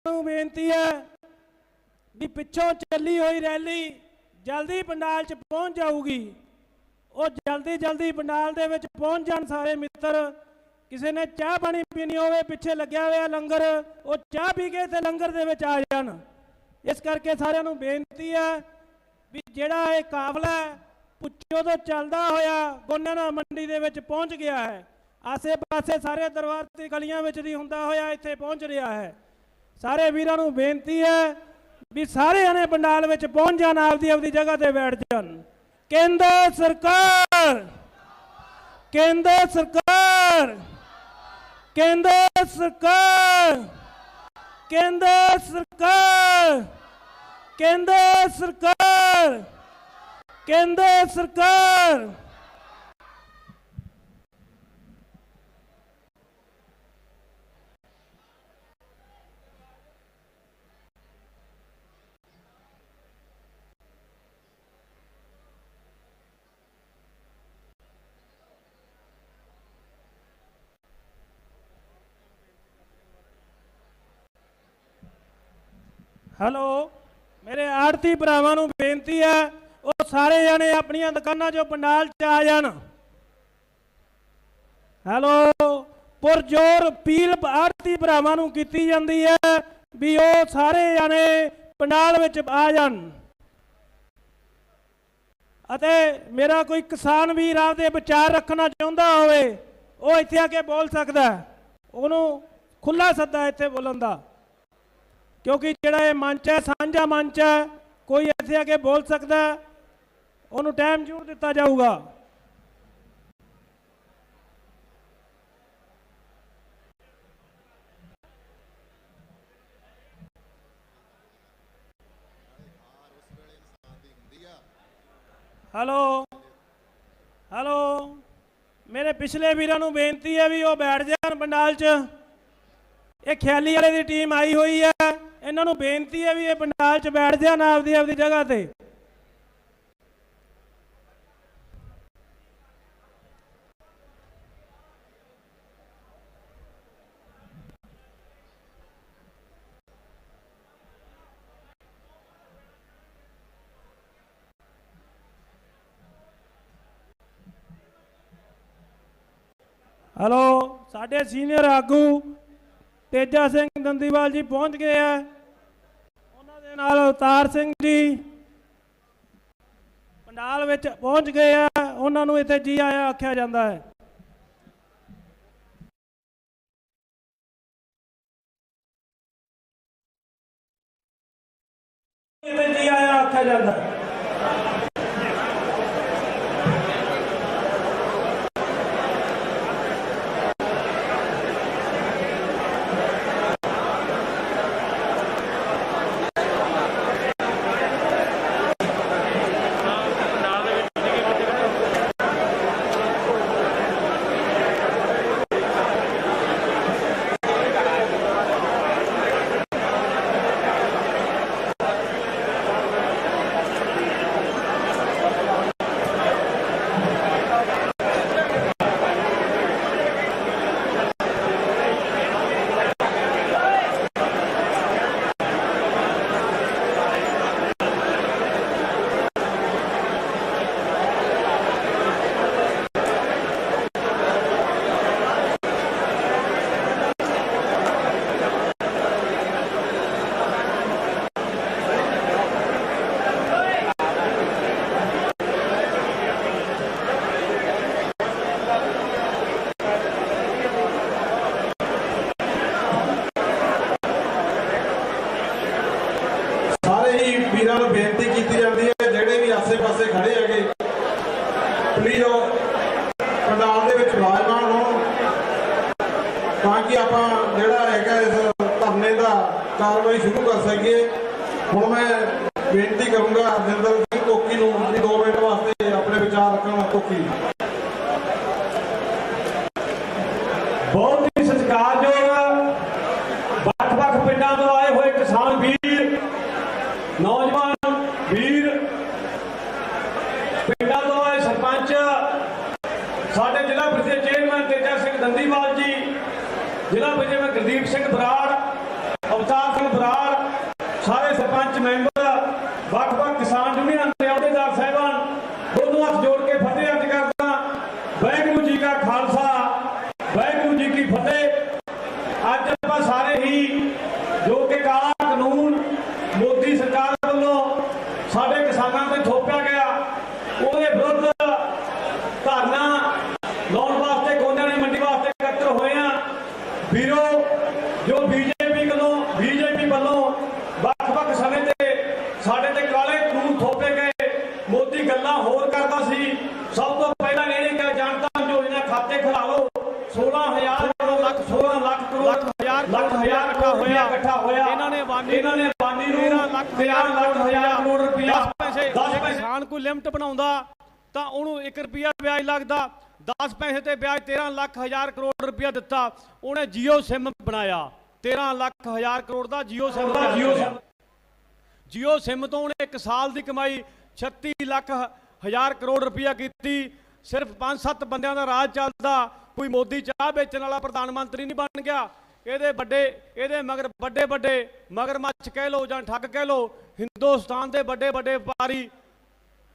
ਨੂੰ ਬੇਨਤੀ ਹੈ ਵੀ ਪਿੱਛੋਂ ਚੱਲੀ ਹੋਈ ਰੈਲੀ ਜਲਦੀ ਪੰਡਾਲ 'ਚ ਪਹੁੰਚ ਜਾਊਗੀ। ਉਹ ਜਲਦੀ ਪੰਡਾਲ ਦੇ ਵਿੱਚ ਪਹੁੰਚ ਜਾਣ ਸਾਰੇ ਮਿੱਤਰ। ਕਿਸੇ ਨੇ ਚਾਹ ਪਾਣੀ ਪੀਣੀ ਹੋਵੇ, ਪਿੱਛੇ ਲੱਗਿਆ ਹੋਇਆ ਲੰਗਰ, ਉਹ ਚਾਹ ਪੀ ਕੇ ਤੇ ਲੰਗਰ ਦੇ ਵਿੱਚ ਆ ਜਾਣ। ਇਸ ਕਰਕੇ ਸਾਰਿਆਂ ਨੂੰ ਬੇਨਤੀ ਹੈ ਵੀ ਜਿਹੜਾ ਇਹ ਕਾਫਲਾ ਪੁੱਛੋ ਤੋਂ ਚੱਲਦਾ ਹੋਇਆ ਗੋਨਿਆਣਾ ਮੰਡੀ ਦੇ ਵਿੱਚ ਪਹੁੰਚ ਗਿਆ ਹੈ। ਆਸੇ ਪਾਸੇ ਸਾਰੇ ਦਰਬਾਰ ਤੇ ਗਲੀਆਂ ਵਿੱਚ ਦੀ ਹੁੰਦਾ ਹੋਇਆ ਇੱਥੇ ਪਹੁੰਚ ਰਿਹਾ ਹੈ। ਸਾਰੇ ਵੀਰਾਂ ਨੂੰ ਬੇਨਤੀ ਹੈ ਵੀ ਸਾਰੇ ਜਣੇ ਪੰਡਾਲ ਵਿੱਚ ਪਹੁੰਚ ਜਾਣ, ਆਪਦੀ ਜਗ੍ਹਾ ਤੇ ਬੈਠ ਜਾਣ। ਕੇਂਦਰ ਸਰਕਾਰ, ਕੇਂਦਰ ਸਰਕਾਰ, ਕੇਂਦਰ ਸਰਕਾਰ, ਕੇਂਦਰ ਸਰਕਾਰ, ਕੇਂਦਰ ਸਰਕਾਰ, ਕੇਂਦਰ ਸਰਕਾਰ। हेलो, मेरे आड़ती भरावां नूं बेनती है वो सारे जने अपनियां दुकानां चों पंडाल च आ जाण। हेलो, पुरजोर अपील आड़ती भरावां नूं कीती जांदी है भी वो सारे जने पंडाल विच आ जाण। अते मेरा कोई किसान वीर आपदे विचार रखना चाहुंदा होवे वो इत्थे आके बोल सकदा है, उहनूं खुला सद्दा इत्थे बोलण दा, क्योंकि जिहड़ा ये मंच है साझा मंच है, कोई इत्थे आके बोल सकता है, उन्होंने टाइम जरूर दिता जाऊगा। हेलो हेलो, मेरे पिछले वीरां नूं बेनती है भी वो बैठ जाण पंडाल च। ये ख्याली वाले की टीम आई हुई है, इन्हों बेनती है भी ये पंडाल च बैठ जान आपदी जगह ते। हेलो, साडे सीनियर आगू तेजा सिंह दंदीवाल जी पहुंच गए हैं, उन्होंने नाल अवतार सिंह जी पंडाल विच पहुंच गए हैं, उन्होंने इत्थे जी आया आख्या जाता है। इत्थे जी आया आख्या जाता है। बेनती की जाती है जेडे भी आसे पासे खड़े है प्लीज पंडाल दे विच विराजमान हो ताकि आप जिहड़ा है इस धरने का कार्रवाई शुरू कर सकिए। हुण मैं बेनती करूंगा हरजिंदर सिंह कोकी नूं 2 मिनट वास्ते अपने विचार रखण। कोकी बहुत ही सत्कारयोग ਵੱਖ-ਵੱਖ पिंडों तो आए हुए किसान वीर नौजवान वीर पिंडों तो आए सरपंच साडे जिला परिषद चेयरमैन तेजा सिंह दंदीवाल जी, जिला परिषद में गुरदीप सिंह बराड़, अवतार सिंह ਇਹਨਾਂ ਨੇ ਅਬਾਨੀ ਨੂੰ 13 ਲੱਖ ਹਜ਼ਾਰ ਕਰੋੜ ਰੁਪਇਆ 10 ਪੈਸੇ ਕਿਸਾਨ ਕੋਈ ਲਿਮਟ ਬਣਾਉਂਦਾ ਤਾਂ ਉਹਨੂੰ 1 ਰੁਪਿਆ ਵਿਆਜ ਲੱਗਦਾ, 10 ਪੈਸੇ ਤੇ ਵਿਆਜ 13 ਲੱਖ ਹਜ਼ਾਰ ਕਰੋੜ ਰੁਪਇਆ ਦਿੱਤਾ। ਉਹਨੇ ਜੀਓ ਸਿਮ ਬਣਾਇਆ, 13 ਲੱਖ ਹਜ਼ਾਰ ਕਰੋੜ ਦਾ ਜੀਓ ਸਿਮ। ਜੀਓ ਸਿਮ ਤੋਂ ਉਹਨੇ 1 ਸਾਲ ਦੀ ਕਮਾਈ 36 ਲੱਖ ਹਜ਼ਾਰ ਕਰੋੜ ਰੁਪਇਆ ਕੀਤੀ। ਸਿਰਫ 5-7 ਬੰਦਿਆਂ ਦਾ ਰਾਜ ਚੱਲਦਾ, ਕੋਈ ਮੋਦੀ ਚਾਹ ਵੇਚਣ ਵਾਲਾ ਪ੍ਰਧਾਨ ਮੰਤਰੀ ਨਹੀਂ ਬਣ ਗਿਆ। ਇਹਦੇ ਮਗਰ ਵੱਡੇ ਮਗਰਮੱਛ ਕਹਿ ਲਓ ਜਾਂ ਠੱਗ ਕਹਿ ਲਓ, ਹਿੰਦੁਸਤਾਨ ਦੇ ਵੱਡੇ ਵਪਾਰੀ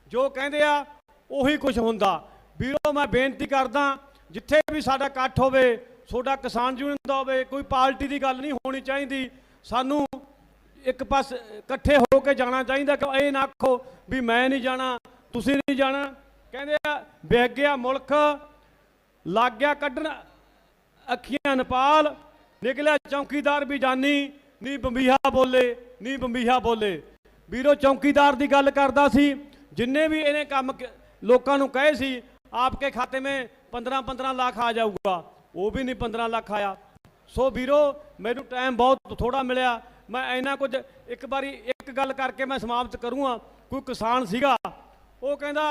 ਜੋ ਕਹਿੰਦੇ ਆ ਉਹੀ ਕੁਝ ਹੁੰਦਾ। ਵੀਰੋ ਮੈਂ ਬੇਨਤੀ ਕਰਦਾ, ਜਿੱਥੇ ਵੀ ਸਾਡਾ ਇਕੱਠ ਹੋਵੇ, ਤੁਹਾਡਾ ਕਿਸਾਨ ਯੂਨੀਅਨ ਦਾ ਹੋਵੇ, ਕੋਈ ਪਾਰਟੀ ਦੀ ਗੱਲ ਨਹੀਂ ਹੋਣੀ ਚਾਹੀਦੀ। ਸਾਨੂੰ ਇੱਕ ਪਾਸ ਇਕੱਠੇ ਹੋ ਕੇ ਜਾਣਾ ਚਾਹੀਦਾ ਕਿ ਇਹ ਨਾ ਆਖੋ ਵੀ ਮੈਂ ਨਹੀਂ ਜਾਣਾ, ਤੁਸੀਂ ਨਹੀਂ ਜਾਣਾ। ਕਹਿੰਦੇ ਆ ਵਿਕ ਗਿਆ ਮੁਲਕ, ਲੱਗ ਗਿਆ ਕੱਢਣ ਅੱਖੀਆਂ ਨੇਪਾਲ, ਨਿਕਲਿਆ ਚੌਂਕੀਦਾਰ ਵੀ ਜਾਨੀ, ਨੀ ਬੰਬੀਹਾ ਬੋਲੇ। ਵੀਰੋ ਚੌਂਕੀਦਾਰ ਦੀ ਗੱਲ ਕਰਦਾ ਸੀ, ਜਿੰਨੇ ਵੀ ਇਹਨੇ ਕੰਮ ਲੋਕਾਂ ਨੂੰ ਕਹੇ ਸੀ आपके खाते में 15 लाख आ जाऊगा, वो भी नहीं 15 लाख आया। सो ਵੀਰੋ ਮੈਨੂੰ ਟਾਈਮ ਬਹੁਤ ਥੋੜਾ ਮਿਲਿਆ, ਮੈਂ ਇੰਨਾ ਕੁਝ ਇੱਕ ਵਾਰੀ ਇੱਕ ਗੱਲ ਕਰਕੇ ਮੈਂ ਸਮਾਪਤ ਕਰੂੰਗਾ। ਕੋਈ ਕਿਸਾਨ ਸੀਗਾ, ਉਹ ਕਹਿੰਦਾ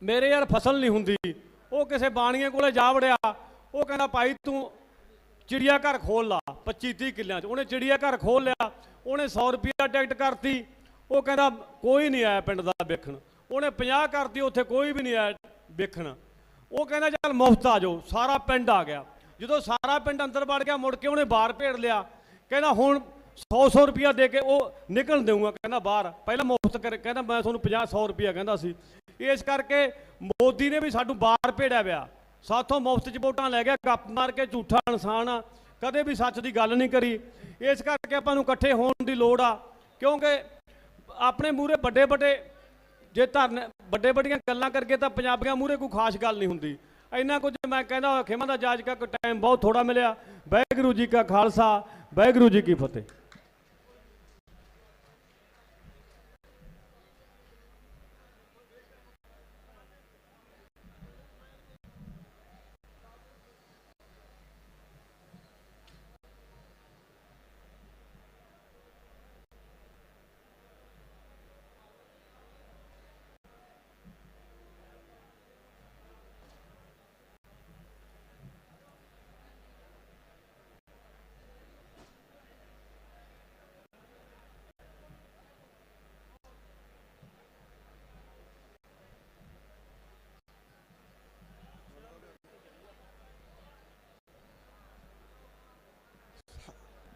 ਮੇਰੇ ਯਾਰ ਫਸਲ ਨਹੀਂ ਹੁੰਦੀ, ਉਹ ਕਿਸੇ ਬਾਣੀਏ ਕੋਲੇ ਜਾ ਵੜਿਆ, ਉਹ ਕਹਿੰਦਾ ਭਾਈ ਤੂੰ ਚਿੜੀਆ ਘਰ ਖੋਲ ਲਾ 25-30 ਕਿੱਲਿਆਂ 'ਚ। ਉਹਨੇ ਚਿੜੀਆ ਘਰ ਖੋਲ ਲਿਆ, ਉਹਨੇ 100 ਰੁਪਇਆ ਟਿਕਟ ਕਰਤੀ, ਉਹ ਕਹਿੰਦਾ ਕੋਈ ਨਹੀਂ ਆਇਆ ਪਿੰਡ ਦਾ ਵੇਖਣ। ਉਹਨੇ 50 ਕਰਤੀ, ਉੱਥੇ ਕੋਈ ਵੀ ਨਹੀਂ ਆਇਆ ਵੇਖਣ। ਉਹ ਕਹਿੰਦਾ ਚੱਲ ਮੁਫਤ ਆ ਜਾਓ, ਸਾਰਾ ਪਿੰਡ ਆ ਗਿਆ। ਜਦੋਂ ਸਾਰਾ ਪਿੰਡ ਅੰਦਰ ਵੜ ਗਿਆ, ਮੁੜ ਕੇ ਉਹਨੇ ਬਾਹਰ ਭੇੜ ਲਿਆ, ਕਹਿੰਦਾ ਹੁਣ 100 ਰੁਪਇਆ ਦੇ ਕੇ ਉਹ ਨਿਕਲ ਦੇਊਗਾ, ਕਹਿੰਦਾ ਬਾਹਰ। ਪਹਿਲਾਂ ਮੁਫਤ ਕਰ, ਕਹਿੰਦਾ ਮੈਂ ਤੁਹਾਨੂੰ 50-100 ਰੁਪਇਆ ਕਹਿੰਦਾ ਸੀ। ਇਸ ਕਰਕੇ ਮੋਦੀ ਨੇ ਵੀ ਸਾਨੂੰ ਬਾਹਰ ਭੇੜਿਆ ਪਿਆ, ਸਾਥੋਂ ਮੁਫਤ 'ਚ ਵੋਟਾਂ ਲੈ ਗਿਆ, ਗੱਪ ਮਾਰ ਕੇ। ਝੂਠਾ ਇਨਸਾਨ ਆ, ਕਦੇ ਵੀ ਸੱਚ ਦੀ ਗੱਲ ਨਹੀਂ ਕਰੀ। ਇਸ ਕਰਕੇ ਆਪਾਂ ਨੂੰ ਇਕੱਠੇ ਹੋਣ ਦੀ ਲੋੜ ਆ, ਕਿਉਂਕਿ ਆਪਣੇ ਮੂਹਰੇ ਵੱਡੇ ਜੇ ਧਰਨੇ ਵੱਡੀਆਂ ਗੱਲਾਂ ਕਰਕੇ ਤਾਂ ਪੰਜਾਬੀਆਂ ਮੂਹਰੇ ਕੋਈ ਖਾਸ ਗੱਲ ਨਹੀਂ ਹੁੰਦੀ। ਇੰਨਾ ਕੁਝ ਮੈਂ ਕਹਿੰਦਾ ਖਿਮਾ ਦਾ ਜਾਜ ਕਾ ਟਾਈਮ ਬਹੁਤ ਥੋੜਾ ਮਿਲਿਆ। ਵਾਹਿਗੁਰੂ ਜੀ ਕਾ ਖਾਲਸਾ, ਵਾਹਿਗੁਰੂ ਜੀ ਕੀ ਫਤਿਹ।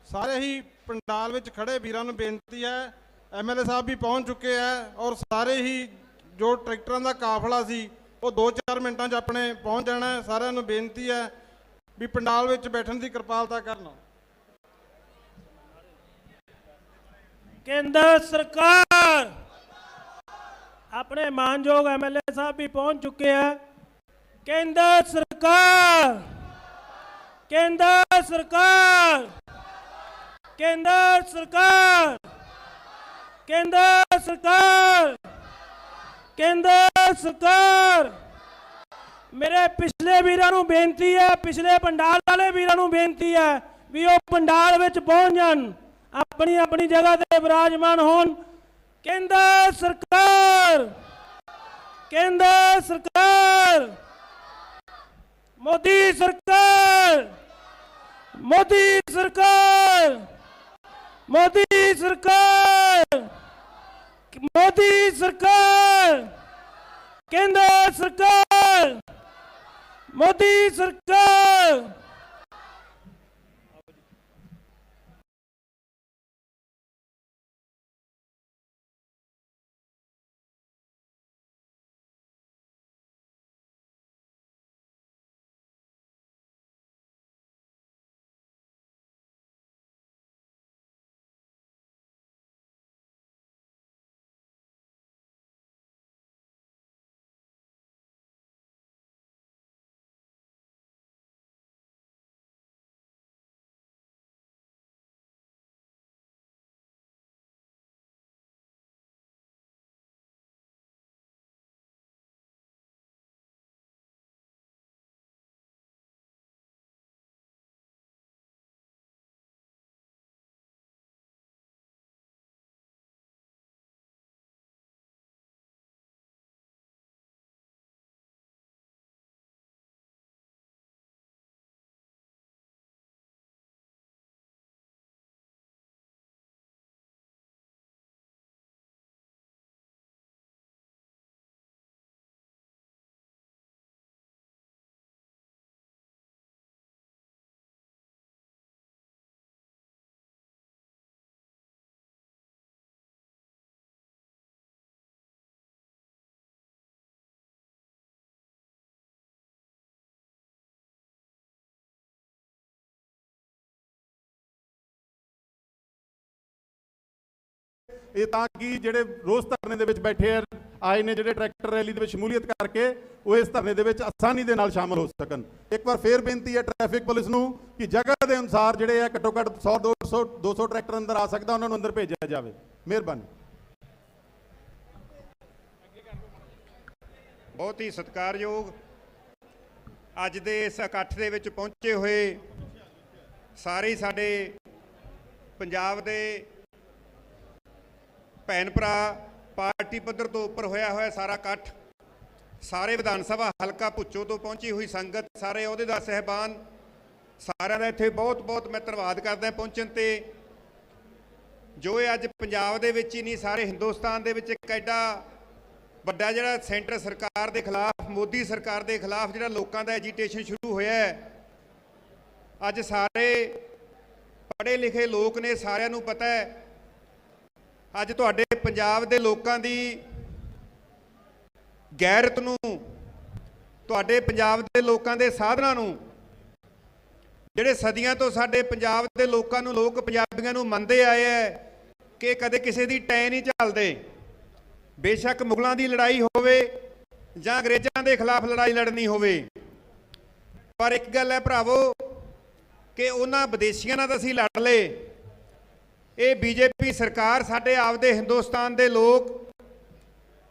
ਸਾਰੇ ਹੀ ਪੰਡਾਲ ਵਿੱਚ ਖੜੇ ਵੀਰਾਂ ਨੂੰ ਬੇਨਤੀ ਹੈ, ਐਮਐਲਏ ਸਾਹਿਬ ਵੀ ਪਹੁੰਚ ਚੁੱਕੇ ਹੈ ਔਰ ਸਾਰੇ ਹੀ ਜੋ ਟਰੈਕਟਰਾਂ ਦਾ ਕਾਫਲਾ ਸੀ ਉਹ 2-4 ਮਿੰਟਾਂ 'ਚ ਆਪਣੇ ਪਹੁੰਚ ਜਾਣਾ ਹੈ। ਸਾਰਿਆਂ ਨੂੰ ਬੇਨਤੀ ਹੈ ਵੀ ਪੰਡਾਲ ਵਿੱਚ ਬੈਠਣ ਦੀ ਕਿਰਪਾਲਤਾ ਕਰਨਾ। ਕੇਂਦਰ ਸਰਕਾਰ ਆਪਣੇ ਮਾਨਯੋਗ ਐਮਐਲਏ ਸਾਹਿਬ ਵੀ ਪਹੁੰਚ ਚੁੱਕੇ ਹੈ। ਕੇਂਦਰ ਸਰਕਾਰ, ਕੇਂਦਰ ਸਰਕਾਰ, ਕੇਂਦਰ ਸਰਕਾਰ, ਕੇਂਦਰ ਸਰਕਾਰ, ਕੇਂਦਰ ਸਰਕਾਰ। ਮੇਰੇ ਪਿਛਲੇ ਵੀਰਾਂ ਨੂੰ ਬੇਨਤੀ ਹੈ, ਪਿਛਲੇ ਪੰਡਾਲ ਵਾਲੇ ਵੀਰਾਂ ਨੂੰ ਬੇਨਤੀ ਹੈ ਵੀ ਉਹ ਪੰਡਾਲ ਵਿੱਚ ਪਹੁੰਚ ਜਾਣ, ਆਪਣੀ ਆਪਣੀ ਜਗ੍ਹਾ ਤੇ ਵਿਰਾਜਮਾਨ ਹੋਣ। ਕੇਂਦਰ ਸਰਕਾਰ, ਕੇਂਦਰ ਸਰਕਾਰ, ਮੋਦੀ ਸਰਕਾਰ, ਮੋਦੀ ਸਰਕਾਰ, ਮੋਦੀ ਸਰਕਾਰ, ਮੋਦੀ ਸਰਕਾਰ, ਕੇਂਦਰ ਸਰਕਾਰ, ਮੋਦੀ ਸਰਕਾਰ। ਇਹ ਤਾਂ ਕਿ ਜਿਹੜੇ ਰੋਜ਼ ਧਰਨੇ ਦੇ ਵਿੱਚ ਬੈਠੇ ਆਏ ਨੇ, ਜਿਹੜੇ ਟਰੈਕਟਰ ਰੈਲੀ ਦੇ ਵਿੱਚ ਸ਼ਮੂਲੀਅਤ ਕਰਕੇ ਉਹ ਇਸ ਧਰਨੇ ਦੇ ਵਿੱਚ ਆਸਾਨੀ ਦੇ ਨਾਲ ਸ਼ਾਮਲ ਹੋ ਸਕਣ। ਇੱਕ ਵਾਰ ਫੇਰ ਬੇਨਤੀ ਹੈ ਟ੍ਰੈਫਿਕ ਪੁਲਿਸ ਨੂੰ ਕਿ ਜਗ੍ਹਾ ਦੇ ਅਨੁਸਾਰ ਜਿਹੜੇ ਆ ਘੱਟੋ ਘੱਟ 100 200 ਟਰੈਕਟਰ ਅੰਦਰ ਆ ਸਕਦਾ, ਉਹਨਾਂ ਨੂੰ ਅੰਦਰ ਭੇਜਿਆ ਜਾਵੇ। ਮਿਹਰਬਾਨੀ। ਬਹੁਤ ਹੀ ਸਤਿਕਾਰਯੋਗ ਅੱਜ ਦੇ ਇਸ ਇਕੱਠ ਦੇ ਵਿੱਚ ਪਹੁੰਚੇ ਹੋਏ ਸਾਰੇ ਸਾਡੇ ਪੰਜਾਬ ਦੇ ਭੈਣ ਭਰਾ, ਪਾਰਟੀ ਪੱਧਰ ਤੋਂ ਉੱਪਰ ਹੋਇਆ ਸਾਰਾ ਇਕੱਠ, ਸਾਰੇ ਵਿਧਾਨ ਸਭਾ ਹਲਕਾ ਭੁੱਚੋ ਤੋਂ ਪਹੁੰਚੀ ਹੋਈ ਸੰਗਤ, ਸਾਰੇ ਅਹੁਦੇਦਾਰ ਸਾਹਿਬਾਨ, ਸਾਰਿਆਂ ਦਾ ਇੱਥੇ ਬਹੁਤ ਬਹੁਤ ਮੈਂ ਧੰਨਵਾਦ ਕਰਦਾ ਪਹੁੰਚਣ ਤੇ। ਜੋ ਇਹ ਅੱਜ ਪੰਜਾਬ ਦੇ ਵਿੱਚ ਹੀ ਨਹੀਂ, ਸਾਰੇ ਹਿੰਦੁਸਤਾਨ ਦੇ ਵਿੱਚ ਇੱਕ ਐਡਾ ਵੱਡਾ ਜਿਹੜਾ ਸੈਂਟਰ ਸਰਕਾਰ ਦੇ ਖਿਲਾਫ, ਮੋਦੀ ਸਰਕਾਰ ਦੇ ਖਿਲਾਫ ਜਿਹੜਾ ਲੋਕਾਂ ਦਾ ਐਜੀਟੇਸ਼ਨ ਸ਼ੁਰੂ ਹੋਇਆ ਹੈ। ਅੱਜ ਸਾਰੇ ਪੜ੍ਹੇ ਲਿਖੇ ਲੋਕ ਨੇ, ਸਾਰਿਆਂ ਨੂੰ ਪਤਾ ਹੈ ਅੱਜ ਤੁਹਾਡੇ ਪੰਜਾਬ ਦੇ ਲੋਕਾਂ ਦੀ ਗੈਰਤ ਨੂੰ, ਤੁਹਾਡੇ ਪੰਜਾਬ ਦੇ ਲੋਕਾਂ ਦੇ ਸਾਧਨਾਂ ਨੂੰ, ਜਿਹੜੇ ਸਦੀਆਂ ਤੋਂ ਸਾਡੇ ਪੰਜਾਬ ਦੇ ਲੋਕਾਂ ਨੂੰ, ਲੋਕ ਪੰਜਾਬੀਆਂ ਨੂੰ ਮੰਨਦੇ ਆਏ ਹੈ ਕਿ ਕਦੇ ਕਿਸੇ ਦੀ ਟੈ ਨਹੀਂ ਝੱਲਦੇ। ਬੇਸ਼ੱਕ ਮੁਗਲਾਂ ਦੀ ਲੜਾਈ ਹੋਵੇ ਜਾਂ ਅੰਗਰੇਜ਼ਾਂ ਦੇ ਖਿਲਾਫ ਲੜਾਈ ਲੜਨੀ ਹੋਵੇ, ਪਰ ਇੱਕ ਗੱਲ ਹੈ ਭਰਾਵੋ ਕਿ ਉਹਨਾਂ ਵਿਦੇਸ਼ੀਆਂ ਨਾਲ ਤਾਂ ਅਸੀਂ ਲੜ ਲਏ। ਇਹ ਬੀਜੇਪੀ ਸਰਕਾਰ, ਸਾਡੇ ਆਪਦੇ ਹਿੰਦੁਸਤਾਨ ਦੇ ਲੋਕ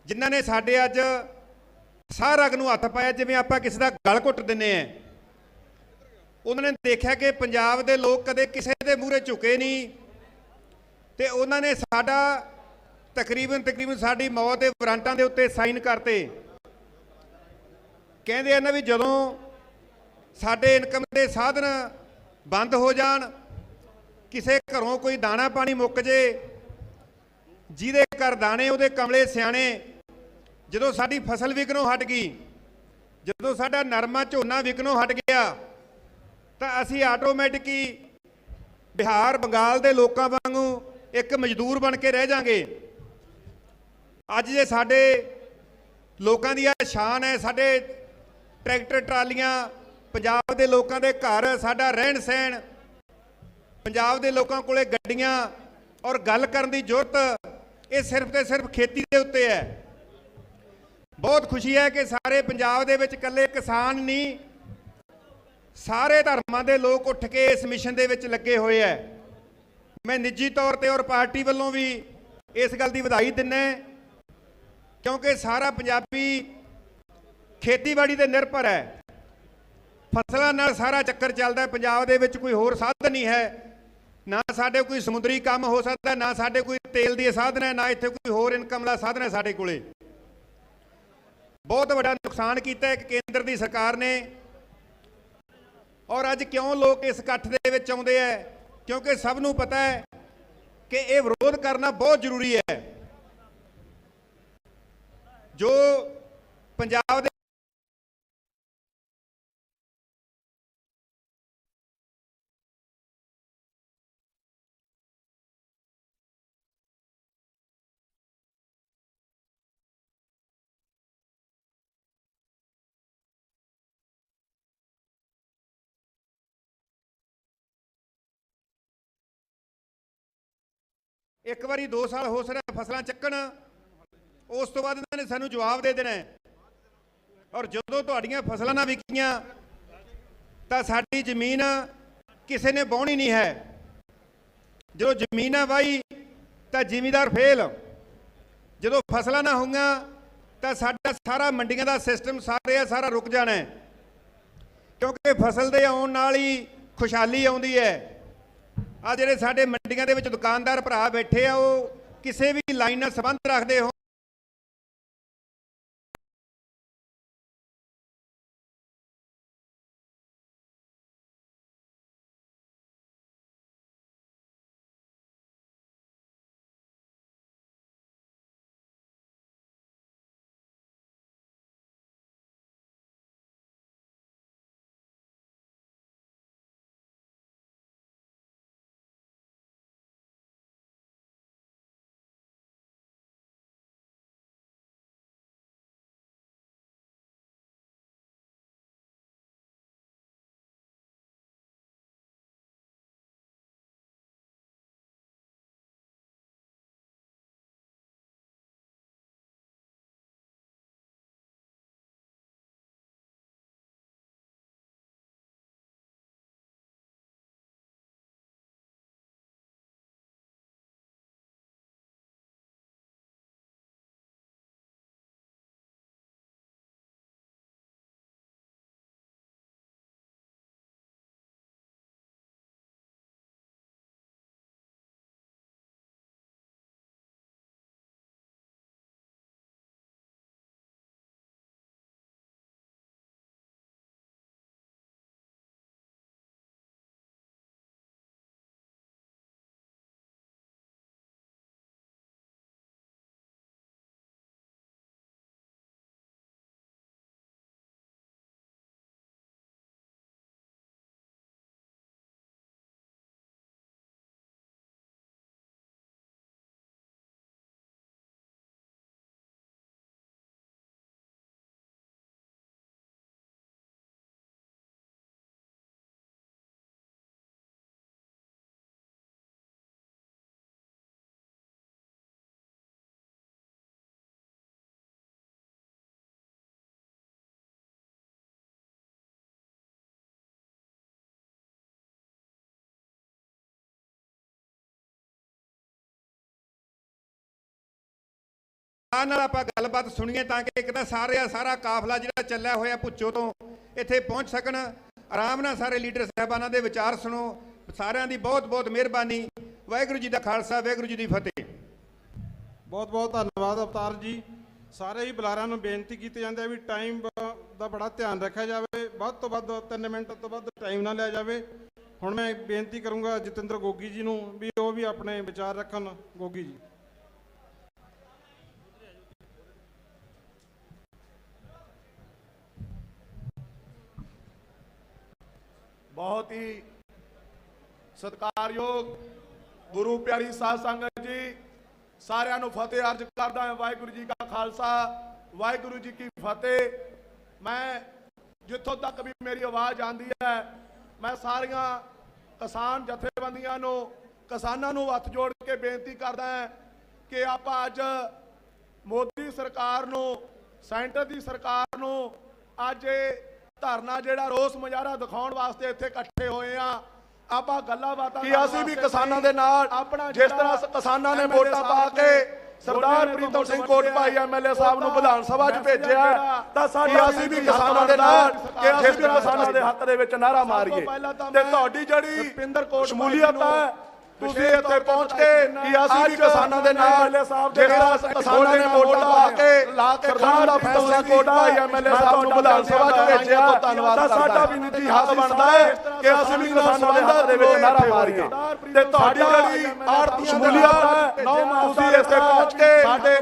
ਜਿਨ੍ਹਾਂ ਨੇ ਸਾਡੇ ਅੱਜ ਸਾਹ ਰਗ ਨੂੰ ਹੱਥ ਪਾਇਆ, ਜਿਵੇਂ ਆਪਾਂ ਕਿਸੇ ਦਾ ਗਲ ਘੁੱਟ ਦਿੰਦੇ ਆ, ਉਹਨਾਂ ਨੇ ਦੇਖਿਆ ਕਿ ਪੰਜਾਬ ਦੇ ਲੋਕ ਕਦੇ ਕਿਸੇ ਦੇ ਮੂਹਰੇ ਝੁਕੇ ਨਹੀਂ ਤੇ ਉਹਨਾਂ ਨੇ ਸਾਡਾ ਤਕਰੀਬਨ ਸਾਡੀ ਮੌਤ ਦੇ ਵਾਰੰਟਾਂ ਦੇ ਉੱਤੇ ਸਾਈਨ ਕਰਤੇ। ਕਹਿੰਦੇ ਆ ਨਾ ਵੀ ਜਦੋਂ ਸਾਡੇ ਇਨਕਮ ਦੇ ਸਾਧਨ ਬੰਦ ਹੋ ਜਾਣ, ਕਿਸੇ ਘਰੋਂ ਕੋਈ ਦਾਣਾ ਪਾਣੀ ਮੁੱਕ ਜੇ, ਜਿਹਦੇ ਘਰ ਦਾਣੇ ਉਹਦੇ ਕਮਲੇ ਸਿਆਣੇ, ਜਦੋਂ ਸਾਡੀ ਫਸਲ ਵਿਕਣੋਂ ਹਟ ਗਈ, ਜਦੋਂ ਸਾਡਾ ਨਰਮਾ ਝੋਨਾ ਵਿਕਣੋਂ ਹਟ ਗਿਆ, ਤਾਂ ਅਸੀਂ ਆਟੋਮੈਟਿਕ ਹੀ ਬਿਹਾਰ ਬੰਗਾਲ ਦੇ ਲੋਕਾਂ ਵਾਂਗੂ ਇੱਕ ਮਜ਼ਦੂਰ ਬਣ ਕੇ ਰਹਿ ਜਾਾਂਗੇ। ਅੱਜ ਜੇ ਸਾਡੇ ਲੋਕਾਂ ਦੀ ਇਹ ਸ਼ਾਨ ਹੈ, ਸਾਡੇ ਟਰੈਕਟਰ ਟਰਾਲੀਆਂ, ਪੰਜਾਬ ਦੇ ਲੋਕਾਂ ਦੇ ਘਰ, ਸਾਡਾ ਰਹਿਣ ਸਹਿਣ, ਪੰਜਾਬ ਦੇ ਲੋਕਾਂ ਕੋਲੇ ਗੱਡੀਆਂ ਔਰ ਗੱਲ ਕਰਨ ਦੀ ਜ਼ਰੂਰਤ, ਇਹ ਸਿਰਫ ਤੇ ਸਿਰਫ ਖੇਤੀ ਦੇ ਉੱਤੇ ਹੈ। ਬਹੁਤ ਖੁਸ਼ੀ ਹੈ ਕਿ ਸਾਰੇ ਪੰਜਾਬ ਦੇ ਵਿੱਚ ਇਕੱਲੇ ਕਿਸਾਨ ਨਹੀਂ, ਸਾਰੇ ਧਰਮਾਂ ਦੇ ਲੋਕ ਉੱਠ ਕੇ ਇਸ ਮਿਸ਼ਨ ਦੇ ਵਿੱਚ ਲੱਗੇ ਹੋਏ ਹੈ। ਮੈਂ ਨਿੱਜੀ ਤੌਰ ਤੇ ਔਰ ਪਾਰਟੀ ਵੱਲੋਂ ਵੀ ਇਸ ਗੱਲ ਦੀ ਵਧਾਈ ਦਿੰਦਾ, ਕਿਉਂਕਿ ਸਾਰਾ ਪੰਜਾਬੀ ਖੇਤੀਬਾੜੀ ਤੇ ਨਿਰਭਰ ਹੈ। ਫਸਲਾਂ ਨਾਲ ਸਾਰਾ ਚੱਕਰ ਚੱਲਦਾ ਹੈ। ਪੰਜਾਬ ਦੇ ਵਿੱਚ ਕੋਈ ਹੋਰ ਸਾਧਨ ਨਹੀਂ ਹੈ, ਨਾ ਸਾਡੇ ਕੋਈ ਸਮੁੰਦਰੀ ਕੰਮ ਹੋ ਸਕਦਾ, ਨਾ ਸਾਡੇ ਕੋਈ ਤੇਲ ਦੀ ਸਾਧਨ ਹੈ, ਨਾ ਇੱਥੇ ਕੋਈ ਹੋਰ ਇਨਕਮ ਦਾ ਸਾਧਨ ਹੈ ਸਾਡੇ ਕੋਲੇ। ਬਹੁਤ ਵੱਡਾ ਨੁਕਸਾਨ ਕੀਤਾ ਹੈ ਕੇਂਦਰ ਦੀ ਸਰਕਾਰ ਨੇ। ਔਰ ਅੱਜ ਕਿਉਂ ਲੋਕ ਇਸ ਇਕੱਠ ਦੇ ਵਿੱਚ ਆਉਂਦੇ ਹੈ? ਕਿਉਂਕਿ ਸਭ ਨੂੰ ਪਤਾ ਹੈ ਕਿ ਇਹ ਵਿਰੋਧ ਕਰਨਾ ਬਹੁਤ ਜ਼ਰੂਰੀ ਹੈ। ਜੋ ਪੰਜਾਬ ਦੇ ਇੱਕ ਵਾਰੀ 2 ਸਾਲ ਹੋ ਸਕਦਾ ਫਸਲਾਂ ਚੱਕਣ, ਉਸ ਤੋਂ ਬਾਅਦ ਇਹਨਾਂ ਨੇ ਸਾਨੂੰ ਜਵਾਬ ਦੇ ਦੇਣਾ। ਔਰ ਜਦੋਂ ਤੁਹਾਡੀਆਂ ਫਸਲਾਂ ਨਾ ਵਿਕੀਆਂ ਤਾਂ ਸਾਡੀ ਜ਼ਮੀਨ ਕਿਸੇ ਨੇ ਵਾਹੁਣੀ ਨਹੀਂ ਹੈ। ਜਦੋਂ ਜ਼ਮੀਨ ਆ ਵਾਹੀ ਤਾਂ ਜ਼ਿਮੀਂਦਾਰ ਫੇਲ, ਜਦੋਂ ਫਸਲਾਂ ਨਾ ਹੋਈਆਂ ਤਾਂ ਸਾਡਾ ਸਾਰਾ ਮੰਡੀਆਂ ਦਾ ਸਿਸਟਮ ਸਾਰਾ ਰੁਕ ਜਾਣਾ, ਕਿਉਂਕਿ ਫਸਲ ਦੇ ਆਉਣ ਨਾਲ ਹੀ ਖੁਸ਼ਹਾਲੀ ਆਉਂਦੀ ਹੈ। ਆ ਜਿਹੜੇ ਸਾਡੇ ਮੰਡੀਆਂ ਦੇ ਵਿੱਚ ਦੁਕਾਨਦਾਰ ਭਰਾ ਬੈਠੇ ਆ, ਉਹ ਕਿਸੇ ਵੀ ਲਾਈਨ ਨਾਲ ਸੰਬੰਧ ਰੱਖਦੇ ਹੋ ਸਤਿਕਾਰ ਨਾਲ ਆਪਾਂ ਗੱਲਬਾਤ ਸੁਣੀਏ ਤਾਂ ਕਿ ਇੱਕ ਤਾਂ ਸਾਰਾ ਕਾਫਲਾ ਜਿਹੜਾ ਚੱਲਿਆ ਹੋਇਆ ਭੁੱਚੋ ਤੋਂ ਇੱਥੇ ਪਹੁੰਚ ਸਕਣ। ਆਰਾਮ ਨਾਲ ਸਾਰੇ ਲੀਡਰ ਸਾਹਿਬਾਨਾਂ ਦੇ ਵਿਚਾਰ ਸੁਣੋ। ਸਾਰਿਆਂ ਦੀ ਬਹੁਤ ਬਹੁਤ ਮਿਹਰਬਾਨੀ। ਵਾਹਿਗੁਰੂ ਜੀ ਦਾ ਖਾਲਸਾ, ਵਾਹਿਗੁਰੂ ਜੀ ਦੀ ਫਤਿਹ। ਬਹੁਤ ਬਹੁਤ ਧੰਨਵਾਦ ਅਵਤਾਰ ਜੀ। ਸਾਰੇ ਹੀ ਬੁਲਾਰਿਆਂ ਨੂੰ ਬੇਨਤੀ ਕੀਤੀ ਜਾਂਦੀ ਹੈ ਵੀ ਟਾਈਮ ਦਾ ਬੜਾ ਧਿਆਨ ਰੱਖਿਆ ਜਾਵੇ, ਵੱਧ ਤੋਂ ਵੱਧ 3 ਮਿੰਟ ਤੋਂ ਵੱਧ ਟਾਈਮ ਨਾ ਲਿਆ ਜਾਵੇ। ਹੁਣ ਮੈਂ ਬੇਨਤੀ ਕਰੂੰਗਾ ਜਤਿੰਦਰ ਗੋਗੀ ਜੀ ਨੂੰ ਵੀ ਉਹ ਵੀ ਆਪਣੇ ਵਿਚਾਰ ਰੱਖਣ। ਗੋਗੀ ਜੀ। बहुत ही सत्कारयोग गुरु प्यारी साध संगत जी, सारिਆਂ ਨੂੰ फतेह अर्ज करदा है। वाहिगुरू जी का खालसा, वाहिगुरू जी की फतेह। मैं जिथों तक भी मेरी आवाज़ आती है, मैं सारिया किसान जथेबंदियां नूं, किसानां नूं हत्थ जोड़ के बेनती करदा है कि आपां अज मोदी सरकार नूं, सेंटर की सरकार नूं अज धरना जिहड़ा रोस मुजाहरा दिखाउण वास्ते इत्थे इकट्ठे होए आ। आपां गल्लां बातां कि असीं भी किसानां दे नाल जिस तरह किसानां ने वोटां पा के सरदार प्रीतम सिंह कोटभाई एमएलए साहब नूं विधान सभा च भेजिआ, तां असीं भी किसानां दे नाल जिस तरह किसानां दे हक दे विच नारा मारीए ते तुहाडी जिहड़ी शमूलीयत है ਤੁਸੀਂ ਇੱਥੇ ਪਹੁੰਚ ਕੇ ਕਿ ਅਸੀਂ ਵੀ ਕਿਸਾਨਾਂ ਦੇ ਨਾਲ ਜਿਹੜਾ ਕਿਸਾਨਾਂ ਨੇ ਵੋਟਾਂ ਪਾ ਕੇ ਸਰਕਾਰ ਦਾ ਫੈਸਲਾ ਕੋਟਭਾਈ ਐਮਐਲਏ ਸਾਹਿਬ ਨੂੰ ਵਿਧਾਨ ਸਭਾ ਚ ਭੇਜਿਆ ਤੋਂ ਧੰਨਵਾਦ ਕਰਦਾ। ਸਾਡਾ ਵੀ ਨਿੱਜੀ ਹੱਕ ਬਣਦਾ ਹੈ ਕਿ ਅਸੀਂ ਵੀ ਕਿਸਾਨਾਂ ਦੇ ਹੱਕ ਦੇ ਵਿੱਚ ਨਾਰਾ ਮਾਰੀਏ ਤੇ ਤੁਹਾਡੀ ਜਿਹੜੀ ਆੜਤੀ ਸ਼ਮੂਲੀਅਤ ਹੈ ਤੁਸੀਂ ਇੱਥੇ ਪਹੁੰਚ ਕੇ ਸਾਡੇ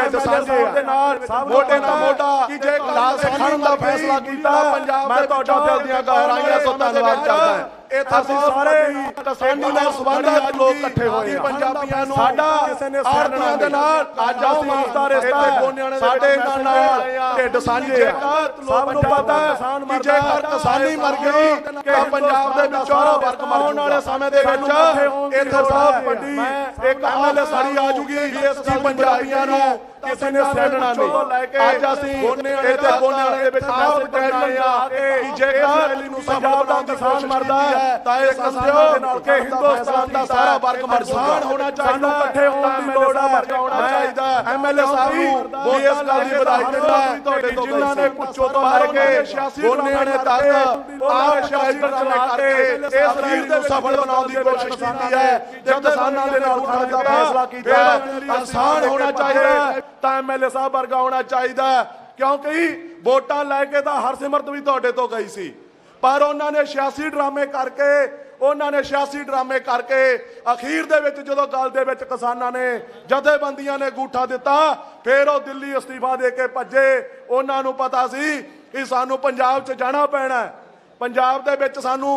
ਅੱਜ ਕਿਸਾਨਾਂ ਦੇ ਨਾਲ ਮੋਢੇ ਨਾਲ ਮੋਢਾ ਕਿ ਜੇ ਕਿਸਾਨਾਂ ਦਾ ਫੈਸਲਾ ਕੀਤਾ ਪੰਜਾਬ ਦੇ ਤੁਹਾਡਾ ਦਿਲ ਦੀਆਂ ਗਹਿਰਾਈਆਂ ਤੋਂ ਧੰਨਵਾਦ ਕਰਦਾ ਹਾਂ। ਅਸੀਂ ਸਾਰੇ ਕਿਸਾਨੀ ਨਾਲ ਸੰਬੰਧਿਤ ਲੋਕ ਇਕੱਠੇ ਹੋਏ ਪੰਜਾਬੀਆਂ ਨੂੰ ਸਾਡਾ ਆੜਤੀਆਂ ਦੇ ਨਾਲ ਅੱਜ ਆਓ ਮਮਤਾ ਰਿਸ਼ਤਾ ਸਾਡੇ ਨਾਲ ਢਿੱਡ ਸਾਂਝੇ ਆ। ਸਭ ਨੂੰ ਪਤਾ ਹੈ ਕਿ ਜੇਕਰ ਕਿਸਾਨੀ ਮਰ ਗਈ ਤਾਂ ਪੰਜਾਬ ਦੇ ਵਿੱਚੋਂ ਵਰਗ ਆਉਣ ਵਾਲੇ ਸਮੇਂ ਦੇ ਵਿੱਚ ਇੱਥੇ ਬਹੁਤ ਵੱਡੀ ਇੱਕ ਐਮਐਲਏ ਸਾਡੀ ਆ ਜੂਗੀ ਬੀਐਸਟੀ ਪੰਜਾਬੀਆਂ ਨੂੰ ਕਿਸੇ ਨੇ ਛੱਡਣਾ ਨਹੀਂ। ਅੱਜ ਅਸੀਂ ਇੱਥੇ ਗੋਨਿਆਣੇ ਦੇ ਵਿੱਚ ਮੈਸੇਜ ਕਹਿ ਰਹੇ ਆ ਕਿ ਜੇਕਰ ਪੰਜਾਬ ਦਾ ਕਿਸਾਨ ਮਰਦਾ ਤਾਂ ਇਹ ਸਮਝੋ ਕਿ ਹਿੰਦੁਸਤਾਨ ਦਾ ਸਾਰਾ ਵਰਗ ਮਰਸਾਨ ਹੋਣਾ ਚਾਹੀਦਾ। ਇਕੱਠੇ ਹੋਣ ਦੀ ਲੋੜ ਹੈ ਚਾਹੀਦਾ। ਐਮਐਲਏ ਸਾਹਿਬ ਨੂੰ ਵੀ ਇਸ ਗੱਲ ਦੀ ਵਧਾਈ ਦਿੰਦਾ ਤੁਹਾਡੇ ਤੋਂ ਜਿਨ੍ਹਾਂ ਨੇ ਪੁੱਛੋ ਤੋਂ ਲੈ ਕੇ ਗੋਨਿਆਣੇ ਤੱਕ ਆਪ ਸ਼ਾਇਦਰ ਚਲਾ ਕੇ ਇਸ ਰੀਤ ਨੂੰ ਸਫਲ ਬਣਾਉਣ ਦੀ ਕੋਸ਼ਿਸ਼ ਕੀਤੀ ਹੈ ਤੇ ਕਿਸਾਨਾਂ ਦੇ ਨਾਲ ਖੜਨ ਦਾ ਫੈਸਲਾ ਕੀਤਾ। ਕਿਸਾਨ ਹੋਣਾ ਚਾਹੀਦਾ ਤਾਂ ਐਮਐਲਏ ਸਾਹਿਬ ਵਰਗਾ ਹੋਣਾ ਚਾਹੀਦਾ ਕਿਉਂਕਿ ਵੋਟਾਂ ਲੈ ਕੇ ਤਾਂ ਹਰਸਿਮਰਤ ਵੀ ਤੁਹਾਡੇ ਤੋਂ ਗਈ ਸੀ ਪਰ ਉਹਨਾਂ ਨੇ 86 ਡਰਾਮੇ ਕਰਕੇ ਅਖੀਰ ਦੇ ਵਿੱਚ ਜਦੋਂ ਗੱਲ ਦੇ ਵਿੱਚ ਕਿਸਾਨਾਂ ਨੇ ਜਥੇਬੰਦੀਆਂ ਨੇ ਗੂਠਾ ਦਿੱਤਾ ਫਿਰ ਉਹ ਦਿੱਲੀ ਅਸਤੀਫਾ ਦੇ ਕੇ ਭੱਜੇ। ਉਹਨਾਂ ਨੂੰ ਪਤਾ ਸੀ ਕਿ ਸਾਨੂੰ ਪੰਜਾਬ 'ਚ ਜਾਣਾ ਪੈਣਾ, ਪੰਜਾਬ ਦੇ ਵਿੱਚ ਸਾਨੂੰ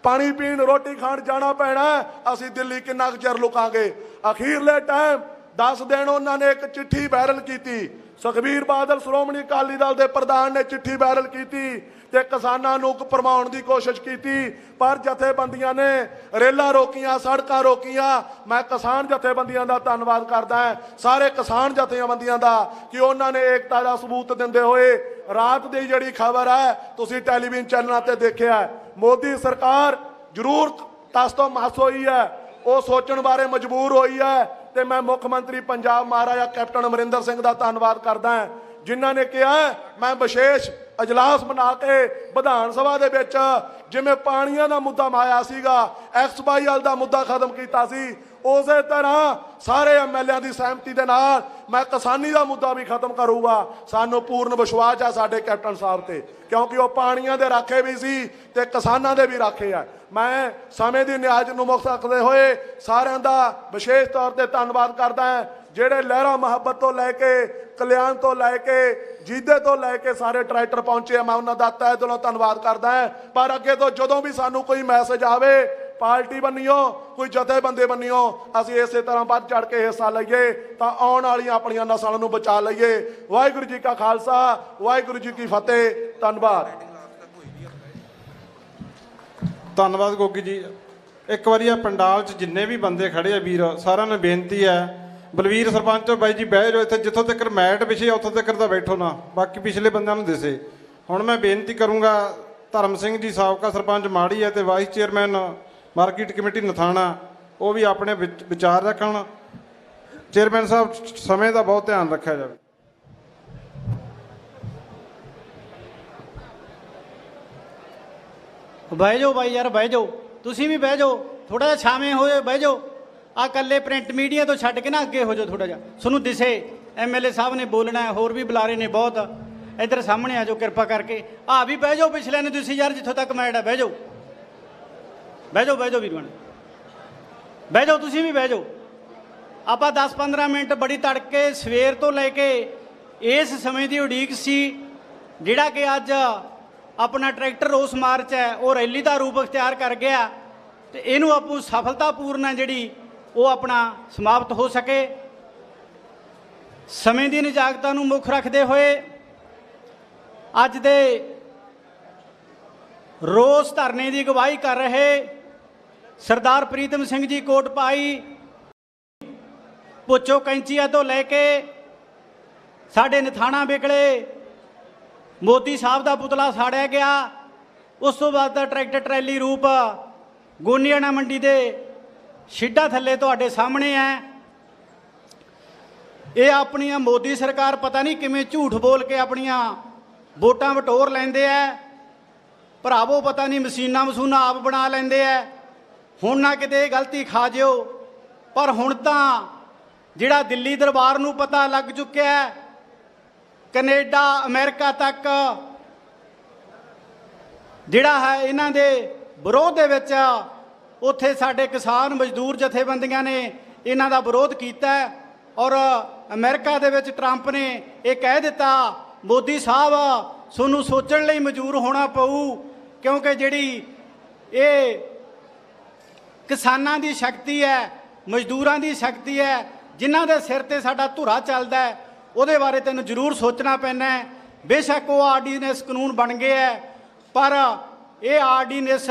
ਪਾਣੀ ਪੀਣ ਰੋਟੀ ਖਾਣ ਜਾਣਾ ਪੈਣਾ, ਅਸੀਂ ਦਿੱਲੀ ਕਿੰਨਾ ਕੁ ਚਿਰ ਲੁਕਾਂਗੇ। ਅਖੀਰਲੇ ਟਾਈਮ 10 ਦਿਨ ਉਹਨਾਂ ਨੇ ਇੱਕ ਚਿੱਠੀ ਵਾਇਰਲ ਕੀਤੀ। ਸੁਖਬੀਰ ਬਾਦਲ ਸ਼੍ਰੋਮਣੀ ਅਕਾਲੀ ਦਲ ਦੇ ਪ੍ਰਧਾਨ ਨੇ ਚਿੱਠੀ ਵਾਇਰਲ ਕੀਤੀ ਤੇ ਕਿਸਾਨਾਂ ਨੂੰ ਭਰਮਾਉਣ ਦੀ ਕੋਸ਼ਿਸ਼ ਕੀਤੀ ਪਰ ਜਥੇਬੰਦੀਆਂ ਨੇ ਰੇਲਾਂ ਰੋਕੀਆਂ, ਸੜਕਾਂ ਰੋਕੀਆਂ। ਮੈਂ ਕਿਸਾਨ ਜਥੇਬੰਦੀਆਂ ਦਾ ਧੰਨਵਾਦ ਕਰਦਾ ਹਾਂ, ਸਾਰੇ ਕਿਸਾਨ ਜਥੇਬੰਦੀਆਂ ਦਾ ਕਿ ਉਹਨਾਂ ਨੇ ਏਕਤਾ ਦਾ ਸਬੂਤ ਦਿੰਦੇ ਹੋਏ ਰਾਤ ਦੀ ਜਿਹੜੀ ਖਬਰ ਹੈ ਤੁਸੀਂ ਟੈਲੀਵਿਜ਼ਨ ਚੈਨਲਾਂ ਤੇ ਦੇਖਿਆ, ਮੋਦੀ ਸਰਕਾਰ ਜ਼ਰੂਰ ਤਸ ਤੋਂ ਮਸ ਹੋਈ ਹੈ, ਉਹ ਸੋਚਣ ਬਾਰੇ ਮਜਬੂਰ ਹੋਈ ਹੈ ਤੇ ਮੈਂ ਮੁੱਖ ਮੰਤਰੀ ਪੰਜਾਬ ਮਹਾਰਾਜਾ ਕੈਪਟਨ ਅਮਰਿੰਦਰ ਸਿੰਘ ਦਾ ਧੰਨਵਾਦ ਕਰਦਾ ਹਾਂ ਜਿਨ੍ਹਾਂ ਨੇ ਕਿਹਾ ਮੈਂ ਵਿਸ਼ੇਸ਼ ਅਜਲਾਸ ਬਣਾ ਕੇ ਵਿਧਾਨ ਸਭਾ ਦੇ ਵਿੱਚ ਜਿਵੇਂ ਪਾਣੀਆਂ ਦਾ ਮੁੱਦਾ ਮਾਇਆ ਸੀਗਾ, XYL ਦਾ ਮੁੱਦਾ ਖਤਮ ਕੀਤਾ ਸੀ, ਉਸੇ ਤਰ੍ਹਾਂ ਸਾਰੇ ਐਮਐਲਏਆਂ ਦੀ ਸਹਿਮਤੀ ਦੇ ਨਾਲ ਮੈਂ ਕਿਸਾਨੀ ਦਾ ਮੁੱਦਾ ਵੀ ਖਤਮ ਕਰੂੰਗਾ। ਸਾਨੂੰ ਪੂਰਨ ਵਿਸ਼ਵਾਸ ਹੈ ਸਾਡੇ ਕੈਪਟਨ ਸਾਹਿਬ ਤੇ ਕਿਉਂਕਿ ਉਹ ਪਾਣੀਆਂ ਦੇ ਰਾਖੇ ਵੀ ਸੀ ਤੇ ਕਿਸਾਨਾਂ ਦੇ ਵੀ ਰਾਖੇ ਆ। ਮੈਂ ਸਮੇਂ ਦੀ ਨਿਆਜ਼ ਨੂੰ ਮੁੱਖ ਰੱਖਦੇ ਹੋਏ ਸਾਰਿਆਂ ਦਾ ਵਿਸ਼ੇਸ਼ ਤੌਰ ਤੇ ਧੰਨਵਾਦ ਕਰਦਾ ਹਾਂ ਜਿਹੜੇ ਲਹਿਰਾ ਮੁਹੱਬਤ ਤੋਂ ਲੈ ਕੇ ਕਲਿਆਣ ਤੋਂ ਲੈ ਕੇ ਜੀਦੇ ਤੋਂ ਲੈ ਕੇ ਸਾਰੇ ਟਰੈਕਟਰ ਪਹੁੰਚੇ। ਮੈਂ ਉਹਨਾਂ ਦਾ ਤਹਿ ਦਿਲੋਂ ਧੰਨਵਾਦ ਕਰਦਾ ਹਾਂ ਪਰ ਅੱਗੇ ਤੋਂ ਜਦੋਂ ਵੀ ਸਾਨੂੰ ਕੋਈ ਮੈਸੇਜ ਆਵੇ ਪਾਰਟੀ ਬੰਨਿਓ ਕੋਈ ਜਥੇਬੰਦੀ ਬੰਨਿਓ ਅਸੀਂ ਇਸੇ ਤਰ੍ਹਾਂ ਵੱਧ ਚੜ ਕੇ ਹਿੱਸਾ ਲਈਏ ਤਾਂ ਆਉਣ ਵਾਲੀਆਂ ਆਪਣੀਆਂ ਨਸਲਾਂ ਨੂੰ ਬਚਾ ਲਈਏ। ਵਾਹਿਗੁਰੂ ਜੀ ਕਾ ਖਾਲਸਾ, ਵਾਹਿਗੁਰੂ ਜੀ ਕੀ ਫਤਿਹ। ਧੰਨਵਾਦ। ਧੰਨਵਾਦ ਗੋਗੀ ਜੀ। ਇੱਕ ਵਾਰੀ ਆ ਪੰਡਾਲ 'ਚ ਜਿੰਨੇ ਵੀ ਬੰਦੇ ਖੜੇ ਆ ਵੀਰ ਸਾਰਿਆਂ ਨੂੰ ਬੇਨਤੀ ਹੈ ਬਲਵੀਰ ਸਰਪੰਚ ਬਾਈ ਜੀ ਬਹਿ ਜਾਓ ਇੱਥੇ, ਜਿੱਥੋਂ ਤੱਕ ਮੈਟ ਵਿਛੇ ਉੱਥੋਂ ਤੱਕ ਤਾਂ ਬੈਠੋ ਨਾ, ਬਾਕੀ ਪਿਛਲੇ ਬੰਦਿਆਂ ਨੂੰ ਦਿਸੇ। ਹੁਣ ਮੈਂ ਬੇਨਤੀ ਕਰੂੰਗਾ ਧਰਮ ਸਿੰਘ ਜੀ ਸਾਬਕਾ ਸਰਪੰਚ ਮਾੜੀ ਹੈ ਤੇ vice chairman market committee Nathana ਉਹ ਵੀ ਆਪਣੇ ਵਿਚਾਰ ਰੱਖਣ ਚੇਅਰਮੈਨ ਸਾਹਿਬ ਸਮੇਂ ਦਾ ਬਹੁਤ ਧਿਆਨ ਰੱਖਿਆ ਜਾਵੇ। ਬਹਿ ਜਾਓ ਬਾਈ ਯਾਰ, ਬਹਿ ਜਾਓ, ਤੁਸੀਂ ਵੀ ਬਹਿ ਜਾਓ, ਥੋੜਾ ਜਿਹਾ ਛਾਵੇਂ ਹੋ ਜਾਓ, ਬਹਿ ਜਾਓ। ਆ ਇਕੱਲੇ ਪ੍ਰਿੰਟ ਮੀਡੀਆ ਤੋਂ ਛੱਡ ਕੇ ਨਾ ਅੱਗੇ ਹੋ ਜਾਓ ਥੋੜਾ ਜਿਹਾ, ਤੁਹਾਨੂੰ ਦਿਸੇ। ਐਮਐਲਏ ਸਾਹਿਬ ਨੇ ਬੋਲਣਾ ਹੈ, ਹੋਰ ਵੀ ਬੁਲਾਰੇ ਨੇ ਬਹੁਤ। ਇੱਧਰ ਸਾਹਮਣੇ ਆ ਜਾਓ ਕਿਰਪਾ ਕਰਕੇ। ਆ ਵੀ ਬਹਿ ਜਾਓ ਪਿਛਲੇ ਨੇ ਤੁਸੀਂ ਯਾਰ, ਜਿੱਥੋਂ ਤੱਕ ਮੈਟ ਹੈ ਬਹਿ ਜਾਓ, ਬਹਿ ਜਾਓ, ਬਹਿ ਜਾਓ ਵੀਰ ਬਣ, ਬਹਿ ਜਾਓ, ਤੁਸੀਂ ਵੀ ਬਹਿ ਜਾਓ। ਆਪਾਂ 10-15 ਮਿੰਟ ਬੜੀ ਤੜਕੇ ਸਵੇਰ ਤੋਂ ਲੈ ਕੇ ਇਸ ਸਮੇਂ ਦੀ ਉਡੀਕ ਸੀ, ਜਿਹੜਾ ਕਿ ਅੱਜ ਆਪਣਾ ਟਰੈਕਟਰ ਰੋਸ ਮਾਰਚ ਹੈ ਉਹ ਰੈਲੀ ਦਾ ਰੂਪ ਅਖਤਿਆਰ ਕਰ ਗਿਆ, ਤੇ ਇਹਨੂੰ ਆਪੂ ਸਫਲਤਾਪੂਰਨ ਹੈ ਜਿਹੜੀ ਉਹ ਆਪਣਾ ਸਮਾਪਤ ਹੋ ਸਕੇ। ਸਮੇਂ ਦੀ ਨਿਜਾਕਤਾ ਨੂੰ ਮੁੱਖ ਰੱਖਦੇ ਹੋਏ ਅੱਜ ਦੇ ਰੋਸ ਧਰਨੇ ਦੀ ਅਗਵਾਈ ਕਰ ਰਹੇ ਸਰਦਾਰ ਪ੍ਰੀਤਮ ਸਿੰਘ ਜੀ ਕੋਟਭਾਈ, ਪੁੱਛੋ ਕੈਂਚੀਆਂ ਤੋਂ ਲੈ ਕੇ ਸਾਡੇ ਨਥਾਣਾ ਵਿਕਲੇ ਮੋਦੀ ਸਾਹਿਬ ਦਾ ਪੁਤਲਾ ਸਾੜਿਆ ਗਿਆ, ਉਸ ਤੋਂ ਬਾਅਦ ਦਾ ਟਰੈਕਟਰ ਟਰੈਲੀ ਰੂਪ ਗੋਨੀਆਣਾ ਮੰਡੀ ਦੇ ਸ਼ਿੱਡਾ ਥੱਲੇ ਤੁਹਾਡੇ ਸਾਹਮਣੇ ਹੈ। ਇਹ ਆਪਣੀਆਂ ਮੋਦੀ ਸਰਕਾਰ ਪਤਾ ਨਹੀਂ ਕਿਵੇਂ ਝੂਠ ਬੋਲ ਕੇ ਆਪਣੀਆਂ ਵੋਟਾਂ ਵਟੋਰ ਲੈਂਦੇ ਐ ਭਰਾਵੋ, ਪਤਾ ਨਹੀਂ ਮਸ਼ੀਨਾਂ ਆਪ ਬਣਾ ਲੈਂਦੇ ਐ। ਹੁਣ ਨਾ ਕਿਤੇ ਗਲਤੀ ਖਾ ਜਿਓ, ਪਰ ਹੁਣ ਤਾਂ ਜਿਹੜਾ ਦਿੱਲੀ ਦਰਬਾਰ ਨੂੰ ਪਤਾ ਲੱਗ ਚੁੱਕਿਆ, ਕੈਨੇਡਾ ਅਮਰੀਕਾ ਤੱਕ ਜਿਹੜਾ ਹੈ ਇਹਨਾਂ ਦੇ ਵਿਰੋਧ ਦੇ ਵਿੱਚ, ਉੱਥੇ ਸਾਡੇ ਕਿਸਾਨ ਮਜ਼ਦੂਰ ਜਥੇਬੰਦੀਆਂ ਨੇ ਇਹਨਾਂ ਦਾ ਵਿਰੋਧ ਕੀਤਾ। ਔਰ ਅਮਰੀਕਾ ਦੇ ਵਿੱਚ ਟਰੰਪ ਨੇ ਇਹ ਕਹਿ ਦਿੱਤਾ, ਮੋਦੀ ਸਾਹਿਬ ਤੁਹਾਨੂੰ ਸੋਚਣ ਲਈ ਮਜਬੂਰ ਹੋਣਾ ਪਊ, ਕਿਉਂਕਿ ਜਿਹੜੀ ਇਹ ਕਿਸਾਨਾਂ ਦੀ ਸ਼ਕਤੀ ਹੈ, ਮਜ਼ਦੂਰਾਂ ਦੀ ਸ਼ਕਤੀ ਹੈ, ਜਿਨ੍ਹਾਂ ਦੇ ਸਿਰ ਤੇ ਸਾਡਾ ਧੁਰਾ ਚੱਲਦਾ ਹੈ, ਉਹਦੇ ਬਾਰੇ ਤੈਨੂੰ ਜ਼ਰੂਰ ਸੋਚਣਾ ਪੈਣਾ ਹੈ। ਬੇਸ਼ੱਕ ਉਹ ਆਰਡੀਨੈਂਸ ਕਾਨੂੰਨ ਬਣ ਗਏ ਹੈ, ਪਰ ਇਹ ਆਰਡੀਨੈਂਸ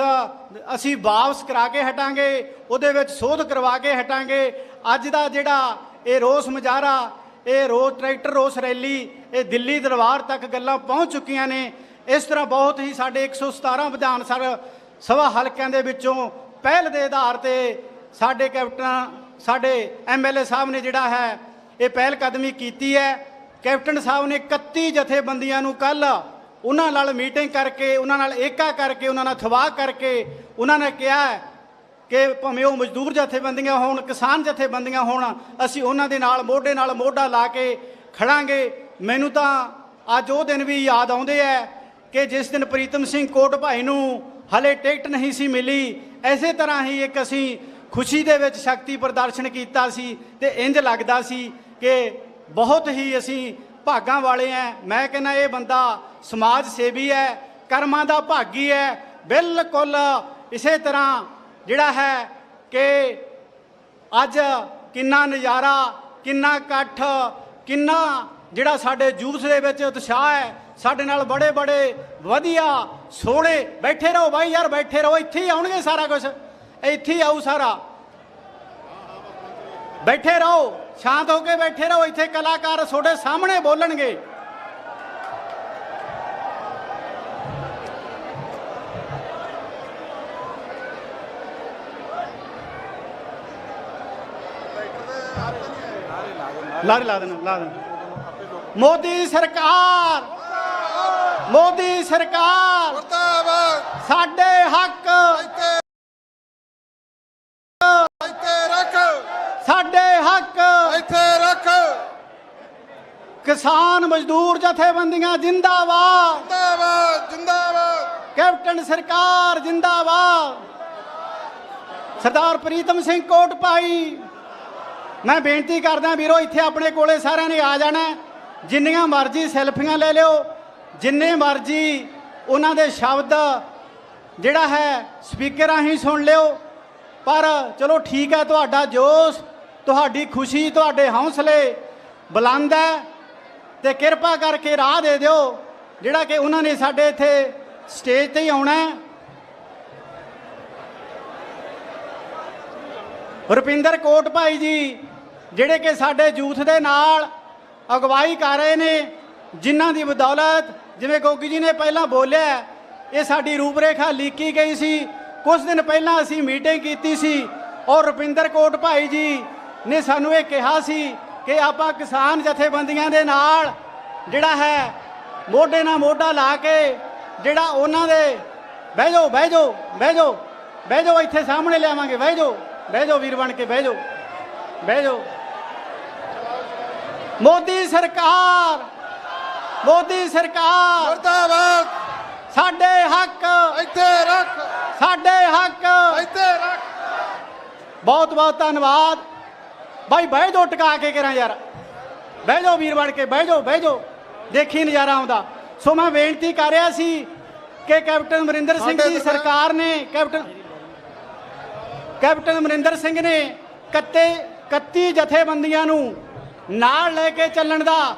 ਅਸੀਂ ਵਾਪਸ ਕਰਾ ਕੇ ਹਟਾਂਗੇ, ਉਹਦੇ ਵਿੱਚ ਸੋਧ ਕਰਵਾ ਕੇ ਹਟਾਂਗੇ। ਅੱਜ ਦਾ ਜਿਹੜਾ ਇਹ ਰੋਸ ਮੁਜ਼ਾਹਰਾ, ਇਹ ਟਰੈਕਟਰ ਰੋਸ ਰੈਲੀ, ਇਹ ਦਿੱਲੀ ਦਰਬਾਰ ਤੱਕ ਗੱਲਾਂ ਪਹੁੰਚ ਚੁੱਕੀਆਂ ਨੇ। ਇਸ ਤਰ੍ਹਾਂ ਬਹੁਤ ਹੀ ਸਾਡੇ 117 ਵਿਧਾਨ ਸਭਾ ਹਲਕਿਆਂ ਦੇ ਵਿੱਚੋਂ ਪਹਿਲ ਦੇ ਆਧਾਰ ਤੇ ਸਾਡੇ ਕੈਪਟਨ, ਸਾਡੇ ਐਮਐਲਏ ਸਾਹਿਬ ਨੇ ਜਿਹੜਾ ਹੈ ਇਹ ਪਹਿਲ ਕਦਮੀ ਕੀਤੀ ਹੈ। ਕੈਪਟਨ ਸਾਹਿਬ ਨੇ 31 ਜਥੇਬੰਦੀਆਂ ਨੂੰ ਕੱਲ ਉਹਨਾਂ ਨਾਲ ਮੀਟਿੰਗ ਕਰਕੇ, ਉਹਨਾਂ ਨਾਲ ਏਕਾ ਕਰਕੇ, ਉਹਨਾਂ ਨਾਲ ਥਵਾਹ ਕਰਕੇ ਉਹਨਾਂ ਨੇ ਕਿਹਾ ਕਿ ਭਾਵੇਂ ਉਹ ਮਜ਼ਦੂਰ ਜਥੇਬੰਦੀਆਂ ਹੋਣ, ਕਿਸਾਨ ਜਥੇਬੰਦੀਆਂ ਹੋਣ, ਅਸੀਂ ਉਹਨਾਂ ਦੇ ਨਾਲ ਮੋਢਾ ਲਾ ਕੇ ਖੜਾਂਗੇ। ਮੈਨੂੰ ਤਾਂ ਅੱਜ ਉਹ ਦਿਨ ਵੀ ਯਾਦ ਆਉਂਦੇ ਹੈ ਕਿ ਜਿਸ ਦਿਨ ਪ੍ਰੀਤਮ ਸਿੰਘ ਕੋਟਭਾਈ ਨੂੰ ਹਲੇ ਟਿਕਟ ਨਹੀਂ ਸੀ ਮਿਲੀ, ਐਸੇ ਤਰ੍ਹਾਂ ਹੀ ਇੱਕ ਅਸੀਂ ਖੁਸ਼ੀ ਦੇ ਵਿੱਚ ਸ਼ਕਤੀ ਪ੍ਰਦਰਸ਼ਨ ਕੀਤਾ ਸੀ, ਤੇ ਇੰਜ ਲੱਗਦਾ ਸੀ ਕਿ ਬਹੁਤ ਹੀ ਅਸੀਂ ਭਾਗਾਂ ਵਾਲੇ ਹੈ। ਮੈਂ ਕਹਿੰਦਾ ਇਹ ਬੰਦਾ ਸਮਾਜ ਸੇਵੀ ਹੈ, ਕਰਮਾਂ ਦਾ ਭਾਗੀ ਹੈ। ਬਿਲਕੁਲ ਇਸੇ ਤਰ੍ਹਾਂ ਜਿਹੜਾ ਹੈ ਕਿ ਅੱਜ ਕਿੰਨਾ ਨਜ਼ਾਰਾ, ਕਿੰਨਾ ਇਕੱਠ, ਕਿੰਨਾ ਜਿਹੜਾ ਸਾਡੇ ਯੂਥ ਦੇ ਵਿੱਚ ਉਤਸ਼ਾਹ ਹੈ। ਸਾਡੇ ਨਾਲ ਬੜੇ ਵਧੀਆ ਸੋਹਣੇ, ਬੈਠੇ ਰਹੋ ਬਾਈ ਯਾਰ, ਬੈਠੇ ਰਹੋ, ਇੱਥੇ ਹੀ ਆਉਣਗੇ, ਸਾਰਾ ਕੁਝ ਇੱਥੇ ਹੀ ਆਊ ਸਾਰਾ। ਬੈਠੇ ਰਹੋ, ਸ਼ਾਂਤ ਹੋ ਕੇ ਬੈਠੇ ਰਹੋ, ਇੱਥੇ ਕਲਾਕਾਰ ਤੁਹਾਡੇ ਸਾਹਮਣੇ ਬੋਲਣਗੇ। ਲਾਰੇ ਲਾ ਦੇਣਾ। ਮੋਦੀ ਸਰਕਾਰ, ਮੋਦੀ ਸਰਕਾਰ ਮੁਰਦਾਬਾਦ, ਸਾਡੇ ਹੱਕ ਇੱਥੇ ਰੱਖ, ਸਾਡੇ ਹੱਕ ਇੱਥੇ ਰੱਖ। ਕਿਸਾਨ ਮਜ਼ਦੂਰ ਜਥੇਬੰਦੀਆਂ ਜਿੰਦਾਬਾਦ, ਜਿੰਦਾਬਾਦ, ਜਿੰਦਾਬਾਦ। ਕੈਪਟਨ ਸਰਕਾਰ ਜਿੰਦਾਬਾਦ। ਸਰਦਾਰ ਪ੍ਰੀਤਮ ਸਿੰਘ ਕੋਟਭਾਈ, ਮੈਂ ਬੇਨਤੀ ਕਰਦਾ ਵੀਰੋ, ਇੱਥੇ ਆਪਣੇ ਕੋਲੇ ਸਾਰਿਆਂ ਨੇ ਆ ਜਾਣਾ। ਜਿੰਨੀਆਂ ਮਰਜ਼ੀ ਸੈਲਫੀਆਂ ਲੈ ਲਿਓ, ਜਿੰਨੇ ਮਰਜ਼ੀ ਉਹਨਾਂ ਦੇ ਸ਼ਬਦ ਜਿਹੜਾ ਹੈ ਸਪੀਕਰ ਰਾਹੀਂ ਸੁਣ ਲਿਓ, ਪਰ ਚਲੋ ਠੀਕ ਹੈ, ਤੁਹਾਡਾ ਜੋਸ਼, ਤੁਹਾਡੀ ਖੁਸ਼ੀ, ਤੁਹਾਡੇ ਹੌਸਲੇ ਬੁਲੰਦ ਹੈ, ਤੇ ਕਿਰਪਾ ਕਰਕੇ ਰਾਹ ਦੇ ਦਿਓ ਜਿਹੜਾ ਕਿ ਉਹਨਾਂ ਨੇ ਸਾਡੇ ਇੱਥੇ ਸਟੇਜ ਤੇ ਹੀ ਆਉਣਾ। ਰੁਪਿੰਦਰ ਕੋਟਭਾਈ ਜੀ ਜਿਹੜੇ ਕਿ ਸਾਡੇ ਯੂਥ ਦੇ ਨਾਲ ਅਗਵਾਈ ਕਰ ਰਹੇ ਨੇ, ਜਿਨ੍ਹਾਂ ਦੀ ਬਦੌਲਤ, ਜਿਵੇਂ ਗੋਗੀ ਜੀ ਨੇ ਪਹਿਲਾਂ ਬੋਲਿਆ, ਇਹ ਸਾਡੀ ਰੂਪਰੇਖਾ ਲੀਕੀ ਗਈ ਸੀ। ਕੁਝ ਦਿਨ ਪਹਿਲਾਂ ਅਸੀਂ ਮੀਟਿੰਗ ਕੀਤੀ ਸੀ, ਔਰ ਰੁਪਿੰਦਰ ਕੋਟਭਾਈ ਜੀ ਨੇ ਸਾਨੂੰ ਇਹ ਕਿਹਾ ਸੀ ਕਿ ਆਪਾਂ ਕਿਸਾਨ ਜਥੇਬੰਦੀਆਂ ਦੇ ਨਾਲ ਜਿਹੜਾ ਹੈ ਮੋਢੇ ਨਾਲ ਮੋਢਾ ਲਾ ਕੇ ਜਿਹੜਾ ਉਹਨਾਂ ਦੇ ਬਹਿ ਜਾਓ ਬਹਿ ਜਾਓ ਬਹਿ ਜਾਓ ਬਹਿ ਜਾਓ ਇੱਥੇ ਸਾਹਮਣੇ ਲਿਆਵਾਂਗੇ ਬਹਿ ਜਾਓ ਵੀਰ ਬਣ ਕੇ ਬਹਿ ਜਾਓ ਮੋਦੀ ਸਰਕਾਰ ਮੁਰਦਾਬਾਦ ਸਾਡੇ ਹੱਕ ਇੱਥੇ ਰੱਖ ਸਾਡੇ ਹੱਕ ਇੱਥੇ ਰੱਖ। ਬਹੁਤ ਬਹੁਤ ਧੰਨਵਾਦ ਬਾਈ ਬਹਿ ਜਾਓ ਟਿਕਾ ਕੇ ਕਰਾਂ ਯਾਰ ਬਹਿ ਜਾਓ ਵੀਰ ਬਣ ਕੇ ਬਹਿ ਜਾਓ ਦੇਖੀ ਨਜ਼ਾਰਾ ਆਉਂਦਾ। ਸੋ ਮੈਂ ਬੇਨਤੀ ਕਰ ਰਿਹਾ ਸੀ ਕਿ ਕੈਪਟਨ ਅਮਰਿੰਦਰ ਸਿੰਘ ਦੀ ਸਰਕਾਰ ਨੇ ਕੈਪਟਨ ਅਮਰਿੰਦਰ ਸਿੰਘ ਨੇ 31 ਜਥੇਬੰਦੀਆਂ ਨੂੰ ਨਾਲ ਲੈ ਕੇ ਚੱਲਣ ਦਾ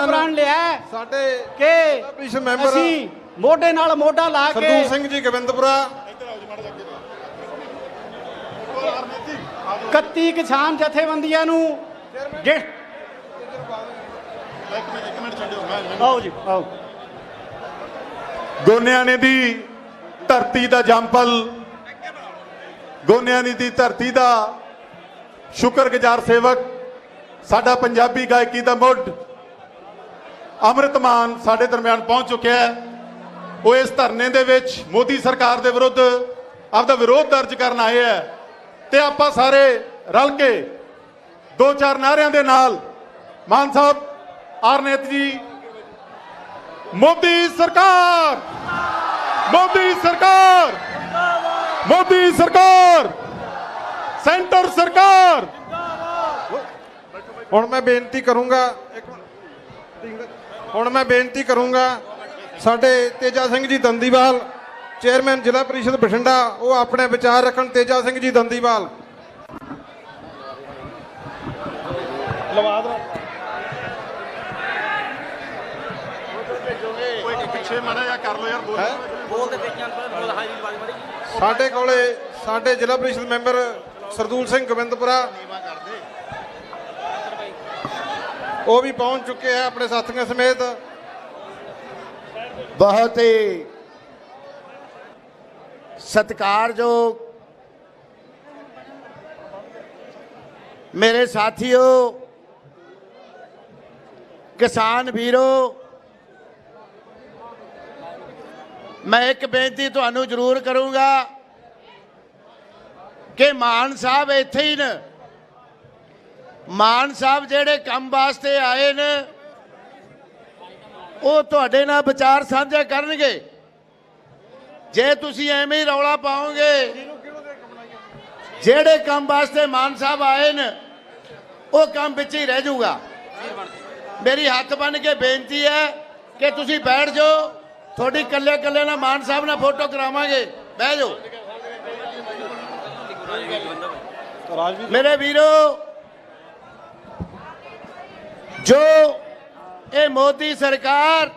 ਪ੍ਰਣ ਲਿਆ ਸਾਡੇ ਕਿ ਮੈਂਬਰ ਅਸੀਂ ਮੋਢੇ ਨਾਲ ਮੋਢਾ ਲਾ ਕੇ ਸਰਦੂਲ ਸਿੰਘ ਜੀ ਗੋਬਿੰਦਪੁਰਾ 31 ਕਿਸਾਨ ਜਥੇਬੰਦੀਆਂ ਨੂੰ ਆਓ ਜੀ ਆਓ। ਗੋਨਿਆਣੇ ਦੀ ਧਰਤੀ ਦਾ ਜੰਪਲ, ਗੋਨਿਆਣੇ ਦੀ ਧਰਤੀ ਦਾ ਸ਼ੁਕਰਗੁਜ਼ਾਰ ਸੇਵਕ, ਸਾਡਾ ਪੰਜਾਬੀ ਗਾਇਕੀ ਦਾ ਮੁੱਢ ਅੰਮ੍ਰਿਤਮਾਨ ਸਾਡੇ ਦਰਮਿਆਨ ਪਹੁੰਚ ਚੁੱਕਿਆ ਹੈ। ਉਹ ਇਸ ਧਰਨੇ ਦੇ ਵਿੱਚ ਮੋਦੀ ਸਰਕਾਰ ਦੇ ਵਿਰੁੱਧ ਆਪਦਾ ਵਿਰੋਧ ਦਰਜ ਕਰਨ ਆਏ ਹੈ ਤੇ ਆਪਾਂ ਸਾਰੇ ਰਲ ਕੇ 2-4 ਨਾਅਰਿਆਂ ਦੇ ਨਾਲ ਮਾਨ ਸਾਹਿਬ ਆਰਨੇਤ ਜੀ, ਮੋਦੀ ਸਰਕਾਰ, ਮੋਦੀ ਸਰਕਾਰ, ਮੋਦੀ ਸਰਕਾਰ, ਸੈਂਟਰ ਸਰਕਾਰ। ਹੁਣ ਮੈਂ ਬੇਨਤੀ ਕਰੂੰਗਾ ਸਾਡੇ ਤੇਜਾ ਸਿੰਘ ਜੀ ਦੰਦੀਵਾਲ, ਚੇਅਰਮੈਨ ਜ਼ਿਲ੍ਹਾ ਪ੍ਰੀਸ਼ਦ ਬਠਿੰਡਾ, ਉਹ ਆਪਣੇ ਵਿਚਾਰ ਰੱਖਣ। ਤੇਜਾ ਸਿੰਘ ਜੀ ਦੰਦੀਵਾਲ। ਪਿੱਛੇ ਮਾੜਾ ਜਿਹਾ ਕਰ ਲੋ ਯਾਰ, ਸਾਡੇ ਕੋਲੇ ਸਾਡੇ ਜ਼ਿਲ੍ਹਾ ਪ੍ਰੀਸ਼ਦ ਮੈਂਬਰ ਸਰਦੂਲ ਸਿੰਘ ਗੋਬਿੰਦਪੁਰਾ, ਉਹ ਵੀ ਪਹੁੰਚ ਚੁੱਕੇ ਹੈ ਆਪਣੇ ਸਾਥੀਆਂ ਸਮੇਤ। बहुत ही सत्कारयोग मेरे साथियों, किसान वीरों, मैं एक बेनती तुहानू जरूर करूंगा कि मान साहब इत्थे ही न, मान साहब जेड़े काम वास्ते आए न ਉਹ ਤੁਹਾਡੇ ਨਾਲ ਵਿਚਾਰ ਸਾਂਝਾ ਕਰਨਗੇ। ਜੇ ਤੁਸੀਂ ਐਵੇਂ ਹੀ ਰੌਲਾ ਪਾਓਗੇ, ਜਿਹੜੇ ਕੰਮ ਵਾਸਤੇ ਮਾਨ ਸਾਹਿਬ ਆਏ ਨੇ ਉਹ ਕੰਮ ਵਿੱਚ ਹੀ ਰਹਿ ਜਾਊਗਾ। ਮੇਰੀ ਹੱਥ ਬੰਨ ਕੇ ਬੇਨਤੀ ਹੈ ਕਿ ਤੁਸੀਂ ਬੈਠ ਜਾਓ, ਤੁਹਾਡੀ ਇਕੱਲੇ ਇਕੱਲੇ ਨਾਲ ਮਾਨ ਸਾਹਿਬ ਨਾਲ ਫੋਟੋ ਕਰਾਵਾਂਗੇ, ਬਹਿ ਜਾਓ। ਮੇਰੇ ਵੀਰੋ, ਜੋ ਇਹ ਮੋਦੀ ਸਰਕਾਰ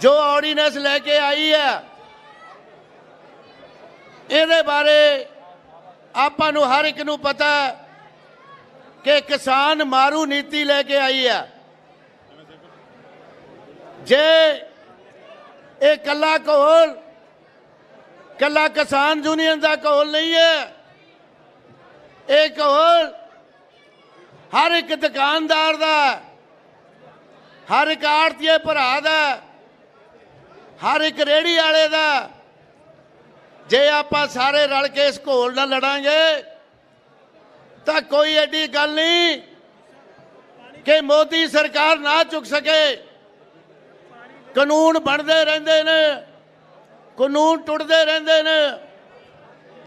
ਜੋ ਆਰਡੀਨੈਂਸ ਲੈ ਕੇ ਆਈ ਹੈ, ਇਹਦੇ ਬਾਰੇ ਆਪਾਂ ਨੂੰ ਹਰ ਇੱਕ ਨੂੰ ਪਤਾ ਕਿ ਕਿਸਾਨ ਮਾਰੂ ਨੀਤੀ ਲੈ ਕੇ ਆਈ ਹੈ। ਜੇ ਇਹ ਕੱਲਾ ਕਿਸਾਨ ਯੂਨੀਅਨ ਦਾ ਘੋਲ ਨਹੀਂ ਹੈ, ਇਹ ਘੋਲ ਹਰ ਇੱਕ ਦੁਕਾਨਦਾਰ ਦਾ, ਹਰ ਇੱਕ ਆੜ੍ਹਤੀਏ ਭਰਾ ਦਾ, ਹਰ ਇੱਕ ਰੇਹੜੀ ਵਾਲੇ ਦਾ। ਜੇ ਆਪਾਂ ਸਾਰੇ ਰਲ ਕੇ ਇਸ ਘੋਲ ਨਾਲ ਲੜਾਂਗੇ ਤਾਂ ਕੋਈ ਐਡੀ ਗੱਲ ਨਹੀਂ ਕਿ ਮੋਦੀ ਸਰਕਾਰ ਨਾ ਝੁਕ ਸਕੇ। ਕਾਨੂੰਨ ਬਣਦੇ ਰਹਿੰਦੇ ਨੇ, ਕਾਨੂੰਨ ਟੁੱਟਦੇ ਰਹਿੰਦੇ ਨੇ।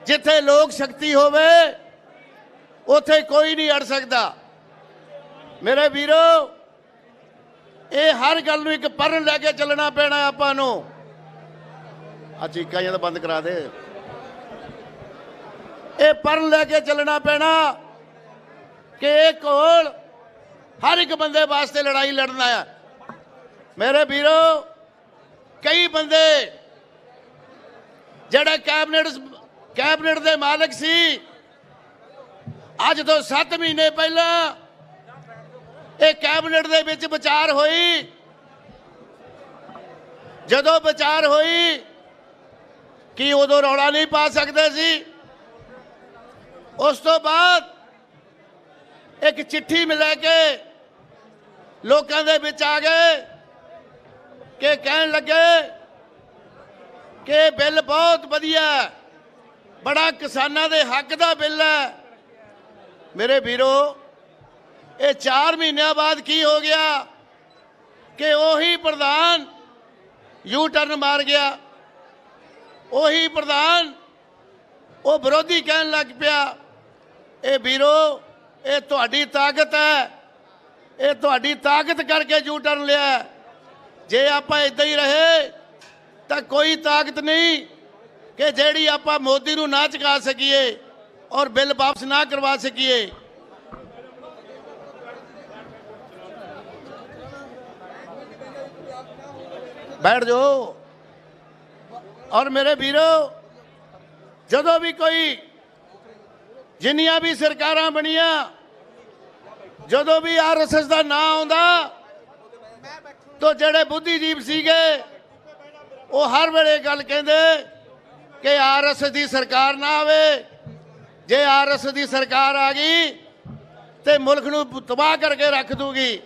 ਜਿੱਥੇ ਲੋਕ ਸ਼ਕਤੀ ਹੋਵੇ ਉੱਥੇ ਕੋਈ ਨਹੀਂ ਅੜ ਸਕਦਾ। ਮੇਰੇ ਵੀਰੋ, ਇਹ ਹਰ ਗੱਲ ਨੂੰ ਇੱਕ ਪਰਨ ਲੈ ਕੇ ਚੱਲਣਾ ਪੈਣਾ ਆਪਾਂ ਨੂੰ। ਆ ਚੀਕਾਂ ਜਿਹਾ ਤਾਂ ਬੰਦ ਕਰਾ ਦੇ। ਇਹ ਪਰਨ ਲੈ ਕੇ ਚੱਲਣਾ ਪੈਣਾ ਕਿ ਇਹ ਘੋਲ ਹਰ ਇੱਕ ਬੰਦੇ ਵਾਸਤੇ ਲੜਾਈ ਲੜਨਾ ਹੈ। ਮੇਰੇ ਵੀਰੋ, ਕਈ ਬੰਦੇ ਜਿਹੜੇ ਕੈਬਨਿਟ ਦੇ ਮਾਲਕ ਸੀ, ਅੱਜ ਤੋਂ 7 ਮਹੀਨੇ ਪਹਿਲਾਂ ਇਹ ਕੈਬਨਿਟ ਦੇ ਵਿੱਚ ਵਿਚਾਰ ਹੋਈ। ਜਦੋਂ ਵਿਚਾਰ ਹੋਈ ਕਿ ਉਦੋਂ ਰੌਲਾ ਨਹੀਂ ਪਾ ਸਕਦੇ ਸੀ, ਉਸ ਤੋਂ ਬਾਅਦ ਇੱਕ ਚਿੱਠੀ ਮਿਲਾ ਕੇ ਲੋਕਾਂ ਦੇ ਵਿੱਚ ਆ ਗਏ ਕਿ ਕਹਿਣ ਲੱਗੇ ਕਿ ਇਹ ਬਿੱਲ ਬਹੁਤ ਵਧੀਆ ਹੈ, ਬੜਾ ਕਿਸਾਨਾਂ ਦੇ ਹੱਕ ਦਾ ਬਿੱਲ ਹੈ। ਮੇਰੇ ਵੀਰੋ, ਇਹ 4 ਮਹੀਨਿਆਂ ਬਾਅਦ ਕੀ ਹੋ ਗਿਆ ਕਿ ਉਹੀ ਪ੍ਰਧਾਨ ਯੂ ਟਰਨ ਮਾਰ ਗਿਆ। ਉਹੀ ਪ੍ਰਧਾਨ ਉਹ ਵਿਰੋਧੀ ਕਹਿਣ ਲੱਗ ਪਿਆ, ਇਹ ਵੀਰੋ ਇਹ ਤੁਹਾਡੀ ਤਾਕਤ ਹੈ, ਇਹ ਤੁਹਾਡੀ ਤਾਕਤ ਕਰਕੇ ਯੂ ਟਰਨ ਲਿਆ। ਜੇ ਆਪਾਂ ਇਦਾਂ ਹੀ ਰਹੇ ਤਾਂ ਕੋਈ ਤਾਕਤ ਨਹੀਂ ਕਿ ਜਿਹੜੀ ਆਪਾਂ ਮੋਦੀ ਨੂੰ ਨਾ ਚੁਕਾ ਸਕੀਏ ਔਰ ਬਿੱਲ ਵਾਪਸ ਨਾ ਕਰਵਾ ਸਕੀਏ। बैठ जाओ। और मेरे वीरो, जदों भी कोई जिन्नियां भी सरकारां बनिया, जदों भी RSS का नाम आउंदा तो जेड़े बुद्धिजीव सीगे वो हर वेले गल कहंदे कि RSS की सरकार ना आवे, जे RSS की सरकार आ गई तो मुल्क नूं तबाह करके रख दूगी।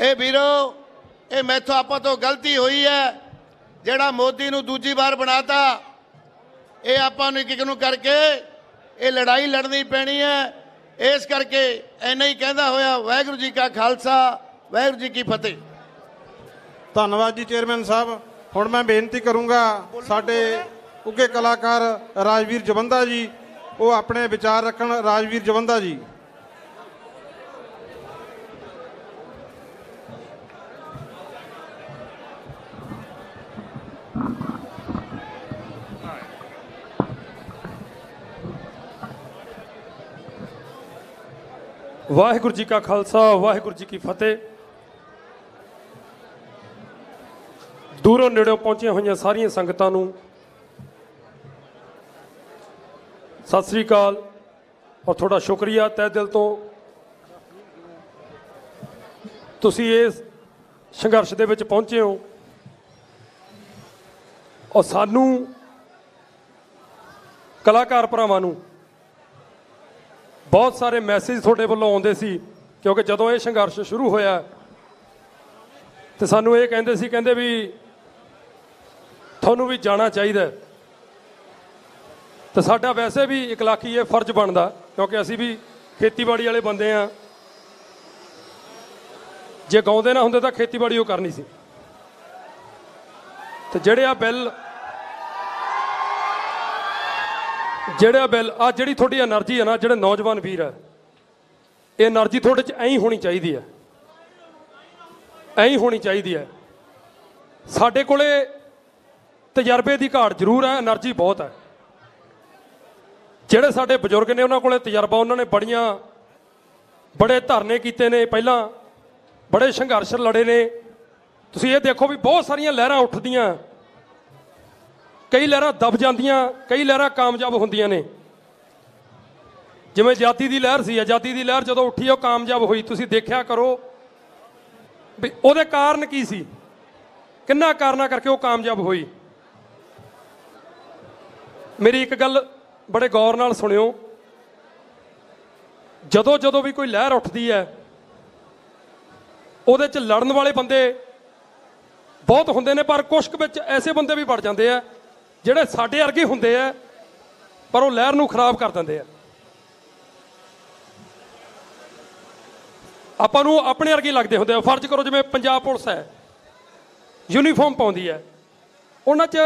ए वीरो, ਇਹ ਮੈਥੋਂ ਆਪਾਂ ਤੋਂ ਗਲਤੀ ਹੋਈ ਹੈ, ਜਿਹੜਾ ਮੋਦੀ ਨੂੰ ਦੂਜੀ ਵਾਰ ਬਣਾਤਾ। ਇਹ ਆਪਾਂ ਨੂੰ ਇੱਕ ਨੂੰ ਕਰਕੇ ਇਹ ਲੜਾਈ ਲੜਨੀ ਪੈਣੀ ਹੈ। ਇਸ ਕਰਕੇ ਐਨਾ ਹੀ ਕਹਿੰਦਾ ਹੋਇਆ ਵਾਹਿਗੁਰੂ ਜੀ ਕਾ ਖਾਲਸਾ, ਵਾਹਿਗੁਰੂ ਜੀ ਕੀ ਫਤਿਹ। ਧੰਨਵਾਦ ਜੀ ਚੇਅਰਮੈਨ ਸਾਹਿਬ। ਹੁਣ ਮੈਂ ਬੇਨਤੀ ਕਰੂੰਗਾ ਸਾਡੇ ਉੱਘੇ ਕਲਾਕਾਰ ਰਾਜਵੀਰ ਜਵੰਦਾ ਜੀ, ਉਹ ਆਪਣੇ ਵਿਚਾਰ ਰੱਖਣ। ਰਾਜਵੀਰ ਜਵੰਦਾ ਜੀ। ਵਾਹਿਗੁਰੂ ਜੀ ਕਾ ਖਾਲਸਾ, ਵਾਹਿਗੁਰੂ ਜੀ ਕੀ ਫਤਿਹ। ਦੂਰੋਂ ਨੇੜੋਂ ਪਹੁੰਚੀਆਂ ਹੋਈਆਂ ਸਾਰੀਆਂ ਸੰਗਤਾਂ ਨੂੰ ਸਤਿ ਸ੍ਰੀ ਅਕਾਲ ਔਰ ਤੁਹਾਡਾ ਸ਼ੁਕਰੀਆ ਤਹਿ ਦਿਲ ਤੋਂ। ਤੁਸੀਂ ਇਸ ਸੰਘਰਸ਼ ਦੇ ਵਿੱਚ ਪਹੁੰਚੇ ਹੋ ਔਰ ਸਾਨੂੰ ਕਲਾਕਾਰ ਭਰਾਵਾਂ ਨੂੰ ਬਹੁਤ ਸਾਰੇ ਮੈਸੇਜ ਤੁਹਾਡੇ ਵੱਲੋਂ ਆਉਂਦੇ ਸੀ, ਕਿਉਂਕਿ ਜਦੋਂ ਇਹ ਸੰਘਰਸ਼ ਸ਼ੁਰੂ ਹੋਇਆ ਤੇ ਸਾਨੂੰ ਇਹ ਕਹਿੰਦੇ ਵੀ ਤੁਹਾਨੂੰ ਵੀ ਜਾਣਾ ਚਾਹੀਦਾ। ਤੇ ਸਾਡਾ ਵੈਸੇ ਵੀ ਇਕਲਾਕੀ ਇਹ ਫਰਜ਼ ਬਣਦਾ, ਕਿਉਂਕਿ ਅਸੀਂ ਵੀ ਖੇਤੀਬਾੜੀ ਵਾਲੇ ਬੰਦੇ ਆ। ਜੇ ਗਾਉਂਦੇ ਨਾ ਹੁੰਦੇ ਤਾਂ ਖੇਤੀਬਾੜੀ ਉਹ ਕਰਨੀ ਸੀ। ਤੇ ਜਿਹੜਾ ਬਿੱਲ ਆ, ਜਿਹੜੀ ਤੁਹਾਡੀ એનર્ਜੀ ਹੈ ਨਾ, ਜਿਹੜੇ ਨੌਜਵਾਨ ਵੀਰ ਹੈ, ਇਹ એનર્ਜੀ ਤੁਹਾਡੇ 'ਚ ਐਂ ਹੀ ਹੋਣੀ ਚਾਹੀਦੀ ਹੈ, ਐਂ ਹੀ ਹੋਣੀ ਚਾਹੀਦੀ ਹੈ। ਸਾਡੇ ਕੋਲੇ ਤਜਰਬੇ ਦੀ ਘਾਟ ਜ਼ਰੂਰ ਹੈ, એનર્ਜੀ ਬਹੁਤ ਹੈ। ਜਿਹੜੇ ਸਾਡੇ ਬਜ਼ੁਰਗ ਨੇ ਉਹਨਾਂ ਕੋਲੇ ਤਜਰਬਾ, ਉਹਨਾਂ ਨੇ ਬੜੇ ਧਰਨੇ ਕੀਤੇ ਨੇ, ਪਹਿਲਾਂ ਬੜੇ ਸੰਘਰਸ਼ ਲੜੇ ਨੇ। ਤੁਸੀਂ ਇਹ ਦੇਖੋ ਵੀ ਬਹੁਤ ਸਾਰੀਆਂ ਲਹਿਰਾਂ ਉੱਠਦੀਆਂ, ਕਈ ਲਹਿਰਾਂ ਦਬ ਜਾਂਦੀਆਂ, ਕਈ ਲਹਿਰਾਂ ਕਾਮਯਾਬ ਹੁੰਦੀਆਂ ਨੇ। ਜਿਵੇਂ ਆਜ਼ਾਦੀ ਦੀ ਲਹਿਰ ਸੀ, ਆਜ਼ਾਦੀ ਦੀ ਲਹਿਰ ਜਦੋਂ ਉੱਠੀ ਉਹ ਕਾਮਯਾਬ ਹੋਈ। ਤੁਸੀਂ ਦੇਖਿਆ ਕਰੋ ਵੀ ਉਹਦੇ ਕਾਰਨ ਕੀ ਸੀ, ਕਿੰਨਾ ਕਾਰਨਾਂ ਕਰਕੇ ਉਹ ਕਾਮਯਾਬ ਹੋਈ। ਮੇਰੀ ਇੱਕ ਗੱਲ ਬੜੇ ਗੌਰ ਨਾਲ ਸੁਣਿਓ, ਜਦੋਂ ਵੀ ਕੋਈ ਲਹਿਰ ਉੱਠਦੀ ਹੈ ਉਹਦੇ 'ਚ ਲੜਨ ਵਾਲੇ ਬੰਦੇ ਬਹੁਤ ਹੁੰਦੇ ਨੇ, ਪਰ ਕੁਛ ਕੁ ਵਿੱਚ ਐਸੇ ਬੰਦੇ ਵੀ ਵੜ ਜਾਂਦੇ ਆ ਜਿਹੜੇ ਸਾਡੇ ਵਰਗੇ ਹੁੰਦੇ ਆ, ਪਰ ਉਹ ਲਹਿਰ ਨੂੰ ਖਰਾਬ ਕਰ ਦਿੰਦੇ ਆ। ਆਪਾਂ ਨੂੰ ਆਪਣੇ ਵਰਗੇ ਲੱਗਦੇ ਹੁੰਦੇ ਆ। ਫਰਜ਼ ਕਰੋ ਜਿਵੇਂ ਪੰਜਾਬ ਪੁਲਿਸ ਹੈ, ਯੂਨੀਫਾਰਮ ਪਾਉਂਦੀ ਹੈ, ਉਹਨਾਂ 'ਚ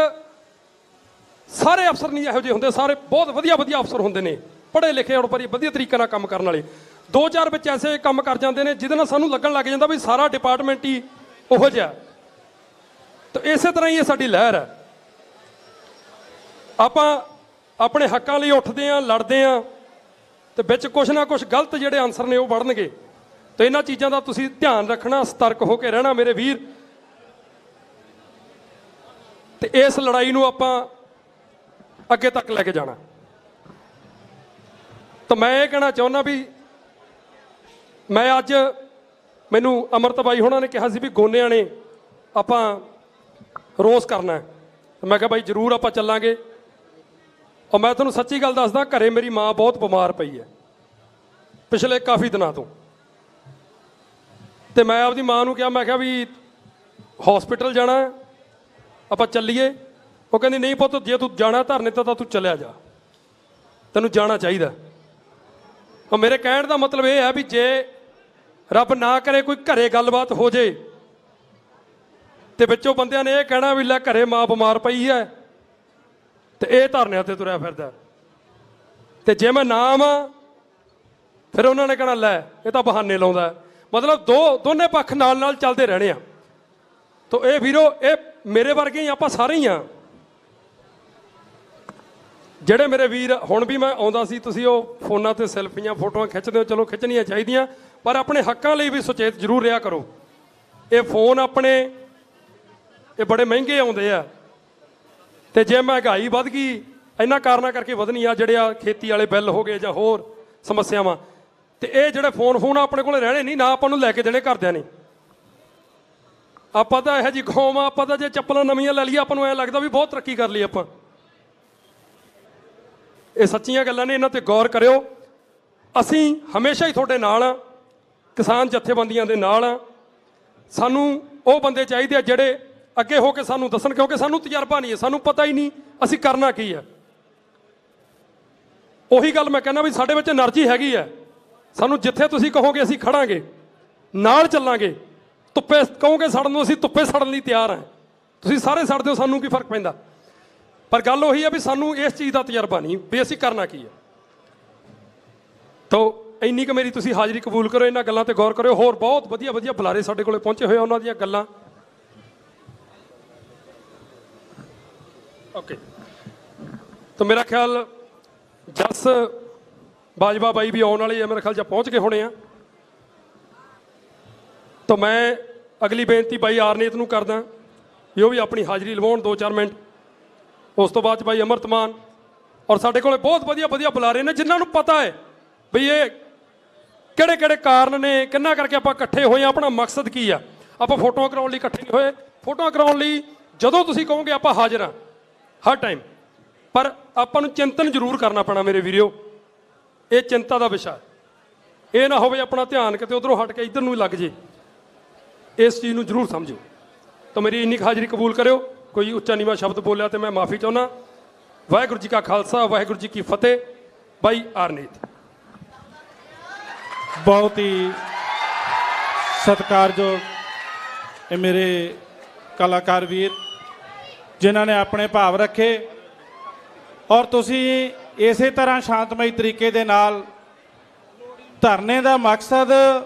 ਸਾਰੇ ਅਫਸਰ ਨਹੀਂ ਇਹੋ ਜਿਹੇ ਹੁੰਦੇ, ਸਾਰੇ ਬਹੁਤ ਵਧੀਆ ਅਫਸਰ ਹੁੰਦੇ ਨੇ, ਪੜ੍ਹੇ ਲਿਖੇ ਔਰ ਬੜੀ ਵਧੀਆ ਤਰੀਕੇ ਨਾਲ ਕੰਮ ਕਰਨ ਵਾਲੇ। 2-4 ਵਿੱਚ ਐਸੇ ਕੰਮ ਕਰ ਜਾਂਦੇ ਨੇ ਜਿਹਦੇ ਨਾਲ ਸਾਨੂੰ ਲੱਗਣ ਲੱਗ ਜਾਂਦਾ ਵੀ ਸਾਰਾ ਡਿਪਾਰਟਮੈਂਟ ਹੀ ਉਹੋ ਜਿਹਾ। ਤਾਂ ਇਸੇ ਤਰ੍ਹਾਂ ਹੀ ਇਹ ਸਾਡੀ ਲਹਿਰ ਹੈ। ਆਪਾਂ ਆਪਣੇ ਹੱਕਾਂ ਲਈ ਉੱਠਦੇ ਹਾਂ, ਲੜਦੇ ਹਾਂ, ਤੇ ਵਿੱਚ ਕੁਛ ਨਾ ਕੁਛ ਗਲਤ ਜਿਹੜੇ ਆਨਸਰ ਨੇ ਉਹ ਵੜਨਗੇ। ਤੇ ਇਹਨਾਂ ਚੀਜ਼ਾਂ ਦਾ ਤੁਸੀਂ ਧਿਆਨ ਰੱਖਣਾ, ਸਤਰਕ ਹੋ ਕੇ ਰਹਿਣਾ ਮੇਰੇ ਵੀਰ। ਤੇ ਇਸ ਲੜਾਈ ਨੂੰ ਆਪਾਂ ਅੱਗੇ ਤੱਕ ਲੈ ਕੇ ਜਾਣਾ। ਤਾਂ ਮੈਂ ਇਹ ਕਹਿਣਾ ਚਾਹੁੰਦਾ ਵੀ ਮੈਂ ਅੱਜ, ਮੈਨੂੰ ਅਮਰਤ ਬਾਈ ਹੋਣਾ ਨੇ ਕਿਹਾ ਸੀ ਵੀ ਗੋਨਿਆਂ ਨੇ ਆਪਾਂ ਰੋਸ ਕਰਨਾ ਹੈ। ਮੈਂ ਕਿਹਾ ਬਾਈ ਜ਼ਰੂਰ ਆਪਾਂ ਚੱਲਾਂਗੇ। ਉਹ ਮੈਂ ਤੁਹਾਨੂੰ ਸੱਚੀ ਗੱਲ ਦੱਸਦਾ, ਘਰੇ ਮੇਰੀ ਮਾਂ ਬਹੁਤ ਬਿਮਾਰ ਪਈ ਹੈ ਪਿਛਲੇ ਕਾਫੀ ਦਿਨਾਂ ਤੋਂ। ਤੇ ਮੈਂ ਆਪਦੀ ਮਾਂ ਨੂੰ ਕਿਹਾ, ਮੈਂ ਕਿਹਾ ਵੀ ਹਸਪੀਟਲ ਜਾਣਾ, ਆਪਾਂ ਚੱਲੀਏ। ਉਹ ਕਹਿੰਦੀ ਨਹੀਂ ਪੁੱਤ, ਜੇ ਤੂੰ ਜਾਣਾ ਧਰਨੇ ਤਾਂ ਤੂੰ ਚਲਿਆ ਜਾ, ਤੈਨੂੰ ਜਾਣਾ ਚਾਹੀਦਾ। ਉਹ ਮੇਰੇ ਕਹਿਣ ਦਾ ਮਤਲਬ ਇਹ ਹੈ ਵੀ ਜੇ ਰੱਬ ਨਾ ਕਰੇ ਕੋਈ ਘਰੇ ਗੱਲਬਾਤ ਹੋ ਜੇ ਤੇ ਵਿੱਚੋਂ ਬੰਦਿਆਂ ਨੇ ਇਹ ਕਹਿਣਾ ਵੀ ਲੈ ਘਰੇ ਮਾਂ ਬਿਮਾਰ ਪਈ ਹੈ ਤੇ ਇਹ ਧਰਨਿਆਂ ਤੇ ਤੁਰਿਆ ਫਿਰਦਾ, ਤੇ ਜੇ ਮੈਂ ਨਾ ਆਵਾਂ ਫਿਰ ਉਹਨਾਂ ਨੇ ਕਹਿਣਾ ਲੈ ਇਹ ਤਾਂ ਬਹਾਨੇ ਲਾਉਂਦਾ। ਮਤਲਬ ਦੋਨੇ ਪੱਖ ਨਾਲ ਨਾਲ ਚੱਲਦੇ ਰਹਿਣੇ ਆ। ਤਾਂ ਇਹ ਵੀਰੋ, ਇਹ ਮੇਰੇ ਵਰਗੇ ਹੀ ਆਪਾਂ ਸਾਰੇ ਹੀ ਆ। ਜਿਹੜੇ ਮੇਰੇ ਵੀਰ, ਹੁਣ ਵੀ ਮੈਂ ਆਉਂਦਾ ਸੀ, ਤੁਸੀਂ ਉਹ ਫੋਨਾਂ ਤੇ ਸੈਲਫੀਆਂ ਫੋਟੋਆਂ ਖਿੱਚਦੇ ਹੋ, ਚਲੋ ਖਿੱਚਣੀਆਂ ਚਾਹੀਦੀਆਂ, ਪਰ ਆਪਣੇ ਹੱਕਾਂ ਲਈ ਵੀ ਸੁਚੇਤ ਜ਼ਰੂਰ ਰਿਹਾ ਕਰੋ। ਇਹ ਫੋਨ ਆਪਣੇ ਇਹ ਬੜੇ ਮਹਿੰਗੇ ਆਉਂਦੇ ਆ, ਤੇ ਜੇ ਮਹਿੰਗਾਈ ਵੱਧ ਗਈ, ਇਹਨਾਂ ਕਾਰਨਾਂ ਕਰਕੇ ਵਧਣੀ ਆ, ਜਿਹੜੇ ਆ ਖੇਤੀ ਵਾਲੇ ਬਿੱਲ ਹੋ ਗਏ ਜਾਂ ਹੋਰ ਸਮੱਸਿਆਵਾਂ, ਤੇ ਇਹ ਜਿਹੜੇ ਫੋਨ ਆਪਣੇ ਕੋਲ ਰਹਿਣੇ ਨਹੀਂ, ਨਾ ਆਪਾਂ ਨੂੰ ਲੈ ਕੇ ਦੇਣੇ ਘਰਦਿਆਂ ਨੇ। ਆਪਾਂ ਤਾਂ ਇਹੋ ਜਿਹੀ ਕੌਮ ਆ, ਆਪਾਂ ਤਾਂ ਜੇ ਚੱਪਲਾਂ ਨਵੀਆਂ ਲੈ ਲਈਏ ਆਪਾਂ ਨੂੰ ਐਂ ਲੱਗਦਾ ਵੀ ਬਹੁਤ ਤਰੱਕੀ ਕਰ ਲਈ ਆਪਾਂ। ਇਹ ਸੱਚੀਆਂ ਗੱਲਾਂ ਨੇ, ਇਹਨਾਂ ਤੇ ਗੌਰ ਕਰਿਓ। ਅਸੀਂ ਹਮੇਸ਼ਾ ਹੀ ਤੁਹਾਡੇ ਨਾਲ ਆ, ਕਿਸਾਨ ਜਥੇਬੰਦੀਆਂ ਦੇ ਨਾਲ ਆ। ਸਾਨੂੰ ਉਹ ਬੰਦੇ ਚਾਹੀਦੇ ਆ ਜਿਹੜੇ ਅੱਗੇ ਹੋ ਕੇ ਸਾਨੂੰ ਦੱਸਣ, ਕਿਉਂਕਿ ਸਾਨੂੰ ਤਜਰਬਾ ਨਹੀਂ ਹੈ, ਸਾਨੂੰ ਪਤਾ ਹੀ ਨਹੀਂ ਅਸੀਂ ਕਰਨਾ ਕੀ ਹੈ। ਉਹੀ ਗੱਲ ਮੈਂ ਕਹਿੰਦਾ ਵੀ ਸਾਡੇ ਵਿੱਚ એનર્ਜੀ ਹੈਗੀ ਹੈ, ਸਾਨੂੰ ਜਿੱਥੇ ਤੁਸੀਂ ਕਹੋਗੇ ਅਸੀਂ ਖੜਾਂਗੇ, ਨਾਲ ਚੱਲਾਂਗੇ। ਧੁੱਪੇ ਕਹੋਗੇ ਸੜਨ ਨੂੰ, ਅਸੀਂ ਧੁੱਪੇ ਸੜਨ ਲਈ ਤਿਆਰ ਹਾਂ। ਤੁਸੀਂ ਸਾਰੇ ਸੜਦੇ ਹੋ, ਸਾਨੂੰ ਕੀ ਫਰਕ ਪੈਂਦਾ। ਪਰ ਗੱਲ ਉਹੀ ਹੈ ਵੀ ਸਾਨੂੰ ਇਸ ਚੀਜ਼ ਦਾ ਤਜਰਬਾ ਨਹੀਂ ਵੀ ਅਸੀਂ ਕਰਨਾ ਕੀ ਹੈ। ਤਾਂ ਇੰਨੀ ਕੁ ਮੇਰੀ ਤੁਸੀਂ ਹਾਜ਼ਰੀ ਕਬੂਲ ਕਰੋ, ਇਹਨਾਂ ਗੱਲਾਂ ਤੇ ਗੌਰ ਕਰਿਓ। ਹੋਰ ਬਹੁਤ ਵਧੀਆ ਵਧੀਆ ਬੁਲਾਰੇ ਸਾਡੇ ਕੋਲੇ ਪਹੁੰਚੇ ਹੋਏ, ਉਹਨਾਂ ਦੀਆਂ ਗੱਲਾਂ ਓਕੇ। ਤਾਂ ਮੇਰਾ ਖਿਆਲ ਜਸ ਬਾਜਵਾ ਬਾਈ ਵੀ ਆਉਣ ਵਾਲੇ ਆ, ਮੇਰੇ ਖਿਆਲ 'ਚ ਪਹੁੰਚ ਗਏ ਹੋਣੇ ਆ। ਤਾਂ ਮੈਂ ਅਗਲੀ ਬੇਨਤੀ ਬਾਈ ਆਰਨੀਤ ਨੂੰ ਕਰਦਾ ਵੀ ਉਹ ਵੀ ਆਪਣੀ ਹਾਜ਼ਰੀ ਲਵਾਉਣ 2-4 ਮਿੰਟ। ਉਸ ਤੋਂ ਬਾਅਦ 'ਚ ਬਾਈ ਅਮਰਤਮਾਨ, ਔਰ ਸਾਡੇ ਕੋਲੇ ਬਹੁਤ ਵਧੀਆ ਵਧੀਆ ਬੁਲਾਰੇ ਨੇ ਜਿਨ੍ਹਾਂ ਨੂੰ ਪਤਾ ਹੈ ਵੀ ਇਹ ਕਿਹੜੇ ਕਿਹੜੇ ਕਾਰਨ ਨੇ, ਕਿੰਨਾ ਕਰਕੇ ਆਪਾਂ ਇਕੱਠੇ ਹੋਏ ਆ, ਆਪਣਾ ਮਕਸਦ ਕੀ ਆ। ਆਪਾਂ ਫੋਟੋਆਂ ਕਰਾਉਣ ਲਈ ਇਕੱਠੇ ਨਹੀਂ ਹੋਏ, ਫੋਟੋਆਂ ਕਰਾਉਣ ਲਈ ਜਦੋਂ ਤੁਸੀਂ ਕਹੋਗੇ ਆਪਾਂ ਹਾਜ਼ਰ ਹਾਂ ਹਰ ਟਾਈਮ। ਪਰ ਆਪਾਂ ਨੂੰ ਚਿੰਤਨ ਜ਼ਰੂਰ ਕਰਨਾ ਪੈਣਾ ਮੇਰੇ ਵੀਰਿਓ, ਇਹ ਚਿੰਤਾ ਦਾ ਵਿਸ਼ਾ। ਇਹ ਨਾ ਹੋਵੇ ਆਪਣਾ ਧਿਆਨ ਕਿਤੇ ਉਧਰੋਂ ਹਟ ਕੇ ਇੱਧਰ ਨੂੰ ਲੱਗ ਜੇ, ਇਸ ਚੀਜ਼ ਨੂੰ ਜ਼ਰੂਰ ਸਮਝੋ। ਤਾਂ ਮੇਰੀ ਇੰਨੀ ਹਾਜ਼ਰੀ ਕਬੂਲ ਕਰਿਓ। ਕੋਈ ਉੱਚਾ ਨੀਵਾਂ ਸ਼ਬਦ ਬੋਲਿਆ ਤੇ ਮੈਂ ਮਾਫੀ ਚਾਹੁੰਦਾ। ਵਾਹਿਗੁਰੂ ਜੀ ਕਾ ਖਾਲਸਾ, ਵਾਹਿਗੁਰੂ ਜੀ ਕੀ ਫਤਿਹ। ਬਾਈ ਆਰਨੀਤ। ਬਹੁਤ ਹੀ ਸਤਿਕਾਰਯੋਗ ਇਹ ਮੇਰੇ ਕਲਾਕਾਰ ਵੀਰ ਜਿਨ੍ਹਾਂ ਨੇ ਆਪਣੇ ਭਾਵ ਰੱਖੇ, ਔਰ ਤੁਸੀਂ ਇਸੇ ਤਰ੍ਹਾਂ ਸ਼ਾਂਤਮਈ ਤਰੀਕੇ ਦੇ ਨਾਲ ਧਰਨੇ ਦਾ ਮਕਸਦ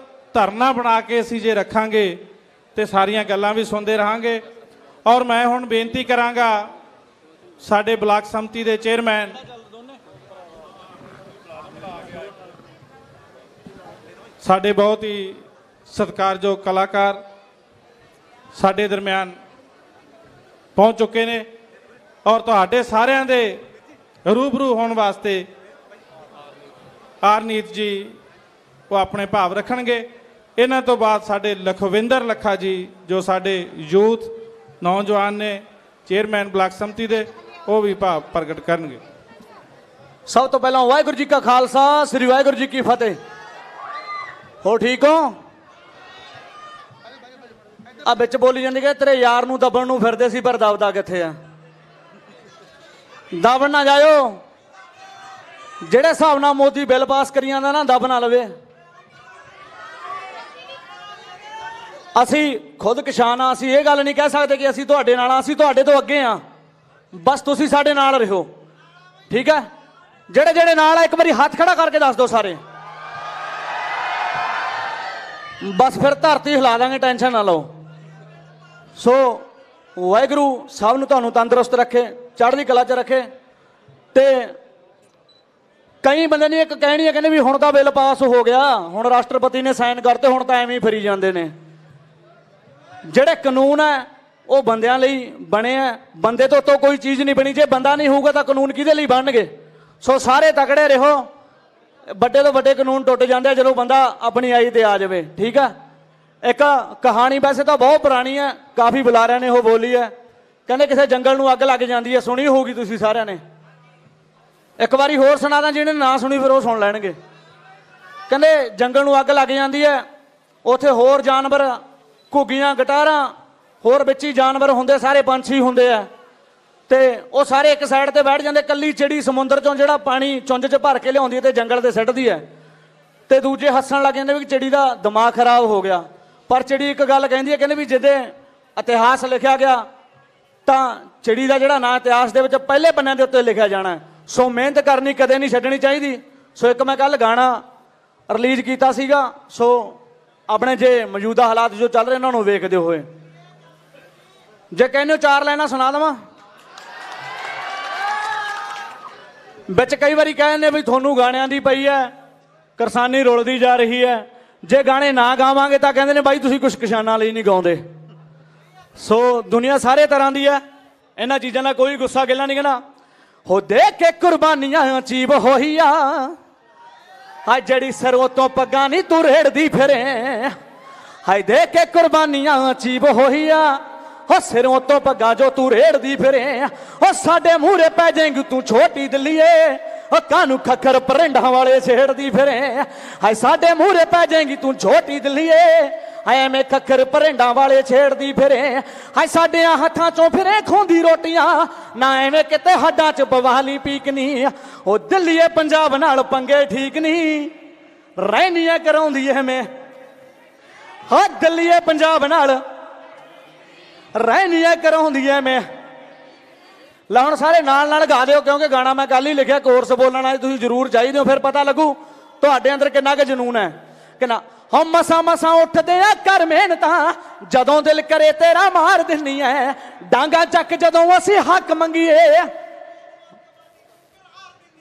ਧਰਨਾ ਬਣਾ ਕੇ ਅਸੀਂ ਜੇ ਰੱਖਾਂਗੇ ਤੇ ਸਾਰੀਆਂ ਗੱਲਾਂ ਵੀ ਸੁਣਦੇ ਰਹਾਂਗੇ। ਔਰ ਮੈਂ ਹੁਣ ਬੇਨਤੀ ਕਰਾਂਗਾ ਸਾਡੇ ਬਲਾਕ ਸੰਮਤੀ ਦੇ ਚੇਅਰਮੈਨ ਸਾਡੇ ਬਹੁਤ ਹੀ ਸਤਿਕਾਰਯੋਗ ਕਲਾਕਾਰ ਸਾਡੇ ਦਰਮਿਆਨ ਪਹੁੰਚ ਚੁੱਕੇ ਨੇ, ਔਰ ਤੁਹਾਡੇ ਸਾਰਿਆਂ ਦੇ ਰੂਬਰੂ ਹੋਣ ਵਾਸਤੇ ਆਰਨੀਤ ਜੀ ਉਹ ਆਪਣੇ ਭਾਵ ਰੱਖਣਗੇ। ਇਹਨਾਂ ਤੋਂ ਬਾਅਦ ਸਾਡੇ ਲਖਵਿੰਦਰ ਲੱਖਾ ਜੀ ਜੋ ਸਾਡੇ ਯੂਥ ਨੌਜਵਾਨ ਨੇ, ਚੇਅਰਮੈਨ ਬਲਾਕ ਸੰਮਤੀ ਦੇ, ਉਹ ਵੀ ਭਾਵ ਪ੍ਰਗਟ ਕਰਨਗੇ। ਸਭ ਤੋਂ ਪਹਿਲਾਂ ਵਾਹਿਗੁਰੂ ਜੀ ਕਾ ਖਾਲਸਾ, ਸ੍ਰੀ ਵਾਹਿਗੁਰੂ ਜੀ ਕੀ ਫਤਿਹ। ਹੋ ਠੀਕ ਹੋ? ਆ ਵਿੱਚ ਬੋਲੀ ਜਾਂਦੀ ਕਿ ਤੇਰੇ ਯਾਰ ਨੂੰ ਦਬਣ ਨੂੰ ਫਿਰਦੇ ਸੀ, ਪਰ ਦਬਦਾ ਕਿੱਥੇ ਆ? ਦਬਣ ਨਾ ਜਾਇਓ। ਜਿਹੜੇ ਹਿਸਾਬ ਨਾਲ ਮੋਦੀ ਬਿੱਲ ਪਾਸ ਕਰੀ ਜਾਂਦਾ ਨਾ, ਦਬ ਨਾ ਲਵੇ। ਅਸੀਂ ਖੁਦ ਕਿਸਾਨ ਆ, ਅਸੀਂ ਇਹ ਗੱਲ ਨਹੀਂ ਕਹਿ ਸਕਦੇ ਕਿ ਅਸੀਂ ਤੁਹਾਡੇ ਨਾਲ ਆ, ਅਸੀਂ ਤੁਹਾਡੇ ਤੋਂ ਅੱਗੇ ਆ। ਬਸ ਤੁਸੀਂ ਸਾਡੇ ਨਾਲ ਰਹੋ, ਠੀਕ ਹੈ? ਜਿਹੜੇ ਜਿਹੜੇ ਨਾਲ ਆ ਇੱਕ ਵਾਰੀ ਹੱਥ ਖੜਾ ਕਰਕੇ ਦੱਸ ਦਿਓ ਸਾਰੇ, ਬਸ ਫਿਰ ਧਰਤੀ ਹਿਲਾ ਦਾਂਗੇ, ਟੈਨਸ਼ਨ ਨਾ ਲਓ। ਸੋ ਵਾਹਿਗੁਰੂ ਸਭ ਨੂੰ ਤੁਹਾਨੂੰ ਤੰਦਰੁਸਤ ਰੱਖੇ, ਚੜ੍ਹਦੀ ਕਲਾ 'ਚ ਰੱਖੇ। ਤੇ ਕਈ ਬੰਦੇ ਨੇ ਇੱਕ ਕਹਿਣੀ ਹੈ, ਕਹਿੰਦੇ ਵੀ ਹੁਣ ਤਾਂ ਬਿੱਲ ਪਾਸ ਹੋ ਗਿਆ, ਹੁਣ ਰਾਸ਼ਟਰਪਤੀ ਨੇ ਸਾਈਨ ਕਰਤੇ, ਹੁਣ ਤਾਂ ਐਵੇਂ ਹੀ ਫਿਰੀ ਜਾਂਦੇ ਨੇ। ਜਿਹੜੇ ਕਾਨੂੰਨ ਹੈ ਉਹ ਬੰਦਿਆਂ ਲਈ ਬਣੇ ਆ, ਬੰਦੇ ਤੋਂ ਉੱਤੋਂ ਕੋਈ ਚੀਜ਼ ਨਹੀਂ ਬਣੀ। ਜੇ ਬੰਦਾ ਨਹੀਂ ਹੋਊਗਾ ਤਾਂ ਕਾਨੂੰਨ ਕਿਹਦੇ ਲਈ ਬਣਨਗੇ? ਸੋ ਸਾਰੇ ਤਕੜੇ ਰਹੋ। ਵੱਡੇ ਤੋਂ ਵੱਡੇ ਕਾਨੂੰਨ ਟੁੱਟ ਜਾਂਦੇ ਆ ਜਦੋਂ ਬੰਦਾ ਆਪਣੀ ਆਈ ਤੇ ਆ ਜਾਵੇ, ਠੀਕ ਆ? ਇੱਕ ਕਹਾਣੀ ਵੈਸੇ ਤਾਂ ਬਹੁਤ ਪੁਰਾਣੀ ਹੈ, ਕਾਫੀ ਬੁਲਾਰਿਆਂ ਨੇ ਉਹ ਬੋਲੀ ਹੈ। ਕਹਿੰਦੇ ਕਿਸੇ ਜੰਗਲ ਨੂੰ ਅੱਗ ਲੱਗ ਜਾਂਦੀ ਹੈ, ਸੁਣੀ ਹੋਊਗੀ ਤੁਸੀਂ ਸਾਰਿਆਂ ਨੇ। ਇੱਕ ਵਾਰੀ ਹੋਰ ਸੁਣਾ ਦਾਂ, ਜਿਹਨੇ ਨਾ ਸੁਣੀ ਫਿਰ ਉਹ ਸੁਣ ਲੈਣਗੇ। ਕਹਿੰਦੇ ਜੰਗਲ ਨੂੰ ਅੱਗ ਲੱਗ ਜਾਂਦੀ ਹੈ, ਉੱਥੇ ਹੋਰ ਜਾਨਵਰ, ਘੁੱਗੀਆਂ, ਗਟਾਰਾਂ, ਹੋਰ ਵਿੱਚ ਹੀ ਜਾਨਵਰ ਹੁੰਦੇ, ਸਾਰੇ ਪੰਛੀ ਹੁੰਦੇ ਆ, ਤੇ ਉਹ ਸਾਰੇ ਇੱਕ ਸਾਈਡ ਤੇ ਬੈਠ ਜਾਂਦੇ। ਕੱਲੀ ਚਿੜੀ ਸਮੁੰਦਰ ਚੋਂ ਜਿਹੜਾ ਪਾਣੀ ਚੁੰਝ 'ਚ ਭਰ ਕੇ ਲਿਆਉਂਦੀ ਹੈ ਤੇ ਜੰਗਲ ਤੇ ਸਿੱਟਦੀ ਹੈ, ਤੇ ਦੂਜੇ ਹੱਸਣ ਲੱਗ ਜਾਂਦੇ ਵੀ ਚਿੜੀ ਦਾ ਦਿਮਾਗ ਖਰਾਬ ਹੋ ਗਿਆ। ਪਰ ਚਿੜੀ ਇੱਕ ਗੱਲ ਕਹਿੰਦੀ ਹੈ, ਕਹਿੰਦੇ ਵੀ ਜਿੱਦੇ ਇਤਿਹਾਸ ਲਿਖਿਆ ਗਿਆ ਤਾਂ ਚਿੜੀ ਦਾ ਜਿਹੜਾ ਨਾਂ ਇਤਿਹਾਸ ਦੇ ਵਿੱਚ ਪਹਿਲੇ ਪੰਨਿਆਂ ਦੇ ਉੱਤੇ ਲਿਖਿਆ ਜਾਣਾ। ਸੋ ਮਿਹਨਤ ਕਰਨੀ ਕਦੇ ਨਹੀਂ ਛੱਡਣੀ ਚਾਹੀਦੀ। ਸੋ ਇੱਕ ਮੈਂ ਕੱਲ ਗਾਣਾ ਰਿਲੀਜ਼ ਕੀਤਾ ਸੀਗਾ, ਸੋ ਆਪਣੇ ਜੇ ਮੌਜੂਦਾ ਹਾਲਾਤ ਜੋ ਚੱਲ ਰਹੇ ਉਹਨਾਂ ਨੂੰ ਵੇਖਦੇ ਹੋਏ ਜੇ ਕਹਿੰਦੇ ਹੋ 4 ਲਾਈਨਾਂ ਸੁਣਾ ਦੇਵਾਂ। ਵਿੱਚ ਕਈ ਵਾਰੀ ਕਹਿੰਦੇ ਵੀ ਤੁਹਾਨੂੰ ਗਾਣਿਆਂ ਦੀ ਪਈ ਹੈ, ਕਿਰਸਾਨੀ ਰੁਲਦੀ ਜਾ ਰਹੀ ਹੈ, ਜੇ ਗਾਣੇ ਨਾ ਗਾਵਾਂਗੇ ਤਾਂ ਕਹਿੰਦੇ ਨੇ ਬਾਈ ਤੁਸੀਂ ਕੁਛ ਕਿਸਾਨਾਂ ਲਈ ਨਹੀਂ ਗਾਉਂਦੇ। ਸੋ ਦੁਨੀਆ ਸਾਰੇ ਤਰ੍ਹਾਂ ਦੀ ਹੈ, ਇਹਨਾਂ ਚੀਜ਼ਾਂ ਦਾ ਕੋਈ ਗੁੱਸਾ ਗਿਲਾ ਨਹੀਂ ਕਹਿਣਾ। ਹੋ ਦੇਖ ਕੇ ਕੁਰਬਾਨੀਆਂ ਚੀਬ ਹੋਈ ਆ, ਹਾਏ ਜਿਹੜੀ ਸਰੋਂ ਤੋਂ ਪੱਗਾਂ ਨਹੀਂ ਤੂੰ ਰੇੜਦੀ ਫਿਰੇ, ਹਾਏ ਦੇਖ ਕੇ ਕੁਰਬਾਨੀਆਂ ਚੀਬ ਹੋਈ ਆ, ਹੋ ਸਿਰੋਂ ਤੋਂ ਪੱਗਾਂ ਜੋ ਤੂੰ ਰੇੜਦੀ ਫਿਰੇ, ਹੋ ਸਾਡੇ ਮੂਹਰੇ ਪੈ ਜਾਏਂਗੀ ਤੂੰ ਛੋਟੀ ਦਿੱਲੀਏ, ਉਹ ਕਾਨੂੰ ਖੱਖਰ ਪਰਿੰਡਾਂ ਵਾਲੇ ਛੇੜਦੀ ਫਿਰੇ, ਹਾਏ ਸਾਡੇ ਮੂਹਰੇ ਪੈ ਜਾਏਂਗੀ ਤੂੰ ਛੋਟੀ ਦਿੱਲੀਏ, ਹਾਏ ਐਵੇਂ ਖੱਖਰ ਪਰਿੰਡਾਂ ਵਾਲੇ ਛੇੜਦੀ ਫਿਰੇ, ਹਾਏ ਸਾਡਿਆਂ ਹੱਥਾਂ ਚੋਂ ਫਿਰੇ ਖੋਂਦੀ ਰੋਟੀਆਂ, ਨਾ ਐਵੇਂ ਕਿਤੇ ਹੱਡਾਂ 'ਚ ਬਵਾਲੀ ਪੀਕਨੀ, ਉਹ ਦਿੱਲੀਏ ਪੰਜਾਬ ਨਾਲ ਪੰਗੇ ਠੀਕ ਨਹੀਂ, ਰਹਿਨੀਆਂ ਕਰਾਉਂਦੀ ਐਵੇਂ, ਹਾਂ ਦਿੱਲੀਏ ਪੰਜਾਬ ਨਾਲ ਰਹਿਨੀਆਂ ਕਰਾਉਂਦੀ ਐਵੇਂ। ਲੈ ਹੁਣ ਸਾਰੇ ਨਾਲ ਨਾਲ ਗਾ ਦਿਓ, ਕਿਉਂਕਿ ਗਾਣਾ ਮੈਂ ਕੱਲ ਹੀ ਲਿਖਿਆ, ਕੋਰਸ ਬੋਲਣਾ ਤੁਸੀਂ ਜ਼ਰੂਰ ਚਾਹੀਦੇ ਹੋ, ਫਿਰ ਪਤਾ ਲੱਗੂ ਤੁਹਾਡੇ ਅੰਦਰ ਕਿੰਨਾ ਕੁ ਜਨੂਨ ਹੈ। ਕਿੰਨਾ ਹਮ ਮਸਾਂ ਮਸਾਂ ਉੱਠਦੇ ਆ ਕਰ ਮਿਹਨਤਾਂ, ਜਦੋਂ ਦਿਲ ਕਰੇ ਤੇਰਾ ਮਾਰ ਦਿੰਨੀ ਐ, ਡਾਂਗਾ ਚੱਕ ਜਦੋਂ ਅਸੀਂ ਹੱਕ ਮੰਗੀਏ,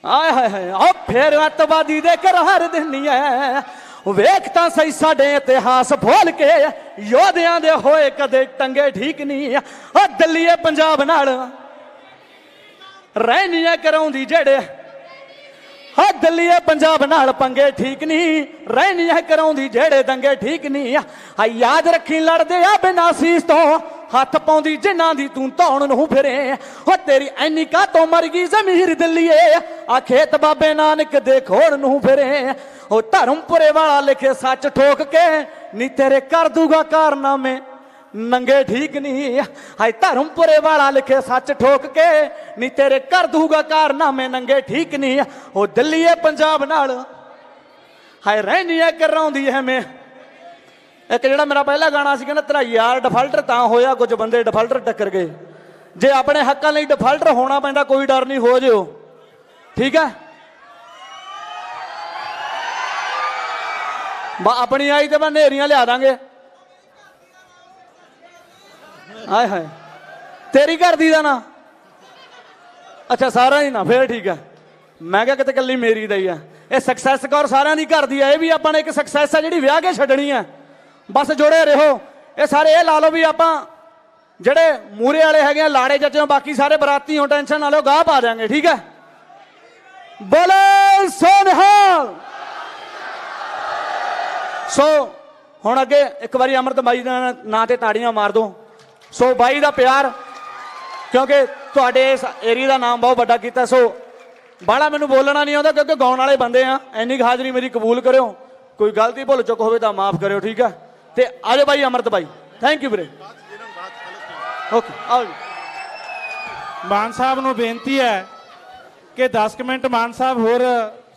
ਆਏ ਹਾਏ ਹਾਏ ਆ ਫੇਰ ਅੱਤਵਾਦੀ ਦੇ ਕਰਾਰ ਦਿੰਨੀ ਐ, ਵੇਖ ਤਾਂ ਸਹੀ ਸਾਡੇ ਇਤਿਹਾਸ ਭੁੱਲ ਕੇ, ਯੋਧਿਆਂ ਦੇ ਹੋਏ ਕਦੇ ਟੰਗੇ ਠੀਕ ਨਹੀਂ, ਉਹ ਦਿੱਲੀਏ ਪੰਜਾਬ ਨਾਲ ਰਹਿਨੀਆਂ ਕਰਾਉਂਦੀ ਜਿਹੜੇ, ਹਾਂ ਦਿੱਲੀਏ ਪੰਜਾਬ ਨਾਲ ਪੰਗੇ ਠੀਕ ਨਹੀਂ, ਰਹਿਨੀਆਂ ਕਰਾਉਂਦੀ ਜਿਹੜੇ ਦੰਗੇ ਠੀਕ ਨਹੀਂ, ਹਾਂ ਯਾਦ ਰੱਖੀ ਲੜਦੇ ਆ ਬਿਨਾਂ ਸੀਸ ਤੋਂ, ਹੱਥ ਪਾਉਂਦੀ ਜਿਨ੍ਹਾਂ ਦੀ ਤੂੰ ਧੌਣ ਨੂੰ ਫਿਰੇ, ਹੋ ਤੇਰੀ ਐਨੀ ਕਾਤੋਂ ਮਰ ਗਈ ਜ਼ਮੀਰ ਦਿੱਲੀਏ, ਆ ਖੇਤ ਬਾਬੇ ਨਾਨਕ ਦੇ ਖੋੜ ਨੂੰ ਫਿਰੇ, ਉਹ ਧਰਮਪੁਰੇ ਵਾਲਾ ਲਿਖੇ ਸੱਚ ਠੋਕ ਕੇ, ਨੀ ਤੇਰੇ ਕਰ ਦੂਗਾ ਕਾਰਨਾਮੇ ਨੰਗੇ ਠੀਕ ਨਹੀਂ, ਹਾਏ ਧਰਮਪੁਰੇ ਵਾਲਾ ਲਿਖੇ ਸੱਚ ਠੋਕ ਕੇ, ਨੀ ਤੇਰੇ ਕਰ ਦੂਗਾ ਕਾਰਨਾਮੇ ਨੰਗੇ ਠੀਕ ਨਹੀਂ, ਉਹ ਦਿੱਲੀਏ ਪੰਜਾਬ ਨਾਲ ਹਾਏ ਰਹਿਨੀਆਂ ਕਰਾਉਂਦੀ ਐਵੇਂ। ਇੱਕ ਜਿਹੜਾ ਮੇਰਾ ਪਹਿਲਾ ਗਾਣਾ ਸੀ, ਕਹਿੰਦਾ ਤੇਰਾ ਯਾਰ ਡਿਫਾਲਟਰ ਤਾਂ ਹੋਇਆ, ਕੁਝ ਬੰਦੇ ਡਿਫਾਲਟਰ ਟੱਕਰ ਗਏ, ਜੇ ਆਪਣੇ ਹੱਕਾਂ ਲਈ ਡਿਫਾਲਟਰ ਹੋਣਾ ਪੈਂਦਾ ਕੋਈ ਡਰ ਨਹੀਂ, ਹੋ ਜਿਓ ਠੀਕ ਹੈ। ਆਪਣੀ ਆਈ ਤੇ ਮੈਂ ਨੇਰੀਆਂ ਲਿਆ ਦਾਂਗੇ। ਹਾਏ ਹਾਏ ਤੇਰੀ ਘਰ ਦੀ ਦਾ ਨਾ, ਅੱਛਾ ਸਾਰਾ ਹੀ ਨਾ, ਫੇਰ ਠੀਕ ਹੈ। ਮੈਂ ਕਿਹਾ ਕਿਤੇ ਕੱਲੀ ਮੇਰੀ ਦਾ ਹੀ ਆ। ਇਹ ਸਕਸੈਸ ਕੌਰ ਸਾਰਿਆਂ ਦੀ ਘਰ ਦੀ ਆ, ਇਹ ਵੀ ਆਪਾਂ ਨੇ ਇੱਕ ਸਕਸੈਸ ਆ ਜਿਹੜੀ ਵਿਆਹ ਕੇ ਛੱਡਣੀ ਆ। ਬਸ ਜੁੜੇ ਰਹੋ। ਇਹ ਸਾਰੇ ਇਹ ਲਾ ਲਓ ਵੀ ਆਪਾਂ ਜਿਹੜੇ ਮੂਰੇ ਵਾਲੇ ਹੈਗੇ ਆ ਲਾੜੇ ਜੱਜੋਂ, ਬਾਕੀ ਸਾਰੇ ਬਰਾਤੀ ਹੋ, ਟੈਨਸ਼ਨ ਨਾ ਲਓ, ਗਾਹ ਪਾ ਦਿਆਂਗੇ ਠੀਕ ਹੈ। ਬੋਲੇ ਸੋ ਨਿਹਾਲ। ਸੋ ਹੁਣ ਅੱਗੇ ਇੱਕ ਵਾਰੀ ਅੰਮ੍ਰਿਤ ਬਾਈ ਦਾ ਨਾਂ ਤੇ ਤਾੜੀਆਂ ਮਾਰ ਦੋ। ਸੋ ਬਾਈ ਦਾ ਪਿਆਰ, ਕਿਉਂਕਿ ਤੁਹਾਡੇ ਇਸ ਏਰੀਆ ਦਾ ਨਾਮ ਬਹੁਤ ਵੱਡਾ ਕੀਤਾ। ਸੋ ਬਾਹਲਾ ਮੈਨੂੰ ਬੋਲਣਾ ਨਹੀਂ ਆਉਂਦਾ, ਕਿਉਂਕਿ ਗਾਉਣ ਵਾਲੇ ਬੰਦੇ ਆ। ਇੰਨੀ ਹਾਜ਼ਰੀ ਮੇਰੀ ਕਬੂਲ ਕਰਿਓ, ਕੋਈ ਗਲਤੀ ਭੁੱਲ ਚੁੱਕ ਹੋਵੇ ਤਾਂ ਮਾਫ ਕਰਿਓ ਠੀਕ ਹੈ। ਤੇ ਆਜੋ ਬਾਈ ਅੰਮ੍ਰਿਤ ਬਾਈ, ਥੈਂਕ ਯੂ ਵੀਰੇ। ਓਕੇ ਆਓ ਜੀ। ਮਾਨ ਸਾਹਿਬ ਨੂੰ ਬੇਨਤੀ ਹੈ ਕਿ 10 ਮਿੰਟ ਮਾਨ ਸਾਹਿਬ ਹੋਰ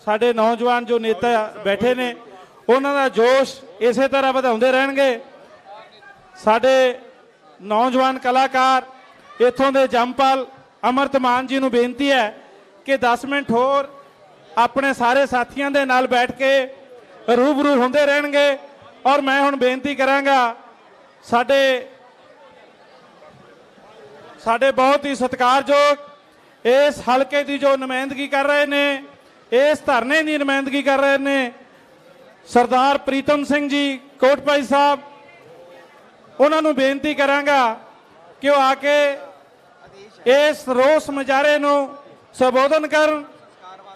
ਸਾਡੇ ਨੌਜਵਾਨ ਜੋ ਨੇਤਾ ਬੈਠੇ ਨੇ ਉਹਨਾਂ ਦਾ ਜੋਸ਼ ਇਸੇ ਤਰ੍ਹਾਂ ਵਧਾਉਂਦੇ ਰਹਿਣਗੇ। ਸਾਡੇ ਨੌਜਵਾਨ ਕਲਾਕਾਰ ਇੱਥੋਂ ਦੇ ਜੰਮਪਲ ਅਮਰਤ ਮਾਨ ਜੀ ਨੂੰ ਬੇਨਤੀ ਹੈ ਕਿ 10 ਮਿੰਟ ਹੋਰ ਆਪਣੇ ਸਾਰੇ ਸਾਥੀਆਂ ਦੇ ਨਾਲ ਬੈਠ ਕੇ ਰੂਬਰੂ ਹੁੰਦੇ ਰਹਿਣਗੇ। ਔਰ ਮੈਂ ਹੁਣ ਬੇਨਤੀ ਕਰਾਂਗਾ ਸਾਡੇ ਬਹੁਤ ਹੀ ਸਤਿਕਾਰਯੋਗ ਇਸ ਹਲਕੇ ਦੀ ਜੋ ਨੁਮਾਇੰਦਗੀ ਕਰ ਰਹੇ ਨੇ, ਇਸ ਧਰਨੇ ਦੀ ਨੁਮਾਇੰਦਗੀ ਕਰ ਰਹੇ ਨੇ ਸਰਦਾਰ ਪ੍ਰੀਤਮ ਸਿੰਘ ਜੀ ਕੋਟਪਾਈ ਸਾਹਿਬ, ਉਹਨਾਂ ਨੂੰ ਬੇਨਤੀ ਕਰਾਂਗਾ ਕਿ ਉਹ ਆ ਕੇ ਇਸ ਰੋਸ ਮੁਜ਼ਾਹਰੇ ਨੂੰ ਸੰਬੋਧਨ ਕਰਨ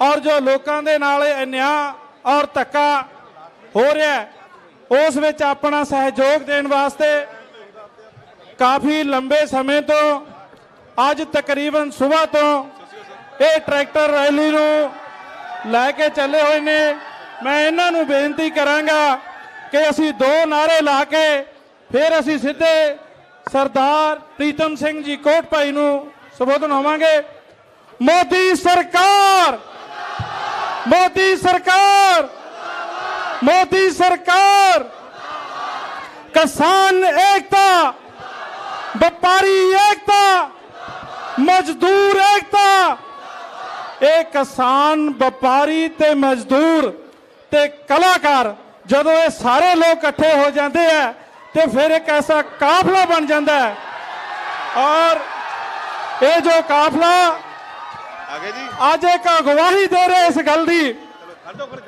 ਔਰ ਜੋ ਲੋਕਾਂ ਦੇ ਨਾਲ ਅਨਿਆਂ ਔਰ ਧੱਕਾ ਹੋ ਰਿਹਾ ਉਸ ਵਿੱਚ ਆਪਣਾ ਸਹਿਯੋਗ ਦੇਣ ਵਾਸਤੇ ਕਾਫੀ ਲੰਬੇ ਸਮੇਂ ਤੋਂ ਅੱਜ ਤਕਰੀਬਨ ਸਵੇਰ ਤੋਂ ਇਹ ਟਰੈਕਟਰ ਰੈਲੀ ਨੂੰ ਲੈ ਕੇ ਚੱਲੇ ਹੋਏ ਨੇ। ਮੈਂ ਇਹਨਾਂ ਨੂੰ ਬੇਨਤੀ ਕਰਾਂਗਾ ਕਿ ਅਸੀਂ 2 ਨਾਅਰੇ ਲਾ ਕੇ ਫਿਰ ਅਸੀਂ ਸਿੱਧੇ ਸਰਦਾਰ ਪ੍ਰੀਤਮ ਸਿੰਘ ਜੀ ਕੋਟਭਾਈ ਨੂੰ ਸੰਬੋਧਨ ਹੋਵਾਂਗੇ। ਮੋਦੀ ਸਰਕਾਰ, ਮੋਦੀ ਸਰਕਾਰ, ਮੋਦੀ ਸਰਕਾਰ। किसान एकता, व्यापारी एकता, मजदूर एकता। ਇਹ किसान, व्यापारी ते मजदूर ते कलाकार ਜਦੋਂ ਇਹ ਸਾਰੇ ਲੋਕ ਇਕੱਠੇ ਹੋ ਜਾਂਦੇ ਆ ਤੇ ਫਿਰ ਇੱਕ ਐਸਾ ਕਾਫਲਾ ਬਣ ਜਾਂਦਾ ਹੈ। ਔਰ ਇਹ ਜੋ ਕਾਫਲਾ आगे जी ਅੱਜ ਇੱਕ ਗਵਾਹੀ ਦੇ ਰਿਹਾ ਇਸ ਗੱਲ ਦੀ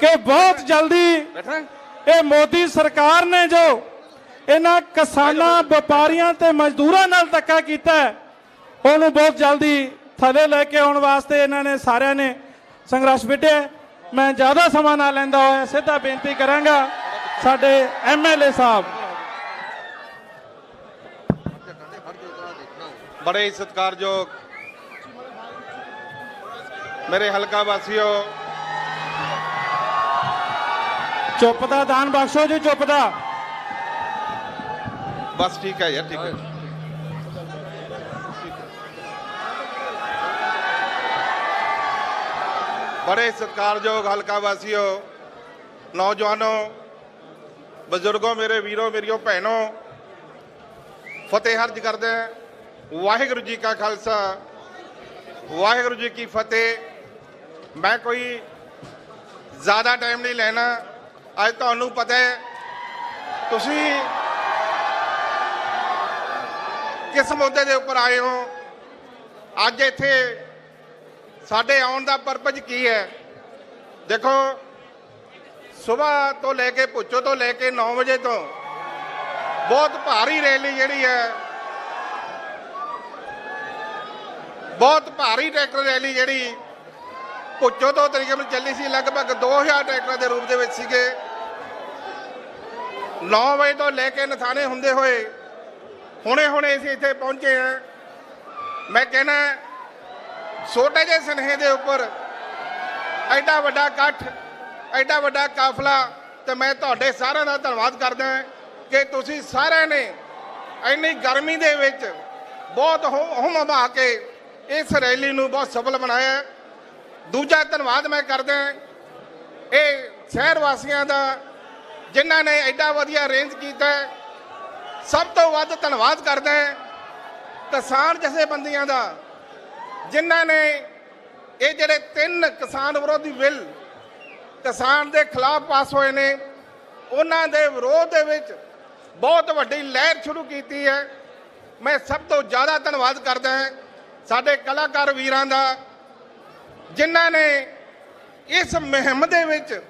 ਕਿ ਬਹੁਤ ਜਲਦੀ ਇਹ ਮੋਦੀ ਸਰਕਾਰ ਨੇ ਜੋ ਇਹਨਾਂ ਕਿਸਾਨਾਂ, ਵਪਾਰੀਆਂ ਤੇ ਮਜ਼ਦੂਰਾਂ ਨਾਲ ਧੱਕਾ ਕੀਤਾ ਉਹਨੂੰ ਬਹੁਤ ਜਲਦੀ ਥੱਲੇ ਲੈ ਕੇ ਆਉਣ ਵਾਸਤੇ ਇਹਨਾਂ ਨੇ ਸਾਰਿਆਂ ਨੇ ਸੰਘਰਸ਼ ਵਿੱਢਿਆ। ਮੈਂ ਜ਼ਿਆਦਾ ਸਮਾਂ ਨਾ ਲੈਂਦਾ ਹੋਇਆ ਸਿੱਧਾ ਬੇਨਤੀ ਕਰਾਂਗਾ ਸਾਡੇ ਐਮਐਲਏ ਸਾਹਿਬ। बड़े ही सत्कारयोग मेरे हल्का वासियों, ਚੁੱਪ ਦਾ ਦਾਨ ਬਖਸ਼ੋ ਜੀ, ਚੁੱਪ ਦਾ। बस ठीक है यार, ठीक है। बड़े सत्कारयोग हल्का वासियों, नौजवानों, बुजुर्गों, मेरे वीरों, मेरियों भैनों, फतेह अर्ज करते हैं। वाहिगुरु जी का खालसा, वाहिगुरु जी की फतेह। मैं कोई ज़्यादा टाइम नहीं लेना। अज तुहानू पता है तुसी किस मुद्दे के उपर आए हो। अज इत्थे साडे आउण दा परपज की है। देखो, सुबह तो लेके भुच्चो तो लेके 9 बजे तो बहुत भारी रैली जिहड़ी है, बहुत भारी ट्रैक्टर रैली जिहड़ी भुच्चो तो तकरीबन ਚੱਲੀ ਸੀ। लगभग 2000 ट्रैक्टर के रूप ਦੇ ਸੀਗੇ। 9 ਵਜੇ ਤੋਂ ਲੈ ਕੇ ਨਥਾਣੇ ਹੁੰਦੇ ਹੋਏ ਹੁਣੇ ਅਸੀਂ ਇੱਥੇ ਪਹੁੰਚੇ ਹਾਂ। ਮੈਂ ਕਹਿੰਦਾ ਛੋਟੇ ਜਿਹੇ ਸਨੇਹੇ ਦੇ ਉੱਪਰ ਐਡਾ ਵੱਡਾ ਇਕੱਠ, ਐਡਾ ਵੱਡਾ ਕਾਫਲਾ, ਤੇ ਮੈਂ ਤੁਹਾਡੇ ਸਾਰਿਆਂ ਦਾ ਧੰਨਵਾਦ ਕਰਦਾ ਕਿ ਤੁਸੀਂ ਸਾਰਿਆਂ ਨੇ ਇੰਨੀ ਗਰਮੀ ਦੇ ਵਿੱਚ ਬਹੁਤ ਹੁਮ-ਹੁਮਾ ਕੇ ਇਸ ਰੈਲੀ ਨੂੰ ਬਹੁਤ ਸਫਲ ਬਣਾਇਆ। ਦੂਜਾ ਧੰਨਵਾਦ ਮੈਂ ਕਰਦਾ ਇਹ ਸ਼ਹਿਰ ਵਾਸੀਆਂ ਦਾ ਜਿਨ੍ਹਾਂ ਨੇ ਐਡਾ ਵਧੀਆ ਅਰੇਂਜ ਕੀਤਾ। ਸਭ ਤੋਂ ਵੱਧ ਧੰਨਵਾਦ ਕਰਦਾ ਕਿਸਾਨ ਜਥੇਬੰਦੀਆਂ ਦਾ ਜਿਨ੍ਹਾਂ ਨੇ ਇਹ ਜਿਹੜੇ 3 ਕਿਸਾਨ ਵਿਰੋਧੀ ਬਿੱਲ ਕਿਸਾਨ ਦੇ ਖਿਲਾਫ ਪਾਸ ਹੋਏ ਨੇ ਉਹਨਾਂ ਦੇ ਵਿਰੋਧ ਦੇ ਵਿੱਚ ਬਹੁਤ ਵੱਡੀ ਲਹਿਰ ਸ਼ੁਰੂ ਕੀਤੀ ਹੈ। ਮੈਂ ਸਭ ਤੋਂ ਜ਼ਿਆਦਾ ਧੰਨਵਾਦ ਕਰਦਾ ਸਾਡੇ ਕਲਾਕਾਰ ਵੀਰਾਂ ਦਾ ਜਿਨ੍ਹਾਂ ਨੇ ਇਸ ਮੁਹਿੰਮ ਦੇ ਵਿੱਚ,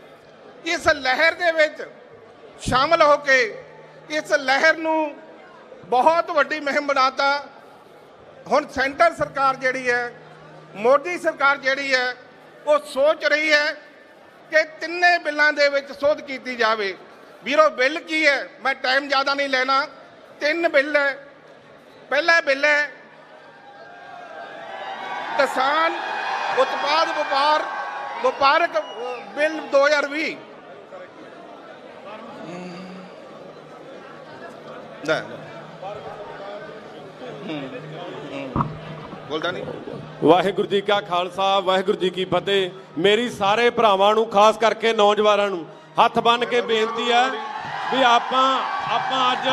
ਇਸ ਲਹਿਰ ਦੇ ਵਿੱਚ ਸ਼ਾਮਲ ਹੋ ਕੇ ਇਸ ਲਹਿਰ ਨੂੰ ਬਹੁਤ ਵੱਡੀ ਮੁਹਿੰਮ ਬਣਾਤਾ। ਹੁਣ ਸੈਂਟਰ ਸਰਕਾਰ ਜਿਹੜੀ ਹੈ, ਮੋਦੀ ਸਰਕਾਰ ਜਿਹੜੀ ਹੈ, ਉਹ ਸੋਚ ਰਹੀ ਹੈ ਕਿ 3 ਬਿੱਲਾਂ ਦੇ ਵਿੱਚ ਸੋਧ ਕੀਤੀ ਜਾਵੇ। ਵੀਰੋ, ਬਿੱਲ ਕੀ ਹੈ? ਮੈਂ ਟਾਈਮ ਜ਼ਿਆਦਾ ਨਹੀਂ ਲੈਣਾ। 3 ਬਿੱਲ ਹੈ। ਪਹਿਲਾ ਬਿੱਲ ਹੈ ਕਿਸਾਨ ਉਤਪਾਦ ਵਪਾਰਕ ਬਿੱਲ 2020। ਬੋਲਦਾ ਨਹੀਂ। ਵਾਹਿਗੁਰੂ ਜੀ ਕਾ ਖਾਲਸਾ, ਵਾਹਿਗੁਰੂ ਜੀ ਕੀ ਫਤਿਹ। ਮੇਰੀ ਸਾਰੇ ਭਰਾਵਾਂ ਨੂੰ, ਖਾਸ ਕਰਕੇ ਨੌਜਵਾਨਾਂ ਨੂੰ ਹੱਥ ਬੰਨ੍ਹ ਕੇ ਬੇਨਤੀ ਹੈ ਵੀ ਆਪਾਂ ਅੱਜ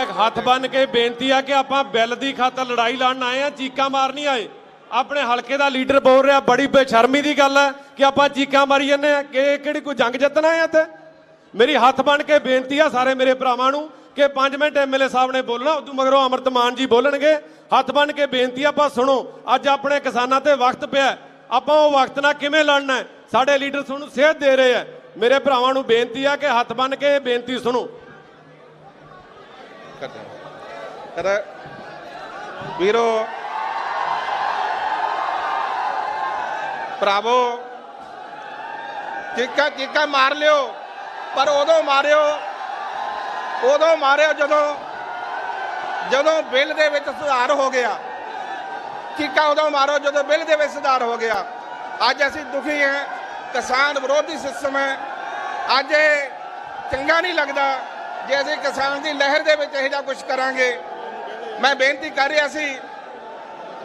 ਇੱਕ ਹੱਥ ਬੰਨ੍ਹ ਕੇ ਬੇਨਤੀ ਆ ਕਿ ਆਪਾਂ ਬਿੱਲ ਦੀ ਖਾਤਰ ਲੜਾਈ ਲੜਨ ਆਏ ਆ, ਚੀਕਾਂ ਮਾਰ ਨਹੀਂ ਆਏ। ਆਪਣੇ ਹਲਕੇ ਦਾ ਲੀਡਰ ਬੋਲ ਰਿਹਾ, ਬੜੀ ਬੇਸ਼ਰਮੀ ਦੀ ਗੱਲ ਹੈ ਕਿ ਆਪਾਂ ਚੀਕਾਂ ਮਾਰੀ ਜਾਂਦੇ ਆ ਕਿ ਕਿਹੜੀ ਕੋਈ ਜੰਗ ਜਿੱਤਣਾ ਹੈ ਇੱਥੇ। ਮੇਰੀ ਹੱਥ ਬੰਨ੍ਹ ਕੇ ਬੇਨਤੀ ਆ ਸਾਰੇ ਮੇਰੇ ਭਰਾਵਾਂ ਨੂੰ ਕਿ 5 ਮਿੰਟ ਐਮਐਲਏ ਸਾਹਿਬ ਨੇ ਬੋਲਣਾ, ਉਦੋਂ ਮਗਰੋਂ ਅਮਰਤ ਮਾਨ ਜੀ ਬੋਲਣਗੇ। ਹੱਥ ਬੰਨ੍ਹ ਕੇ ਬੇਨਤੀ ਆਪਾਂ ਸੁਣੋ। ਅੱਜ ਆਪਣੇ ਕਿਸਾਨਾਂ ਤੇ ਵਕਤ ਪਿਆ, ਆਪਾਂ ਉਹ ਵਕਤ ਨਾਲ ਕਿਵੇਂ ਲੜਨਾ ਹੈ। ਸਾਡੇ ਲੀਡਰ ਤੁਹਾਨੂੰ ਸੇਧ ਦੇ ਰਹੇ ਆ। ਮੇਰੇ ਭਰਾਵਾਂ ਨੂੰ ਬੇਨਤੀ ਆ ਕਿ ਹੱਥ ਬੰਨ੍ਹ ਕੇ ਬੇਨਤੀ ਸੁਣੋ। ਵੀਰੋ ਭਰਾਵੋ, ਚੀਕਾਂ ਮਾਰ ਲਿਓ, ਪਰ ਉਦੋਂ ਮਾਰਿਓ ਜਦੋਂ ਬਿੱਲ ਦੇ ਵਿੱਚ ਸੁਧਾਰ ਹੋ ਗਿਆ। ਚੀਕਾਂ ਉਦੋਂ ਮਾਰੋ ਜਦੋਂ ਬਿੱਲ ਦੇ ਵਿੱਚ ਸੁਧਾਰ ਹੋ ਗਿਆ। ਅੱਜ ਅਸੀਂ ਦੁਖੀ ਹਾਂ, ਕਿਸਾਨ ਵਿਰੋਧੀ ਸਿਸਟਮ ਹੈ। ਅੱਜ ਇਹ ਚੰਗਾ ਨਹੀਂ ਲੱਗਦਾ ਜੇ ਅਸੀਂ ਕਿਸਾਨ ਦੀ ਲਹਿਰ ਦੇ ਵਿੱਚ ਇਹੋ ਜਿਹਾ ਕੁਝ ਕਰਾਂਗੇ। ਮੈਂ ਬੇਨਤੀ ਕਰ ਰਿਹਾ ਸੀ,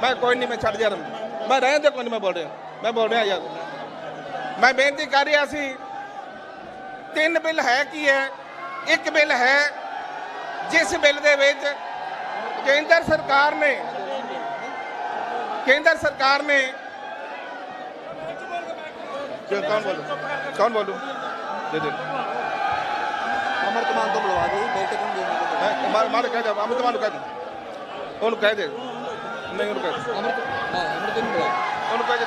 ਮੈਂ ਕੋਈ ਨਹੀਂ, ਮੈਂ ਛੱਡ ਜਾ ਰਿਹਾ, ਮੈਂ ਰਹਿਣ ਦੇ, ਕੋਈ ਨਹੀਂ, ਮੈਂ ਬੋਲ ਰਿਹਾ ਯਾਰ। ਮੈਂ ਬੇਨਤੀ ਕਰ ਰਿਹਾ ਸੀ, 3 ਬਿੱਲ ਹੈ ਕੀ ਹੈ? ਇੱਕ ਬਿੱਲ ਹੈ ਜਿਸ ਬਿੱਲ ਦੇ ਵਿੱਚ ਕੇਂਦਰ ਸਰਕਾਰ ਨੇ ਕੌਣ ਬੋਲੂ ਦੇ ਦੇ ਅਮਰਤ ਮਾਨ ਤੋਂ ਬੁਲਵਾ ਦੇ, ਬੇਟੇ ਨੂੰ ਦੇ ਮਾਰ ਕਹਿ ਦੇ, ਅਮਰਤ ਮਾਨ ਨੂੰ ਕਹਿ ਦੇ, ਉਹਨੂੰ ਕਹਿ ਦੇ, ਨਹੀਂ ਉਹਨੂੰ ਕਹਿ ਦੇ, ਅਮਰਤ ਨੂੰ ਬੁਲਾ, ਉਹਨੂੰ ਕਹਿ ਦੇ।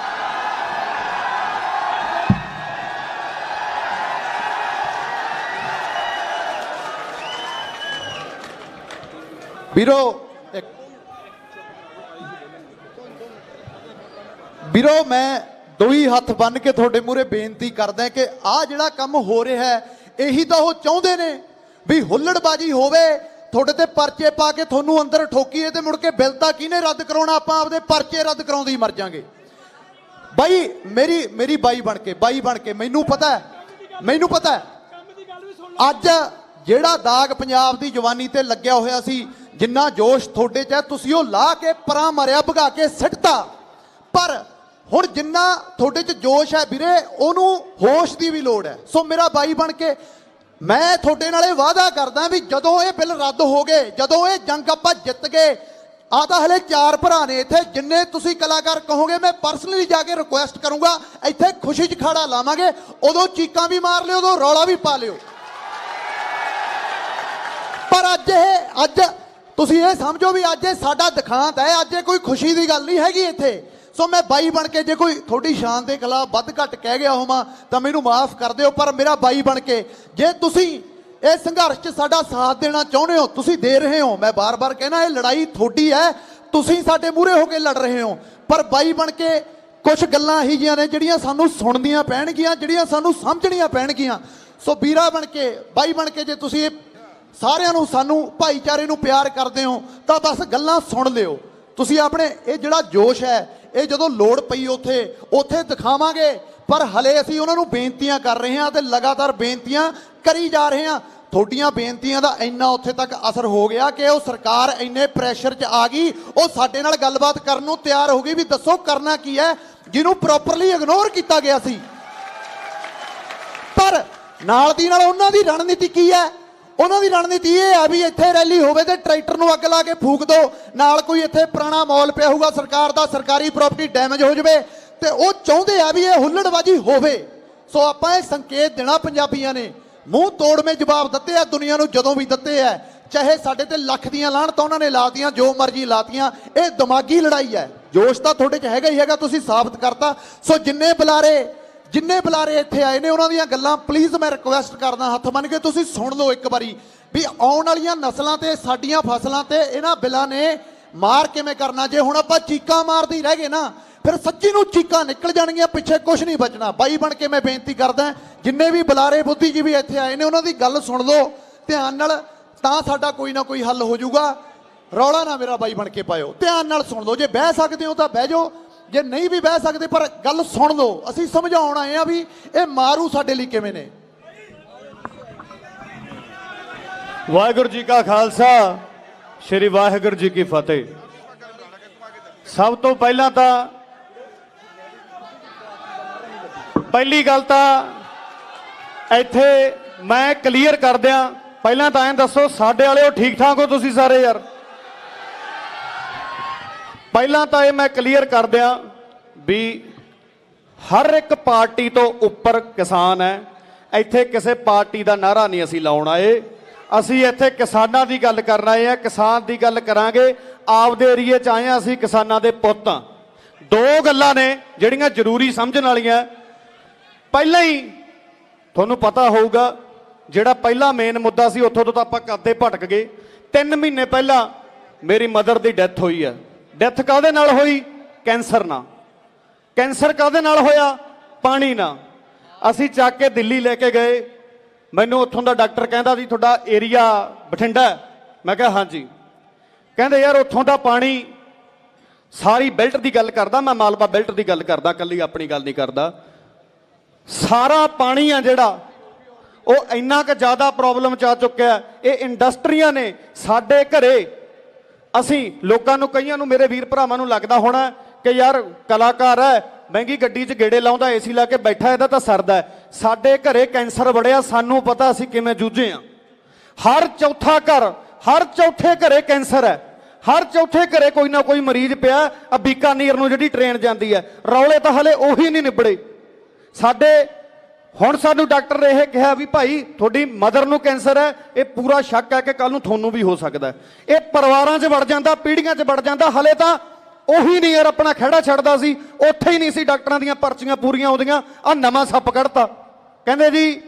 ਵੀਰੋ ਮੈਂ ਦੋ ਹੀ ਹੱਥ ਬੰਨ ਕੇ ਤੁਹਾਡੇ ਮੂਹਰੇ ਬੇਨਤੀ ਕਰਦਾ ਕਿ ਆਹ ਜਿਹੜਾ ਕੰਮ ਹੋ ਰਿਹਾ ਹੈ, ਇਹੀ ਤਾਂ ਉਹ ਚਾਹੁੰਦੇ ਨੇ ਵੀ ਹੁੱਲੜਬਾਜੀ ਹੋਵੇ, ਤੁਹਾਡੇ ਤੇ ਪਰਚੇ ਪਾ ਕੇ ਤੁਹਾਨੂੰ ਅੰਦਰ ਠੋਕੀਏ ਤੇ ਮੁੜ ਕੇ ਬਿੱਲ ਤਾਂ ਕਿਹਨੇ ਰੱਦ ਕਰਾਉਣਾ? ਆਪਾਂ ਆਪਦੇ ਪਰਚੇ ਰੱਦ ਕਰਾਉਂਦੇ ਹੀ ਮਰ ਜਾਾਂਗੇ। ਬਾਈ ਮੇਰੀ ਬਾਈ ਬਣ ਕੇ ਮੈਨੂੰ ਪਤਾ ਹੈ ਅੱਜ ਜਿਹੜਾ ਦਾਗ ਪੰਜਾਬ ਦੀ ਜਵਾਨੀ ਤੇ ਲੱਗਿਆ ਹੋਇਆ ਸੀ, ਜਿੰਨਾ ਜੋਸ਼ ਤੁਹਾਡੇ 'ਚ ਹੈ, ਤੁਸੀਂ ਉਹ ਲਾ ਕੇ ਪਰਾਂ ਮਾਰਿਆ, ਭਗਾ ਕੇ ਸਿੱਟਤਾ। ਪਰ ਹੁਣ ਜਿੰਨਾ ਤੁਹਾਡੇ 'ਚ ਜੋਸ਼ ਹੈ ਵੀਰੇ, ਉਹਨੂੰ ਹੋਸ਼ ਦੀ ਵੀ ਲੋੜ ਹੈ। ਸੋ ਮੇਰਾ ਬਾਈ ਬਣ ਕੇ ਮੈਂ ਤੁਹਾਡੇ ਨਾਲ ਇਹ ਵਾਅਦਾ ਕਰਦਾ ਵੀ ਜਦੋਂ ਇਹ ਬਿੱਲ ਰੱਦ ਹੋ ਗਏ, ਜਦੋਂ ਇਹ ਜੰਗ ਆਪਾਂ ਜਿੱਤ ਗਏ, ਆ ਤਾਂ ਹਲੇ 4 ਭਰਾ ਨੇ ਇੱਥੇ, ਜਿੰਨੇ ਤੁਸੀਂ ਕਲਾਕਾਰ ਕਹੋਗੇ ਮੈਂ ਪਰਸਨਲੀ ਜਾ ਕੇ ਰਿਕੁਐਸਟ ਕਰੂੰਗਾ, ਇੱਥੇ ਖੁਸ਼ੀ 'ਚ ਖਾੜਾ ਲਾਵਾਂਗੇ। ਉਦੋਂ ਚੀਕਾਂ ਵੀ ਮਾਰ ਲਿਓ, ਉਦੋਂ ਰੌਲਾ ਵੀ ਪਾ ਲਿਓ। ਪਰ ਅੱਜ ਤੁਸੀਂ ਇਹ ਸਮਝੋ ਵੀ ਅੱਜ ਇਹ ਸਾਡਾ ਦਿਖਾਂਤ ਹੈ, ਅੱਜ ਇਹ ਕੋਈ ਖੁਸ਼ੀ ਦੀ ਗੱਲ ਨਹੀਂ ਹੈਗੀ ਇੱਥੇ। ਸੋ ਮੈਂ ਬਾਈ ਬਣ ਕੇ ਜੇ ਕੋਈ ਤੁਹਾਡੀ ਸ਼ਾਨ ਦੇ ਖਿਲਾਫ ਵੱਧ ਘੱਟ ਕਹਿ ਗਿਆ ਹੋਵਾਂ ਤਾਂ ਮੈਨੂੰ ਮਾਫ ਕਰ ਦਿਓ, ਪਰ ਮੇਰਾ ਬਾਈ ਬਣ ਕੇ ਜੇ ਤੁਸੀਂ ਇਹ ਸੰਘਰਸ਼ 'ਚ ਸਾਡਾ ਸਾਥ ਦੇਣਾ ਚਾਹੁੰਦੇ ਹੋ, ਤੁਸੀਂ ਦੇ ਰਹੇ ਹੋ। ਮੈਂ ਬਾਰ-ਬਾਰ ਕਹਿਣਾ ਇਹ ਲੜਾਈ ਤੁਹਾਡੀ ਹੈ, ਤੁਸੀਂ ਸਾਡੇ ਮੂਹਰੇ ਹੋ ਕੇ ਲੜ ਰਹੇ ਹੋ। ਪਰ ਬਾਈ ਬਣ ਕੇ ਕੁਝ ਗੱਲਾਂ ਇਹੋ ਜਿਹੀਆਂ ਨੇ ਜਿਹੜੀਆਂ ਸਾਨੂੰ ਸੁਣਨੀਆਂ ਪੈਣਗੀਆਂ, ਜਿਹੜੀਆਂ ਸਾਨੂੰ ਸਮਝਣੀਆਂ ਪੈਣਗੀਆਂ। ਸੋ ਵੀਰਾ ਬਣ ਕੇ, ਬਾਈ ਬਣ ਕੇ ਜੇ ਤੁਸੀਂ ਇਹ ਸਾਰਿਆਂ ਨੂੰ, ਸਾਨੂੰ ਭਾਈਚਾਰੇ ਨੂੰ ਪਿਆਰ ਕਰਦੇ ਹੋ ਤਾਂ ਬਸ ਗੱਲਾਂ ਸੁਣ ਲਿਓ। ਤੁਸੀਂ ਆਪਣੇ ਇਹ ਜਿਹੜਾ ਜੋਸ਼ ਹੈ, ਇਹ ਜਦੋਂ ਲੋੜ ਪਈ ਉੱਥੇ ਦਿਖਾਵਾਂਗੇ। ਪਰ ਹਲੇ ਅਸੀਂ ਉਹਨਾਂ ਨੂੰ ਬੇਨਤੀਆਂ ਕਰ ਰਹੇ ਹਾਂ ਤੇ ਲਗਾਤਾਰ ਬੇਨਤੀਆਂ ਕਰੀ ਜਾ ਰਹੇ ਹਾਂ। ਤੁਹਾਡੀਆਂ ਬੇਨਤੀਆਂ ਦਾ ਇੰਨਾ ਉੱਥੇ ਤੱਕ ਅਸਰ ਹੋ ਗਿਆ ਕਿ ਉਹ ਸਰਕਾਰ ਇੰਨੇ ਪ੍ਰੈਸ਼ਰ 'ਚ ਆ ਗਈ, ਉਹ ਸਾਡੇ ਨਾਲ ਗੱਲਬਾਤ ਕਰਨ ਨੂੰ ਤਿਆਰ ਹੋ ਗਈ ਵੀ ਦੱਸੋ ਕਰਨਾ ਕੀ ਹੈ, ਜਿਹਨੂੰ ਪ੍ਰੋਪਰਲੀ ਇਗਨੋਰ ਕੀਤਾ ਗਿਆ ਸੀ। ਪਰ ਨਾਲ ਦੀ ਨਾਲ ਉਹਨਾਂ ਦੀ ਰਣਨੀਤੀ ਕੀ ਹੈ? ਉਹਨਾਂ ਦੀ ਰਣਨੀਤੀ ਇਹ ਆ ਵੀ ਇੱਥੇ ਰੈਲੀ ਹੋਵੇ ਤੇ ਟਰੈਕਟਰ ਨੂੰ ਅੱਗ ਲਾ ਕੇ ਫੂਕ ਦਿਓ, ਨਾਲ ਕੋਈ ਇੱਥੇ ਪੁਰਾਣਾ ਮੌਲ ਪਿਆ ਹੋਊਗਾ ਸਰਕਾਰ ਦਾ, ਸਰਕਾਰੀ ਪ੍ਰਾਪਰਟੀ ਡੈਮੇਜ ਹੋ ਜਾਵੇ, ਤੇ ਉਹ ਚਾਹੁੰਦੇ ਆ ਵੀ ਇਹ ਹੁੱਲੜਬਾਜੀ ਹੋਵੇ। ਸੋ ਆਪਾਂ ਇਹ ਸੰਕੇਤ ਦੇਣਾ, ਪੰਜਾਬੀਆਂ ਨੇ ਮੂੰਹ ਤੋੜਵੇਂ ਜਵਾਬ ਦਿੱਤੇ ਆ ਦੁਨੀਆ ਨੂੰ, ਜਦੋਂ ਵੀ ਦਿੱਤੇ ਆ, ਚਾਹੇ ਸਾਡੇ ਤੇ ਲੱਖ ਦੀਆਂ ਲਾਹਣਤਾਂ ਉਹਨਾਂ ਨੇ ਲਾਤੀਆਂ, ਜੋ ਮਰਜ਼ੀ ਲਾਤੀਆਂ। ਇਹ ਦਿਮਾਗੀ ਲੜਾਈ ਹੈ, ਜੋਸ਼ ਤਾਂ ਤੁਹਾਡੇ 'ਚ ਹੈਗਾ ਹੀ ਹੈਗਾ, ਤੁਸੀਂ ਸਾਬਤ ਕਰਤਾ। ਸੋ ਜਿੰਨੇ ਬੁਲਾਰੇ ਇੱਥੇ ਆਏ ਨੇ ਉਹਨਾਂ ਦੀਆਂ ਗੱਲਾਂ ਪਲੀਜ਼ ਮੈਂ ਰਿਕੁਐਸਟ ਕਰਦਾ ਹੱਥ ਬੰਨ੍ਹ ਕੇ ਤੁਸੀਂ ਸੁਣ ਲਓ ਇੱਕ ਵਾਰੀ ਵੀ ਆਉਣ ਵਾਲੀਆਂ ਨਸਲਾਂ ਤੇ ਸਾਡੀਆਂ ਫਸਲਾਂ ਤੇ ਇਹਨਾਂ ਬਿੱਲਾਂ ਨੇ ਮਾਰ ਕਿਵੇਂ ਕਰਨਾ। ਜੇ ਹੁਣ ਆਪਾਂ ਚੀਕਾਂ ਮਾਰਦੇ ਹੀ ਰਹਿ ਗਏ ਨਾ, ਫਿਰ ਸੱਚੀ ਨੂੰ ਚੀਕਾਂ ਨਿਕਲ ਜਾਣਗੀਆਂ, ਪਿੱਛੇ ਕੁਝ ਨਹੀਂ ਬਚਣਾ। ਬਾਈ ਬਣ ਕੇ ਮੈਂ ਬੇਨਤੀ ਕਰਦਾ, ਜਿੰਨੇ ਵੀ ਬੁਲਾਰੇ ਬੁੱਧੀਜੀਵੀ ਇੱਥੇ ਆਏ ਨੇ ਉਹਨਾਂ ਦੀ ਗੱਲ ਸੁਣ ਲਓ ਧਿਆਨ ਨਾਲ, ਤਾਂ ਸਾਡਾ ਕੋਈ ਨਾ ਕੋਈ ਹੱਲ ਹੋ ਜਾਊਗਾ। ਰੌਲਾ ਨਾ ਮੇਰਾ ਬਾਈ ਬਣ ਕੇ ਪਾਇਓ, ਧਿਆਨ ਨਾਲ ਸੁਣ ਲਓ। ਜੇ ਬਹਿ ਸਕਦੇ ਹੋ ਤਾਂ ਬਹਿ ਜਾਓ, ਜੇ ਨਹੀਂ ਵੀ ਬਹਿ ਸਕਦੇ ਪਰ ਗੱਲ ਸੁਣ ਲਓ। ਅਸੀਂ ਸਮਝਾਉਣ ਆਏ ਆ ਵੀ ਇਹ ਮਾਰੂ ਸਾਡੇ ਲਈ ਕਿਵੇਂ ਨੇ। ਵਾਹਿਗੁਰੂ ਜੀ ਕਾ ਖਾਲਸਾ, ਸ਼੍ਰੀ ਵਾਹਿਗੁਰੂ ਜੀ ਕੀ ਫਤਿਹ। ਸਭ ਤੋਂ ਪਹਿਲਾਂ ਤਾਂ ਪਹਿਲੀ ਗੱਲ ਤਾਂ ਇੱਥੇ ਮੈਂ ਕਲੀਅਰ ਕਰ ਦਿਆਂ, ਪਹਿਲਾਂ ਤਾਂ ਐਂ ਦੱਸੋ ਸਾਡੇ ਵਾਲਿਓ ਠੀਕ ਠਾਕ ਹੋ ਤੁਸੀਂ ਸਾਰੇ ਯਾਰ? ਪਹਿਲਾਂ ਤਾਂ ਇਹ ਮੈਂ ਕਲੀਅਰ ਕਰ ਦਿਆਂ ਵੀ ਹਰ ਇੱਕ ਪਾਰਟੀ ਤੋਂ ਉੱਪਰ ਕਿਸਾਨ ਹੈ। ਇੱਥੇ ਕਿਸੇ ਪਾਰਟੀ ਦਾ ਨਾਰਾ ਨਹੀਂ ਅਸੀਂ ਲਾਉਣ ਆਏ, ਅਸੀਂ ਇੱਥੇ ਕਿਸਾਨਾਂ ਦੀ ਗੱਲ ਕਰਨ ਆਏ ਆ, ਕਿਸਾਨ ਦੀ ਗੱਲ ਕਰਾਂਗੇ। ਆਪਦੇ ਏਰੀਏ 'ਚ ਆਏ ਆ, ਅਸੀਂ ਕਿਸਾਨਾਂ ਦੇ ਪੁੱਤ ਆ। ਦੋ ਗੱਲਾਂ ਨੇ ਜਿਹੜੀਆਂ ਜ਼ਰੂਰੀ ਸਮਝਣ ਵਾਲੀਆਂ। ਪਹਿਲਾਂ ਹੀ ਤੁਹਾਨੂੰ ਪਤਾ ਹੋਊਗਾ ਜਿਹੜਾ ਪਹਿਲਾ ਮੇਨ ਮੁੱਦਾ ਸੀ, ਉੱਥੋਂ ਤੋਂ ਤਾਂ ਆਪਾਂ ਕਦੇ ਭਟਕ ਗਏ। 3 ਮਹੀਨੇ ਪਹਿਲਾਂ ਮੇਰੀ ਮਦਰ ਦੀ ਡੈਥ ਹੋਈ ਹੈ। ਡੈਥ ਕਾਹਦੇ ਨਾਲ ਹੋਈ? ਕੈਂਸਰ ਨਾਲ। ਕੈਂਸਰ ਕਾਹਦੇ ਨਾਲ ਹੋਇਆ? ਪਾਣੀ ਨਾਲ। ਅਸੀਂ ਚੱਕ ਕੇ ਦਿੱਲੀ ਲੈ ਕੇ ਗਏ, ਮੈਨੂੰ ਉੱਥੋਂ ਦਾ ਡਾਕਟਰ ਕਹਿੰਦਾ ਜੀ ਤੁਹਾਡਾ ਏਰੀਆ ਬਠਿੰਡਾ। ਮੈਂ ਕਿਹਾ ਹਾਂਜੀ। ਕਹਿੰਦੇ ਯਾਰ ਉੱਥੋਂ ਦਾ ਪਾਣੀ ਸਾਰੀ ਬੈਲਟ ਦੀ ਗੱਲ ਕਰਦਾ ਮੈਂ, ਮਾਲਵਾ ਬੈਲਟ ਦੀ ਗੱਲ ਕਰਦਾ, ਕੱਲੀ ਆਪਣੀ ਗੱਲ ਨਹੀਂ ਕਰਦਾ। ਸਾਰਾ ਪਾਣੀ ਆ ਜਿਹੜਾ ਉਹ ਇੰਨਾ ਕੁ ਜ਼ਿਆਦਾ ਪ੍ਰੋਬਲਮ ਚ ਆ ਚੁੱਕਿਆ। ਇਹ ਇੰਡਸਟਰੀਆਂ ਨੇ ਸਾਡੇ ਘਰੇ, ਅਸੀਂ ਲੋਕਾਂ ਨੂੰ, ਕਈਆਂ ਨੂੰ, ਮੇਰੇ ਵੀਰ ਭਰਾਵਾਂ ਨੂੰ ਲੱਗਦਾ ਹੋਣਾ ਕਿ ਯਾਰ ਕਲਾਕਾਰ ਹੈ, ਮਹਿੰਗੀ ਗੱਡੀ 'ਚ ਗੇੜੇ ਲਾਉਂਦਾ, ਏਸੀ ਲਾ ਕੇ ਬੈਠਾ, ਇਹਦਾ ਤਾਂ ਸਰਦਾ ਹੈ। ਸਾਡੇ ਘਰੇ ਕੈਂਸਰ ਵੜਿਆ, ਸਾਨੂੰ ਪਤਾ ਅਸੀਂ ਕਿਵੇਂ ਜੂਝੇ ਆ। ਹਰ ਚੌਥਾ ਘਰ, ਹਰ ਚੌਥੇ ਘਰੇ ਕੈਂਸਰ ਹੈ, ਹਰ ਚੌਥੇ ਘਰੇ ਕੋਈ ਨਾ ਕੋਈ ਮਰੀਜ਼ ਪਿਆ। ਆ ਬੀਕਾਨੇਰ ਨੂੰ ਜਿਹੜੀ ਟ੍ਰੇਨ ਜਾਂਦੀ ਹੈ, ਰੌਲੇ ਤਾਂ ਹਲੇ ਉਹੀ ਨਹੀਂ ਨਿਬੜੇ ਸਾਡੇ। ਹੁਣ ਸਾਨੂੰ ਡਾਕਟਰ ਨੇ ਇਹ ਕਿਹਾ ਵੀ ਭਾਈ ਤੁਹਾਡੀ ਮਦਰ ਨੂੰ ਕੈਂਸਰ ਹੈ, ਇਹ ਪੂਰਾ ਸ਼ੱਕ ਹੈ ਕਿ ਕੱਲ ਨੂੰ ਤੁਹਾਨੂੰ ਵੀ ਹੋ ਸਕਦਾ ਹੈ। ਇਹ ਪਰਿਵਾਰਾਂ 'ਚ ਵੜ ਜਾਂਦਾ, ਪੀੜ੍ਹੀਆਂ 'ਚ ਵੜ ਜਾਂਦਾ। ਹਲੇ ਤਾਂ ਉਹੀ ਨਹੀਂ ਯਾਰ ਆਪਣਾ ਖਹਿੜਾ ਛੱਡਦਾ ਸੀ, ਉੱਥੇ ਹੀ ਨਹੀਂ ਸੀ ਡਾਕਟਰਾਂ ਦੀਆਂ ਪਰਚੀਆਂ ਪੂਰੀਆਂ ਆਉਂਦੀਆਂ। ਆ ਨਵਾਂ ਸੱਪ ਕੱਢਤਾ, ਕਹਿੰਦੇ ਜੀ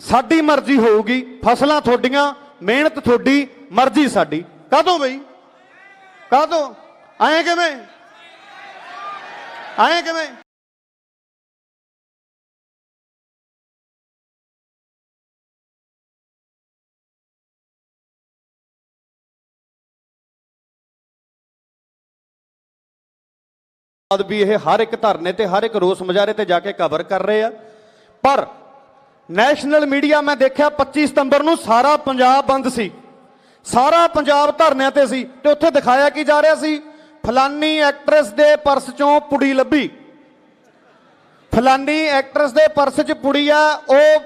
ਸਾਡੀ ਮਰਜ਼ੀ ਹੋਊਗੀ, ਫਸਲਾਂ ਤੁਹਾਡੀਆਂ, ਮਿਹਨਤ ਤੁਹਾਡੀ, ਮਰਜ਼ੀ ਸਾਡੀ। ਕਾਹਤੋਂ ਬਈ, ਕਾਹਤੋਂ? ਆਏ ਕਿਵੇਂ, ਆਏ ਕਿਵੇਂ? ਵੀ ਇਹ ਹਰ ਇੱਕ ਧਰਨੇ ਤੇ, ਹਰ ਇੱਕ ਰੋਸ ਮੁਜ਼ਾਹਰੇ ਤੇ ਜਾ ਕੇ ਕਵਰ ਕਰ ਰਹੇ ਆ। ਪਰ ਨੈਸ਼ਨਲ ਮੀਡੀਆ ਮੈਂ ਦੇਖਿਆ 25 ਸਤੰਬਰ ਨੂੰ ਸਾਰਾ ਪੰਜਾਬ ਬੰਦ ਸੀ, ਸਾਰਾ ਪੰਜਾਬ ਧਰਨਿਆਂ ਤੇ ਸੀ, ਤੇ ਉੱਥੇ ਦਿਖਾਇਆ ਕੀ ਜਾ ਰਿਹਾ ਸੀ? ਫਲਾਨੀ ਐਕਟਰੈਸ ਦੇ ਪਰਸ ਚੋਂ ਪੁੜੀ ਲੱਭੀ, ਫਲਾਨੀ ਐਕਟਰੈਸ ਦੇ ਪਰਸ 'ਚ ਪੁੜੀ ਆ, ਉਹ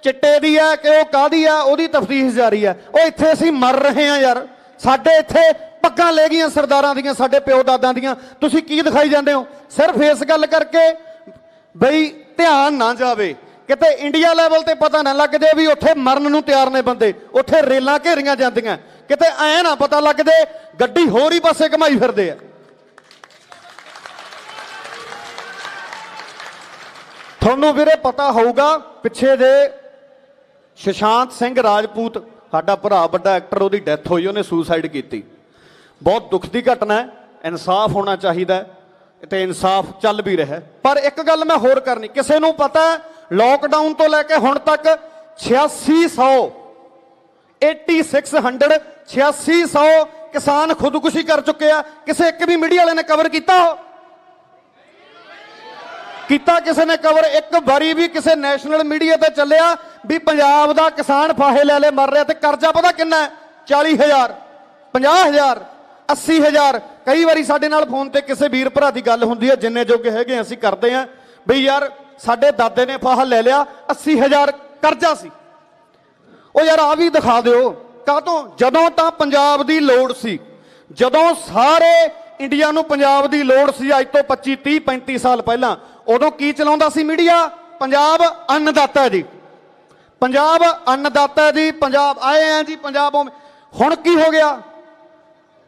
ਚਿੱਟੇ ਦੀ ਆ ਕਿ ਉਹ ਕਾਹਦੀ ਆ, ਉਹਦੀ ਤਫਤੀਸ਼ ਜਾਰੀ ਆ। ਉਹ ਇੱਥੇ ਅਸੀਂ ਮਰ ਰਹੇ ਆ ਯਾਰ, ਸਾਡੇ ਇੱਥੇ ਪੱਗਾਂ ਲੈ ਗਈਆਂ ਸਰਦਾਰਾਂ ਦੀਆਂ, ਸਾਡੇ ਪਿਓ ਦਾਦਾਂ ਦੀਆਂ। ਤੁਸੀਂ ਕੀ ਦਿਖਾਈ ਜਾਂਦੇ ਹੋ? ਸਿਰਫ ਇਸ ਗੱਲ ਕਰਕੇ ਬਈ ਧਿਆਨ ਨਾ ਜਾਵੇ, ਕਿਤੇ ਇੰਡੀਆ ਲੈਵਲ ਤੇ ਪਤਾ ਨਾ ਲੱਗ ਜਾਏ ਵੀ ਉੱਥੇ ਮਰਨ ਨੂੰ ਤਿਆਰ ਨੇ ਬੰਦੇ, ਉੱਥੇ ਰੇਲਾਂ ਘੇਰੀਆਂ ਜਾਂਦੀਆਂ, ਕਿਤੇ ਐ ਨਾ ਪਤਾ ਲੱਗ ਜਾਏ ਗੱਡੀ ਹੋਰ ਹੀ ਪਾਸੇ ਘਮਾਈ ਫਿਰਦੇ ਆ। ਤੁਹਾਨੂੰ ਵੀਰੇ ਪਤਾ ਹੋਊਗਾ ਪਿੱਛੇ ਜੇ ਸੁਸ਼ਾਂਤ ਸਿੰਘ ਰਾਜਪੂਤ, ਸਾਡਾ ਭਰਾ ਵੱਡਾ ਐਕਟਰ, ਉਹਦੀ ਡੈਥ ਹੋਈ, ਉਹਨੇ ਸੁਸਾਈਡ ਕੀਤੀ। ਬਹੁਤ ਦੁੱਖ ਦੀ ਘਟਨਾ ਹੈ, ਇਨਸਾਫ ਹੋਣਾ ਚਾਹੀਦਾ ਤੇ ਇਨਸਾਫ ਚੱਲ ਵੀ ਰਿਹਾ। ਪਰ ਇੱਕ ਗੱਲ ਮੈਂ ਹੋਰ ਕਰਨੀ, ਕਿਸੇ ਨੂੰ ਪਤਾ ਲੋਕਡਾਊਨ ਤੋਂ ਲੈ ਕੇ ਹੁਣ ਤੱਕ 8600 ਕਿਸਾਨ ਖੁਦਕੁਸ਼ੀ ਕਰ ਚੁੱਕੇ ਆ। ਕਿਸੇ ਇੱਕ ਵੀ ਮੀਡੀਆ ਵਾਲੇ ਨੇ ਕਵਰ ਕੀਤਾ? ਕੀਤਾ ਕਿਸੇ ਨੇ ਕਵਰ? ਇੱਕ ਵਾਰੀ ਵੀ ਕਿਸੇ ਨੈਸ਼ਨਲ ਮੀਡੀਆ ਤੇ ਚੱਲਿਆ ਵੀ ਪੰਜਾਬ ਦਾ ਕਿਸਾਨ ਫਾਹੇ ਲੈ ਲੈ ਮਰ ਰਿਹਾ, ਤੇ ਕਰਜ਼ਾ ਪਤਾ ਕਿੰਨਾ ਹੈ? 40,000, 50,000, 80,000। ਕਈ ਵਾਰੀ ਸਾਡੇ ਨਾਲ ਫੋਨ ਤੇ ਕਿਸੇ ਵੀਰ ਭਰਾ ਦੀ ਗੱਲ ਹੁੰਦੀ ਹੈ, ਜਿੰਨੇ ਜੋਗੇ ਹੈਗੇ ਅਸੀਂ ਕਰਦੇ ਹਾਂ ਬਈ ਯਾਰ ਸਾਡੇ ਦਾਦੇ ਨੇ ਫਾਹਾ ਲੈ ਲਿਆ, 80,000 ਕਰਜ਼ਾ ਸੀ। ਉਹ ਯਾਰ ਆ ਵੀ ਦਿਖਾ ਦਿਓ। ਕਾਹਤੋਂ? ਜਦੋਂ ਤਾਂ ਪੰਜਾਬ ਦੀ ਲੋੜ ਸੀ, ਜਦੋਂ ਸਾਰੇ ਇੰਡੀਆ ਨੂੰ ਪੰਜਾਬ ਦੀ ਲੋੜ ਸੀ, ਅੱਜ ਤੋਂ 25, 30, 35 ਸਾਲ ਪਹਿਲਾਂ, ਉਦੋਂ ਕੀ ਚਲਾਉਂਦਾ ਸੀ ਮੀਡੀਆ? ਪੰਜਾਬ ਅੰਨਦਾਤਾ ਜੀ, ਪੰਜਾਬ ਅੰਨਦਾਤਾ ਜੀ, ਪੰਜਾਬ ਆਏ ਆ ਜੀ, ਪੰਜਾਬ। ਹੁਣ ਕੀ ਹੋ ਗਿਆ?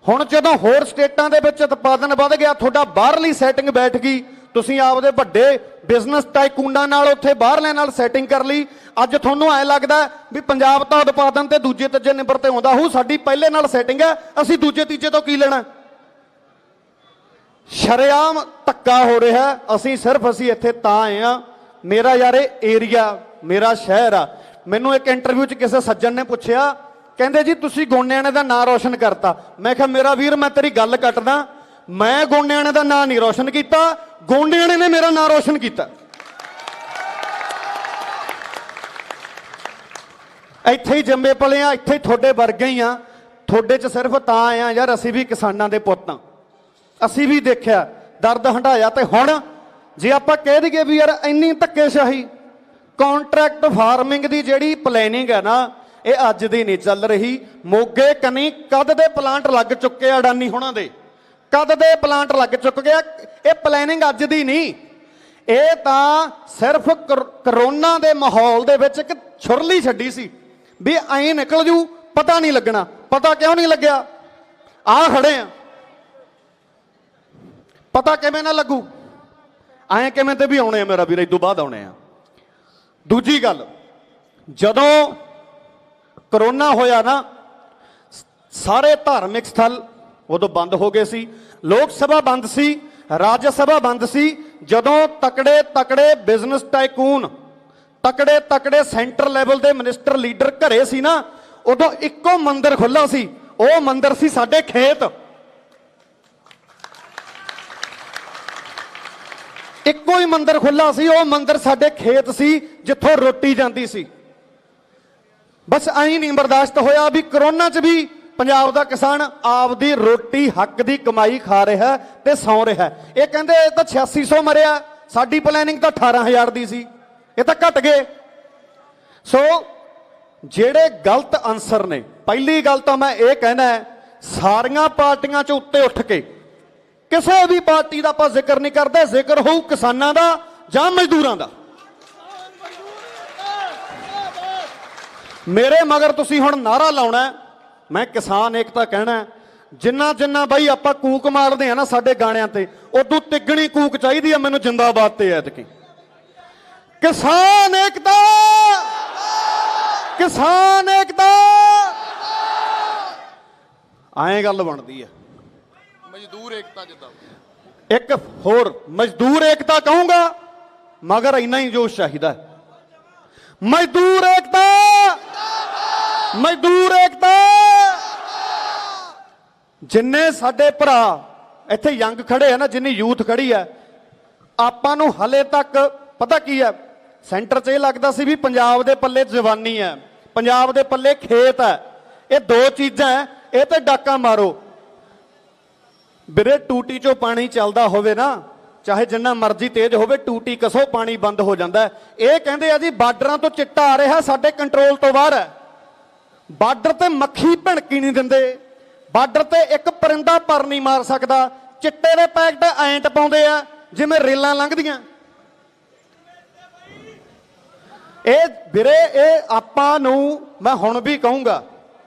ਹੁਣ ਜਦੋਂ ਹੋਰ ਸਟੇਟਾਂ ਦੇ ਵਿੱਚ ਉਤਪਾਦਨ ਵੱਧ ਗਿਆ, ਤੁਹਾਡਾ ਬਾਹਰਲੀ ਸੈਟਿੰਗ ਬੈਠ ਗਈ, ਤੁਸੀਂ ਆਪਦੇ ਵੱਡੇ ਬਿਜ਼ਨਸ ਟਾਈਕੂਨਾਂ ਨਾਲ ਉੱਥੇ ਬਾਹਰਲੇ ਨਾਲ ਸੈਟਿੰਗ ਕਰ ਲਈ। ਅੱਜ ਤੁਹਾਨੂੰ ਐ ਲੱਗਦਾ ਵੀ ਪੰਜਾਬ ਤਾਂ ਉਤਪਾਦਨ ਤੇ ਦੂਜੇ ਤੀਜੇ ਨੰਬਰ ਤੇ ਆਉਂਦਾ ਹੋਊ, ਸਾਡੀ ਪਹਿਲੇ ਨਾਲ ਸੈਟਿੰਗ ਹੈ, ਅਸੀਂ ਦੂਜੇ ਤੀਜੇ ਤੋਂ ਕੀ ਲੈਣਾ? ਸ਼ਰੇਆਮ ਧੱਕਾ ਹੋ ਰਿਹਾ। ਅਸੀਂ ਇੱਥੇ ਤਾਂ ਆਏ ਆ, ਮੇਰਾ ਯਾਰ ਇਹ ਏਰੀਆ, ਮੇਰਾ ਸ਼ਹਿਰ ਆ। ਮੈਨੂੰ ਇੱਕ ਇੰਟਰਵਿਊ 'ਚ ਕਿਸੇ ਸੱਜਣ ਨੇ ਪੁੱਛਿਆ, ਕਹਿੰਦੇ ਜੀ ਤੁਸੀਂ ਗੋਨਿਆਣੇ ਦਾ ਨਾਂ ਰੋਸ਼ਨ ਕਰਤਾ। ਮੈਂ ਕਿਹਾ ਮੇਰਾ ਵੀਰ ਮੈਂ ਤੇਰੀ ਗੱਲ ਕੱਟਦਾ, ਮੈਂ ਗੋਨਿਆਣੇ ਦਾ ਨਾਂ ਨਹੀਂ ਰੋਸ਼ਨ ਕੀਤਾ, ਗੋਨਿਆਣੇ ਨੇ ਮੇਰਾ ਨਾਂ ਰੋਸ਼ਨ ਕੀਤਾ। ਇੱਥੇ ਹੀ ਜੰਮੇ ਪਲੇ ਆ, ਇੱਥੇ ਤੁਹਾਡੇ ਵਰਗੇ ਹੀ ਆ। ਤੁਹਾਡੇ 'ਚ ਸਿਰਫ ਤਾਂ ਆਏ ਆ ਯਾਰ, ਅਸੀਂ ਵੀ ਕਿਸਾਨਾਂ ਦੇ ਪੁੱਤ ਆ, ਅਸੀਂ ਵੀ ਦੇਖਿਆ, ਦਰਦ ਹੰਢਾਇਆ। ਤੇ ਹੁਣ ਜੇ ਆਪਾਂ ਕਹਿ ਦਈਏ ਵੀ ਯਾਰ ਇੰਨੀ ਧੱਕੇਸ਼ਾਹੀ, ਕੰਟਰੈਕਟ ਫਾਰਮਿੰਗ ਦੀ ਜਿਹੜੀ ਪਲੈਨਿੰਗ ਹੈ ਨਾ, ਇਹ ਅੱਜ ਦੀ ਨਹੀਂ ਚੱਲ ਰਹੀ। ਮੋਗੇ ਕਨੀ ਕਦ ਦੇ ਪਲਾਂਟ ਲੱਗ ਚੁੱਕੇ ਆ, ਅਡਾਨੀ ਹੋਣਾ ਦੇ ਕਦ ਦੇ ਪਲਾਂਟ ਲੱਗ ਚੁੱਕੇ ਆ। ਇਹ ਪਲੈਨਿੰਗ ਅੱਜ ਦੀ ਨਹੀਂ, ਇਹ ਤਾਂ ਸਿਰਫ ਕਰੋਨਾ ਦੇ ਮਾਹੌਲ ਦੇ ਵਿੱਚ ਇੱਕ ਛੁਰਲੀ ਛੱਡੀ ਸੀ ਵੀ ਐਂ ਨਿਕਲ ਜੂ, ਪਤਾ ਨਹੀਂ ਲੱਗਣਾ। ਪਤਾ ਕਿਉਂ ਨਹੀਂ ਲੱਗਿਆ? ਆ ਖੜੇ ਆ, ਪਤਾ ਕਿਵੇਂ ਨਾ ਲੱਗੂ? ਐਂ ਕਿਵੇਂ ਤੇ ਵੀ ਆਉਣੇ ਆ ਮੇਰਾ ਵੀਰ, ਇਦੋਂ ਬਾਅਦ ਆਉਣੇ ਆ। ਦੂਜੀ ਗੱਲ, ਜਦੋਂ ਕਰੋਨਾ ਹੋਇਆ ਨਾ, ਸਾਰੇ ਧਾਰਮਿਕ ਸਥਲ ਉਦੋਂ ਬੰਦ ਹੋ ਗਏ ਸੀ, ਲੋਕ ਸਭਾ ਬੰਦ ਸੀ, ਰਾਜ ਸਭਾ ਬੰਦ ਸੀ। ਜਦੋਂ ਤਕੜੇ ਤਕੜੇ ਬਿਜ਼ਨਸ ਟਾਈਕੂਨ, ਤਕੜੇ ਤਕੜੇ ਸੈਂਟਰ ਲੈਵਲ ਦੇ ਮਿਨਿਸਟਰ ਲੀਡਰ ਘਰੇ ਸੀ ਨਾ, ਉਦੋਂ ਇੱਕੋ ਮੰਦਿਰ ਖੁੱਲਾ ਸੀ, ਉਹ ਮੰਦਿਰ ਸੀ ਸਾਡੇ ਖੇਤ। ਇੱਕੋ ਹੀ ਮੰਦਿਰ ਖੁੱਲਾ ਸੀ, ਉਹ ਮੰਦਿਰ ਸਾਡੇ ਖੇਤ ਸੀ ਜਿੱਥੋਂ ਰੋਟੀ ਜਾਂਦੀ ਸੀ। ਬਸ ਐਂ ਨਹੀਂ ਬਰਦਾਸ਼ਤ ਹੋਇਆ ਵੀ ਕਰੋਨਾ 'ਚ ਵੀ ਪੰਜਾਬ ਦਾ ਕਿਸਾਨ ਆਪਦੀ ਰੋਟੀ ਹੱਕ ਦੀ ਕਮਾਈ ਖਾ ਰਿਹਾ ਤੇ ਸੌਂ ਰਿਹਾ। ਇਹ ਕਹਿੰਦੇ ਇਹ ਤਾਂ 8600 ਮਰਿਆ, ਸਾਡੀ ਪਲੈਨਿੰਗ ਤਾਂ 18000 ਦੀ ਸੀ, ਇਹ ਤਾਂ ਘਟ ਗਏ। ਸੋ ਜਿਹੜੇ ਗਲਤ ਅਨਸਰ ਨੇ, ਪਹਿਲੀ ਗੱਲ ਤਾਂ ਮੈਂ ਇਹ ਕਹਿਣਾ ਸਾਰੀਆਂ ਪਾਰਟੀਆਂ 'ਚ ਉੱਤੇ ਉੱਠ ਕੇ ਕਿਸੇ ਵੀ ਪਾਰਟੀ ਦਾ ਆਪਾਂ ਜ਼ਿਕਰ ਨਹੀਂ ਕਰਦੇ, ਜ਼ਿਕਰ ਹੋਊ ਕਿਸਾਨਾਂ ਦਾ ਜਾਂ ਮਜ਼ਦੂਰਾਂ ਦਾ। ਮੇਰੇ ਮਗਰ ਤੁਸੀਂ ਹੁਣ ਨਾਰਾ ਲਾਉਣਾ, ਮੈਂ ਕਿਸਾਨ ਏਕਤਾ ਕਹਿਣਾ। ਜਿੰਨਾ ਜਿੰਨਾ ਬਾਈ ਆਪਾਂ ਕੂਕ ਮਾਰਦੇ ਆ ਨਾ ਸਾਡੇ ਗਾਣਿਆਂ ਤੇ, ਉਦੋਂ ਤਿੱਗਣੀ ਕੂਕ ਚਾਹੀਦੀ ਆ ਮੈਨੂੰ ਜਿੰਦਾਬਾਦ ਤੇ ਐਤਕੀ। ਕਿਸਾਨ ਏਕਤਾ, ਕਿਸਾਨ ਏਕਤਾ, ਐਂ ਗੱਲ ਬਣਦੀ ਆ। ਮਜ਼ਦੂਰ ਏਕਤਾ ਜਿੱਦਾਂ ਇੱਕ ਹੋਰ ਮਜ਼ਦੂਰ ਏਕਤਾ ਕਹੂੰਗਾ, ਮਗਰ ਇੰਨਾ ਹੀ ਜੋਸ਼ ਚਾਹੀਦਾ। ਮਜ਼ਦੂਰ ਏਕਤਾ, ਮਜ਼ਦੂਰ ਏਕਤਾ। ਜਿੰਨੇ ਸਾਡੇ ਭਰਾ ਇੱਥੇ ਯੰਗ ਖੜੇ ਆ ਨਾ, ਜਿੰਨੀ ਯੂਥ ਖੜੀ ਆ, ਆਪਾਂ ਨੂੰ ਹਲੇ ਤੱਕ ਪਤਾ ਕੀ ਹੈ, ਸੈਂਟਰ 'ਚ ਇਹ ਲੱਗਦਾ ਸੀ ਵੀ ਪੰਜਾਬ ਦੇ ਪੱਲੇ ਜਵਾਨੀ ਹੈ, ਪੰਜਾਬ ਦੇ ਪੱਲੇ ਖੇਤ ਹੈ, ਇਹ ਦੋ ਚੀਜ਼ਾਂ ਹੈ, ਇਹ ਤੇ ਡਾਕਾ ਮਾਰੋ। ਵੀਰੇ ਟੂਟੀ 'ਚੋਂ ਪਾਣੀ ਚੱਲਦਾ ਹੋਵੇ ਨਾ, ਚਾਹੇ ਜਿੰਨਾ ਮਰਜ਼ੀ ਤੇਜ਼ ਹੋਵੇ, ਟੂਟੀ ਕਸੋ ਪਾਣੀ ਬੰਦ ਹੋ ਜਾਂਦਾ। ਇਹ ਕਹਿੰਦੇ ਆ ਜੀ ਬਾਰਡਰਾਂ ਤੋਂ ਚਿੱਟਾ ਆ ਰਿਹਾ, ਸਾਡੇ ਕੰਟਰੋਲ ਤੋਂ ਬਾਹਰ ਹੈ। ਬਾਰਡਰ ਤੇ ਮੱਖੀ ਭਿਣਕੀ ਨਹੀਂ ਦਿੰਦੇ, ਬਾਰਡਰ ਤੇ ਇੱਕ ਪਰਿੰਦਾ ਪਰ ਨਹੀਂ ਮਾਰ ਸਕਦਾ। ਚਿੱਟੇ ਦੇ ਪੈਕਟ ਐਂ ਟਪਾਉਂਦੇ ਆ ਜਿਵੇਂ ਰੇਲਾਂ ਲੰਘਦੀਆਂ। ਇਹ ਵੀਰੇ ਇਹ ਆਪਾਂ ਨੂੰ ਮੈਂ ਹੁਣ ਵੀ ਕਹੂੰਗਾ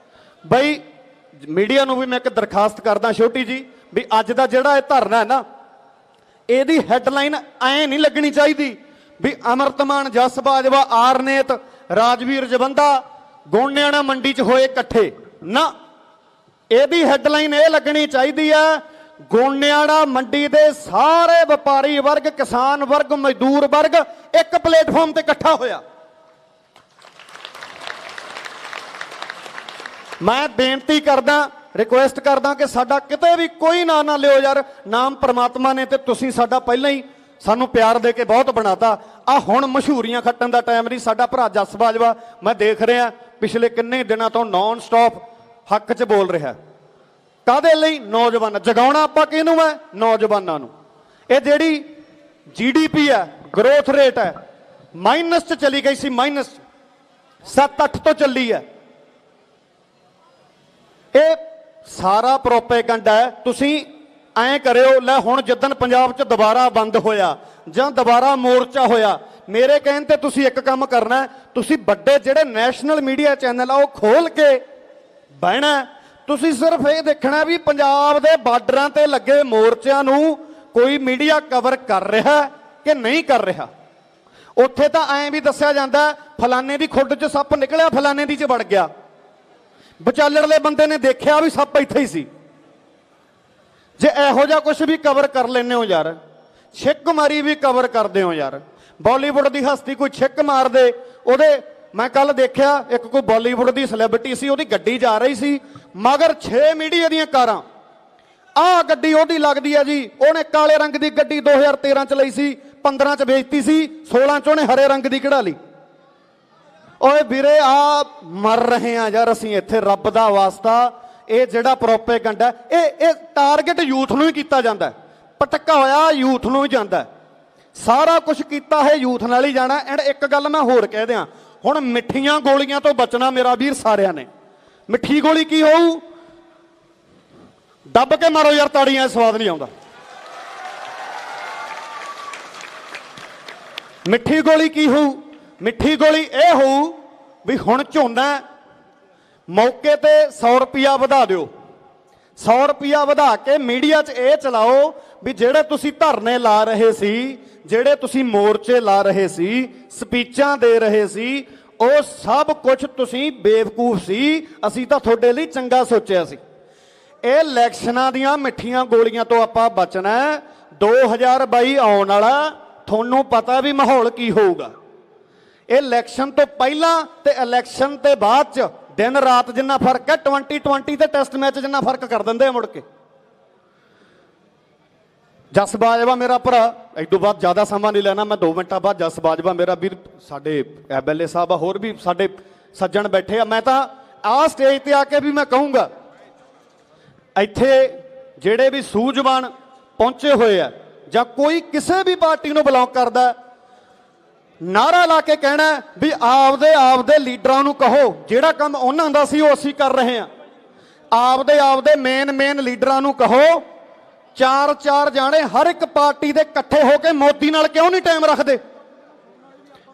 ਬਈ, ਮੀਡੀਆ ਨੂੰ ਵੀ ਮੈਂ ਇੱਕ ਦਰਖਾਸਤ ਕਰਦਾ ਛੋਟੀ ਜੀ, ਵੀ ਅੱਜ ਦਾ ਜਿਹੜਾ ਇਹ ਧਰਨਾ ਹੈ ਨਾ, ਇਹਦੀ ਹੈਡਲਾਈਨ ਐਂ ਨਹੀਂ ਲੱਗਣੀ ਚਾਹੀਦੀ ਵੀ ਅਮਰਤਮਾਨ, ਜਸ ਬਾਜਵਾ, ਆਰਨੇਤ, ਰਾਜਵੀਰ ਜਵੰਦਾ ਗੋਨਿਆਣਾ ਮੰਡੀ 'ਚ ਹੋਏ ਇਕੱਠੇ ਨਾ। ਇਹਦੀ ਹੈਡਲਾਈਨ ਇਹ ਲੱਗਣੀ ਚਾਹੀਦੀ ਹੈ, ਗੋਨਿਆਣਾ ਮੰਡੀ ਦੇ ਸਾਰੇ ਵਪਾਰੀ ਵਰਗ, ਕਿਸਾਨ ਵਰਗ, ਮਜ਼ਦੂਰ ਵਰਗ ਇੱਕ ਪਲੇਟਫਾਰਮ ਤੇ ਇਕੱਠਾ ਹੋਇਆ। ਮੈਂ ਬੇਨਤੀ ਕਰਦਾ, ਰਿਕੁਐਸਟ ਕਰਦਾ ਕਿ ਸਾਡਾ ਕਿਤੇ ਵੀ ਕੋਈ ਨਾਂ ਨਾ ਲਿਓ ਯਾਰ, ਨਾਮ ਪ੍ਰਮਾਤਮਾ ਨੇ ਤੇ ਤੁਸੀਂ ਸਾਡਾ ਪਹਿਲਾਂ ਹੀ ਸਾਨੂੰ ਪਿਆਰ ਦੇ ਕੇ ਬਹੁਤ ਬਣਾਤਾ। ਆ ਹੁਣ ਮਸ਼ਹੂਰੀਆਂ ਖੱਟਣ ਦਾ ਟਾਈਮ ਨਹੀਂ। ਸਾਡਾ ਭਰਾ ਜਸ ਬਾਜਵਾ ਮੈਂ ਦੇਖ ਰਿਹਾ ਪਿਛਲੇ ਕਿੰਨੇ ਦਿਨਾਂ ਤੋਂ ਨਾਨ ਸਟਾਪ ਹੱਕ 'ਚ ਬੋਲ ਰਿਹਾ। ਕਾਹਦੇ ਲਈ? ਨੌਜਵਾਨ ਜਗਾਉਣਾ ਆਪਾਂ ਕਿਹਨੂੰ ਹੈ? ਨੌਜਵਾਨਾਂ ਨੂੰ। ਇਹ ਜਿਹੜੀ GDP ਹੈ, ਗਰੋਥ ਰੇਟ ਹੈ, ਮਾਈਨਸ 'ਚ ਚਲੀ ਗਈ ਸੀ, ਮਾਈਨਸ 7-8 ਤੋਂ ਚੱਲੀ ਹੈ। ਇਹ ਸਾਰਾ ਪ੍ਰੋਪੇਗੈਂਡਾ ਹੈ। ਤੁਸੀਂ ਐਂ ਕਰਿਓ, ਲੈ ਹੁਣ ਜਿੱਦਣ ਪੰਜਾਬ 'ਚ ਦੁਬਾਰਾ ਬੰਦ ਹੋਇਆ ਜਾਂ ਦੁਬਾਰਾ ਮੋਰਚਾ ਹੋਇਆ, ਮੇਰੇ ਕਹਿਣ ਤੇ ਤੁਸੀਂ ਇੱਕ ਕੰਮ ਕਰਨਾ, ਤੁਸੀਂ ਵੱਡੇ ਜਿਹੜੇ ਨੈਸ਼ਨਲ ਮੀਡੀਆ ਚੈਨਲ ਆ ਉਹ ਖੋਲ ਕੇ ਬਹਿਣਾ। ਤੁਸੀਂ ਸਿਰਫ ਇਹ ਦੇਖਣਾ ਵੀ ਪੰਜਾਬ ਦੇ ਬਾਰਡਰਾਂ ਤੇ ਲੱਗੇ ਮੋਰਚਿਆਂ ਨੂੰ ਕੋਈ ਮੀਡੀਆ ਕਵਰ ਕਰ ਰਿਹਾ ਕਿ ਨਹੀਂ ਕਰ ਰਿਹਾ। ਉੱਥੇ ਤਾਂ ਐਂ ਵੀ ਦੱਸਿਆ ਜਾਂਦਾ ਫਲਾਣੇ ਦੀ ਖੁੱਡ 'ਚ ਸੱਪ ਨਿਕਲਿਆ, ਫਲਾਣੇ ਦੀ 'ਚ ਵੜ ਗਿਆ। ਵਿਚਾਲੜਲੇ ਬੰਦੇ ਨੇ ਦੇਖਿਆ ਵੀ ਸੱਪ ਇੱਥੇ ਹੀ ਸੀ। ਜੇ ਇਹੋ ਜਿਹਾ ਕੁਝ ਵੀ ਕਵਰ ਕਰ ਲੈਂਦੇ ਹੋ ਯਾਰ, ਛਿੱਕ ਮਾਰੀ ਵੀ ਕਵਰ ਕਰਦੇ ਹੋ ਯਾਰ। ਬਾਲੀਵੁੱਡ ਦੀ ਹਸਤੀ ਕੋਈ ਛਿੱਕ ਮਾਰਦੇ, ਉਹਦੇ ਮੈਂ ਕੱਲ ਦੇਖਿਆ ਇੱਕ ਕੋਈ ਬਾਲੀਵੁੱਡ ਦੀ ਸੈਲੇਬ੍ਰਿਟੀ ਸੀ, ਉਹਦੀ ਗੱਡੀ ਜਾ ਰਹੀ ਸੀ, ਮਗਰ 6 ਮੀਡੀਆ ਦੀਆਂ ਕਾਰਾਂ। ਆਹ ਗੱਡੀ ਉਹਦੀ ਲੱਗਦੀ ਹੈ ਜੀ, ਉਹਨੇ ਕਾਲੇ ਰੰਗ ਦੀ ਗੱਡੀ 2013 ਚ ਲਈ ਸੀ, 15 ਚ ਵੇਚਤੀ ਸੀ, 16 ਚ ਉਹਨੇ ਹਰੇ ਰੰਗ ਦੀ ਕਢਾ ਲਈ। ਓਏ ਵੀਰੇ ਆ ਮਰ ਰਹੇ ਆ ਯਾਰ ਅਸੀਂ ਇੱਥੇ, ਰੱਬ ਦਾ ਵਾਸਤਾ। ਇਹ ਜਿਹੜਾ ਪ੍ਰੋਪੇਗੈਂਡਾ ਇਹ ਟਾਰਗੇਟ ਯੂਥ ਨੂੰ ਹੀ ਕੀਤਾ ਜਾਂਦਾ, ਪਟਕਾ ਹੋਇਆ ਯੂਥ ਨੂੰ ਹੀ ਜਾਂਦਾ, ਸਾਰਾ ਕੁਝ ਕੀਤਾ ਹੈ ਯੂਥ ਨਾਲ ਹੀ ਜਾਣਾ। ਐਂਡ ਇੱਕ ਗੱਲ ਮੈਂ ਹੋਰ ਕਹਿ ਦਿਆਂ, ਹੁਣ ਮਿੱਠੀਆਂ ਗੋਲੀਆਂ ਤੋਂ ਬਚਣਾ ਮੇਰਾ ਵੀਰ ਸਾਰਿਆਂ ਨੇ। ਮਿੱਠੀ ਗੋਲੀ ਕੀ ਹੋਊ? ਦੱਬ ਕੇ ਮਾਰੋ ਯਾਰ ਤਾੜੀਆਂ, ਸਵਾਦ ਨਹੀਂ ਆਉਂਦਾ। ਮਿੱਠੀ ਗੋਲੀ ਕੀ ਹੋਊ? ਮਿੱਠੀ ਗੋਲੀ ਇਹ ਹੋਊ ਵੀ ਹੁਣ ਝੋਨਾ ਮੌਕੇ ਤੇ 100 ਰੁਪਿਆ ਵਧਾ ਦਿਓ, 100 ਰੁਪਿਆ ਵਧਾ ਕੇ ਮੀਡੀਆ 'ਚ ਇਹ ਚਲਾਓ ਵੀ ਜਿਹੜੇ ਤੁਸੀਂ ਧਰਨੇ ਲਾ ਰਹੇ ਸੀ, ਜਿਹੜੇ ਤੁਸੀਂ ਮੋਰਚੇ ਲਾ ਰਹੇ ਸੀ, ਸਪੀਚਾਂ ਦੇ ਰਹੇ ਸੀ, ਉਹ ਸਭ ਕੁਝ ਤੁਸੀਂ ਬੇਵਕੂਫ ਸੀ, ਅਸੀਂ ਤਾਂ ਤੁਹਾਡੇ ਲਈ ਚੰਗਾ ਸੋਚਿਆ ਸੀ। ਇਹ ਇਲੈਕਸ਼ਨਾਂ ਦੀਆਂ ਮਿੱਠੀਆਂ ਗੋਲੀਆਂ ਤੋਂ ਆਪਾਂ ਬਚਣਾ। 2022 ਆਉਣ ਵਾਲਾ, ਤੁਹਾਨੂੰ ਪਤਾ ਵੀ ਮਾਹੌਲ ਕੀ ਹੋਊਗਾ। ਇਹ ਇਲੈਕਸ਼ਨ ਤੋਂ ਪਹਿਲਾਂ ਤੇ ਇਲੈਕਸ਼ਨ ਤੇ ਬਾਅਦ 'ਚ ਦਿਨ ਰਾਤ ਜਿੰਨਾ ਫਰਕ ਹੈ, 2020 ਤੇ ਟੈਸਟ ਮੈਚ ਜਿੰਨਾ ਫਰਕ ਕਰ ਦਿੰਦੇ ਆ ਮੁੜ ਕੇ। ਜਸ ਬਾਜਵਾ ਮੇਰਾ ਭਰਾ, ਇਸ ਤੋਂ ਬਾਅਦ ਜ਼ਿਆਦਾ ਸਮਾਂ ਨਹੀਂ ਲੈਣਾ ਮੈਂ, 2 ਮਿੰਟਾਂ ਬਾਅਦ ਜਸ ਬਾਜਵਾ ਮੇਰਾ ਵੀਰ, ਸਾਡੇ ਐਮਐਲਏ ਸਾਹਿਬ ਆ, ਹੋਰ ਵੀ ਸਾਡੇ ਸੱਜਣ ਬੈਠੇ ਆ। ਮੈਂ ਤਾਂ ਆਹ ਸਟੇਜ ਤੇ ਆ ਕੇ ਵੀ ਮੈਂ ਕਹੂੰਗਾ, ਇੱਥੇ ਜਿਹੜੇ ਵੀ ਸੂਝਵਾਨ ਪਹੁੰਚੇ ਹੋਏ ਆ ਜਾਂ ਕੋਈ ਕਿਸੇ ਵੀ ਪਾਰਟੀ ਨੂੰ ਬਿਲੋਂਗ ਕਰਦਾ, ਨਾਰਾ ਲਾ ਕੇ ਕਹਿਣਾ ਵੀ ਆਪਦੇ ਲੀਡਰਾਂ ਨੂੰ ਕਹੋ ਜਿਹੜਾ ਕੰਮ ਉਹਨਾਂ ਦਾ ਸੀ ਉਹ ਅਸੀਂ ਕਰ ਰਹੇ ਹਾਂ। ਆਪਦੇ ਮੇਨ ਲੀਡਰਾਂ ਨੂੰ ਕਹੋ 4 ਜਾਣੇ ਹਰ ਇੱਕ ਪਾਰਟੀ ਦੇ ਇਕੱਠੇ ਹੋ ਕੇ ਮੋਦੀ ਨਾਲ ਕਿਉਂ ਨਹੀਂ ਟਾਈਮ ਰੱਖਦੇ,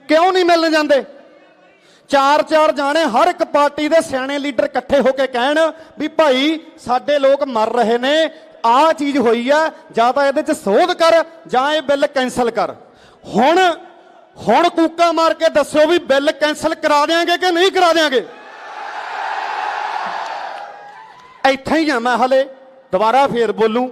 ਕਿਉਂ ਨਹੀਂ ਮਿਲਣ ਜਾਂਦੇ? 4 ਜਾਣੇ ਹਰ ਇੱਕ ਪਾਰਟੀ ਦੇ ਸਿਆਣੇ ਲੀਡਰ ਇਕੱਠੇ ਹੋ ਕੇ ਕਹਿਣ ਵੀ ਭਾਈ ਸਾਡੇ ਲੋਕ ਮਰ ਰਹੇ ਨੇ, ਆਹ ਚੀਜ਼ ਹੋਈ ਆ, ਜਾਂ ਤਾਂ ਇਹਦੇ 'ਚ ਸੋਧ ਕਰ ਜਾਂ ਇਹ ਬਿੱਲ ਕੈਂਸਲ ਕਰ। ਹੁਣ ਕੂਕਾ ਮਾਰ ਕੇ ਦੱਸੋ ਵੀ ਬਿੱਲ ਕੈਂਸਲ ਕਰਾ ਦਿਆਂਗੇ ਕਿ ਨਹੀਂ ਕਰਾ ਦਿਆਂਗੇ? ਇੱਥੇ ਹੀ ਆ ਮੈਂ, ਹਲੇ ਦੁਬਾਰਾ ਫੇਰ ਬੋਲੂੰ।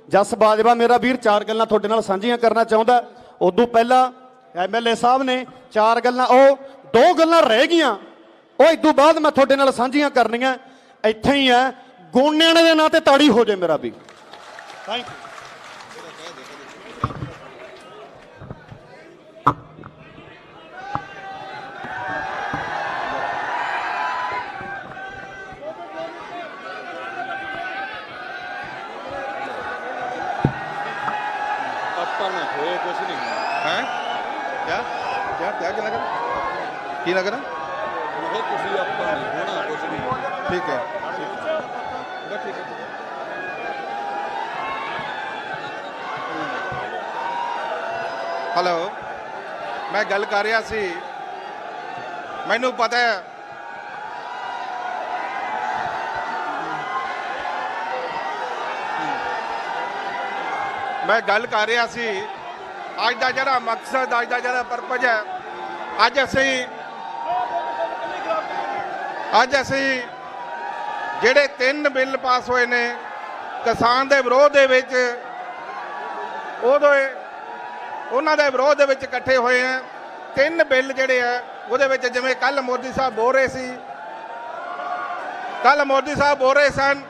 ਜਸ ਬਾਜਵਾ ਮੇਰਾ ਵੀਰ 4 ਗੱਲਾਂ ਤੁਹਾਡੇ ਨਾਲ ਸਾਂਝੀਆਂ ਕਰਨਾ ਚਾਹੁੰਦਾ। ਉਦੋਂ ਪਹਿਲਾਂ ਐਮਐਲਏ ਸਾਹਿਬ ਨੇ 4 ਗੱਲਾਂ, ਉਹ 2 ਗੱਲਾਂ ਰਹਿ ਗਈਆਂ, ਉਹ ਇਦੋਂ ਬਾਅਦ ਮੈਂ ਤੁਹਾਡੇ ਨਾਲ ਸਾਂਝੀਆਂ ਕਰਨੀਆਂ। ਇੱਥੇ ਹੀ ਆ, ਗੋਨਿਆਣੇ ਦੇ ਨਾਂ ਤੇ ਤਾੜੀ ਹੋ ਜੇ ਮੇਰਾ ਵੀਰ। Thank you. ਕੀ ਲੱਗ ਰਿਹਾ? ਠੀਕ ਹੈ, ਹੈਲੋ, ਮੈਂ ਗੱਲ ਕਰ ਰਿਹਾ ਸੀ, ਮੈਨੂੰ ਪਤਾ ਹੈ ਮੈਂ ਗੱਲ ਕਰ ਰਿਹਾ ਸੀ ਅੱਜ ਦਾ ਜਿਹੜਾ ਮਕਸਦ, ਅੱਜ ਦਾ ਜਿਹੜਾ ਪਰਪਸ ਹੈ, ਅੱਜ ਅਸੀਂ ਜਿਹੜੇ 3 ਬਿੱਲ ਪਾਸ ਹੋਏ ਨੇ ਕਿਸਾਨ ਦੇ ਵਿਰੋਧ ਦੇ ਵਿੱਚ, ਉਹਨਾਂ ਦੇ ਵਿਰੋਧ ਦੇ ਵਿੱਚ ਇਕੱਠੇ ਹੋਏ ਆ। 3 ਬਿੱਲ ਜਿਹੜੇ ਆ ਉਹਦੇ ਵਿੱਚ, ਜਿਵੇਂ ਕੱਲ ਮੋਦੀ ਸਾਹਿਬ ਬੋਲ ਰਹੇ ਸਨ,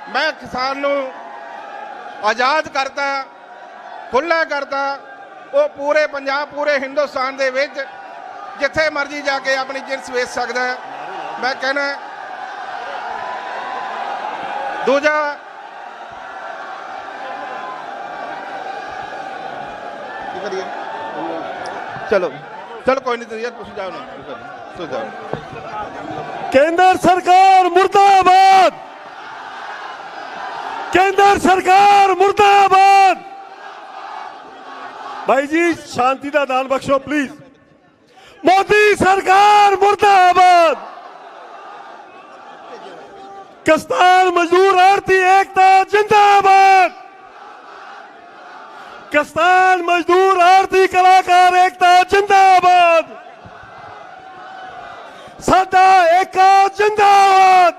ਮੈਂ ਕਿਸਾਨ ਨੂੰ ਆਜ਼ਾਦ ਕਰਤਾ, ਖੁੱਲ੍ਹਾ ਕਰਤਾ, ਉਹ ਪੂਰੇ ਪੰਜਾਬ, ਪੂਰੇ ਹਿੰਦੁਸਤਾਨ ਦੇ ਵਿੱਚ ਜਿੱਥੇ ਮਰਜ਼ੀ ਜਾ ਕੇ ਆਪਣੀ ਜਿੰਸ ਵੇਚ ਸਕਦਾ ਹੈ। ਮੈਂ ਕਹਿਣਾ ਦੂਜਾ, ਕੀ ਕਰੀਏ, ਚਲੋ ਕੋਈ ਨਹੀਂ, ਤੁਸੀਂ ਜਾਓ ਨਾ, ਤੁਸੀਂ ਜਾਓ। ਕੇਂਦਰ ਸਰਕਾਰ ਮੁਰਦਾਬਾਦ, ਕੇਂਦਰ ਸਰਕਾਰ ਮੁਰਦਾਬਾਦ। ਭਾਈ ਜੀ ਸ਼ਾਂਤੀ ਦਾ ਦਾਨ ਬਖਸ਼ੋ ਪਲੀਜ਼। ਮੋਦੀ ਸਰਕਾਰ ਮੁਰਦਾਬਾਦ। ਕਿਸਾਨ ਮਜ਼ਦੂਰ ਆੜਤੀ ਏਕਤਾ ਜਿੰਦਾਬਾਦ। ਕਿਸਾਨ ਮਜ਼ਦੂਰ ਆੜਤੀ ਕਲਾਕਾਰ ਏਕਤਾ ਜਿੰਦਾਬਾਦ। ਸਾਡਾ ਏਕਾ ਜਿੰਦਾਬਾਦ।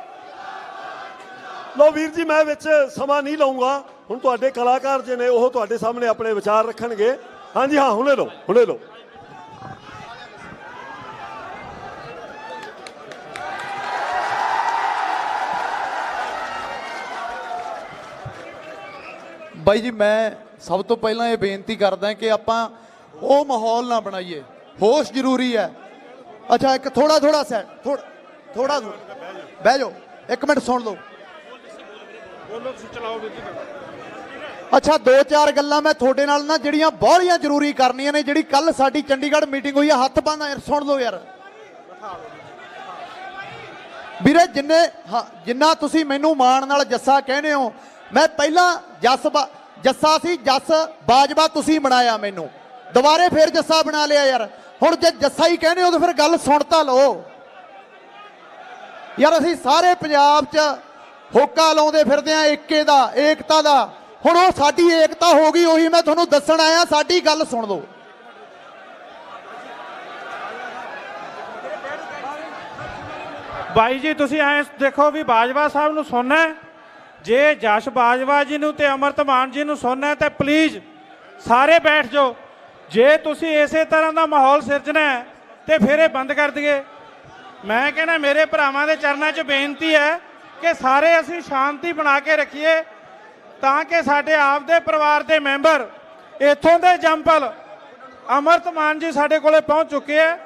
ਲੋ ਵੀਰ ਜੀ, ਮੈਂ ਵਿੱਚ ਸਮਾਂ ਨਹੀਂ ਲਾਉਂਗਾ, ਹੁਣ ਤੁਹਾਡੇ ਕਲਾਕਾਰ ਜੇ ਨੇ ਉਹ ਤੁਹਾਡੇ ਸਾਹਮਣੇ ਆਪਣੇ ਵਿਚਾਰ ਰੱਖਣਗੇ। ਹਾਂਜੀ ਹਾਂ, ਹੁਣੇ ਲਓ। ਬਾਈ ਜੀ, ਮੈਂ ਸਭ ਤੋਂ ਪਹਿਲਾਂ ਇਹ ਬੇਨਤੀ ਕਰਦਾ ਕਿ ਆਪਾਂ ਉਹ ਮਾਹੌਲ ਨਾ ਬਣਾਈਏ, ਹੋਸ਼ ਜ਼ਰੂਰੀ ਹੈ। ਅੱਛਾ, ਇੱਕ ਥੋੜਾ ਬਹਿ ਜਾਓ, 1 ਮਿੰਟ ਸੁਣ ਲਓ। ਅੱਛਾ, 2-4 ਗੱਲਾਂ ਮੈਂ ਤੁਹਾਡੇ ਨਾਲ ਨਾ ਜਿਹੜੀਆਂ ਬਾਹਲੀਆਂ ਜ਼ਰੂਰੀ ਕਰਨੀਆਂ ਨੇ। ਜਿਹੜੀ ਕੱਲ ਸਾਡੀ ਚੰਡੀਗੜ੍ਹ ਮੀਟਿੰਗ ਹੋਈ ਹੈ, ਹੱਥ ਬੰਨ੍ਹ ਯਾਰ, ਸੁਣ ਲਓ ਯਾਰ ਵੀਰੇ। ਜਿੰਨਾ ਤੁਸੀਂ ਮੈਨੂੰ ਮਾਣ ਨਾਲ ਜੱਸਾ ਕਹਿੰਦੇ ਹੋ, ਮੈਂ ਪਹਿਲਾਂ ਜੱਸਾ ਸੀ, ਜੱਸ ਬਾਜਵਾ ਤੁਸੀਂ ਬਣਾਇਆ, ਮੈਨੂੰ ਦੁਬਾਰੇ ਫੇਰ ਜੱਸਾ ਬਣਾ ਲਿਆ ਯਾਰ। ਹੁਣ ਜੇ ਜੱਸਾ ਹੀ ਕਹਿੰਦੇ ਹੋ ਤਾਂ ਫਿਰ ਗੱਲ ਸੁਣ ਤਾਂ ਲਓ ਯਾਰ। ਅਸੀਂ ਸਾਰੇ ਪੰਜਾਬ 'ਚ ਹੋਕਾ ਲਾਉਂਦੇ ਫਿਰਦੇ ਆ ਏਕਤਾ ਦਾ। ਹੁਣ ਉਹ ਸਾਡੀ ਏਕਤਾ ਹੋ ਗਈ, ਉਹੀ ਮੈਂ ਤੁਹਾਨੂੰ ਦੱਸਣ ਆਇਆ। ਸਾਡੀ ਗੱਲ ਸੁਣ ਲਓ। ਬਾਈ ਜੀ, ਤੁਸੀਂ ਐਂ ਦੇਖੋ ਵੀ ਬਾਜਵਾ ਸਾਹਿਬ ਨੂੰ ਸੁਣਨਾ, ਜੇ ਜਸ਼ ਬਾਜਵਾ ਜੀ ਨੂੰ ਤੇ ਅਮਰਤ ਮਾਨ ਜੀ ਨੂੰ ਸੁਣਨਾ ਤੇ ਪਲੀਜ਼ ਸਾਰੇ ਬੈਠ ਜਾਓ। ਜੇ ਤੁਸੀਂ ਇਸੇ ਤਰ੍ਹਾਂ ਦਾ ਮਾਹੌਲ ਸਿਰਜਣਾ ਤੇ ਫਿਰ ਇਹ ਬੰਦ ਕਰ ਦਈਏ। ਮੈਂ ਕਹਿੰਦਾ ਮੇਰੇ ਭਰਾਵਾਂ ਦੇ ਚਰਨਾਂ 'ਚ ਬੇਨਤੀ ਹੈ ਕਿ ਸਾਰੇ ਅਸੀਂ ਸ਼ਾਂਤੀ ਬਣਾ ਕੇ ਰੱਖੀਏ। ਤਾਂ ਕਿ ਸਾਡੇ ਆਪ ਦੇ ਪਰਿਵਾਰ ਦੇ ਮੈਂਬਰ ਇੱਥੋਂ ਦੇ ਜੰਪਲ ਅਮਰਤ ਮਾਨ ਜੀ ਸਾਡੇ ਕੋਲੇ ਪਹੁੰਚ ਚੁੱਕੇ ਆ।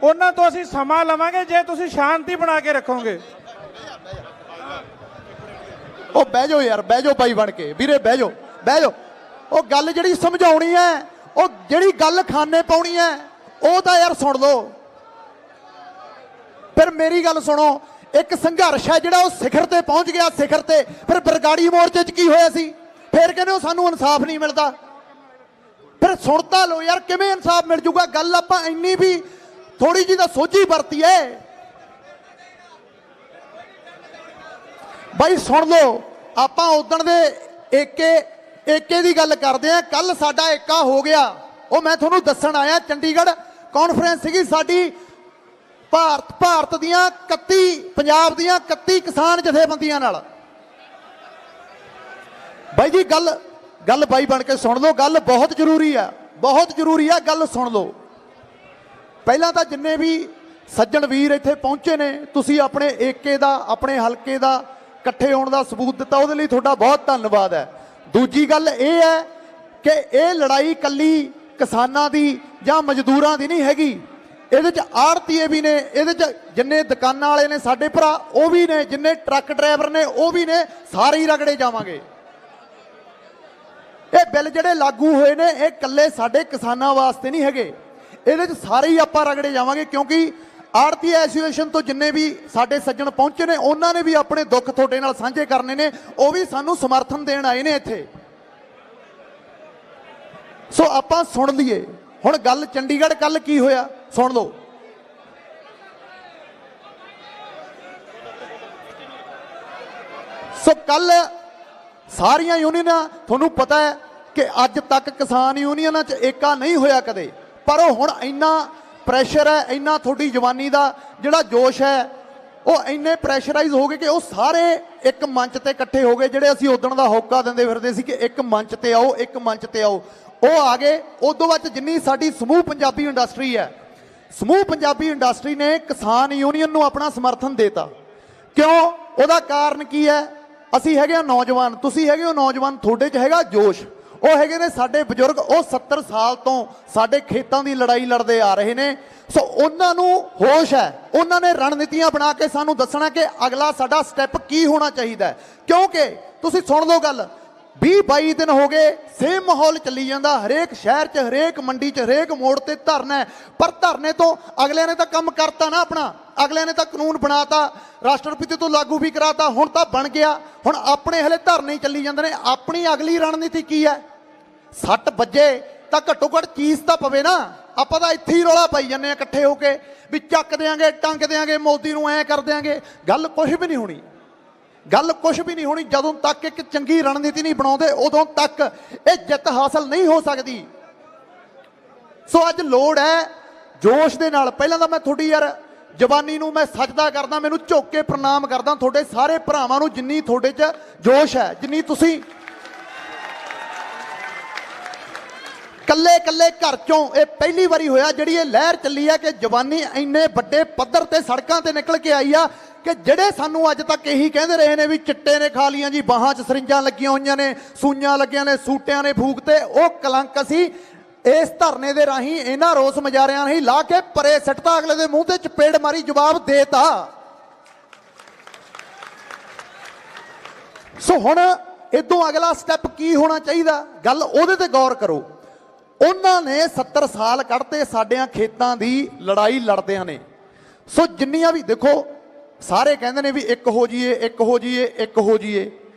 ਉਹਨਾਂ ਤੋਂ ਅਸੀਂ ਸਮਾਂ ਲਵਾਂਗੇ ਜੇ ਤੁਸੀਂ ਸ਼ਾਂਤੀ ਬਣਾ ਕੇ ਰੱਖੋਗੇ। ਉਹ ਬਹਿ ਜਾਓ ਯਾਰ, ਬਹਿ ਜਾਓ ਬਾਈ ਬਣ ਕੇ, ਵੀਰੇ ਬਹਿ ਜਾਓ, ਬਹਿ ਜਾਓ। ਉਹ ਗੱਲ ਜਿਹੜੀ ਸਮਝਾਉਣੀ ਹੈ, ਉਹ ਜਿਹੜੀ ਗੱਲ ਖਾਨੇ ਪਾਉਣੀ ਹੈ, ਉਹ ਤਾਂ ਯਾਰ ਸੁਣ ਲਓ। ਫਿਰ ਮੇਰੀ ਗੱਲ ਸੁਣੋ, ਇੱਕ ਸੰਘਰਸ਼ ਹੈ ਜਿਹੜਾ ਉਹ ਸਿਖਰ ਤੇ ਪਹੁੰਚ ਗਿਆ, ਸਿਖਰ ਤੇ। ਫਿਰ ਬਰਗਾੜੀ ਮੋਰਚੇ 'ਚ ਕੀ ਹੋਇਆ ਸੀ? ਫਿਰ ਕਹਿੰਦੇ ਉਹ ਸਾਨੂੰ ਇਨਸਾਫ ਨਹੀਂ ਮਿਲਦਾ। ਫਿਰ ਸੁਣ ਤਾਂ ਲਓ ਯਾਰ, ਕਿਵੇਂ ਇਨਸਾਫ ਮਿਲ ਜੂਗਾ? ਗੱਲ ਆਪਾਂ ਇੰਨੀ ਵੀ ਥੋੜੀ ਜਿਹੀ ਤਾਂ ਸੋਝੀ ਵਰਤੀ ਹੈ ਬਾਈ, ਸੁਣ ਲਓ। ਆਪਾਂ ਉਦਣ ਦੇ ਏਕੇ ਦੀ ਗੱਲ ਕਰਦੇ ਆ। ਕੱਲ ਸਾਡਾ ਏਕਾ ਹੋ ਗਿਆ, ਉਹ ਮੈਂ ਤੁਹਾਨੂੰ ਦੱਸਣ ਆਇਆ। ਚੰਡੀਗੜ੍ਹ ਕਾਨਫਰੰਸ ਸੀਗੀ ਸਾਡੀ, ਭਾਰਤ ਦੀਆਂ 31 ਪੰਜਾਬ ਦੀਆਂ 31 ਕਿਸਾਨ ਜਥੇਬੰਦੀਆਂ ਨਾਲ। ਬਾਈ ਜੀ ਗੱਲ ਬਾਈ ਬਣ ਕੇ ਸੁਣ ਲਓ, ਗੱਲ ਬਹੁਤ ਜ਼ਰੂਰੀ ਆ, ਬਹੁਤ ਜ਼ਰੂਰੀ ਆ, ਗੱਲ ਸੁਣ ਲਓ। ਪਹਿਲਾਂ ਤਾਂ ਜਿੰਨੇ ਵੀ ਸੱਜਣ ਵੀਰ ਇੱਥੇ ਪਹੁੰਚੇ ਨੇ, ਤੁਸੀਂ ਆਪਣੇ ਏਕੇ ਦਾ, ਆਪਣੇ ਹਲਕੇ ਦਾ ਇਕੱਠੇ ਹੋਣ ਦਾ ਸਬੂਤ ਦਿੱਤਾ, ਉਹਦੇ ਲਈ ਤੁਹਾਡਾ ਬਹੁਤ ਧੰਨਵਾਦ ਹੈ। ਦੂਜੀ ਗੱਲ ਇਹ ਹੈ ਕਿ ਇਹ ਲੜਾਈ ਇਕੱਲੀ ਕਿਸਾਨਾਂ ਦੀ ਜਾਂ ਮਜ਼ਦੂਰਾਂ ਦੀ ਨਹੀਂ ਹੈਗੀ। ਇਹਦੇ 'ਚ ਆੜ੍ਹਤੀਏ ਵੀ ਨੇ, ਇਹਦੇ 'ਚ ਜਿੰਨੇ ਦੁਕਾਨਾਂ ਵਾਲੇ ਨੇ ਸਾਡੇ ਭਰਾ ਉਹ ਵੀ ਨੇ, ਜਿੰਨੇ ਟਰੱਕ ਡਰਾਈਵਰ ਨੇ ਉਹ ਵੀ ਨੇ, ਸਾਰੇ ਹੀ ਰਗੜੇ ਜਾਵਾਂਗੇ। ਇਹ ਬਿੱਲ ਜਿਹੜੇ ਲਾਗੂ ਹੋਏ ਨੇ ਇਹ ਇਕੱਲੇ ਸਾਡੇ ਕਿਸਾਨਾਂ ਵਾਸਤੇ ਨਹੀਂ ਹੈਗੇ, ਇਹਦੇ 'ਚ ਸਾਰੇ ਹੀ ਆਪਾਂ ਰਗੜੇ ਜਾਵਾਂਗੇ। ਕਿਉਂਕਿ ਆੜ੍ਹਤੀ ਐਸੋਸੀਏਸ਼ਨ ਤੋਂ ਜਿੰਨੇ ਵੀ ਸਾਡੇ ਸੱਜਣ ਪਹੁੰਚੇ ਨੇ, ਉਹਨਾਂ ਨੇ ਵੀ ਆਪਣੇ ਦੁੱਖ ਤੁਹਾਡੇ ਨਾਲ ਸਾਂਝੇ ਕਰਨੇ ਨੇ, ਉਹ ਵੀ ਸਾਨੂੰ ਸਮਰਥਨ ਦੇਣ ਆਏ ਨੇ ਇੱਥੇ। ਸੋ ਆਪਾਂ ਸੁਣ ਲਈਏ ਹੁਣ ਗੱਲ। ਚੰਡੀਗੜ੍ਹ ਕੱਲ ਕੀ ਹੋਇਆ ਸੁਣ ਲਓ। ਸੋ ਕੱਲ ਸਾਰੀਆਂ ਯੂਨੀਅਨਾਂ, ਤੁਹਾਨੂੰ ਪਤਾ ਹੈ ਕਿ ਅੱਜ ਤੱਕ ਕਿਸਾਨ ਯੂਨੀਅਨਾਂ 'ਚ ਏਕਾ ਨਹੀਂ ਹੋਇਆ ਕਦੇ, ਪਰ ਉਹ ਹੁਣ ਇੰਨਾ ਪ੍ਰੈਸ਼ਰ ਹੈ, ਇੰਨਾ ਤੁਹਾਡੀ ਜਵਾਨੀ ਦਾ ਜਿਹੜਾ ਜੋਸ਼ ਹੈ, ਉਹ ਇੰਨੇ ਪ੍ਰੈਸ਼ਰਾਈਜ਼ ਹੋ ਗਏ ਕਿ ਉਹ ਸਾਰੇ ਇੱਕ ਮੰਚ ਤੇ ਇਕੱਠੇ ਹੋ ਗਏ। ਜਿਹੜੇ ਅਸੀਂ ਉਦਣ ਦਾ ਹੋਕਾ ਦਿੰਦੇ ਫਿਰਦੇ ਸੀ ਕਿ ਇੱਕ ਮੰਚ ਤੇ ਆਓ, ਇੱਕ ਮੰਚ ਤੇ ਆਓ, ਉਹ ਆ ਗਏ। ਉਦੋਂ ਬਾਅਦ ਜਿੰਨੀ ਸਾਡੀ ਸਮੂਹ ਪੰਜਾਬੀ ਇੰਡਸਟਰੀ ਹੈ, ਸਮੂਹ ਪੰਜਾਬੀ ਇੰਡਸਟਰੀ ਨੇ ਕਿਸਾਨ ਯੂਨੀਅਨ ਨੂੰ ਆਪਣਾ ਸਮਰਥਨ ਦੇਤਾ। ਕਿਉਂ? ਉਹਦਾ ਕਾਰਨ ਕੀ ਹੈ? ਅਸੀਂ ਹੈਗੇ ਆ ਨੌਜਵਾਨ, ਤੁਸੀਂ ਹੈਗੇ ਹੋ ਨੌਜਵਾਨ, ਤੁਹਾਡੇ 'ਚ ਹੈਗਾ ਜੋਸ਼। ਉਹ ਹੈਗੇ ਨੇ ਸਾਡੇ ਬਜ਼ੁਰਗ, ਉਹ 70 ਸਾਲ ਤੋਂ ਸਾਡੇ ਖੇਤਾਂ ਦੀ ਲੜਾਈ ਲੜਦੇ ਆ ਰਹੇ ਨੇ। ਸੋ ਉਹਨਾਂ ਨੂੰ ਹੋਸ਼ ਹੈ, ਉਹਨਾਂ ਨੇ ਰਣਨੀਤੀਆਂ ਬਣਾ ਕੇ ਸਾਨੂੰ ਦੱਸਣਾ ਕਿ ਅਗਲਾ ਸਾਡਾ ਸਟੈਪ ਕੀ ਹੋਣਾ ਚਾਹੀਦਾ ਹੈ। ਕਿਉਂਕਿ ਤੁਸੀਂ ਸੁਣ ਲਓ ਗੱਲ, 20-22 ਦਿਨ ਹੋ ਗਏ ਸੇਮ ਮਾਹੌਲ ਚੱਲੀ ਜਾਂਦਾ, ਹਰੇਕ ਸ਼ਹਿਰ 'ਚ, ਹਰੇਕ ਮੰਡੀ 'ਚ, ਹਰੇਕ ਮੋੜ ਤੇ ਧਰਨਾ ਹੈ। ਪਰ ਧਰਨੇ ਤੋਂ ਅਗਲਿਆਂ ਨੇ ਤਾਂ ਕੰਮ ਕਰਤਾ ਨਾ ਆਪਣਾ, ਅਗਲਿਆਂ ਨੇ ਤਾਂ ਕਾਨੂੰਨ ਬਣਾਤਾ, ਰਾਸ਼ਟਰਪਤੀ ਤੋਂ ਲਾਗੂ ਵੀ ਕਰਾਤਾ, ਹੁਣ ਤਾਂ ਬਣ ਗਿਆ। ਹੁਣ ਆਪਣੇ ਹਲੇ ਧਰਨੇ ਹੀ ਚੱਲੀ ਜਾਂਦੇ ਨੇ। ਆਪਣੀ ਅਗਲੀ ਰਣਨੀਤੀ ਕੀ ਹੈ? ਸੱਟ ਵੱਜੇ ਤਾਂ ਘੱਟੋ ਘੱਟ ਚੀਜ਼ ਤਾਂ ਪਵੇ ਨਾ। ਆਪਾਂ ਤਾਂ ਇੱਥੇ ਹੀ ਰੌਲਾ ਪਾਈ ਜਾਂਦੇ ਆ ਇਕੱਠੇ ਹੋ ਕੇ ਵੀ ਚੱਕ ਦਿਆਂਗੇ, ਟੰਗ ਦਿਆਂਗੇ, ਮੋਦੀ ਨੂੰ ਐਂ ਕਰ ਦਿਆਂਗੇ। ਗੱਲ ਕੁਝ ਵੀ ਨਹੀਂ ਹੋਣੀ, ਗੱਲ ਕੁਝ ਵੀ ਨਹੀਂ ਹੋਣੀ। ਜਦੋਂ ਤੱਕ ਇੱਕ ਚੰਗੀ ਰਣਨੀਤੀ ਨਹੀਂ ਬਣਾਉਂਦੇ ਉਦੋਂ ਤੱਕ ਇਹ ਜਿੱਤ ਹਾਸਲ ਨਹੀਂ ਹੋ ਸਕਦੀ। ਸੋ ਅੱਜ ਲੋੜ ਹੈ ਜੋਸ਼ ਦੇ ਨਾਲ। ਪਹਿਲਾਂ ਤਾਂ ਮੈਂ ਤੁਹਾਡੀ ਯਾਰ ਜਵਾਨੀ ਨੂੰ ਮੈਂ ਸਜਦਾ ਕਰਦਾ, ਮੈਨੂੰ ਝੁੱਕ ਕੇ ਪ੍ਰਣਾਮ ਕਰਦਾ ਤੁਹਾਡੇ ਸਾਰੇ ਭਰਾਵਾਂ ਨੂੰ, ਜਿੰਨੀ ਤੁਹਾਡੇ 'ਚ ਜੋਸ਼ ਹੈ, ਜਿੰਨੀ ਤੁਸੀਂ ਕੱਲੇ ਘਰ ਚੋਂ। ਇਹ ਪਹਿਲੀ ਵਾਰੀ ਹੋਇਆ ਜਿਹੜੀ ਇਹ ਲਹਿਰ ਚੱਲੀ ਹੈ ਕਿ ਜਵਾਨੀ ਇੰਨੇ ਵੱਡੇ ਪੱਧਰ ਤੇ ਸੜਕਾਂ ਤੇ ਨਿਕਲ ਕੇ ਆਈ ਆ ਕਿ ਜਿਹੜੇ ਸਾਨੂੰ ਅੱਜ ਤੱਕ ਇਹੀ ਕਹਿੰਦੇ ਰਹੇ ਨੇ ਵੀ ਚਿੱਟੇ ਨੇ ਖਾ ਲੀਆਂ ਜੀ, ਬਾਹਾਂ 'ਚ ਸਰਿੰਜਾਂ ਲੱਗੀਆਂ ਹੋਈਆਂ ਨੇ, ਸੂਈਆਂ ਲੱਗੀਆਂ ਨੇ, ਸੂਟਿਆਂ ਨੇ ਫੂਕਤੇ, ਉਹ ਕਲੰਕ ਅਸੀਂ ਇਸ ਧਰਨੇ ਦੇ ਰਾਹੀਂ ਇਹਨਾਂ ਰੋਸ ਮੁਜ਼ਾਹਰਿਆਂ ਨਹੀਂ ਲਾ ਕੇ ਪਰੇ ਸਿੱਟਤਾ, ਅਗਲੇ ਦੇ ਮੂੰਹ ਤੇ ਚਪੇੜ ਮਾਰੀ, ਜਵਾਬ ਦੇਤਾ। ਸੋ ਹੁਣ ਇਦੋਂ ਅਗਲਾ ਸਟੈਪ ਕੀ ਹੋਣਾ ਚਾਹੀਦਾ, ਗੱਲ ਉਹਦੇ ਤੇ ਗੌਰ ਕਰੋ। ਉਹਨਾਂ ਨੇ 70 ਸਾਲ ਕੱਢਤੇ ਸਾਡਿਆਂ ਖੇਤਾਂ ਦੀ ਲੜਾਈ ਲੜਦਿਆਂ ਨੇ। ਸੋ ਜਿੰਨੀਆਂ ਵੀ ਦੇਖੋ, ਸਾਰੇ ਕਹਿੰਦੇ ਨੇ ਵੀ ਇੱਕ ਹੋ ਜਾਈਏ, ਇੱਕ ਹੋ ਜਾਈਏ, ਇੱਕ ਹੋ ਜਾਈਏ।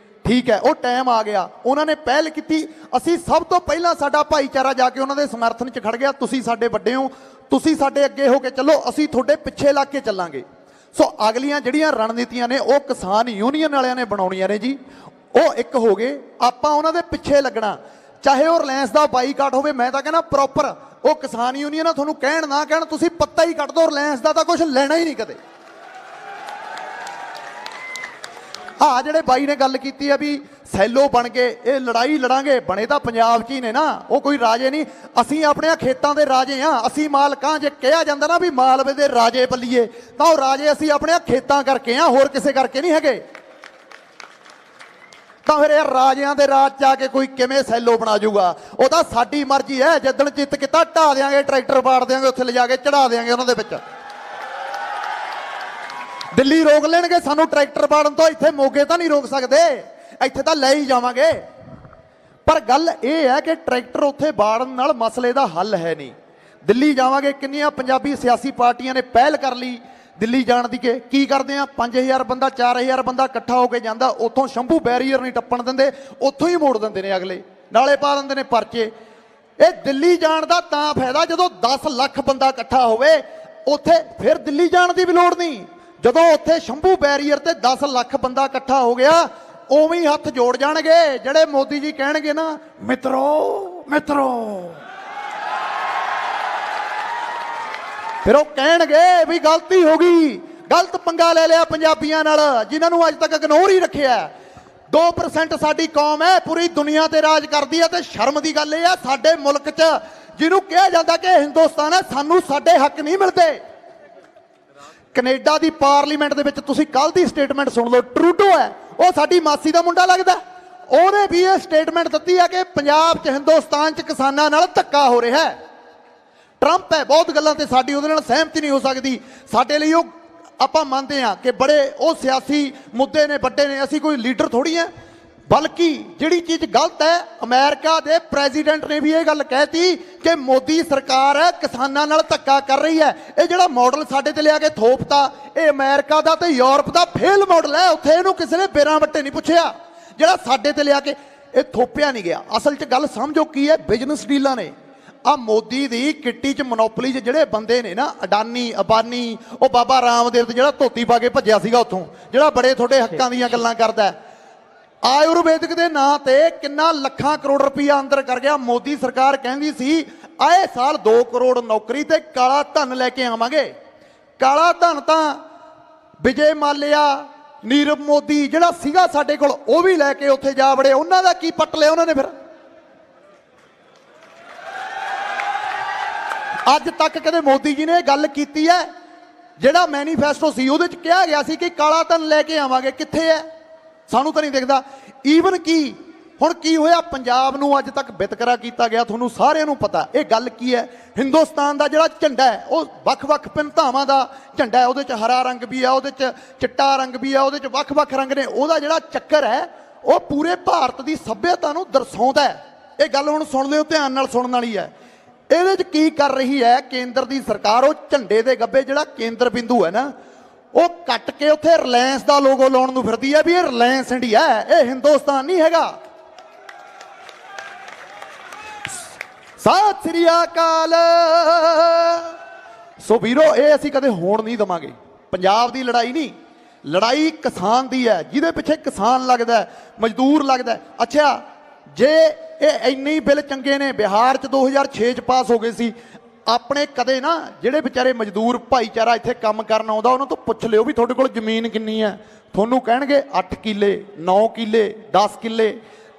ਠੀਕ ਹੈ, ਉਹ ਟਾਈਮ ਆ ਗਿਆ, ਉਹਨਾਂ ਨੇ ਪਹਿਲ ਕੀਤੀ। ਅਸੀਂ ਸਭ ਤੋਂ ਪਹਿਲਾਂ ਸਾਡਾ ਭਾਈਚਾਰਾ ਜਾ ਕੇ ਉਹਨਾਂ ਦੇ ਸਮਰਥਨ 'ਚ ਖੜ ਗਿਆ। ਤੁਸੀਂ ਸਾਡੇ ਵੱਡੇ ਹੋ, ਤੁਸੀਂ ਸਾਡੇ ਅੱਗੇ ਹੋ ਕੇ ਚੱਲੋ, ਅਸੀਂ ਤੁਹਾਡੇ ਪਿੱਛੇ ਲੱਗ ਕੇ ਚੱਲਾਂਗੇ। ਸੋ ਅਗਲੀਆਂ ਜਿਹੜੀਆਂ ਰਣਨੀਤੀਆਂ ਨੇ ਉਹ ਕਿਸਾਨ ਯੂਨੀਅਨ ਵਾਲਿਆਂ ਨੇ ਬਣਾਉਣੀਆਂ ਨੇ ਜੀ। ਉਹ ਇੱਕ ਹੋ ਗਏ, ਆਪਾਂ ਉਹਨਾਂ ਦੇ ਪਿੱਛੇ ਲੱਗਣਾ। ਚਾਹੇ ਉਹ ਰਿਲਾਇੰਸ ਦਾ ਬਾਈਕਾਟ ਹੋਵੇ, ਮੈਂ ਤਾਂ ਕਹਿੰਦਾ ਪ੍ਰੋਪਰ ਉਹ ਕਿਸਾਨ ਯੂਨੀਅਨ ਆ, ਤੁਹਾਨੂੰ ਕਹਿਣ ਨਾ ਕਹਿਣ, ਤੁਸੀਂ ਪੱਤਾ ਹੀ ਕੱਢ ਦਿਓ, ਰਿਲਾਇੰਸ ਦਾ ਤਾਂ ਕੁਝ ਲੈਣਾ ਹੀ ਨਹੀਂ ਕਦੇ। ਆ ਜਿਹੜੇ ਬਾਈ ਨੇ ਗੱਲ ਕੀਤੀ ਆ ਵੀ ਸੈਲੋ ਬਣ ਕੇ ਇਹ ਲੜਾਈ ਲੜਾਂਗੇ, ਬਣੇ ਤਾਂ ਪੰਜਾਬ 'ਚ ਹੀ ਨੇ ਨਾ, ਉਹ ਕੋਈ ਰਾਜੇ ਨਹੀਂ। ਅਸੀਂ ਆਪਣੇ ਖੇਤਾਂ ਦੇ ਰਾਜੇ ਆ, ਅਸੀਂ ਮਾਲਕਾਂ। ਜੇ ਕਿਹਾ ਜਾਂਦਾ ਨਾ ਵੀ ਮਾਲਵੇ ਦੇ ਰਾਜੇ ਬੱਲੀਏ, ਤਾਂ ਉਹ ਰਾਜੇ ਅਸੀਂ ਆਪਣੇ ਖੇਤਾਂ ਕਰਕੇ ਆ, ਹੋਰ ਕਿਸੇ ਕਰਕੇ ਨਹੀਂ ਹੈਗੇ। ਤਾਂ ਫਿਰ ਇਹ ਰਾਜਿਆਂ ਦੇ ਰਾਜ 'ਚ ਆ ਕੇ ਕੋਈ ਕਿਵੇਂ ਸੈਲੋ ਬਣਾ ਜੂਗਾ? ਉਹ ਤਾਂ ਸਾਡੀ ਮਰਜ਼ੀ ਹੈ, ਜਿੱਦਣ ਜਿੱਤ ਕੀਤਾ ਢਾ ਦਿਆਂਗੇ, ਟਰੈਕਟਰ ਪਾੜ ਦਿਆਂਗੇ, ਉੱਥੇ ਲਿਜਾ ਕੇ ਚੜਾ ਦਿਆਂਗੇ ਉਹਨਾਂ ਦੇ ਵਿੱਚ। ਦਿੱਲੀ ਰੋਕ ਲੈਣਗੇ ਸਾਨੂੰ ਟਰੈਕਟਰ ਪਾੜਨ ਤੋਂ, ਇੱਥੇ ਮੋਗੇ ਤਾਂ ਨਹੀਂ ਰੋਕ ਸਕਦੇ, ਇੱਥੇ ਤਾਂ ਲੈ ਹੀ ਜਾਵਾਂਗੇ। ਪਰ ਗੱਲ ਇਹ ਹੈ ਕਿ ਟਰੈਕਟਰ ਉੱਥੇ ਬਾੜਨ ਨਾਲ ਮਸਲੇ ਦਾ ਹੱਲ ਹੈ ਨਹੀਂ। ਦਿੱਲੀ ਜਾਵਾਂਗੇ, ਕਿੰਨੀਆਂ ਪੰਜਾਬੀ ਸਿਆਸੀ ਪਾਰਟੀਆਂ ਨੇ ਪਹਿਲ ਕਰ ਲਈ ਦਿੱਲੀ ਜਾਣ ਦੀ। ਕਿ ਕੀ ਕਰਦੇ ਆ, 5000 ਬੰਦਾ 4000 ਬੰਦਾ ਇਕੱਠਾ ਹੋ ਕੇ ਜਾਂਦਾ, ਉੱਥੋਂ ਸ਼ੰਭੂ ਬੈਰੀਅਰ ਨਹੀਂ ਟੱਪਣ ਦਿੰਦੇ, ਉੱਥੋਂ ਹੀ ਮੋੜ ਦਿੰਦੇ ਨੇ ਅਗਲੇ, ਨਾਲੇ ਪਾ ਦਿੰਦੇ ਨੇ ਪਰਚੇ। ਇਹ ਦਿੱਲੀ ਜਾਣ ਦਾ ਤਾਂ ਫਾਇਦਾ ਜਦੋਂ 10 ਲੱਖ ਬੰਦਾ ਇਕੱਠਾ ਹੋਵੇ, ਉੱਥੇ ਫਿਰ ਦਿੱਲੀ ਜਾਣ ਦੀ ਵੀ ਲੋੜ ਨਹੀਂ। ਜਦੋਂ ਉੱਥੇ ਸ਼ੰਭੂ ਬੈਰੀਅਰ ਤੇ 10 ਲੱਖ ਬੰਦਾ ਇਕੱਠਾ ਹੋ ਗਿਆ, ਉਵੇਂ ਹੀ ਹੱਥ ਜੋੜ ਜਾਣਗੇ ਜਿਹੜੇ ਮੋਦੀ ਜੀ ਕਹਿਣਗੇ ਨਾ, ਮਿੱਤਰੋ ਮਿੱਤਰੋ। ਫਿਰ ਉਹ ਕਹਿਣਗੇ ਵੀ ਗਲਤੀ ਹੋ ਗਈ, ਗਲਤ ਪੰਗਾ ਲੈ ਲਿਆ ਪੰਜਾਬੀਆਂ ਨਾਲ, ਜਿਨ੍ਹਾਂ ਨੂੰ ਅੱਜ ਤੱਕ ਇਗਨੋਰ ਹੀ ਰੱਖਿਆ। 2% ਸਾਡੀ ਕੌਮ ਹੈ, ਪੂਰੀ ਦੁਨੀਆ ਤੇ ਰਾਜ ਕਰਦੀ ਹੈ। ਤੇ ਸ਼ਰਮ ਦੀ ਗੱਲ ਇਹ ਆ, ਸਾਡੇ ਮੁਲਕ 'ਚ ਜਿਹਨੂੰ ਕਿਹਾ ਜਾਂਦਾ ਕਿ ਹਿੰਦੁਸਤਾਨ ਹੈ, ਸਾਨੂੰ ਸਾਡੇ ਹੱਕ ਨਹੀਂ ਮਿਲਦੇ। ਕੈਨੇਡਾ ਦੀ ਪਾਰਲੀਮੈਂਟ ਦੇ ਵਿੱਚ ਤੁਸੀਂ ਕੱਲ ਦੀ ਸਟੇਟਮੈਂਟ ਸੁਣ ਲਓ, ਟਰੂਡੋ ਹੈ, ਉਹ ਸਾਡੀ ਮਾਸੀ ਦਾ ਮੁੰਡਾ ਲੱਗਦਾ, ਉਹਨੇ ਵੀ ਇਹ ਸਟੇਟਮੈਂਟ ਦਿੱਤੀ ਹੈ ਕਿ ਪੰਜਾਬ 'ਚ ਹਿੰਦੁਸਤਾਨ 'ਚ ਕਿਸਾਨਾਂ ਨਾਲ ਧੱਕਾ ਹੋ ਰਿਹਾ ਹੈ। ਟਰੰਪ ਹੈ, ਬਹੁਤ ਗੱਲਾਂ ਤੇ ਸਾਡੀ ਉਹਦੇ ਨਾਲ ਸਹਿਮਤੀ ਨਹੀਂ ਹੋ ਸਕਦੀ। ਸਾਡੇ ਲਈ ਉਹ, ਆਪਾਂ ਮੰਨਦੇ ਹਾਂ ਕਿ ਬੜੇ ਉਹ ਸਿਆਸੀ ਮੁੱਦੇ ਨੇ, ਵੱਡੇ ਨੇ, ਅਸੀਂ ਕੋਈ ਲੀਡਰ ਥੋੜੀ ਹੈ। ਬਲਕਿ ਜਿਹੜੀ ਚੀਜ਼ ਗਲਤ ਹੈ, ਅਮਰੀਕਾ ਦੇ ਪ੍ਰੈਜ਼ੀਡੈਂਟ ਨੇ ਵੀ ਇਹ ਗੱਲ ਕਹਿਤੀ ਕਿ ਮੋਦੀ ਸਰਕਾਰ ਹੈ ਕਿਸਾਨਾਂ ਨਾਲ ਧੱਕਾ ਕਰ ਰਹੀ ਹੈ। ਇਹ ਜਿਹੜਾ ਮਾਡਲ ਸਾਡੇ ਤੇ ਲਿਆ ਕੇ ਥੋਪਤਾ, ਇਹ ਅਮਰੀਕਾ ਦਾ ਤੇ ਯੂਰਪ ਦਾ ਫੇਲ ਮਾਡਲ ਹੈ। ਉੱਥੇ ਇਹਨੂੰ ਕਿਸੇ ਨੇ ਬੇਰਾਂ ਵੱਟੇ ਨਹੀਂ ਪੁੱਛਿਆ, ਜਿਹੜਾ ਸਾਡੇ ਤੇ ਲਿਆ ਕੇ ਇਹ ਥੋਪਿਆ ਨਹੀਂ ਗਿਆ। ਅਸਲ 'ਚ ਗੱਲ ਸਮਝੋ ਕੀ ਹੈ, ਬਿਜ਼ਨਸ ਡੀਲਾਂ ਨੇ। ਆ ਮੋਦੀ ਦੀ ਕਿੱਟੀ 'ਚ ਮੋਨੋਪਲੀ 'ਚ ਜਿਹੜੇ ਬੰਦੇ ਨੇ ਨਾ, ਅਡਾਨੀ ਅਬਾਨੀ, ਉਹ ਬਾਬਾ ਰਾਮਦੇਵ ਤੇ ਜਿਹੜਾ ਧੋਤੀ ਪਾ ਕੇ ਭੱਜਿਆ ਸੀਗਾ ਉੱਥੋਂ, ਜਿਹੜਾ ਬੜੇ ਤੁਹਾਡੇ ਹੱਕਾਂ ਦੀਆਂ ਗੱਲਾਂ ਕਰਦਾ, ਆਯੁਰਵੈਦਿਕ ਦੇ ਨਾਂ ਤੇ ਕਿੰਨਾ ਲੱਖਾਂ ਕਰੋੜ ਰੁਪਈਆ ਅੰਦਰ ਕਰ ਗਿਆ। ਮੋਦੀ ਸਰਕਾਰ ਕਹਿੰਦੀ ਸੀ ਆਏ ਸਾਲ 2 ਕਰੋੜ ਨੌਕਰੀ ਤੇ ਕਾਲਾ ਧਨ ਲੈ ਕੇ ਆਵਾਂਗੇ। ਕਾਲਾ ਧਨ ਤਾਂ ਵਿਜੇ ਮਾਲਿਆ, ਨੀਰਵ ਮੋਦੀ ਜਿਹੜਾ ਸੀਗਾ ਸਾਡੇ ਕੋਲ, ਉਹ ਵੀ ਲੈ ਕੇ ਉੱਥੇ ਜਾ ਵੜੇ। ਉਹਨਾਂ ਦਾ ਕੀ ਪੱਟ ਲਿਆ ਉਹਨਾਂ ਨੇ? ਫਿਰ ਅੱਜ ਤੱਕ ਕਦੇ ਮੋਦੀ ਜੀ ਨੇ ਗੱਲ ਕੀਤੀ ਹੈ? ਜਿਹੜਾ ਮੈਨੀਫੈਸਟੋ ਸੀ ਉਹਦੇ 'ਚ ਕਿਹਾ ਗਿਆ ਸੀ ਕਿ ਕਾਲਾ ਧਨ ਲੈ ਕੇ ਆਵਾਂਗੇ, ਕਿੱਥੇ ਹੈ? ਸਾਨੂੰ ਤਾਂ ਨਹੀਂ ਦਿਖਦਾ। ਈਵਨ ਕੀ ਹੁਣ ਕੀ ਹੋਇਆ, ਪੰਜਾਬ ਨੂੰ ਅੱਜ ਤੱਕ ਵਿਤਕਰਾ ਕੀਤਾ ਗਿਆ, ਤੁਹਾਨੂੰ ਸਾਰਿਆਂ ਨੂੰ ਪਤਾ। ਇਹ ਗੱਲ ਕੀ ਹੈ, ਹਿੰਦੁਸਤਾਨ ਦਾ ਜਿਹੜਾ ਝੰਡਾ ਹੈ ਉਹ ਵੱਖ-ਵੱਖ ਭਿੰਨਤਾਵਾਂ ਦਾ ਝੰਡਾ ਹੈ। ਉਹਦੇ 'ਚ ਹਰਾ ਰੰਗ ਵੀ ਆ, ਉਹਦੇ 'ਚ ਚਿੱਟਾ ਰੰਗ ਵੀ ਆ, ਉਹਦੇ 'ਚ ਵੱਖ-ਵੱਖ ਰੰਗ ਨੇ। ਉਹਦਾ ਜਿਹੜਾ ਚੱਕਰ ਹੈ ਉਹ ਪੂਰੇ ਭਾਰਤ ਦੀ ਸੱਭਿਅਤਾ ਨੂੰ ਦਰਸਾਉਂਦਾ ਹੈ। ਇਹ ਗੱਲ ਹੁਣ ਸੁਣ ਲਿਓ, ਧਿਆਨ ਨਾਲ ਸੁਣਨ ਵਾਲੀ ਹੈ। ਇਹਦੇ 'ਚ ਕੀ ਕਰ ਰਹੀ ਹੈ ਕੇਂਦਰ ਦੀ ਸਰਕਾਰ? ਉਹ ਝੰਡੇ ਦੇ ਗੱਬੇ ਜਿਹੜਾ ਕੇਂਦਰ ਬਿੰਦੂ ਹੈ ਨਾ, ਉਹ ਕੱਟ ਕੇ ਉੱਥੇ ਰਿਲਾਇੰਸ ਦਾ ਲੋਗੋ ਲਾਉਣ ਨੂੰ ਫਿਰਦੀ ਹੈ ਵੀ ਇਹ ਰਿਲਾਇੰਸ ਇੰਡੀਆ ਹੈ, ਇਹ ਹਿੰਦੁਸਤਾਨ ਨਹੀਂ ਹੈਗਾ। ਸਤਿ ਸ੍ਰੀ ਅਕਾਲ। ਸੋ ਵੀਰੋ, ਇਹ ਅਸੀਂ ਕਦੇ ਹੋਣ ਨਹੀਂ ਦੇਵਾਂਗੇ। ਪੰਜਾਬ ਦੀ ਲੜਾਈ ਨਹੀਂ, ਲੜਾਈ ਕਿਸਾਨ ਦੀ ਹੈ, ਜਿਹਦੇ ਪਿੱਛੇ ਕਿਸਾਨ ਲੱਗਦਾ, ਮਜ਼ਦੂਰ ਲੱਗਦਾ। ਅੱਛਾ, ਜੇ ਇਹ ਇੰਨੇ ਹੀ ਬਿੱਲ ਚੰਗੇ ਨੇ, ਬਿਹਾਰ 'ਚ 2006 'ਚ ਪਾਸ ਹੋ ਗਏ ਸੀ, ਆਪਣੇ ਕਦੇ ਨਾ ਜਿਹੜੇ ਵਿਚਾਰੇ ਮਜ਼ਦੂਰ ਭਾਈਚਾਰਾ ਇੱਥੇ ਕੰਮ ਕਰਨ ਆਉਂਦਾ, ਉਹਨਾਂ ਤੋਂ ਪੁੱਛ ਲਿਓ ਵੀ ਤੁਹਾਡੇ ਕੋਲ ਜ਼ਮੀਨ ਕਿੰਨੀ ਹੈ। ਤੁਹਾਨੂੰ ਕਹਿਣਗੇ 8 ਕਿੱਲੇ, 9 ਕਿੱਲੇ, 10 ਕਿੱਲੇ।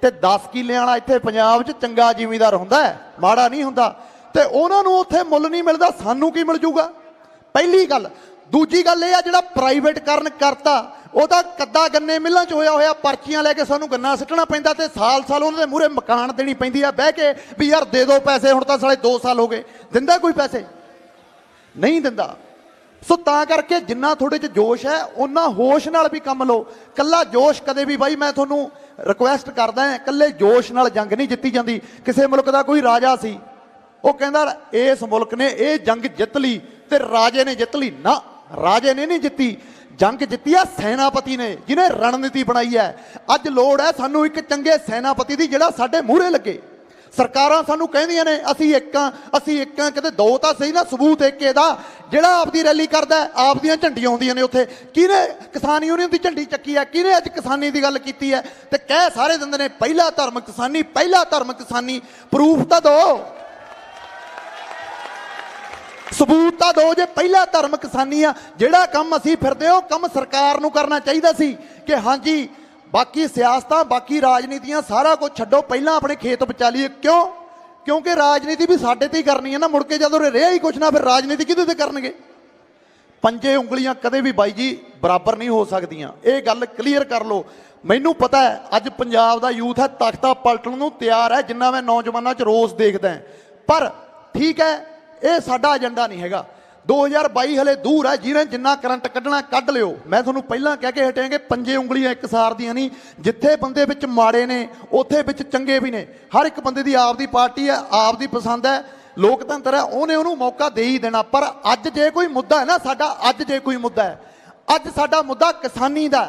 ਤੇ 10 ਕਿੱਲਿਆਂ ਵਾਲਾ ਇੱਥੇ ਪੰਜਾਬ 'ਚ ਚੰਗਾ ਜ਼ਿਮੀਂਦਾਰ ਹੁੰਦਾ ਹੈ, ਮਾੜਾ ਨਹੀਂ ਹੁੰਦਾ। ਤੇ ਉਹਨਾਂ ਨੂੰ ਉੱਥੇ ਮੁੱਲ ਨਹੀਂ ਮਿਲਦਾ, ਸਾਨੂੰ ਕੀ ਮਿਲ ਜੂਗਾ? ਪਹਿਲੀ ਗੱਲ। ਦੂਜੀ ਗੱਲ ਇਹ ਆ, ਜਿਹੜਾ ਪ੍ਰਾਈਵੇਟਕਰਨ ਕਰਤਾ, ਉਹ ਤਾਂ ਕੱਦਾ ਗੰਨੇ ਮਿੱਲਾਂ 'ਚ ਹੋਇਆ, ਪਰਚੀਆਂ ਲੈ ਕੇ ਸਾਨੂੰ ਗੰਨਾ ਸਿੱਟਣਾ ਪੈਂਦਾ ਤੇ ਸਾਲ-ਸਾਲ ਉਹਨਾਂ ਦੇ ਮੂਹਰੇ ਮਕਾਨ ਦੇਣੀ ਪੈਂਦੀ ਆ ਬਹਿ ਕੇ ਵੀ ਯਾਰ ਦੇ ਦਿਓ ਪੈਸੇ। ਹੁਣ ਤਾਂ ਸਾਲੇ 2 ਸਾਲ ਹੋ ਗਏ, ਦਿੰਦਾ ਕੋਈ ਪੈਸੇ? ਨਹੀਂ ਦਿੰਦਾ। ਸੋ ਤਾਂ ਕਰਕੇ ਜਿੰਨਾ ਤੁਹਾਡੇ 'ਚ ਜੋਸ਼ ਹੈ, ਉਹਨਾਂ ਹੋਸ਼ ਨਾਲ ਵੀ ਕੰਮ ਲਓ। ਕੱਲਾ ਜੋਸ਼ ਕਦੇ ਵੀ, ਬਾਈ ਮੈਂ ਤੁਹਾਨੂੰ ਰਿਕੁਐਸਟ ਕਰਦਾ ਹਾਂ, ਕੱਲੇ ਜੋਸ਼ ਨਾਲ ਜੰਗ ਨਹੀਂ ਜਿੱਤੀ ਜਾਂਦੀ। ਕਿਸੇ ਮੁਲਕ ਦਾ ਕੋਈ ਰਾਜਾ ਸੀ, ਉਹ ਕਹਿੰਦਾ ਇਸ ਮੁਲਕ ਨੇ ਇਹ ਜੰਗ ਜਿੱਤ ਲਈ ਤੇ ਰਾਜੇ ਨੇ ਜਿੱਤ ਲਈ। ਨਾ, ਰਾਜੇ ਨੇ ਨਹੀਂ ਜਿੱਤੀ, ਜੰਗ ਜਿੱਤੀ ਆ ਸੈਨਾਪਤੀ ਨੇ, ਜਿਹਨੇ ਰਣਨੀਤੀ ਬਣਾਈ ਹੈ। ਅੱਜ ਲੋੜ ਹੈ ਸਾਨੂੰ ਇੱਕ ਚੰਗੇ ਸੈਨਾਪਤੀ ਦੀ, ਜਿਹੜਾ ਸਾਡੇ ਮੂਹਰੇ ਲੱਗੇ। ਸਰਕਾਰਾਂ ਸਾਨੂੰ ਕਹਿੰਦੀਆਂ ਨੇ ਅਸੀਂ ਇੱਕ ਆ, ਕਿਤੇ ਦੋ ਤਾਂ ਸਹੀ ਨਾ, ਸਬੂਤ ਇੱਕ ਇਹਦਾ ਜਿਹੜਾ ਆਪਦੀ ਰੈਲੀ ਕਰਦਾ, ਆਪਦੀਆਂ ਝੰਡੀਆਂ ਆਉਂਦੀਆਂ ਨੇ ਉੱਥੇ। ਕਿਹਨੇ ਕਿਸਾਨ ਯੂਨੀਅਨ ਦੀ ਝੰਡੀ ਚੱਕੀ ਹੈ? ਕਿਹਨੇ ਅੱਜ ਕਿਸਾਨੀ ਦੀ ਗੱਲ ਕੀਤੀ ਹੈ? ਤੇ ਕਹਿ ਸਾਰੇ ਦਿੰਦੇ ਨੇ ਪਹਿਲਾ ਧਰਮ ਕਿਸਾਨੀ, ਪਹਿਲਾ ਧਰਮ ਕਿਸਾਨੀ। ਪ੍ਰੂਫ ਤਾਂ ਦਿਓ, ਸਬੂਤ ਤਾਂ ਦਿਓ ਜੇ ਪਹਿਲਾ ਧਰਮ ਕਿਸਾਨੀ ਆ। ਜਿਹੜਾ ਕੰਮ ਅਸੀਂ ਫਿਰਦੇ ਉਹ ਕੰਮ ਸਰਕਾਰ ਨੂੰ ਕਰਨਾ ਚਾਹੀਦਾ ਸੀ ਕਿ ਹਾਂਜੀ ਬਾਕੀ ਸਿਆਸਤਾਂ, ਬਾਕੀ ਰਾਜਨੀਤੀਆਂ ਸਾਰਾ ਕੁਝ ਛੱਡੋ, ਪਹਿਲਾਂ ਆਪਣੇ ਖੇਤ ਬਚਾ ਲਈਏ। ਕਿਉਂ? ਕਿਉਂਕਿ ਰਾਜਨੀਤੀ ਵੀ ਸਾਡੇ ਤੇ ਹੀ ਕਰਨੀ ਹੈ ਨਾ, ਮੁੜ ਕੇ ਜਦੋਂ ਰਿਹਾ ਹੀ ਕੁਛ ਨਾ, ਫਿਰ ਰਾਜਨੀਤੀ ਕਿਹਦੇ ਤੇ ਕਰਨਗੇ? ਪੰਜੇ ਉਂਗਲੀਆਂ ਕਦੇ ਵੀ ਬਾਈ ਜੀ ਬਰਾਬਰ ਨਹੀਂ ਹੋ ਸਕਦੀਆਂ, ਇਹ ਗੱਲ ਕਲੀਅਰ ਕਰ ਲਓ। ਮੈਨੂੰ ਪਤਾ ਹੈ ਅੱਜ ਪੰਜਾਬ ਦਾ ਯੂਥ ਹੈ ਤਖਤਾ ਪਲਟਣ ਨੂੰ ਤਿਆਰ ਹੈ, ਜਿੰਨਾ ਮੈਂ ਨੌਜਵਾਨਾਂ 'ਚ ਰੋਸ ਦੇਖਦਾ। ਪਰ ਠੀਕ ਹੈ, ਇਹ ਸਾਡਾ ਏਜੰਡਾ ਨਹੀਂ ਹੈਗਾ। 2022 ਹਲੇ ਦੂਰ ਹੈ, ਜਿਹਨੇ ਜਿੰਨਾ ਕਰੰਟ ਕੱਢਣਾ ਕੱਢ ਲਿਓ। ਮੈਂ ਤੁਹਾਨੂੰ ਪਹਿਲਾਂ ਕਹਿ ਕੇ ਹਟਿਆ ਕਿ ਪੰਜੇ ਉਂਗਲੀਆਂ ਇੱਕ ਸਾਰ ਦੀਆਂ ਨਹੀਂ। ਜਿੱਥੇ ਬੰਦੇ ਵਿੱਚ ਮਾੜੇ ਨੇ ਉੱਥੇ ਵਿੱਚ ਚੰਗੇ ਵੀ ਨੇ। ਹਰ ਇੱਕ ਬੰਦੇ ਦੀ ਆਪਦੀ ਪਾਰਟੀ ਹੈ, ਆਪਦੀ ਪਸੰਦ ਹੈ, ਲੋਕਤੰਤਰ ਹੈ, ਉਹਨੇ ਉਹਨੂੰ ਮੌਕਾ ਦੇ ਹੀ ਦੇਣਾ। ਪਰ ਅੱਜ ਜੇ ਕੋਈ ਮੁੱਦਾ ਹੈ ਨਾ ਸਾਡਾ, ਅੱਜ ਜੇ ਕੋਈ ਮੁੱਦਾ ਹੈ, ਅੱਜ ਸਾਡਾ ਮੁੱਦਾ ਕਿਸਾਨੀ ਦਾ।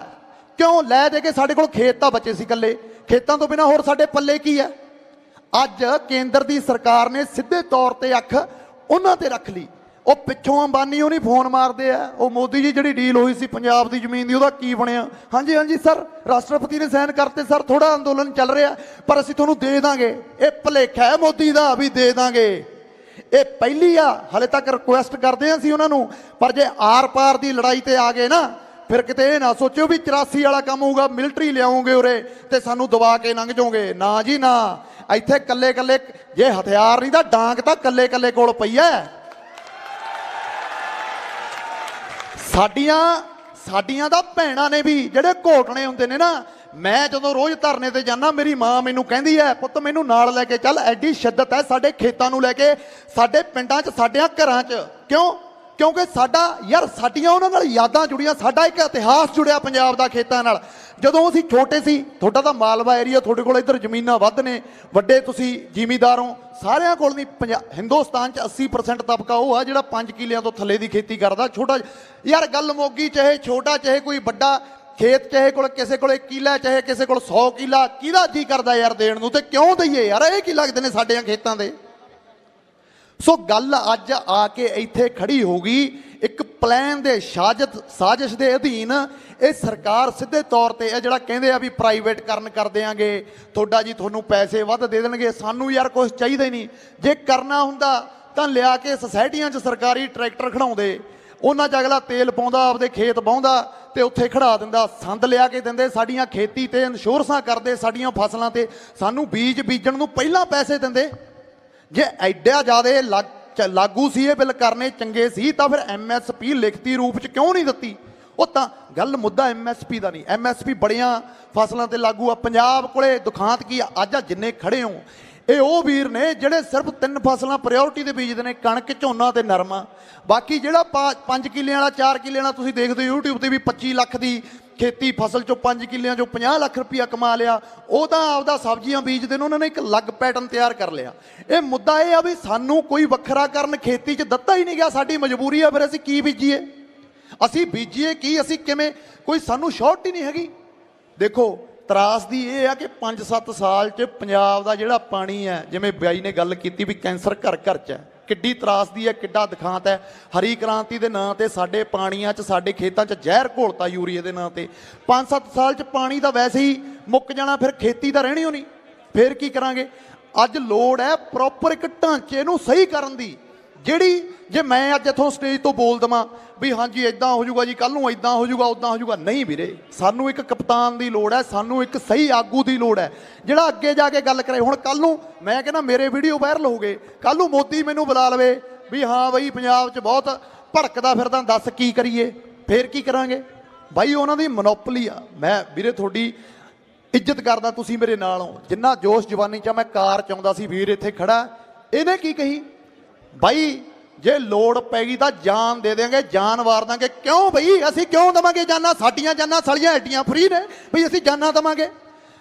ਕਿਉਂ ਲੈ ਦੇ ਕੇ ਸਾਡੇ ਕੋਲ ਖੇਤ ਤਾਂ ਬਚੇ ਸੀ ਇਕੱਲੇ, ਖੇਤਾਂ ਤੋਂ ਬਿਨਾਂ ਹੋਰ ਸਾਡੇ ਪੱਲੇ ਕੀ ਹੈ? ਅੱਜ ਕੇਂਦਰ ਦੀ ਸਰਕਾਰ ਨੇ ਸਿੱਧੇ ਤੌਰ ਤੇ ਅੱਖ ਉਹਨਾਂ ਤੇ ਰੱਖ ਲਈ। ਉਹ ਪਿੱਛੋਂ ਅੰਬਾਨੀ ਉਹ ਨਹੀਂ ਫੋਨ ਮਾਰਦੇ ਆ, ਉਹ ਮੋਦੀ ਜੀ ਜਿਹੜੀ ਡੀਲ ਹੋਈ ਸੀ ਪੰਜਾਬ ਦੀ ਜ਼ਮੀਨ ਦੀ, ਉਹਦਾ ਕੀ ਬਣਿਆ? ਹਾਂਜੀ ਹਾਂਜੀ ਸਰ, ਰਾਸ਼ਟਰਪਤੀ ਨੇ ਸਾਈਨ ਕਰਤੇ ਸਰ, ਥੋੜਾ ਅੰਦੋਲਨ ਚੱਲ ਰਿਹਾ ਪਰ ਅਸੀਂ ਤੁਹਾਨੂੰ ਦੇ ਦਾਂਗੇ। ਇਹ ਭੁਲੇਖਾ ਹੈ ਮੋਦੀ ਦਾ ਵੀ ਦੇ ਦਾਂਗੇ। ਇਹ ਪਹਿਲੀ ਆ, ਹਲੇ ਤੱਕ ਰਿਕੁਐਸਟ ਕਰਦੇ ਹਾਂ ਅਸੀਂ ਉਹਨਾਂ ਨੂੰ। ਪਰ ਜੇ ਆਰ ਪਾਰ ਦੀ ਲੜਾਈ ਤੇ ਆ ਗਏ ਨਾ, ਫਿਰ ਕਿਤੇ ਇਹ ਨਾ ਸੋਚਿਓ ਵੀ 84 ਵਾਲਾ ਕੰਮ ਹੋਊਗਾ, ਮਿਲਟਰੀ ਲਿਆਉਂਗੇ ਉਰੇ ਤੇ ਸਾਨੂੰ ਦਬਾ ਕੇ ਲੰਘ ਜਾਓਗੇ। ਨਾ ਜੀ ਨਾ, ਇੱਥੇ ਕੱਲੇ ਕੱਲੇ ਜੇ ਹਥਿਆਰ ਨਹੀਂ ਤਾਂ ਡਾਂਗ ਤਾਂ ਕੱਲੇ ਕੱਲੇ ਕੋਲ ਪਈ ਹੈ। ਸਾਡੀਆਂ ਤਾਂ ਭੈਣਾਂ ਨੇ ਵੀ ਜਿਹੜੇ ਘੋਟਣੇ ਹੁੰਦੇ ਨੇ ਨਾ, ਮੈਂ ਜਦੋਂ ਰੋਜ਼ ਧਰਨੇ ਤੇ ਜਾਂਦਾ ਮੇਰੀ ਮਾਂ ਮੈਨੂੰ ਕਹਿੰਦੀ ਹੈ, ਪੁੱਤ ਮੈਨੂੰ ਨਾਲ ਲੈ ਕੇ ਚੱਲ, ਐਡੀ ਸ਼ਿੱਦਤ ਹੈ ਸਾਡੇ ਖੇਤਾਂ ਨੂੰ ਲੈ ਕੇ, ਸਾਡੇ ਪਿੰਡਾਂ 'ਚ, ਸਾਡਿਆਂ ਘਰਾਂ 'ਚ। ਕਿਉਂ? ਕਿਉਂਕਿ ਸਾਡਾ ਯਾਰ ਸਾਡੀਆਂ ਉਹਨਾਂ ਨਾਲ ਯਾਦਾਂ ਜੁੜੀਆਂ, ਸਾਡਾ ਇੱਕ ਇਤਿਹਾਸ ਜੁੜਿਆ ਪੰਜਾਬ ਦਾ ਖੇਤਾਂ ਨਾਲ। ਜਦੋਂ ਅਸੀਂ ਛੋਟੇ ਸੀ, ਤੁਹਾਡਾ ਤਾਂ ਮਾਲਵਾ ਏਰੀਆ, ਤੁਹਾਡੇ ਕੋਲ ਇੱਧਰ ਜ਼ਮੀਨਾਂ ਵੱਧ ਨੇ, ਵੱਡੇ ਤੁਸੀਂ ਜ਼ਿਮੀਂਦਾਰ ਹੋ, ਸਾਰਿਆਂ ਕੋਲ ਨਹੀਂ। ਹਿੰਦੁਸਤਾਨ 'ਚ 80% ਤਬਕਾ ਉਹ ਆ ਜਿਹੜਾ 5 ਕਿੱਲਿਆਂ ਤੋਂ ਥੱਲੇ ਦੀ ਖੇਤੀ ਕਰਦਾ। ਛੋਟਾ ਯਾਰ ਗੱਲ ਮੋਗੀ, ਚਾਹੇ ਛੋਟਾ ਚਾਹੇ ਕੋਈ ਵੱਡਾ ਖੇਤ, ਚਾਹੇ ਕੋਲ ਕਿਸੇ ਕੋਲ 1 ਕਿੱਲਾ, ਚਾਹੇ ਕਿਸੇ ਕੋਲ 100 ਕਿੱਲਾ, ਕਿਹਦਾ ਜੀ ਕਰਦਾ ਯਾਰ ਦੇਣ ਨੂੰ? ਤੇ ਕਿਉਂ ਦਈਏ ਯਾਰ? ਇਹ ਕੀ ਲੱਗਦੇ ਨੇ ਸਾਡਿਆਂ ਖੇਤਾਂ ਦੇ? ਸੋ ਗੱਲ ਅੱਜ ਆ ਕੇ ਇੱਥੇ ਖੜੀ ਹੋ ਗਈ। ਇੱਕ ਪਲਾਨ ਦੇ ਸਾਜ਼ਿਸ਼ ਦੇ ਅਧੀਨ ਇਹ ਸਰਕਾਰ ਸਿੱਧੇ ਤੌਰ ਤੇ ਇਹ ਜਿਹੜਾ ਕਹਿੰਦੇ ਆ ਵੀ ਪ੍ਰਾਈਵੇਟਕਰਨ ਕਰ ਦਿਆਂਗੇ, ਤੁਹਾਡਾ ਜੀ ਤੁਹਾਨੂੰ ਪੈਸੇ ਵੱਧ ਦੇ ਦੇਣਗੇ। ਸਾਨੂੰ ਯਾਰ ਕੁਝ ਚਾਹੀਦਾ ਹੀ ਨਹੀਂ। ਜੇ ਕਰਨਾ ਹੁੰਦਾ ਤਾਂ ਲਿਆ ਕੇ ਸੁਸਾਇਟੀਆਂ 'ਚ ਸਰਕਾਰੀ ਟਰੈਕਟਰ ਖੜਾਉਂਦੇ, ਉਹਨਾਂ 'ਚ ਅਗਲਾ ਤੇਲ ਪਾਉਂਦਾ, ਆਪਦੇ ਖੇਤ ਵਾਹੁੰਦਾ ਤੇ ਉੱਥੇ ਖੜਾ ਦਿੰਦਾ, ਸੰਦ ਲਿਆ ਕੇ ਦਿੰਦੇ, ਸਾਡੀਆਂ ਖੇਤੀ ਤੇ ਇੰਸ਼ੋਰੈਂਸਾਂ ਕਰਦੇ, ਸਾਡੀਆਂ ਫਸਲਾਂ ਤੇ ਸਾਨੂੰ ਬੀਜ ਬੀਜਣ ਨੂੰ ਪਹਿਲਾਂ ਪੈਸੇ ਦਿੰਦੇ। ਜੇ ਐਡਾ ਜ਼ਿਆਦਾ ਲਾਗੂ ਸੀ ਇਹ ਬਿੱਲ ਕਰਨੇ ਚੰਗੇ ਸੀ ਤਾਂ ਫਿਰ MSP ਲਿਖਤੀ ਰੂਪ 'ਚ ਕਿਉਂ ਨਹੀਂ ਦਿੱਤੀ? ਉਹ ਤਾਂ ਗੱਲ ਮੁੱਦਾ MSP ਦਾ ਨਹੀਂ। MSP ਬੜੀਆਂ ਫਸਲਾਂ ਤੇ ਲਾਗੂ ਆ। ਪੰਜਾਬ ਕੋਲੇ ਦੁਖਾਂਤ ਕੀ ਅੱਜ ਆ ਜਿੰਨੇ ਖੜੇ ਹੋ, ਇਹ ਉਹ ਵੀਰ ਨੇ ਜਿਹੜੇ ਸਿਰਫ 3 ਫਸਲਾਂ ਪ੍ਰਾਇੋਰਟੀ ਦੇ ਬੀਜਦੇ ਨੇ, ਕਣਕ, ਝੋਨਾ ਤੇ ਨਰਮਾ। ਬਾਕੀ ਜਿਹੜਾ 5 ਕਿੱਲਿਆਂ ਵਾਲਾ 4 ਕਿੱਲਿਆਂ ਵਾਲਾ ਤੁਸੀਂ ਦੇਖਦੇ ਹੋ YouTube ਤੇ ਵੀ 25 ਲੱਖ ਦੀ ਖੇਤੀ ਫਸਲ 'ਚੋਂ 5 ਕਿੱਲਿਆਂ 'ਚੋਂ 50 ਲੱਖ ਰੁਪਇਆ ਕਮਾ ਲਿਆ। ਉਹ ਤਾਂ ਆਪਦਾ ਸਬਜ਼ੀਆਂ ਬੀਜਦੇ ਨੇ, ਉਹਨਾਂ ਨੇ ਇੱਕ ਅਲੱਗ ਪੈਟਰਨ ਤਿਆਰ ਕਰ ਲਿਆ। ਇਹ ਮੁੱਦਾ ਇਹ ਆ ਵੀ ਸਾਨੂੰ ਕੋਈ ਵੱਖਰਾ ਕਰਨ ਖੇਤੀ 'ਚ ਦਿੱਤਾ ਹੀ ਨਹੀਂ ਗਿਆ। ਸਾਡੀ ਮਜਬੂਰੀ ਆ, ਫਿਰ ਅਸੀਂ ਕੀ ਬੀਜੀਏ? ਅਸੀਂ ਬੀਜੀਏ ਕੀ? ਅਸੀਂ ਕਿਵੇਂ? ਕੋਈ ਸਾਨੂੰ ਸ਼ੌਰਟ ਹੀ ਨਹੀਂ ਹੈਗੀ। ਦੇਖੋ ਤਰਾਸਦੀ ਇਹ ਆ ਕਿ 5-7 ਸਾਲ 'ਚ ਪੰਜਾਬ ਦਾ ਜਿਹੜਾ ਪਾਣੀ ਹੈ, ਜਿਵੇਂ ਬਾਈ ਨੇ ਗੱਲ ਕੀਤੀ ਵੀ ਕੈਂਸਰ ਘਰ ਘਰ 'ਚ ਹੈ, ਕਿੱਡੀ ਤਰਾਸਦੀ ਹੈ, ਕਿੱਡਾ ਦਿਖਾਂਤ ਹੈ। ਹਰੀ ਕ੍ਰਾਂਤੀ ਦੇ ਨਾਂ ਤੇ ਸਾਡੇ ਪਾਣੀਆਂ 'ਚ, ਸਾਡੇ ਖੇਤਾਂ 'ਚ ਜ਼ਹਿਰ ਘੋਲਤਾ ਯੂਰੀਏ ਦੇ ਨਾਂ ਤੇ। 5-7 ਸਾਲ 'ਚ ਪਾਣੀ ਤਾਂ ਵੈਸੇ ਹੀ ਮੁੱਕ ਜਾਣਾ, ਫਿਰ ਖੇਤੀ ਤਾਂ ਰਹਿਣੀ ਓ ਨਹੀਂ। ਫਿਰ ਕੀ ਕਰਾਂਗੇ? ਅੱਜ ਲੋੜ ਹੈ ਪ੍ਰੋਪਰ ਇੱਕ ਢਾਂਚੇ ਨੂੰ ਸਹੀ ਕਰਨ ਦੀ। ਜਿਹੜੀ ਜੇ ਮੈਂ ਅੱਜ ਇੱਥੋਂ ਸਟੇਜ ਤੋਂ ਬੋਲ ਦੇਵਾਂ ਵੀ ਹਾਂਜੀ ਇਦਾਂ ਹੋ ਜਾਊਗਾ ਜੀ, ਕੱਲ ਨੂੰ ਇਦਾਂ ਹੋ ਜਾਊਗਾ, ਉਦਾਂ ਹੋ ਜਾਊਗਾ, ਨਹੀਂ ਵੀਰੇ। ਸਾਨੂੰ ਇੱਕ ਕਪਤਾਨ ਦੀ ਲੋੜ ਹੈ, ਸਾਨੂੰ ਇੱਕ ਸਹੀ ਆਗੂ ਦੀ ਲੋੜ ਹੈ ਜਿਹੜਾ ਅੱਗੇ ਜਾ ਕੇ ਗੱਲ ਕਰੇ। ਹੁਣ ਕੱਲ ਨੂੰ ਮੈਂ ਕਹਿੰਦਾ ਮੇਰੇ ਵੀਡੀਓ ਵਾਇਰਲ ਹੋ ਗਏ, ਕੱਲ ਨੂੰ ਮੋਦੀ ਮੈਨੂੰ ਬੁਲਾ ਲਵੇ ਵੀ ਹਾਂ ਬਈ ਪੰਜਾਬ 'ਚ ਬਹੁਤ ਭੜਕਦਾ ਫਿਰਦਾ, ਦੱਸ ਕੀ ਕਰੀਏ? ਫਿਰ ਕੀ ਕਰਾਂਗੇ? ਬਾਈ ਉਹਨਾਂ ਦੀ ਮੋਨੋਪਲੀ ਆ। ਮੈਂ ਵੀਰੇ ਤੁਹਾਡੀ ਇੱਜ਼ਤ ਕਰਦਾ, ਤੁਸੀਂ ਮੇਰੇ ਨਾਲ ਹੋ। ਜਿੰਨਾ ਜੋਸ਼ ਜਵਾਨੀ 'ਚ ਮੈਂ ਕਾਰ 'ਚ ਆਉਂਦਾ ਸੀ, ਵੀਰ ਇੱਥੇ ਖੜਾ, ਇਹਨੇ ਕੀ ਕਹੀ? ਬਾਈ ਜੇ ਲੋੜ ਪੈ ਗਈ ਤਾਂ ਜਾਨ ਦੇ ਦੇਵਾਂਗੇ, ਜਾਨ ਵਾਰ ਦਾਂਗੇ। ਕਿਉਂ ਬਈ? ਅਸੀਂ ਕਿਉਂ ਦੇਵਾਂਗੇ ਜਾਨਾਂ? ਸਾਡੀਆਂ ਜਾਨਾਂ ਸਾਲੀਆਂ ਐਡੀਆਂ ਫਰੀ ਨੇ ਬਈ ਅਸੀਂ ਜਾਨਾਂ ਦੇਵਾਂਗੇ?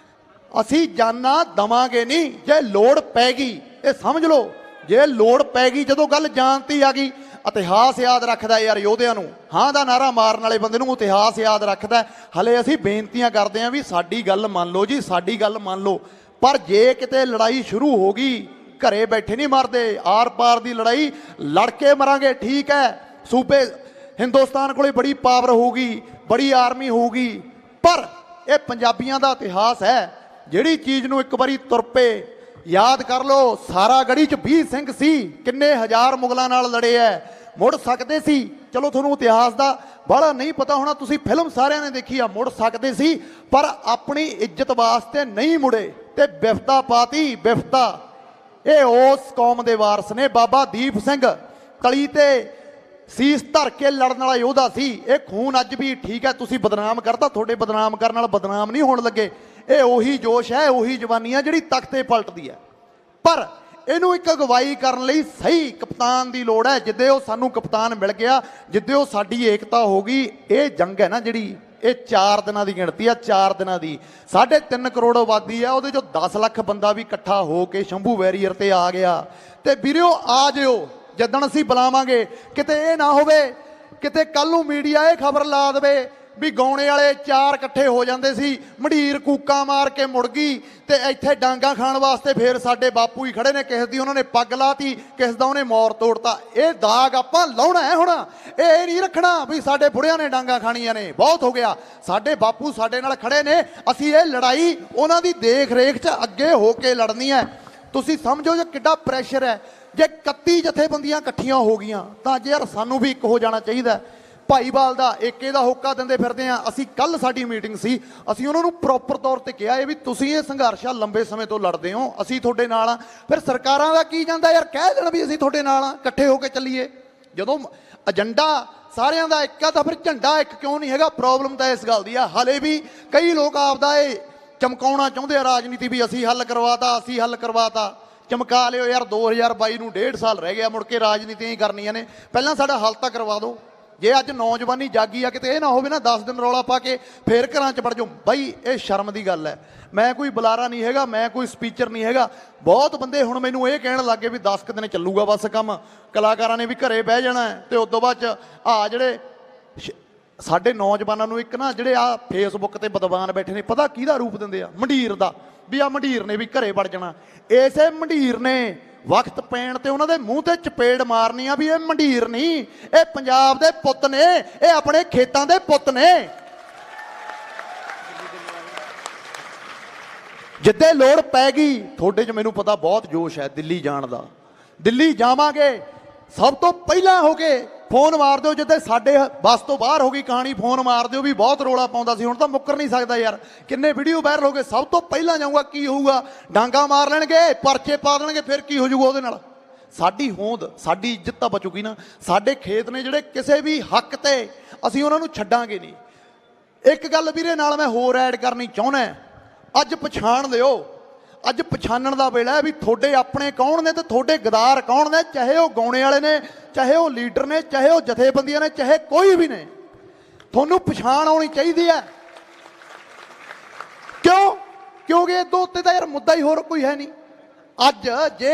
ਅਸੀਂ ਜਾਨਾਂ ਦੇਵਾਂਗੇ ਨਹੀਂ। ਜੇ ਲੋੜ ਪੈ ਗਈ, ਇਹ ਸਮਝ ਲਓ, ਜੇ ਲੋੜ ਪੈ ਗਈ, ਜਦੋਂ ਗੱਲ ਜਾਨ ਤੇ ਆ ਗਈ, ਇਤਿਹਾਸ ਯਾਦ ਰੱਖਦਾ ਯਾਰ ਯੋਧਿਆਂ ਨੂੰ। ਹਾਂ ਦਾ ਨਾਰਾ ਮਾਰਨ ਵਾਲੇ ਬੰਦੇ ਨੂੰ ਇਤਿਹਾਸ ਯਾਦ ਰੱਖਦਾ। ਹਲੇ ਅਸੀਂ ਬੇਨਤੀਆਂ ਕਰਦੇ ਹਾਂ ਵੀ ਸਾਡੀ ਗੱਲ ਮੰਨ ਲਓ ਜੀ, ਸਾਡੀ ਗੱਲ ਮੰਨ ਲਓ। ਪਰ ਜੇ ਕਿਤੇ ਲੜਾਈ ਸ਼ੁਰੂ ਹੋ ਗਈ, ਘਰੇ ਬੈਠੇ ਨਹੀਂ ਮਰਦੇ, ਆਰ ਪਾਰ ਦੀ ਲੜਾਈ ਲੜ ਕੇ ਮਰਾਂਗੇ। ਠੀਕ ਹੈ, ਸੂਬੇ ਹਿੰਦੁਸਤਾਨ ਕੋਲੇ ਬੜੀ ਪਾਵਰ ਹੋਊਗੀ, ਬੜੀ ਆਰਮੀ ਹੋਊਗੀ, ਪਰ ਇਹ ਪੰਜਾਬੀਆਂ ਦਾ ਇਤਿਹਾਸ ਹੈ। ਜਿਹੜੀ ਚੀਜ਼ ਨੂੰ ਇੱਕ ਵਾਰੀ ਤੁਰ ਪਏ, ਯਾਦ ਕਰ ਲਓ, ਸਾਰਾ ਗੜੀ 'ਚ 20 ਸਿੰਘ ਸੀ, ਕਿੰਨੇ ਹਜ਼ਾਰ ਮੁਗਲਾਂ ਨਾਲ ਲੜੇ ਐ, ਮੁੜ ਸਕਦੇ ਸੀ। ਚਲੋ ਤੁਹਾਨੂੰ ਇਤਿਹਾਸ ਦਾ ਬੜਾ ਨਹੀਂ ਪਤਾ ਹੋਣਾ, ਤੁਸੀਂ ਫਿਲਮ ਸਾਰਿਆਂ ਨੇ ਦੇਖੀ ਆ, ਮੁੜ ਸਕਦੇ ਸੀ ਪਰ ਆਪਣੀ ਇੱਜ਼ਤ ਵਾਸਤੇ ਨਹੀਂ ਮੁੜੇ ਤੇ ਬਿਫਤਾ ਪਾਤੀ, ਬਿਫਤਾ। ਇਹ ਉਸ ਕੌਮ ਦੇ ਵਾਰਸ ਨੇ। ਬਾਬਾ ਦੀਪ ਸਿੰਘ ਤਲੀ ਤੇ ਸੀਸ ਧਰ ਕੇ ਲੜਨ ਵਾਲਾ ਯੋਧਾ ਸੀ। ਇਹ ਖੂਨ ਅੱਜ ਵੀ ਠੀਕ ਹੈ, ਤੁਸੀਂ ਬਦਨਾਮ ਕਰਤਾ, ਤੁਹਾਡੇ ਬਦਨਾਮ ਕਰਨ ਨਾਲ ਬਦਨਾਮ ਨਹੀਂ ਹੋਣ ਲੱਗੇ। ਇਹ ਉਹੀ ਜੋਸ਼ ਹੈ, ਉਹੀ ਜਵਾਨੀ ਹੈ ਜਿਹੜੀ ਤਖਤੇ ਪਲਟਦੀ ਹੈ। ਪਰ ਇਹਨੂੰ ਇੱਕ ਅਗਵਾਈ ਕਰਨ ਲਈ ਸਹੀ ਕਪਤਾਨ ਦੀ ਲੋੜ ਹੈ। ਜਿੱਦੇ ਉਹ ਸਾਨੂੰ ਕਪਤਾਨ ਮਿਲ ਗਿਆ, ਜਿੱਦੇ ਉਹ ਸਾਡੀ ਏਕਤਾ ਹੋ ਗਈ, ਇਹ ਜੰਗ ਹੈ ਨਾ ਜਿਹੜੀ, ਇਹ 4 ਦਿਨਾਂ ਦੀ ਗਿਣਤੀ ਆ, 4 ਦਿਨਾਂ ਦੀ। 3.5 ਕਰੋੜ ਆਬਾਦੀ ਆ, ਉਹਦੇ ਚੋਂ 10 ਲੱਖ ਬੰਦਾ ਵੀ ਇਕੱਠਾ ਹੋ ਕੇ ਸ਼ੰਭੂ ਵੈਰੀਅਰ ਤੇ ਆ ਗਿਆ। ਤੇ ਵੀਰਿਓ ਆ ਜਿਓ ਜਦੋਂ ਅਸੀਂ ਬੁਲਾਵਾਂਗੇ। ਕਿਤੇ ਇਹ ਨਾ ਹੋਵੇ ਕਿਤੇ ਕੱਲ ਨੂੰ ਮੀਡੀਆ ਇਹ ਖਬਰ ਲਾ ਦੇਵੇ ਵੀ ਗਾਉਣੇ ਵਾਲੇ 4 ਇਕੱਠੇ ਹੋ ਜਾਂਦੇ ਸੀ, ਮੰਡੀਰ ਕੂਕਾਂ ਮਾਰ ਕੇ ਮੁੜ ਗਈ ਤੇ ਇੱਥੇ ਡਾਂਗਾ ਖਾਣ ਵਾਸਤੇ ਫੇਰ ਸਾਡੇ ਬਾਪੂ ਹੀ ਖੜੇ ਨੇ, ਕਿਸੇ ਦੀ ਉਹਨਾਂ ਨੇ ਪੱਗ ਲਾਤੀ, ਕਿਸੇ ਦਾ ਉਹਨੇ ਮੋਰ ਤੋੜਤਾ। ਇਹ ਦਾਗ ਆਪਾਂ ਲਾਉਣਾ ਹੈ ਹੁਣ, ਇਹ ਨਹੀਂ ਰੱਖਣਾ ਵੀ ਸਾਡੇ ਬੁੜਿਆਂ ਨੇ ਡਾਂਗਾ ਖਾਣੀਆਂ ਨੇ, ਬਹੁਤ ਹੋ ਗਿਆ। ਸਾਡੇ ਬਾਪੂ ਸਾਡੇ ਨਾਲ ਖੜੇ ਨੇ, ਅਸੀਂ ਇਹ ਲੜਾਈ ਉਹਨਾਂ ਦੀ ਦੇਖ ਰੇਖ 'ਚ ਅੱਗੇ ਹੋ ਕੇ ਲੜਨੀ ਹੈ। ਤੁਸੀਂ ਸਮਝੋ ਜੇ ਕਿੱਡਾ ਪ੍ਰੈਸ਼ਰ ਹੈ। ਜੇ 31 ਜਥੇਬੰਦੀਆਂ ਇਕੱਠੀਆਂ ਹੋ ਗਈਆਂ ਤਾਂ ਅੱਜ ਯਾਰ ਸਾਨੂੰ ਵੀ ਇੱਕ ਹੋ ਜਾਣਾ ਚਾਹੀਦਾ। ਭਾਈਵਾਲ ਦਾ ਏਕੇ ਦਾ ਹੋਕਾ ਦਿੰਦੇ ਫਿਰਦੇ ਆ। ਅਸੀਂ ਕੱਲ ਸਾਡੀ ਮੀਟਿੰਗ ਸੀ, ਅਸੀਂ ਉਹਨਾਂ ਨੂੰ ਪ੍ਰੋਪਰ ਤੌਰ ਤੇ ਕਿਹਾ ਇਹ ਵੀ ਤੁਸੀਂ ਇਹ ਸੰਘਰਸ਼ ਆ ਲੰਬੇ ਸਮੇਂ ਤੋਂ ਲੜਦੇ ਹੋ, ਅਸੀਂ ਤੁਹਾਡੇ ਨਾਲ ਆ। ਫਿਰ ਸਰਕਾਰਾਂ ਦਾ ਕੀ ਜਾਂਦਾ ਯਾਰ, ਕਹਿ ਦੇਣ ਵੀ ਅਸੀਂ ਤੁਹਾਡੇ ਨਾਲ ਆ, ਇਕੱਠੇ ਹੋ ਕੇ ਚੱਲੀਏ। ਜਦੋਂ ਏਜੰਡਾ ਸਾਰਿਆਂ ਦਾ ਇੱਕ ਆ ਤਾਂ ਫਿਰ ਝੰਡਾ ਇੱਕ ਕਿਉਂ ਨਹੀਂ ਹੈਗਾ? ਪ੍ਰੋਬਲਮ ਤਾਂ ਇਸ ਗੱਲ ਦੀ ਆ। ਹਾਲੇ ਵੀ ਕਈ ਲੋਕ ਆਪਦਾ ਇਹ ਚਮਕਾਉਣਾ ਚਾਹੁੰਦੇ ਆ ਰਾਜਨੀਤੀ ਵੀ ਅਸੀਂ ਹੱਲ ਕਰਵਾਤਾ, ਅਸੀਂ ਹੱਲ ਕਰਵਾਤਾ। ਚਮਕਾ ਲਿਓ ਯਾਰ, 2022 ਨੂੰ 1.5 ਸਾਲ ਰਹਿ ਗਿਆ, ਮੁੜ ਕੇ ਰਾਜਨੀਤੀਆਂ ਹੀ ਕਰਨੀਆਂ ਨੇ। ਪਹਿਲਾਂ ਸਾਡਾ ਹੱਲ ਤਾਂ ਕਰਵਾ ਦਿਓ। ਜੇ ਅੱਜ ਨੌਜਵਾਨੀ ਜਾਗੀ ਆ, ਕਿਤੇ ਇਹ ਨਾ ਹੋਵੇ ਨਾ 10 ਦਿਨ ਰੌਲਾ ਪਾ ਕੇ ਫੇਰ ਘਰਾਂ 'ਚ ਵੜ ਜਾਓ। ਬਾਈ ਇਹ ਸ਼ਰਮ ਦੀ ਗੱਲ ਹੈ। ਮੈਂ ਕੋਈ ਬੁਲਾਰਾ ਨਹੀਂ ਹੈਗਾ, ਮੈਂ ਕੋਈ ਸਪੀਚਰ ਨਹੀਂ ਹੈਗਾ। ਬਹੁਤ ਬੰਦੇ ਹੁਣ ਮੈਨੂੰ ਇਹ ਕਹਿਣ ਲੱਗੇ ਵੀ 10 ਕੁ ਦਿਨ ਚੱਲੂਗਾ ਬਸ ਕੰਮ, ਕਲਾਕਾਰਾਂ ਨੇ ਵੀ ਘਰੇ ਬਹਿ ਜਾਣਾ ਤੇ ਉਸ ਤੋਂ ਬਾਅਦ 'ਚ ਆ ਜਿਹੜੇ ਸਾਡੇ ਨੌਜਵਾਨਾਂ ਨੂੰ ਇੱਕ ਨਾ ਜਿਹੜੇ ਆ ਫੇਸਬੁੱਕ ਤੇ ਬਦਵਾਨ ਬੈਠੇ ਨੇ, ਪਤਾ ਕਿਹਦਾ ਰੂਪ ਦਿੰਦੇ ਆ? ਮੰਡੀਰ ਦਾ, ਵੀ ਆ ਮੰਡੀਰ ਨੇ ਵੀ ਘਰੇ ਵੜ ਜਾਣਾ। ਇਸੇ ਮੰਡੀਰ ਨੇ ਵਕਤ ਪੈਣ ਤੇ ਉਹਨਾਂ ਦੇ ਮੂੰਹ ਤੇ ਚਪੇੜ ਮਾਰਨੀ ਆ ਵੀ ਇਹ ਮੰਡੀਰ ਨਹੀਂ, ਇਹ ਪੰਜਾਬ ਦੇ ਪੁੱਤ ਨੇ, ਇਹ ਆਪਣੇ ਖੇਤਾਂ ਦੇ ਪੁੱਤ ਨੇ। ਜਿੱਦੇ ਲੋੜ ਪੈ ਗਈ ਤੁਹਾਡੇ 'ਚ ਮੈਨੂੰ ਪਤਾ ਬਹੁਤ ਜੋਸ਼ ਹੈ ਦਿੱਲੀ ਜਾਣ ਦਾ। ਦਿੱਲੀ ਜਾਵਾਂਗੇ, ਸਭ ਤੋਂ ਪਹਿਲਾਂ ਹੋ ਕੇ ਫੋਨ ਮਾਰ ਦਿਓ। ਜਿੱਦੇ ਸਾਡੇ ਬੱਸ ਤੋਂ ਬਾਹਰ ਹੋ ਗਈ ਕਹਾਣੀ, ਫੋਨ ਮਾਰ ਦਿਓ ਵੀ ਬਹੁਤ ਰੌਲਾ ਪਾਉਂਦਾ ਸੀ, ਹੁਣ ਤਾਂ ਮੁੱਕਰ ਨਹੀਂ ਸਕਦਾ ਯਾਰ। ਕਿੰਨੇ ਵੀਡੀਓ ਵਾਇਰਲ ਹੋ ਗਏ, ਸਭ ਤੋਂ ਪਹਿਲਾਂ ਜਾਊਗਾ। ਕੀ ਹੋਊਗਾ? ਡਾਂਗਾ ਮਾਰ ਲੈਣਗੇ, ਪਰਚੇ ਪਾ ਦੇਣਗੇ, ਫਿਰ ਕੀ ਹੋ ਜਾਊਗਾ ਉਹਦੇ ਨਾਲ? ਸਾਡੀ ਹੋਂਦ, ਸਾਡੀ ਇੱਜ਼ਤ ਤਾਂ ਬਚੂਗੀ ਨਾ। ਸਾਡੇ ਖੇਤ ਨੇ ਜਿਹੜੇ, ਕਿਸੇ ਵੀ ਹੱਕ ਤੇ ਅਸੀਂ ਉਹਨਾਂ ਨੂੰ ਛੱਡਾਂਗੇ ਨਹੀਂ। ਇੱਕ ਗੱਲ ਵੀਰੇ ਨਾਲ ਮੈਂ ਹੋਰ ਐਡ ਕਰਨੀ ਚਾਹੁੰਦਾ, ਅੱਜ ਪਛਾਣ ਲਿਓ, ਅੱਜ ਪਛਾਣਨ ਦਾ ਵੇਲਾ ਹੈ ਵੀ ਤੁਹਾਡੇ ਆਪਣੇ ਕੌਣ ਨੇ ਤੇ ਤੁਹਾਡੇ ਗਦਾਰ ਕੌਣ ਨੇ। ਚਾਹੇ ਉਹ ਗਾਉਣੇ ਵਾਲੇ ਨੇ, ਚਾਹੇ ਉਹ ਲੀਡਰ ਨੇ, ਚਾਹੇ ਉਹ ਜਥੇਬੰਦੀਆਂ ਨੇ, ਚਾਹੇ ਕੋਈ ਵੀ ਨੇ, ਤੁਹਾਨੂੰ ਪਛਾਣ ਆਉਣੀ ਚਾਹੀਦੀ ਹੈ। ਕਿਉਂ? ਕਿਉਂਕਿ ਇਦੋਂ ਉੱਤੇ ਤਾਂ ਯਾਰ ਮੁੱਦਾ ਹੀ ਹੋਰ ਕੋਈ ਹੈ ਨਹੀਂ। ਅੱਜ ਜੇ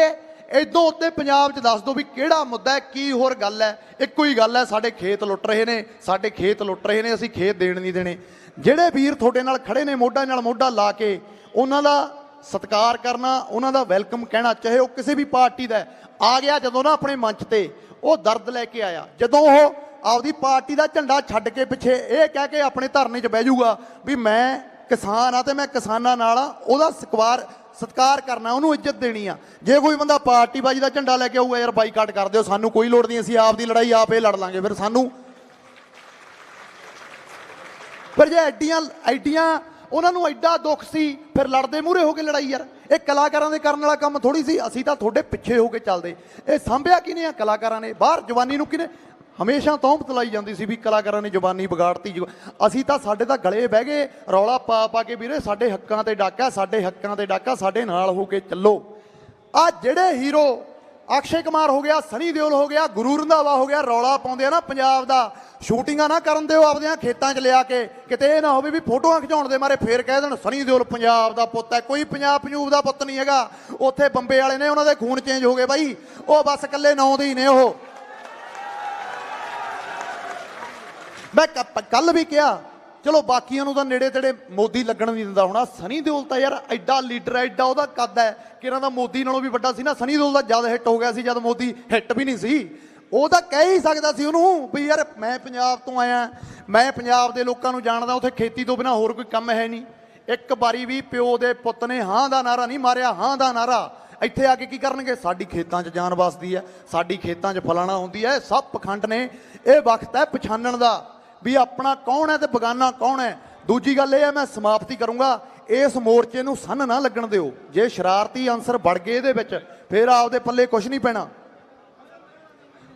ਇਦੋਂ ਉੱਤੇ ਪੰਜਾਬ 'ਚ ਦੱਸ ਦਿਓ ਵੀ ਕਿਹੜਾ ਮੁੱਦਾ ਹੈ, ਕੀ ਹੋਰ ਗੱਲ ਹੈ? ਇੱਕੋ ਹੀ ਗੱਲ ਹੈ, ਸਾਡੇ ਖੇਤ ਲੁੱਟ ਰਹੇ ਨੇ, ਸਾਡੇ ਖੇਤ ਲੁੱਟ ਰਹੇ ਨੇ, ਅਸੀਂ ਖੇਤ ਦੇਣ ਨਹੀਂ ਦੇਣੇ। ਜਿਹੜੇ ਵੀਰ ਤੁਹਾਡੇ ਨਾਲ ਖੜੇ ਨੇ ਮੋਢਾ ਨਾਲ ਮੋਢਾ ਲਾ ਕੇ, ਉਹਨਾਂ ਦਾ ਸਤਿਕਾਰ ਕਰਨਾ, ਉਹਨਾਂ ਦਾ ਵੈਲਕਮ ਕਹਿਣਾ, ਚਾਹੇ ਉਹ ਕਿਸੇ ਵੀ ਪਾਰਟੀ ਦਾ ਆ ਗਿਆ। ਜਦੋਂ ਨਾ ਆਪਣੇ ਮੰਚ ਤੇ ਉਹ ਦਰਦ ਲੈ ਕੇ ਆਇਆ, ਜਦੋਂ ਉਹ ਆਪਦੀ ਪਾਰਟੀ ਦਾ ਝੰਡਾ ਛੱਡ ਕੇ ਪਿੱਛੇ ਇਹ ਕਹਿ ਕੇ ਆਪਣੇ ਧਰਨੇ 'ਚ ਬਹਿ ਜਾਊਗਾ ਵੀ ਮੈਂ ਕਿਸਾਨ ਆ ਤੇ ਮੈਂ ਕਿਸਾਨਾਂ ਨਾਲ ਆ, ਉਹਦਾ ਸਤਿਕਾਰ ਕਰਨਾ, ਉਹਨੂੰ ਇੱਜ਼ਤ ਦੇਣੀ ਆ। ਜੇ ਕੋਈ ਬੰਦਾ ਪਾਰਟੀਬਾਜ਼ੀ ਦਾ ਝੰਡਾ ਲੈ ਕੇ ਆਊਗਾ, ਯਾਰ ਬਾਈਕਾਟ ਕਰ ਦਿਓ, ਸਾਨੂੰ ਕੋਈ ਲੋੜ ਨਹੀਂ, ਅਸੀਂ ਆਪ ਦੀ ਲੜਾਈ ਆਪ ਇਹ ਲੜ ਲਾਂਗੇ। ਫਿਰ ਸਾਨੂੰ ਪਰ ਜੇ ਐਡੀਆਂ ਉਹਨਾਂ ਨੂੰ ਐਡਾ ਦੁੱਖ ਸੀ, ਫਿਰ ਲੜਦੇ ਮੂਹਰੇ ਹੋ ਕੇ ਲੜਾਈ। ਯਾਰ ਇਹ ਕਲਾਕਾਰਾਂ ਦੇ ਕਰਨ ਵਾਲਾ ਕੰਮ ਥੋੜੀ ਸੀ। ਅਸੀਂ ਤਾਂ ਤੁਹਾਡੇ ਪਿੱਛੇ ਹੋ ਕੇ ਚੱਲਦੇ। ਇਹ ਸਾਂਭਿਆ ਕਿਹਨੇ ਆ? ਕਲਾਕਾਰਾਂ ਨੇ। ਬਾਹਰ ਜਵਾਨੀ ਨੂੰ ਕਿਹਨੇ? ਹਮੇਸ਼ਾ ਤੌਹਮਤ ਲਾਈ ਜਾਂਦੀ ਸੀ ਵੀ ਕਲਾਕਾਰਾਂ ਨੇ ਜਵਾਨੀ ਵਿਗਾੜਤੀ। ਅਸੀਂ ਤਾਂ, ਸਾਡੇ ਤਾਂ ਗਲੇ ਬਹਿ ਗਏ ਰੌਲਾ ਪਾ ਪਾ ਕੇ, ਵੀਰੇ ਸਾਡੇ ਹੱਕਾਂ ਤੇ ਡਾਕਾ, ਸਾਡੇ ਹੱਕਾਂ ਤੇ ਡਾਕਾ, ਸਾਡੇ ਨਾਲ ਹੋ ਕੇ ਚੱਲੋ। ਆ ਜਿਹੜੇ ਹੀਰੋ ਅਕਸ਼ੇ ਕੁਮਾਰ ਹੋ ਗਿਆ, ਸਨੀ ਦਿਓਲ ਹੋ ਗਿਆ, ਗੁਰੂ ਰੰਧਾਵਾ ਹੋ ਗਿਆ, ਰੌਲਾ ਪਾਉਂਦੇ ਆ ਨਾ ਪੰਜਾਬ ਦਾ, ਸ਼ੂਟਿੰਗਾਂ ਨਾ ਕਰਨ ਦਿਓ ਆਪਦਿਆਂ ਖੇਤਾਂ 'ਚ ਲਿਆ ਕੇ। ਕਿਤੇ ਇਹ ਨਾ ਹੋਵੇ ਵੀ ਫੋਟੋਆਂ ਖਿਚਾਉਣ ਦੇ ਮਾਰੇ ਫੇਰ ਕਹਿ ਦੇਣ ਸਨੀ ਦਿਓਲ ਪੰਜਾਬ ਦਾ ਪੁੱਤ ਹੈ। ਕੋਈ ਪੰਜਾਬ ਦਾ ਪੁੱਤ ਨਹੀਂ ਹੈਗਾ। ਉੱਥੇ ਬੰਬੇ ਵਾਲੇ ਨੇ, ਉਹਨਾਂ ਦੇ ਖੂਨ ਚੇਂਜ ਹੋ ਗਏ ਬਾਈ, ਉਹ ਬਸ ਇਕੱਲੇ ਨਾਂ ਦੇ ਹੀ ਨੇ। ਉਹ ਮੈਂ ਕੱਲ ਵੀ ਕਿਹਾ, ਚਲੋ ਬਾਕੀਆਂ ਨੂੰ ਤਾਂ ਨੇੜੇ ਤੇੜੇ ਮੋਦੀ ਲੱਗਣ ਨਹੀਂ ਦਿੰਦਾ ਹੋਣਾ। ਸਨੀ ਦਿਓਲ ਤਾਂ ਯਾਰ ਐਡਾ ਲੀਡਰ ਹੈ, ਐਡਾ ਉਹਦਾ ਕੱਦ ਹੈ ਕਿ ਇਹਨਾਂ ਦਾ ਮੋਦੀ ਨਾਲੋਂ ਵੀ ਵੱਡਾ ਸੀ ਨਾ। ਸਨੀ ਦਿਓਲ ਦਾ ਜਦ ਹਿੱਟ ਹੋ ਗਿਆ ਸੀ, ਜਦ ਮੋਦੀ ਹਿੱਟ ਵੀ ਨਹੀਂ ਸੀ। ਉਹ ਤਾਂ ਕਹਿ ਹੀ ਸਕਦਾ ਸੀ ਉਹਨੂੰ ਵੀ ਯਾਰ ਮੈਂ ਪੰਜਾਬ ਤੋਂ ਆਇਆ, ਮੈਂ ਪੰਜਾਬ ਦੇ ਲੋਕਾਂ ਨੂੰ ਜਾਣਦਾ, ਉੱਥੇ ਖੇਤੀ ਤੋਂ ਬਿਨਾਂ ਹੋਰ ਕੋਈ ਕੰਮ ਹੈ ਨਹੀਂ। ਇੱਕ ਵਾਰੀ ਵੀ ਪਿਓ ਦੇ ਪੁੱਤ ਨੇ ਹਾਂ ਦਾ ਨਾਰਾ ਨਹੀਂ ਮਾਰਿਆ। ਹਾਂ ਦਾ ਨਾਰਾ ਇੱਥੇ ਆ ਕੇ ਕੀ ਕਰਨਗੇ? ਸਾਡੀ ਖੇਤਾਂ 'ਚ ਜਾਨ ਵਸਦੀ ਹੈ, ਸਾਡੀ ਖੇਤਾਂ 'ਚ ਫਲਾਣਾ ਹੁੰਦੀ ਹੈ। ਸਭ ਪਖੰਡ ਨੇ। ਇਹ ਵਕਤ ਹੈ ਪਛਾਣਨ ਦਾ ਵੀ ਆਪਣਾ ਕੌਣ ਹੈ ਤੇ ਬਗਾਨਾ ਕੌਣ ਹੈ। ਦੂਜੀ ਗੱਲ ਇਹ ਹੈ, ਮੈਂ ਸਮਾਪਤੀ ਕਰੂੰਗਾ, ਇਸ ਮੋਰਚੇ ਨੂੰ ਸੰਨ ਨਾ ਲੱਗਣ ਦਿਓ। ਜੇ ਸ਼ਰਾਰਤੀ ਅੰਸਰ ਵੜ ਗਏ ਇਹਦੇ ਵਿੱਚ, ਫਿਰ ਆਪਦੇ ਪੱਲੇ ਕੁਝ ਨਹੀਂ ਪੈਣਾ।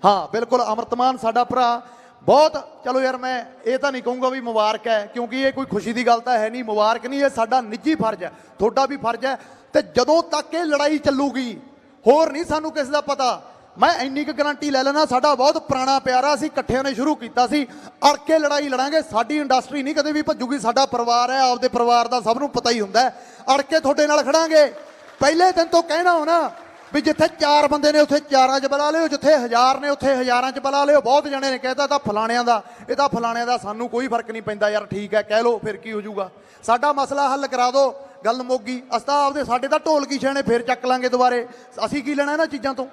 ਹਾਂ ਬਿਲਕੁਲ ਅਮਰਤਮਾਨ ਸਾਡਾ ਭਰਾ ਬਹੁਤ, ਚਲੋ ਯਾਰ ਮੈਂ ਇਹ ਤਾਂ ਨਹੀਂ ਕਹੂੰਗਾ ਵੀ ਮੁਬਾਰਕ ਹੈ, ਕਿਉਂਕਿ ਇਹ ਕੋਈ ਖੁਸ਼ੀ ਦੀ ਗੱਲ ਤਾਂ ਹੈ ਨਹੀਂ, ਮੁਬਾਰਕ ਨਹੀਂ, ਇਹ ਸਾਡਾ ਨਿੱਜੀ ਫਰਜ਼ ਹੈ, ਤੁਹਾਡਾ ਵੀ ਫਰਜ਼ ਹੈ। ਤੇ ਜਦੋਂ ਤੱਕ ਇਹ ਲੜਾਈ ਚੱਲੂਗੀ ਹੋਰ ਨਹੀਂ ਸਾਨੂੰ ਕਿਸੇ ਦਾ ਪਤਾ। ਮੈਂ ਇੰਨੀ ਕੁ ਗਰੰਟੀ ਲੈ ਲੈਣਾ, ਸਾਡਾ ਬਹੁਤ ਪੁਰਾਣਾ ਪਿਆਰਾ, ਅਸੀਂ ਇਕੱਠਿਆਂ ਨੇ ਸ਼ੁਰੂ ਕੀਤਾ ਸੀ, ਅੜ ਕੇ ਲੜਾਈ ਲੜਾਂਗੇ। ਸਾਡੀ ਇੰਡਸਟਰੀ ਨਹੀਂ ਕਦੇ ਵੀ ਭੱਜੂਗੀ, ਸਾਡਾ ਪਰਿਵਾਰ ਹੈ, ਆਪਦੇ ਪਰਿਵਾਰ ਦਾ ਸਭ ਨੂੰ ਪਤਾ ਹੀ ਹੁੰਦਾ, ਅੜ ਕੇ ਤੁਹਾਡੇ ਨਾਲ ਖੜਾਂਗੇ। ਪਹਿਲੇ ਦਿਨ ਤੋਂ ਕਹਿਣਾ ਹੋਣਾ ਵੀ ਜਿੱਥੇ 4 ਬੰਦੇ ਨੇ ਉੱਥੇ 4ਾਂ 'ਚ ਬੁਲਾ ਲਿਓ, ਜਿੱਥੇ 1000 ਨੇ ਉੱਥੇ 1000ਾਂ 'ਚ ਬੁਲਾ ਲਿਓ। ਬਹੁਤ ਜਣੇ ਨੇ ਕਹਿਤਾ ਤਾਂ ਫਲਾਣਿਆਂ ਦਾ, ਇਹ ਤਾਂ ਫਲਾਣਿਆਂ ਦਾ, ਸਾਨੂੰ ਕੋਈ ਫਰਕ ਨਹੀਂ ਪੈਂਦਾ ਯਾਰ, ਠੀਕ ਹੈ ਕਹਿ ਲਓ, ਫਿਰ ਕੀ ਹੋ ਜਾਊਗਾ, ਸਾਡਾ ਮਸਲਾ ਹੱਲ ਕਰਾ ਦਿਓ, ਗੱਲ ਮੁੱਕ ਗਈ। ਅਸੀਂ ਤਾਂ ਆਪਦੇ, ਸਾਡੇ ਤਾਂ ਢੋਲਕੀ ਛੇਣੇ ਫੇਰ ਚੱਕ ਲਾਂਗੇ ਦੁਬਾਰੇ, ਅਸੀਂ ਕੀ ਲੈਣਾ ਇਹਨਾਂ ਚੀਜ਼ਾਂ ਤੋਂ।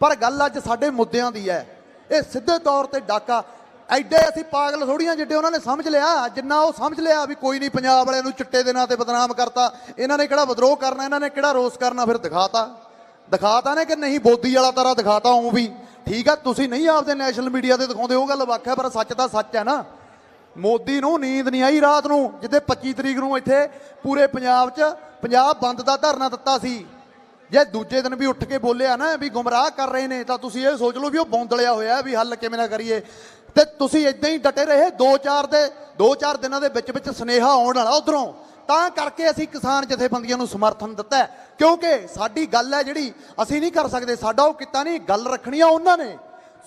ਪਰ ਗੱਲ ਅੱਜ ਸਾਡੇ ਮੁੱਦਿਆਂ ਦੀ ਹੈ, ਇਹ ਸਿੱਧੇ ਤੌਰ ਤੇ ਡਾਕਾ। ਐਡੇ ਅਸੀਂ ਪਾਗਲ ਥੋੜੀਆਂ ਜਿੱਡੇ ਉਹਨਾਂ ਨੇ ਸਮਝ ਲਿਆ, ਜਿੰਨਾ ਉਹ ਸਮਝ ਲਿਆ ਵੀ ਕੋਈ ਨਹੀਂ ਪੰਜਾਬ ਵਾਲਿਆਂ ਨੂੰ ਚਿੱਟੇ ਦੇ ਨਾਂ ਤੇ ਬਦਨਾਮ ਕਰਤਾ, ਇਹਨਾਂ ਨੇ ਕਿਹੜਾ ਵਿਦਰੋਹ ਕਰਨਾ, ਇਹਨਾਂ ਨੇ ਕਿਹੜਾ ਰੋਸ ਕਰਨਾ, ਫਿਰ ਦਿਖਾਤਾ ਨੇ ਕਿ ਨਹੀਂ, ਬੋਦੀ ਵਾਲਾ ਤਰ੍ਹਾਂ ਦਿਖਾਤਾ। ਉਹ ਵੀ ਠੀਕ ਆ, ਤੁਸੀਂ ਨਹੀਂ ਆਪਦੇ ਨੈਸ਼ਨਲ ਮੀਡੀਆ ਤੇ ਦਿਖਾਉਂਦੇ, ਉਹ ਗੱਲ ਵੱਖ ਹੈ, ਪਰ ਸੱਚ ਤਾਂ ਸੱਚ ਹੈ ਨਾ। ਮੋਦੀ ਨੂੰ ਨੀਂਦ ਨਹੀਂ ਆਈ ਰਾਤ ਨੂੰ, ਜਿੱਦੇ 25 ਤਰੀਕ ਨੂੰ ਇੱਥੇ ਪੂਰੇ ਪੰਜਾਬ 'ਚ ਪੰਜਾਬ ਬੰਦ ਦਾ ਧਰਨਾ ਦਿੱਤਾ ਸੀ। ਜੇ ਦੂਜੇ ਦਿਨ ਵੀ ਉੱਠ ਕੇ ਬੋਲਿਆ ਨਾ ਵੀ ਗੁੰਮਰਾਹ ਕਰ ਰਹੇ ਨੇ, ਤਾਂ ਤੁਸੀਂ ਇਹ ਸੋਚ ਲਓ ਵੀ ਉਹ ਬੌਂਦਲਿਆ ਹੋਇਆ ਵੀ ਹੱਲ ਕਿਵੇਂ ਨਾ ਕਰੀਏ। ਤੇ ਤੁਸੀਂ ਇਦਾਂ ਹੀ ਡਟੇ ਰਹੇ, 2-4 ਦਿਨਾਂ ਦੇ ਵਿੱਚ ਸੁਨੇਹਾ ਆਉਣ ਵਾਲਾ ਉਧਰੋਂ, ਤਾਂ ਕਰਕੇ ਅਸੀਂ ਕਿਸਾਨ ਜਥੇਬੰਦੀਆਂ ਨੂੰ ਸਮਰਥਨ ਦਿੱਤਾ, ਕਿਉਂਕਿ ਸਾਡੀ ਗੱਲ ਹੈ ਜਿਹੜੀ ਅਸੀਂ ਨਹੀਂ ਕਰ ਸਕਦੇ, ਸਾਡਾ ਉਹ ਕੀਤਾ ਨਹੀਂ, ਗੱਲ ਰੱਖਣੀ ਆ ਉਹਨਾਂ ਨੇ।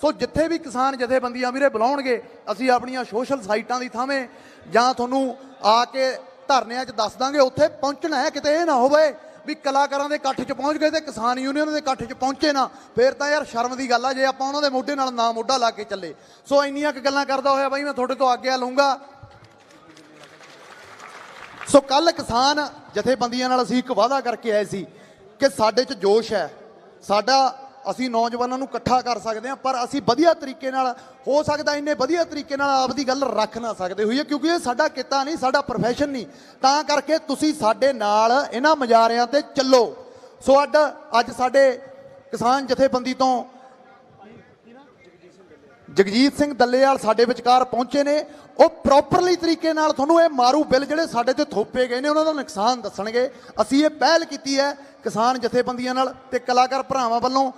ਸੋ ਜਿੱਥੇ ਵੀ ਕਿਸਾਨ ਜਥੇਬੰਦੀਆਂ ਵੀਰੇ ਬੁਲਾਉਣਗੇ, ਅਸੀਂ ਆਪਣੀਆਂ ਸੋਸ਼ਲ ਸਾਈਟਾਂ ਦੀ ਥਾਵੇਂ ਜਾਂ ਤੁਹਾਨੂੰ ਆ ਕੇ ਧਰਨਿਆਂ 'ਚ ਦੱਸ ਦਾਂਗੇ, ਉੱਥੇ ਪਹੁੰਚਣਾ ਹੈ। ਕਿਤੇ ਇਹ ਨਾ ਹੋਵੇ ਵੀ ਕਲਾਕਾਰਾਂ ਦੇ ਇਕੱਠ 'ਚ ਪਹੁੰਚ ਗਏ ਤੇ ਕਿਸਾਨ ਯੂਨੀਅਨ ਦੇ ਇਕੱਠ 'ਚ ਪਹੁੰਚੇ ਨਾ, ਫਿਰ ਤਾਂ ਯਾਰ ਸ਼ਰਮ ਦੀ ਗੱਲ ਆ ਜੇ ਆਪਾਂ ਉਹਨਾਂ ਦੇ ਮੋਢੇ ਨਾਲ ਨਾ ਮੋਢਾ ਲਾ ਕੇ ਚੱਲੇ। ਸੋ ਇੰਨੀਆਂ ਕੁ ਗੱਲਾਂ ਕਰਦਾ ਹੋਇਆ ਬਾਈ ਮੈਂ ਤੁਹਾਡੇ ਤੋਂ ਆਗਿਆ ਲਊਂਗਾ। ਸੋ ਕੱਲ ਕਿਸਾਨ ਜਥੇਬੰਦੀਆਂ ਨਾਲ ਅਸੀਂ ਇੱਕ ਵਾਅਦਾ ਕਰਕੇ ਆਏ ਸੀ ਕਿ ਸਾਡੇ 'ਚ ਜੋਸ਼ ਹੈ, ਅਸੀਂ ਨੌਜਵਾਨਾਂ ਨੂੰ ਇਕੱਠਾ ਕਰ ਸਕਦੇ ਹਾਂ, ਪਰ ਅਸੀਂ ਵਧੀਆ ਤਰੀਕੇ ਨਾਲ, ਹੋ ਸਕਦਾ ਇੰਨੇ ਵਧੀਆ ਤਰੀਕੇ ਨਾਲ ਆਪਦੀ ਗੱਲ ਰੱਖ ਨਾ ਸਕਦੇ ਹੋਈਏ, ਕਿਉਂਕਿ ਇਹ ਸਾਡਾ ਕਿੱਤਾ ਨਹੀਂ, ਸਾਡਾ ਪ੍ਰੋਫੈਸ਼ਨ ਨਹੀਂ। ਤਾਂ ਕਰਕੇ ਤੁਸੀਂ ਸਾਡੇ ਨਾਲ ਇਹਨਾਂ ਮੁਜ਼ਾਹਰਿਆਂ ਤੇ ਚੱਲੋ। ਸੋ ਅੱਜ ਸਾਡੇ ਕਿਸਾਨ ਜਥੇਬੰਦੀ ਤੋਂ ਜਗਜੀਤ ਸਿੰਘ ਦੱਲੇਵਾਲ ਸਾਡੇ ਵਿਚਕਾਰ ਪਹੁੰਚੇ ਨੇ, ਉਹ ਪ੍ਰੋਪਰਲੀ ਤਰੀਕੇ ਨਾਲ ਤੁਹਾਨੂੰ ਇਹ ਮਾਰੂ ਬਿੱਲ ਜਿਹੜੇ ਸਾਡੇ ਤੇ ਥੋਪੇ ਗਏ ਨੇ ਉਹਨਾਂ ਦਾ ਨੁਕਸਾਨ ਦੱਸਣਗੇ। ਅਸੀਂ ਇਹ ਪਹਿਲ ਕੀਤੀ ਹੈ ਕਿਸਾਨ ਜਥੇਬੰਦੀਆਂ ਨਾਲ ਤੇ ਕਲਾਕਾਰ ਭਰਾਵਾਂ ਵੱਲੋਂ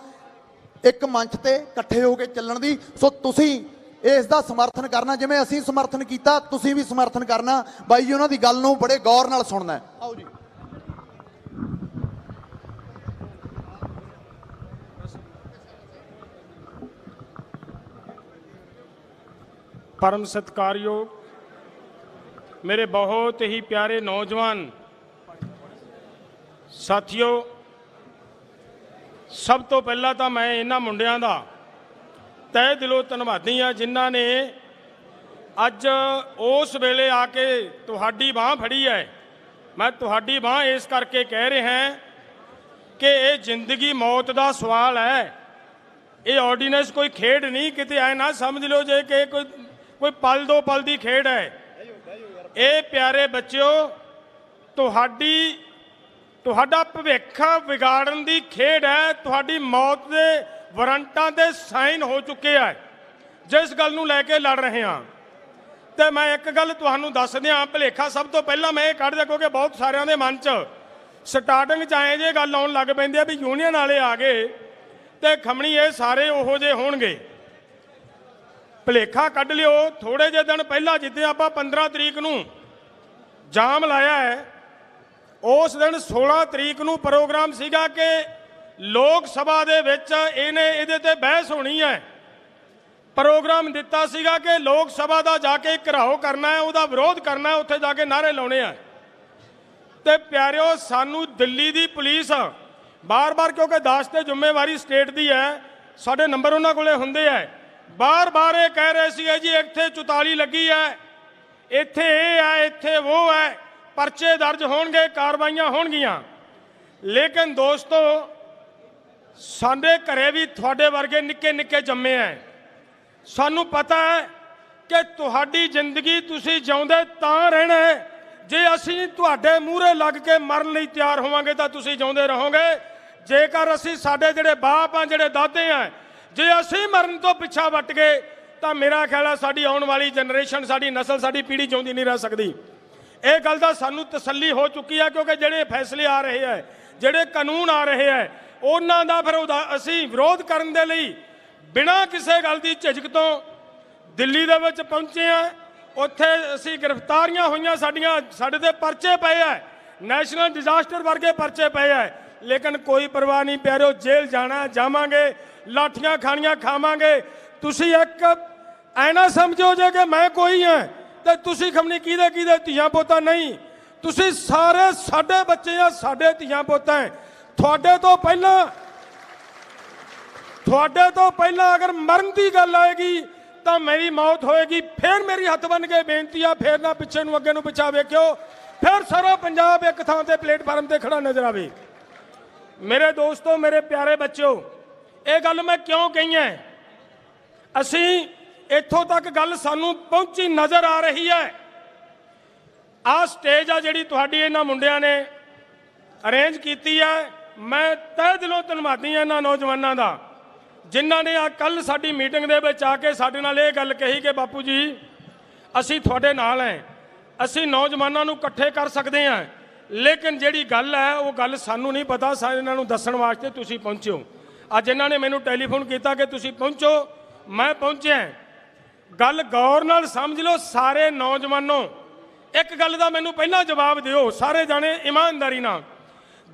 ਇੱਕ ਮੰਚ ਤੇ ਇਕੱਠੇ ਹੋ ਕੇ ਚੱਲਣ ਦੀ। ਸੋ ਤੁਸੀਂ ਇਸ ਦਾ ਸਮਰਥਨ ਕਰਨਾ, ਜਿਵੇਂ ਅਸੀਂ ਸਮਰਥਨ ਕੀਤਾ ਤੁਸੀਂ ਵੀ ਸਮਰਥਨ ਕਰਨਾ। ਬਾਈ ਜੀ ਉਹਨਾਂ ਦੀ ਗੱਲ ਨੂੰ ਬੜੇ ਗੌਰ ਨਾਲ ਸੁਣਨਾ ਹੈ। ਆਓ ਜੀ। परम सत्कारयोग मेरे बहुत ही प्यारे नौजवान साथियों, सब तो पहला तो मैं इन्हां मुंडियां दा तहे दिलों धन्नवादी हाँ जिन्हां ने अज उस वेले आके तुहाडी बांह फड़ी है। मैं तुहाडी बांह इस करके कह रहा हैं कि ये जिंदगी मौत का सवाल है, ये ऑर्डीनेंस कोई खेड नहीं, किते आए ना समझ लो जे कि कोई पल दो पल की खेड है। ये प्यारे बच्चों तुहाडा भविख विगाड़न की खेड है, तुहाडी मौत के वारंटां दे साइन हो चुके हैं जिस गल नूं लैके लड़ रहे हैं। तो मैं एक गल तुहानूं दस दियां, भुलेखा सब तो पहला मैं ये कढ़ दिया क्योंकि बहुत सारिਆਂ ਦੇ मन च स्टार्टिंग च आए जे गल आउण लग पैंदी है भी यूनीयन वाले आ गए तो खमणी ये सारे उहो जे होणगे। भुलेखा कढ़ लियो, थोड़े जे दिन पहला जिद्दां आपां 15 तरीक नूं जाम लाया है, उस दिन 16 तरीक नूं प्रोग्राम सीगा कि लोक सभा दे विच इहदे ते बहस होनी है। प्रोग्राम दिता सीगा कि लोक सभा दा जाके घिराओ करना है, उहदा विरोध करना है, उत्थे जाके नारे लाउणे आ। ते प्यारिओ सानू दिल्ली दी पुलिस बार बार, क्योंकि दास ते जिम्मेवारी स्टेट दी है, साडे नंबर उन्हां कोले हुंदे है, बार बार ये कह रहे सी जी इत्थे 44 लगी है, इत्थे ये है, इत्थे वो है, परचे दर्ज होणगे, कार्रवाइयां होणगियां। लेकिन दोस्तों साडे घरे भी तुहाडे वर्गे निक्के निक्के जम्मे हैं। सानू पता है कि तुहाडी जिंदगी तुसी जिउंदे तां रहना है जे असीं तुहाडे मूहरे लग के मरन लई तैयार होवांगे तां तुसी जिउंदे रहोगे। जेकर असीं साडे जिहड़े बाप आ, जिहड़े दादे हैं, जे असीं मरन तो पिछा वट गए तो मेरा ख्याल है साडी आउण वाली जनरेशन, साडी नस्ल, साडी पीढ़ी जिउंदी नहीं रह सकदी। ये गल दा सानू तसल्ली हो चुकी है, क्योंकि जिहड़े फैसले आ रहे हैं, जिहड़े कानून आ रहे हैं, उन्हां दा फिर असीं विरोध करन दे लई ਬਿਨਾਂ ਕਿਸੇ ਗੱਲ ਦੀ ਝਿਜਕ ਤੋਂ ਦਿੱਲੀ ਦੇ ਵਿੱਚ ਪਹੁੰਚੇ ਆ। ਉੱਥੇ ਅਸੀਂ ਗ੍ਰਿਫਤਾਰੀਆਂ ਹੋਈਆਂ, ਸਾਡੇ ਤੇ ਪਰਚੇ ਪਏ ਆ, ਨੈਸ਼ਨਲ ਡਿਜ਼ਾਸਟਰ ਵਰਗੇ ਪਰਚੇ ਪਏ ਆ, ਲੇਕਿਨ ਕੋਈ ਪਰਵਾਹ ਨਹੀਂ ਪਿਆਰਿਓ। ਜੇਲ੍ਹ ਜਾਣਾ ਜਾਵਾਂਗੇ, ਲਾਠੀਆਂ ਖਾਣੀਆਂ ਖਾਵਾਂਗੇ। ਤੁਸੀਂ ਇੱਕ ਐਨਾ ਸਮਝੋ ਜੇ ਕਿ ਮੈਂ ਕੋਈ ਹਾਂ ਤੇ ਤੁਸੀਂ ਖਮਣੀ ਕਿਹਦੇ ਧੀਆਂ ਪੋਤਾ ਨਹੀਂ। ਤੁਸੀਂ ਸਾਰੇ ਸਾਡੇ ਬੱਚੇ ਆ, ਸਾਡੇ ਧੀਆਂ ਪੋਤਾ ਹੈ। ਤੁਹਾਡੇ ਤੋਂ ਪਹਿਲਾਂ ਅਗਰ ਮਰਨ ਦੀ ਗੱਲ ਆਏਗੀ ਤਾਂ ਮੇਰੀ ਮੌਤ ਹੋਏਗੀ। ਫਿਰ ਮੇਰੀ ਹੱਥ ਬੰਨ ਕੇ ਬੇਨਤੀ ਆ, ਫਿਰ ਨਾ ਪਿੱਛੇ ਨੂੰ ਅੱਗੇ ਨੂੰ ਪਿੱਛਾ ਵੇਖਿਓ, ਫਿਰ ਸਾਰਾ ਪੰਜਾਬ ਇੱਕ ਥਾਂ ਤੇ ਪਲੇਟਫਾਰਮ ਤੇ ਖੜਾ ਨਜ਼ਰ ਆਵੇ। ਮੇਰੇ ਦੋਸਤੋ, ਮੇਰੇ ਪਿਆਰੇ ਬੱਚਿਓ, ਇਹ ਗੱਲ ਮੈਂ ਕਿਉਂ ਕਹੀ ਹੈ? ਅਸੀਂ ਇੱਥੋਂ ਤੱਕ ਗੱਲ ਸਾਨੂੰ ਪਹੁੰਚੀ ਨਜ਼ਰ ਆ ਰਹੀ ਹੈ। ਆਹ ਸਟੇਜ ਆ ਜਿਹੜੀ ਤੁਹਾਡੀ ਇਹਨਾਂ ਮੁੰਡਿਆਂ ਨੇ ਅਰੇਂਜ ਕੀਤੀ ਹੈ। ਮੈਂ ਤਹਿ ਦਿਲੋਂ ਧੰਨਵਾਦੀ ਹਾਂ ਇਹਨਾਂ ਨੌਜਵਾਨਾਂ ਦਾ, ਜਿਨ੍ਹਾਂ ਨੇ ਆ ਕੱਲ ਸਾਡੀ ਮੀਟਿੰਗ ਦੇ ਵਿੱਚ ਆ ਕੇ ਸਾਡੇ ਨਾਲ ਇਹ ਗੱਲ ਕਹੀ ਕਿ ਬਾਪੂ ਜੀ ਅਸੀਂ ਤੁਹਾਡੇ ਨਾਲ ਹਾਂ, ਅਸੀਂ ਨੌਜਵਾਨਾਂ ਨੂੰ ਇਕੱਠੇ ਕਰ ਸਕਦੇ ਹਾਂ, ਲੇਕਿਨ ਜਿਹੜੀ ਗੱਲ ਹੈ ਉਹ ਗੱਲ ਸਾਨੂੰ ਨਹੀਂ ਪਤਾ, ਸਾਰੇ ਇਹਨਾਂ ਨੂੰ ਦੱਸਣ ਵਾਸਤੇ ਤੁਸੀਂ ਪਹੁੰਚੋ। ਅੱਜ ਇਹਨਾਂ ਨੇ ਮੈਨੂੰ ਟੈਲੀਫੋਨ ਕੀਤਾ ਕਿ ਤੁਸੀਂ ਪਹੁੰਚੋ, ਮੈਂ ਪਹੁੰਚਿਆ। ਗੱਲ ਗੌਰ ਨਾਲ ਸਮਝ ਲਓ ਸਾਰੇ ਨੌਜਵਾਨੋ। ਇੱਕ ਗੱਲ ਦਾ ਮੈਨੂੰ ਪਹਿਲਾਂ ਜਵਾਬ ਦਿਓ ਸਾਰੇ ਜਾਣੇ ਇਮਾਨਦਾਰੀ ਨਾਲ,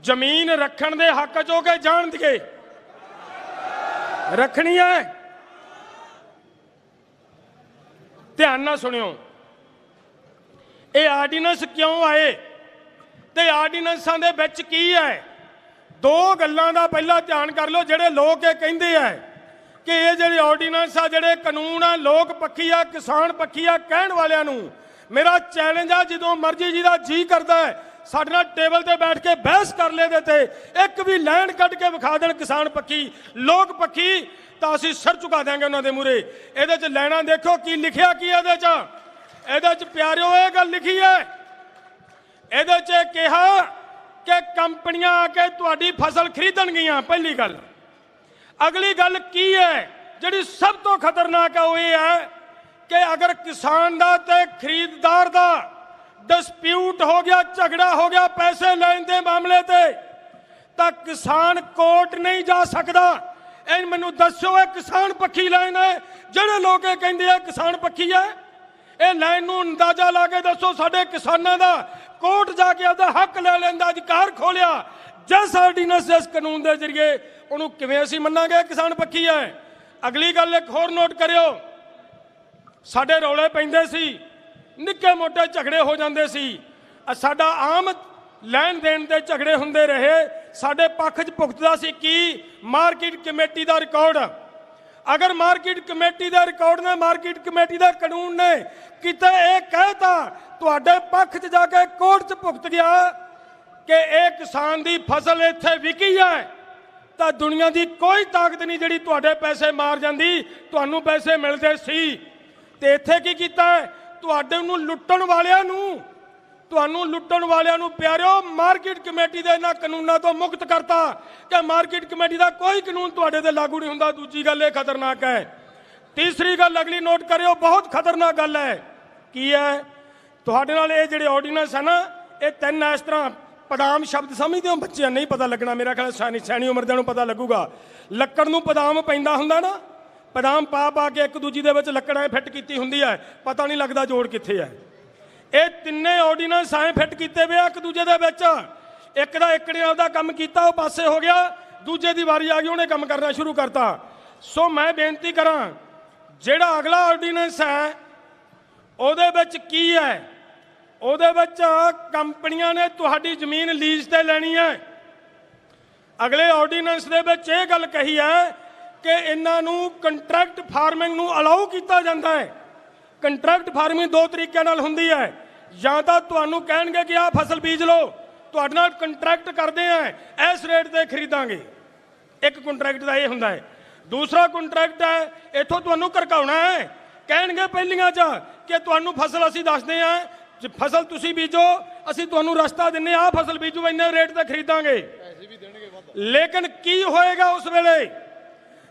ਜ਼ਮੀਨ ਰੱਖਣ ਦੇ ਹੱਕ 'ਚ ਹੋ ਕੇ ਜਾਣਗੇ ਰੱਖਣੀ ਹੈ? ਧਿਆਨ ਨਾਲ ਸੁਣਿਓ, ਇਹ ਆਰਡੀਨੈਂਸ ਕਿਉਂ ਆਏ ਤੇ ਆਰਡੀਨੈਂਸਾਂ ਦੇ ਵਿੱਚ ਕੀ ਹੈ? ਦੋ ਗੱਲਾਂ ਦਾ ਪਹਿਲਾਂ ਧਿਆਨ ਕਰ ਲਓ। ਜਿਹੜੇ ਲੋਕ ਇਹ ਕਹਿੰਦੇ ਆ ਕਿ ਇਹ ਜਿਹੜੇ ਆਰਡੀਨੈਂਸ ਆ, ਜਿਹੜੇ ਕਾਨੂੰਨ ਆ, ਲੋਕ ਪੱਖੀ ਆ, ਕਿਸਾਨ ਪੱਖੀ ਆ, ਕਹਿਣ ਵਾਲਿਆਂ ਨੂੰ ਮੇਰਾ ਚੈਲੰਜ ਆ, ਜਦੋਂ ਮਰਜ਼ੀ ਜਿਹਦਾ ਜੀ ਕਰਦਾ ਹੈ ਸਾਡੇ ਨਾਲ ਟੇਬਲ ਤੇ ਬੈਠ ਕੇ ਬਹਿਸ ਕਰ ਲੈ ਦੇ ਤੇ ਇੱਕ ਵੀ ਲਾਈਨ ਕੱਢ ਕੇ ਵਿਖਾ ਦੇਣ ਕਿਸਾਨ ਪੱਖੀ, ਲੋਕ ਪੱਖੀ, ਤਾਂ ਅਸੀਂ ਸਿਰ ਝੁਕਾ ਦੇਾਂਗੇ ਉਹਨਾਂ ਦੇ ਮੂਹਰੇ। ਇਹਦੇ 'ਚ ਲੈਣਾ ਦੇਖੋ ਕੀ ਲਿਖਿਆ ਕੀ ਇਹਦੇ 'ਚ ਪਿਆਰਿਓ ਇਹ ਗੱਲ ਲਿਖੀ ਹੈ। ਇਹਦੇ 'ਚ ਕਿਹਾ ਕਿ ਕੰਪਨੀਆਂ ਆ ਕੇ ਤੁਹਾਡੀ ਫਸਲ ਖਰੀਦਣਗੀਆਂ, ਪਹਿਲੀ ਗੱਲ। ਅਗਲੀ ਗੱਲ ਕੀ ਹੈ ਜਿਹੜੀ ਸਭ ਤੋਂ ਖਤਰਨਾਕ ਹੈ, ਉਹ ਇਹ ਹੈ ਕਿ ਅਗਰ ਕਿਸਾਨ ਦਾ ਤੇ ਖਰੀਦਦਾਰ ਦਾ ਡਿਸਪਿਊਟ ਹੋ ਗਿਆ, ਝਗੜਾ ਹੋ ਗਿਆ ਪੈਸੇ ਲੈਣ ਦੇ ਮਾਮਲੇ ਤੇ, ਤਾਂ ਕਿਸਾਨ ਕੋਰਟ ਨਹੀਂ ਜਾ ਸਕਦਾ। ਇਹ ਮੈਨੂੰ ਦੱਸੋ ਇਹ ਕਿਸਾਨ ਪੱਖੀ ਲਾਈਨ ਹੈ? ਜਿਹੜੇ ਲੋਕ ਇਹ ਕਹਿੰਦੇ ਆ ਕਿਸਾਨ ਪੱਖੀ ਹੈ, ਇਹ ਲਾਈਨ ਨੂੰ ਅੰਦਾਜ਼ਾ ਲਾ ਕੇ ਦੱਸੋ ਸਾਡੇ ਕਿਸਾਨਾਂ ਦਾ ਕੋਰਟ ਜਾ ਕੇ ਆਪਦਾ ਹੱਕ ਲੈ ਲੈਣ ਦਾ ਅਧਿਕਾਰ ਖੋਲਿਆ ਜਿਸ ਆਰਡੀਨੈਂਸ ਇਸ ਕਾਨੂੰਨ ਦੇ ਜ਼ਰੀਏ, ਉਹਨੂੰ ਕਿਵੇਂ ਅਸੀਂ ਮੰਨਾਂਗੇ ਕਿਸਾਨ ਪੱਖੀ ਹੈ? ਅਗਲੀ ਗੱਲ ਇੱਕ ਹੋਰ ਨੋਟ ਕਰਿਓ, ਸਾਡੇ ਰੌਲੇ ਪੈਂਦੇ ਸੀ, ਨਿੱਕੇ ਮੋਟੇ ਝਗੜੇ ਹੋ ਜਾਂਦੇ ਸੀ, ਸਾਡਾ ਆਮ ਲੈਣ ਦੇਣ ਦੇ ਝਗੜੇ ਹੁੰਦੇ ਰਹੇ, ਸਾਡੇ ਪੱਖ 'ਚ ਭੁਗਤਦਾ ਸੀ ਕੀ? ਮਾਰਕੀਟ ਕਮੇਟੀ ਦਾ ਰਿਕਾਰਡ। ਅਗਰ ਮਾਰਕੀਟ ਕਮੇਟੀ ਦਾ ਰਿਕਾਰਡ ਨੇ, ਮਾਰਕੀਟ ਕਮੇਟੀ ਦਾ ਕਾਨੂੰਨ ਨੇ ਕਿਤੇ ਇਹ ਕਹਿਤਾ ਤੁਹਾਡੇ ਪੱਖ 'ਚ ਜਾ ਕੇ ਕੋਰਟ 'ਚ ਭੁਗਤ ਗਿਆ ਕਿ ਇਹ ਕਿਸਾਨ ਦੀ ਫਸਲ ਇੱਥੇ ਵਿਕੀ ਹੈ, ਤਾਂ ਦੁਨੀਆ ਦੀ ਕੋਈ ਤਾਕਤ ਨਹੀਂ ਜਿਹੜੀ ਤੁਹਾਡੇ ਪੈਸੇ ਮਾਰ ਜਾਂਦੀ, ਤੁਹਾਨੂੰ ਪੈਸੇ ਮਿਲਦੇ ਸੀ। ਤੇ ਇੱਥੇ ਕੀ ਕੀਤਾ? ਤੁਹਾਨੂੰ ਲੁੱਟਣ ਵਾਲਿਆਂ ਨੂੰ ਪਿਆਰਿਓ ਮਾਰਕੀਟ ਕਮੇਟੀ ਦੇ ਇਹਨਾਂ ਕਾਨੂੰਨਾਂ ਤੋਂ ਮੁਕਤ ਕਰਤਾ ਕਿ ਮਾਰਕੀਟ ਕਮੇਟੀ ਦਾ ਕੋਈ ਕਾਨੂੰਨ ਤੁਹਾਡੇ ਤੇ ਲਾਗੂ ਨਹੀਂ ਹੁੰਦਾ। ਦੂਜੀ ਗੱਲ ਇਹ ਖਤਰਨਾਕ ਹੈ। ਤੀਸਰੀ ਗੱਲ ਅਗਲੀ ਨੋਟ ਕਰਿਓ, ਬਹੁਤ ਖਤਰਨਾਕ ਗੱਲ ਹੈ। ਕੀ ਹੈ? ਤੁਹਾਡੇ ਨਾਲ ਇਹ ਜਿਹੜੇ ਆਰਡੀਨੈਂਸ ਹੈ ਨਾ, ਇਹ ਤਿੰਨ ਇਸ ਤਰ੍ਹਾਂ ਪਦਾਮ ਸ਼ਬਦ ਸਮਝਦੇ ਹੋ ਬੱਚਿਆਂ? ਨਹੀਂ ਪਤਾ ਲੱਗਣਾ, ਮੇਰਾ ਖਿਆਲ ਸਿਆਣੀ ਉਮਰ ਦੇ ਨੂੰ ਪਤਾ ਲੱਗੂਗਾ। ਲੱਕੜ ਨੂੰ ਪਦਾਮ ਪੈਂਦਾ ਹੁੰਦਾ ਨਾ, ਪਦਾਮ ਪਾ ਕੇ ਇੱਕ ਦੂਜੀ ਦੇ ਵਿੱਚ ਲੱਕੜਾਂ ਫਿੱਟ ਕੀਤੀ ਹੁੰਦੀ ਹੈ, ਪਤਾ ਨਹੀਂ ਲੱਗਦਾ ਜੋੜ ਕਿੱਥੇ ਹੈ। ਇਹ ਤਿੰਨੇ ਆਰਡੀਨੈਂਸ ਐਂ ਫਿੱਟ ਕੀਤੇ ਵੇ ਆ ਇੱਕ ਦੂਜੇ ਦੇ ਵਿੱਚ। ਇੱਕ ਦਾ ਇੱਕ ਨੇ ਆਪਦਾ ਕੰਮ ਕੀਤਾ, ਉਹ ਪਾਸੇ ਹੋ ਗਿਆ, ਦੂਜੇ ਦੀ ਵਾਰੀ ਆ ਗਈ, ਉਹਨੇ ਕੰਮ ਕਰਨਾ ਸ਼ੁਰੂ ਕਰਤਾ। ਸੋ ਮੈਂ ਬੇਨਤੀ ਕਰਾਂ, ਜਿਹੜਾ ਅਗਲਾ ਆਰਡੀਨੈਂਸ ਹੈ ਉਹਦੇ ਵਿੱਚ ਕੀ ਹੈ? ਉਹਦੇ ਵਿੱਚ ਕੰਪਨੀਆਂ ਨੇ ਤੁਹਾਡੀ ਜ਼ਮੀਨ ਲੀਜ਼ ਤੇ ਲੈਣੀ ਹੈ। ਅਗਲੇ ਆਰਡੀਨੈਂਸ ਦੇ ਵਿੱਚ ਇਹ ਗੱਲ ਕਹੀ ਹੈ ਕਿ ਇਹਨਾਂ ਨੂੰ ਕੰਟਰੈਕਟ ਫਾਰਮਿੰਗ ਨੂੰ ਅਲਾਉ ਕੀਤਾ ਜਾਂਦਾ ਹੈ। ਕੰਟਰੈਕਟ ਫਾਰਮਿੰਗ ਦੋ ਤਰੀਕਿਆਂ ਨਾਲ ਹੁੰਦੀ ਹੈ, ਜਾਂ ਤਾਂ ਤੁਹਾਨੂੰ ਕਹਿਣਗੇ ਕਿ ਆਹ ਫਸਲ ਬੀਜ ਲਓ, ਤੁਹਾਡੇ ਨਾਲ ਕੰਟਰੈਕਟ ਕਰਦੇ ਆ, ਇਸ ਰੇਟ ਤੇ ਖਰੀਦਾਂਗੇ। ਇੱਕ ਕੰਟਰੈਕਟ ਦਾ ਇਹ ਹੁੰਦਾ ਹੈ। ਦੂਸਰਾ ਕੰਟਰੈਕਟ ਹੈ ਇੱਥੋਂ ਤੁਹਾਨੂੰ ਘਰਕਾਉਣਾ ਹੈ, ਕਹਿਣਗੇ ਪਹਿਲੀਆਂ 'ਚ ਕਿ ਤੁਹਾਨੂੰ ਫਸਲ ਅਸੀਂ ਦੱਸਦੇ ਹਾਂ, ਫਸਲ ਤੁਸੀਂ ਬੀਜੋ, ਅਸੀਂ ਤੁਹਾਨੂੰ ਰਸਤਾ ਦਿੰਨੇ, ਆਹ ਫਸਲ ਬੀਜੋ, ਇੰਨੇ ਰੇਟ ਤੇ ਖਰੀਦਾਂਗੇ। ਲੇਕਿਨ ਕੀ ਹੋਏਗਾ ਉਸ ਵੇਲੇ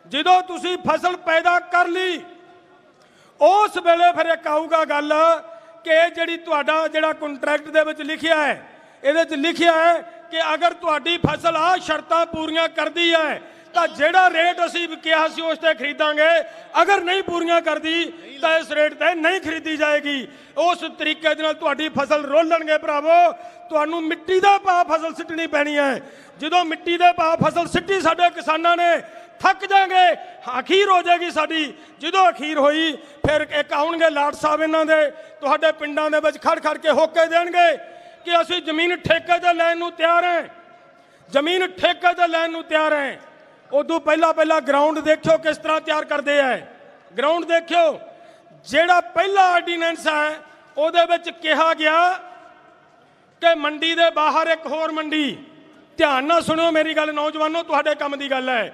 ਜਦੋਂ ਤੁਸੀਂ ਫਸਲ ਪੈਦਾ ਕਰ ਲਈ? ਉਸ ਵੇਲੇ ਫਿਰ ਇੱਕ ਆਊਗਾ ਗੱਲ ਕਿ ਜਿਹੜੀ ਤੁਹਾਡਾ ਜਿਹੜਾ ਕੰਟਰੈਕਟ ਦੇ ਵਿੱਚ ਲਿਖਿਆ ਹੈ, ਇਹਦੇ 'ਚ ਲਿਖਿਆ ਹੈ ਕਿ ਅਗਰ ਤੁਹਾਡੀ ਫਸਲ ਆਹ ਸ਼ਰਤਾਂ ਪੂਰੀਆਂ ਕਰਦੀ ਹੈ ਤਾਂ ਜਿਹੜਾ ਰੇਟ ਅਸੀਂ ਕਿਹਾ ਸੀ ਉਸ ਤੇ ਖਰੀਦਾਂਗੇ, ਅਗਰ ਨਹੀਂ ਪੂਰੀਆਂ ਕਰਦੀ ਤਾਂ ਇਸ ਰੇਟ ਤੇ ਨਹੀਂ ਖਰੀਦੀ ਜਾਏਗੀ। ਉਸ ਤਰੀਕੇ ਦੇ ਨਾਲ ਤੁਹਾਡੀ ਫਸਲ ਰੋਲਣਗੇ ਭਰਾਵੋ। ਤੁਹਾਨੂੰ ਮਿੱਟੀ ਦਾ ਭਾਅ ਫਸਲ ਸਿੱਟਣੀ ਪੈਣੀ ਹੈ। ਜਦੋਂ ਮਿੱਟੀ ਦੇ ਭਾਅ ਫਸਲ ਸਿੱਟੀ ਸਾਡੇ ਕਿਸਾਨਾਂ ਨੇ, ਥੱਕ ਜਾਗੇ, ਅਖੀਰ ਹੋ ਜਾਏਗੀ ਸਾਡੀ। ਜਦੋਂ ਅਖੀਰ ਹੋਈ ਫਿਰ ਇੱਕ ਆਉਣਗੇ ਲਾਟ ਸਾਹਿਬ ਇਹਨਾਂ ਦੇ, ਤੁਹਾਡੇ ਪਿੰਡਾਂ ਦੇ ਵਿੱਚ ਖੜ ਖੜ ਕੇ ਹੋਕੇ ਦੇਣਗੇ ਕਿ ਅਸੀਂ ਜ਼ਮੀਨ ਠੇਕੇ ਤੇ ਲੈਣ ਨੂੰ ਤਿਆਰ ਹਾਂ, ਜ਼ਮੀਨ ਠੇਕੇ ਤੇ ਲੈਣ ਨੂੰ ਤਿਆਰ ਹਾਂ। ਉਦੋਂ ਪਹਿਲਾਂ ਗਰਾਊਂਡ ਦੇਖਿਓ ਕਿਸ ਤਰ੍ਹਾਂ ਤਿਆਰ ਕਰਦੇ ਹੈ। ਗਰਾਊਂਡ ਦੇਖਿਓ, ਜਿਹੜਾ ਪਹਿਲਾ ਆਰਡੀਨੈਂਸ ਹੈ ਉਹਦੇ ਵਿੱਚ ਕਿਹਾ ਗਿਆ ਕਿ ਮੰਡੀ ਦੇ ਬਾਹਰ ਇੱਕ ਹੋਰ ਮੰਡੀ, ਧਿਆਨ ਨਾਲ ਸੁਣਿਓ ਮੇਰੀ ਗੱਲ ਨੌਜਵਾਨੋ, ਤੁਹਾਡੇ ਕੰਮ ਦੀ ਗੱਲ ਹੈ।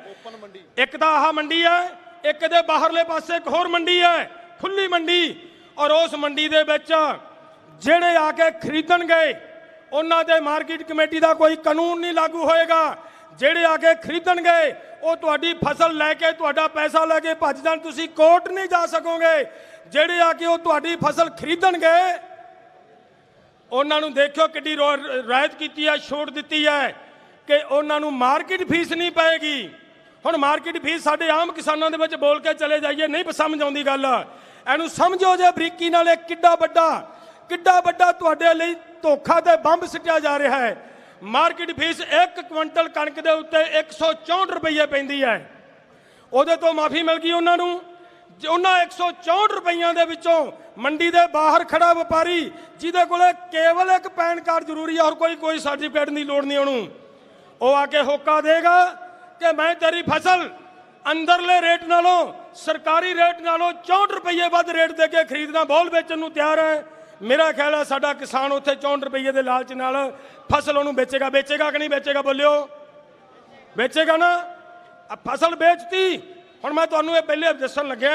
ਇੱਕ ਤਾਂ ਆਹ ਮੰਡੀ ਹੈ, ਇੱਕ ਦੇ ਬਾਹਰਲੇ ਪਾਸੇ ਇੱਕ ਹੋਰ ਮੰਡੀ ਹੈ, ਖੁੱਲੀ ਮੰਡੀ। ਔਰ ਉਸ ਮੰਡੀ ਦੇ ਵਿੱਚ ਜਿਹੜੇ ਆ ਕੇ ਖਰੀਦਣਗੇ ਉਹਨਾਂ ਦੇ ਮਾਰਕੀਟ ਕਮੇਟੀ ਦਾ ਕੋਈ ਕਾਨੂੰਨ ਨਹੀਂ ਲਾਗੂ ਹੋਏਗਾ। ਜਿਹੜੇ ਆ ਕੇ ਖਰੀਦਣਗੇ ਉਹ ਤੁਹਾਡੀ ਫਸਲ ਲੈ ਕੇ, ਤੁਹਾਡਾ ਪੈਸਾ ਲੈ ਕੇ ਭੱਜ ਜਾਣ, ਤੁਸੀਂ ਕੋਰਟ ਨਹੀਂ ਜਾ ਸਕੋਗੇ। ਜਿਹੜੇ ਆ ਕੇ ਉਹ ਤੁਹਾਡੀ ਫਸਲ ਖਰੀਦਣਗੇ ਉਹਨਾਂ ਨੂੰ ਦੇਖਿਓ ਕਿੱਡੀ ਰਿਆਇਤ ਕੀਤੀ ਹੈ, ਛੋਟ ਦਿੱਤੀ ਹੈ ਕਿ ਉਹਨਾਂ ਨੂੰ ਮਾਰਕੀਟ ਫੀਸ ਨਹੀਂ ਪਏਗੀ। ਹੁਣ ਮਾਰਕੀਟ ਫੀਸ ਸਾਡੇ ਆਮ ਕਿਸਾਨਾਂ ਦੇ ਵਿੱਚ ਬੋਲ ਕੇ ਚਲੇ ਜਾਈਏ, ਨਹੀਂ ਸਮਝ ਆਉਂਦੀ ਗੱਲ। ਇਹਨੂੰ ਸਮਝੋ ਜੇ ਬਰੀਕੀ ਨਾਲ ਇਹ ਕਿੱਡਾ ਵੱਡਾ ਤੁਹਾਡੇ ਲਈ ਧੋਖਾ ਤੇ ਬੰਬ ਸਿੱਟਿਆ ਜਾ ਰਿਹਾ ਹੈ। ਮਾਰਕੀਟ ਫੀਸ 1 ਕੁਇੰਟਲ ਕਣਕ ਦੇ ਉੱਤੇ 164 ਰੁਪਏ ਪੈਂਦੀ ਹੈ। ਉਹਦੇ ਤੋਂ ਮਾਫੀ ਮਿਲ ਗਈ ਉਹਨਾਂ ਨੂੰ। ਉਹਨਾਂ 164 ਰੁਪਈਆਂ ਦੇ ਵਿੱਚੋਂ ਮੰਡੀ ਦੇ ਬਾਹਰ ਖੜਾ ਵਪਾਰੀ ਜਿਹਦੇ ਕੋਲੇ ਕੇਵਲ ਇੱਕ ਪੈਨ ਕਾਰਡ ਜ਼ਰੂਰੀ ਹੈ, ਹੋਰ ਕੋਈ ਸਰਟੀਫਿਕੇਟ ਦੀ ਲੋੜ ਨਹੀਂ ਉਹਨੂੰ, ਉਹ ਆ ਕੇ ਹੋਕਾ ਦੇਗਾ ਕਿ ਮੈਂ ਤੇਰੀ ਫਸਲ ਅੰਦਰਲੇ ਰੇਟ ਨਾਲੋਂ, ਸਰਕਾਰੀ ਰੇਟ ਨਾਲੋਂ 64 ਰੁਪਏ ਵੱਧ ਰੇਟ ਦੇ ਕੇ ਖਰੀਦਣਾ, ਬੋਲ ਵੇਚਣ ਨੂੰ ਤਿਆਰ ਹੈ। ਮੇਰਾ ਖਿਆਲ ਹੈ ਸਾਡਾ ਕਿਸਾਨ ਉੱਥੇ 64 ਰੁਪਏ ਦੇ ਲਾਲਚ ਨਾਲ ਫਸਲ ਉਹਨੂੰ ਵੇਚੇਗਾ ਕਿ ਨਹੀਂ ਵੇਚੇਗਾ? ਬੋਲਿਓ, ਵੇਚੇਗਾ ਨਾ? ਫਸਲ ਵੇਚਤੀ। ਹੁਣ ਮੈਂ ਤੁਹਾਨੂੰ ਇਹ ਪਹਿਲੇ ਦੱਸਣ ਲੱਗਿਆ,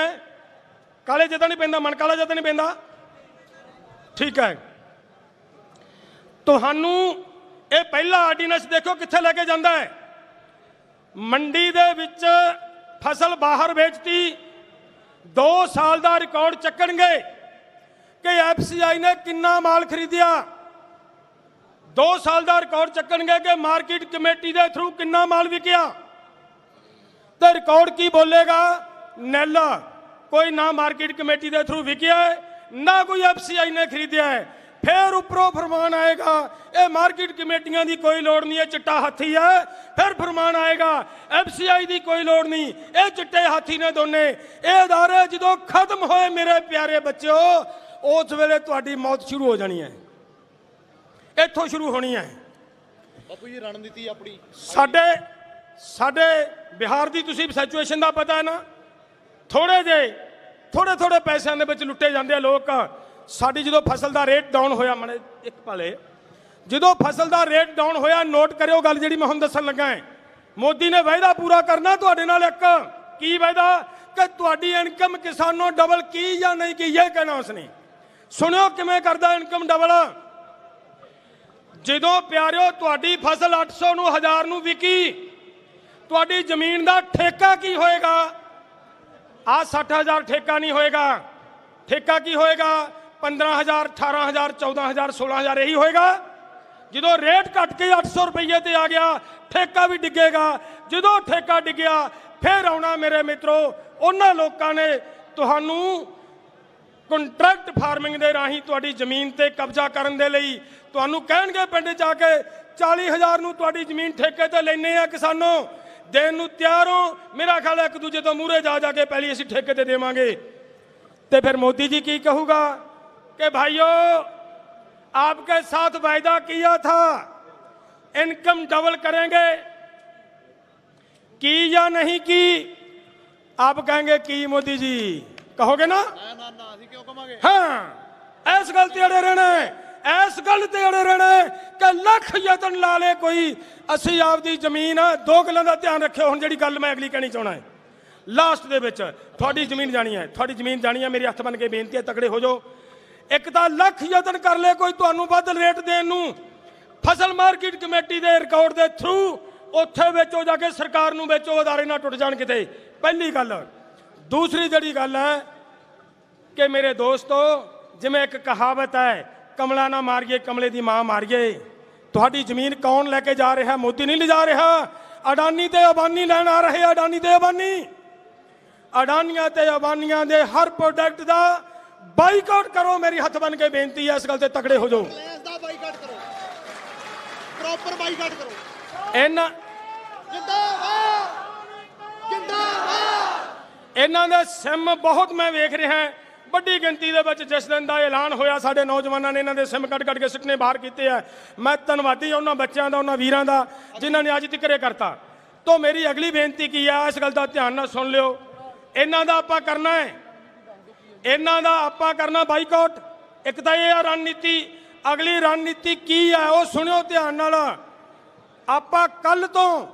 ਕਾਲੇ ਜਦਾ ਨਹੀਂ ਪੈਂਦਾ, ਮਨ ਕਾਲਾ ਜਦਾ ਨਹੀਂ ਪੈਂਦਾ, ਠੀਕ ਹੈ। ਤੁਹਾਨੂੰ ਇਹ ਪਹਿਲਾ ਆਰਡੀਨੈਂਸ ਦੇਖੋ ਕਿੱਥੇ ਲੈ ਕੇ ਜਾਂਦਾ ਹੈ। ਮੰਡੀ ਦੇ ਵਿੱਚ ਫਸਲ ਬਾਹਰ ਵੇਚਤੀ, 2 ਸਾਲ ਦਾ ਰਿਕਾਰਡ ਚੱਕਣਗੇ ਕਿ ਐਫਸੀਆਈ ਨੇ ਕਿੰਨਾ ਮਾਲ ਖਰੀਦਿਆ। 2 ਸਾਲ ਦਾ ਰਿਕਾਰਡ ਚੱਕਣਗੇ ਕਿ ਮਾਰਕੀਟ ਕਮੇਟੀ ਦੇ ਥਰੂ ਕਿੰਨਾ ਮਾਲ ਵਿਕਿਆ। ਤੇ ਰਿਕਾਰਡ ਕੀ ਬੋਲੇਗਾ? ਨੈਲਾ, ਕੋਈ ਨਾ ਮਾਰਕੀਟ ਕਮੇਟੀ ਦੇ ਥਰੂ ਵਿਕਿਆ ਹੈ, ਨਾ ਕੋਈ ਐਫਸੀਆਈ ਨੇ ਖਰੀਦਿਆ ਹੈ। फिर उपरों फरमान आएगा ये मार्केट कमेटियां की कोई लोड़ नहीं है, चिट्टा हाथी है। फिर फरमान आएगा एफसीआई की कोई लोड़ नहीं, ये चिट्टे हाथी ने दोने। ये अदारे जो खत्म होए मेरे प्यारे बच्चों, उस वेले तुहाडी मौत शुरू हो जानी है, इत्थों शुरू होनी है। बापू जी रणनीति अपनी साडे बिहार की तुसीं सिचुएशन का पता है ना, थोड़े पैसों के लुटे जाते लोग। साडी जो फसल का रेट डाउन होया, मैंने एक पाले जो फसल का रेट डाउन होया, नोट करियो गल जी मैं हुण दसन लगा है। मोदी ने वायदा पूरा करना तुहाडे नाल, एक की वायदा कि तुहाडी इनकम किसानों डबल की या नहीं की, यह कहना उसने। सुनियो किवें करदा इनकम डबल। जो प्यारिओ तुहाडी फसल 800 नूं 1000 नूं विकी, तुहाडी जमीन का ठेका की होएगा? आ 60,000 ठेका नहीं होएगा। ठेका की होएगा? 15,000, 18,000, 14,000, 16,000 यही होएगा। जो रेट घट के 800 रुपये ते आ गया, ठेका भी डिगेगा। जो ठेका डिगया फिर आना मेरे मित्रों, उन्होंने लोगों ने तुहानू कंट्रैक्ट फार्मिंग के राही तुहाडी जमीन ते कब्जा करने दे लई तुहानू कहणगे पिंड जाके 40,000 नूं तुहाडी जमीन ठेके ते लैने आ किसानों, देण नूं तैयार हो। मेरा ख्याल है एक दूजे तो मूहरे जा जाके पहली असीं ठेके ते देवांगे। तो फिर मोदी जी की कहूगा कि भाइयों आपके साथ वायदा किया था इनकम डबल करेंगे, की या नहीं की? आप कहेंगे की मोदी जी, कहोगे ना? हाँ, इस गल ते अड़े रहना है, इस गल ते अड़े रहना है कि लख यतन ला ले कोई, असी आपदी जमीन दो गलों का ध्यान रखियो। हुण जिहड़ी गल मैं अगली कहनी चाहना है, लास्ट दे विच थोड़ी जमीन जानी है, थोड़ी जमीन जानी है। मेरी हथ बन के बेनती है, तगड़े हो जाओ। एक तो लख यतन कर ले कोई तुहानू वध रेट देण नूं, फसल मार्केट कमेटी के रिकॉर्ड के थ्रू उत्थे बेचो, जाके सरकार नूं बेचो, अदारे ना टुट जाण किते। पहली गल। दूसरी जिहड़ी गल है कि मेरे दोस्तों, जिवें एक कहावत है, कमला ना मारिए कमले दी मां मारिए। तुहाडी जमीन कौन लैके जा रहा? मोदी नहीं ले जा रहा। ਅਡਾਨੀ ਤੇ ਅਬਾਨੀ ਲੈਣ ਆ ਰਹੇ ਅਡਾਨੀ ਤੇ ਅਬਾਨੀ ਅਡਾਨੀਆਂ ਤੇ ਅਬਾਨੀਆਂ ਦੇ ਹਰ ਪ੍ਰੋਡਕਟ ਦਾ ਬਾਈਕਾਟ ਕਰੋ। ਮੇਰੀ ਹੱਥ ਬਨ ਕੇ ਬੇਨਤੀ ਹੈ, ਇਸ ਗੱਲ ਤੇ ਤਕੜੇ ਹੋ ਜਾਓ। ਦਾ ਬਾਈਕਾਟ ਕਰੋ, ਪ੍ਰੋਪਰ ਬਾਈਕਾਟ ਕਰੋ। ਇਹਨਾਂ ਜਿੰਦਾਬਾਦ ਜਿੰਦਾਬਾਦ। ਇਹਨਾਂ ਦੇ ਸਿਮ ਬਹੁਤ ਮੈਂ ਵੇਖ ਰਿਹਾ ਵੱਡੀ ਗਿਣਤੀ ਦੇ ਵਿੱਚ। ਜਿਸ ਦਿਨ ਦਾ ਐਲਾਨ ਹੋਇਆ ਸਾਡੇ ਨੌਜਵਾਨਾਂ ਨੇ ਇਹਨਾਂ ਦੇ ਸਿਮ ਕੱਢ ਕੇ ਸੁੱਟਣੇ ਬਾਹਰ ਕੀਤੇ ਆ। ਮੈਂ ਧੰਨਵਾਦੀ ਉਹਨਾਂ ਬੱਚਿਆਂ ਦਾ, ਉਹਨਾਂ ਵੀਰਾਂ ਦਾ ਜਿਨ੍ਹਾਂ ਨੇ ਅੱਜ ਤੱਕ ਇਹ ਕਰਤਾ। ਤੋਂ ਮੇਰੀ ਅਗਲੀ ਬੇਨਤੀ ਕੀ ਆ, ਇਸ ਗੱਲ ਦਾ ਧਿਆਨ ਨਾਲ ਸੁਣ ਲਿਓ। ਇਹਨਾਂ ਦਾ ਆਪਾਂ ਕਰਨਾ ਹੈ, ਇਹਨਾਂ ਦਾ ਆਪਾਂ ਕਰਨਾ ਬਾਈਕਾਟ। ਇੱਕ ਤਾਂ ਇਹ ਆ ਰਣਨੀਤੀ, ਅਗਲੀ ਰਣਨੀਤੀ ਕੀ ਹੈ ਉਹ ਸੁਣਿਓ ਧਿਆਨ ਨਾਲ। ਆਪਾਂ ਕੱਲ ਤੋਂ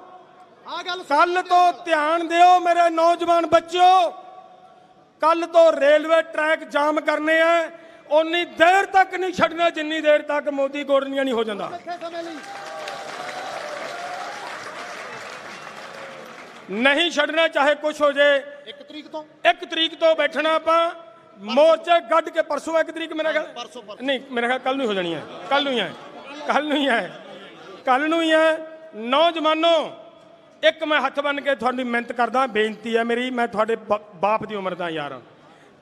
ਧਿਆਨ ਦਿਓ ਮੇਰੇ ਨੌਜਵਾਨ ਬੱਚਿਓ, ਕੱਲ ਤੋਂ ਰੇਲਵੇ ਟਰੈਕ ਜਾਮ ਕਰਨੇ ਆ। ਉਨੀ ਦੇਰ ਤੱਕ ਨਹੀਂ ਛੱਡਣਾ ਜਿੰਨੀ ਦੇਰ ਤੱਕ ਮੋਦੀ ਗੋਡਨੀਆਂ ਨਹੀਂ ਹੋ ਜਾਂਦਾ। ਨਹੀਂ ਛੱਡਣਾ ਚਾਹੇ ਕੁਛ ਹੋ ਜੇ। 1 ਤਰੀਕ ਤੋਂ ਬੈਠਣਾ ਆਪਾਂ ਮੋਰਚੇ ਗੱਡ ਕੇ। ਪਰਸੋਂ 1 ਤਰੀਕ ਮੇਰਾ ਖਿਆਲ ਨਹੀਂ, ਮੇਰਾ ਖਿਆਲ ਕੱਲ ਨੂੰ ਹੋ ਜਾਣੀ ਹੈ। ਕੱਲ ਨੂੰ ਹੀ ਹੈ। ਨੌਜਵਾਨੋ, ਇੱਕ ਮੈਂ ਹੱਥ ਬੰਨ ਕੇ ਤੁਹਾਡੀ ਮਿਹਨਤ ਕਰਦਾ, ਬੇਨਤੀ ਹੈ ਮੇਰੀ, ਮੈਂ ਤੁਹਾਡੇ ਬਾਪ ਦੀ ਉਮਰ ਦਾ ਯਾਰ।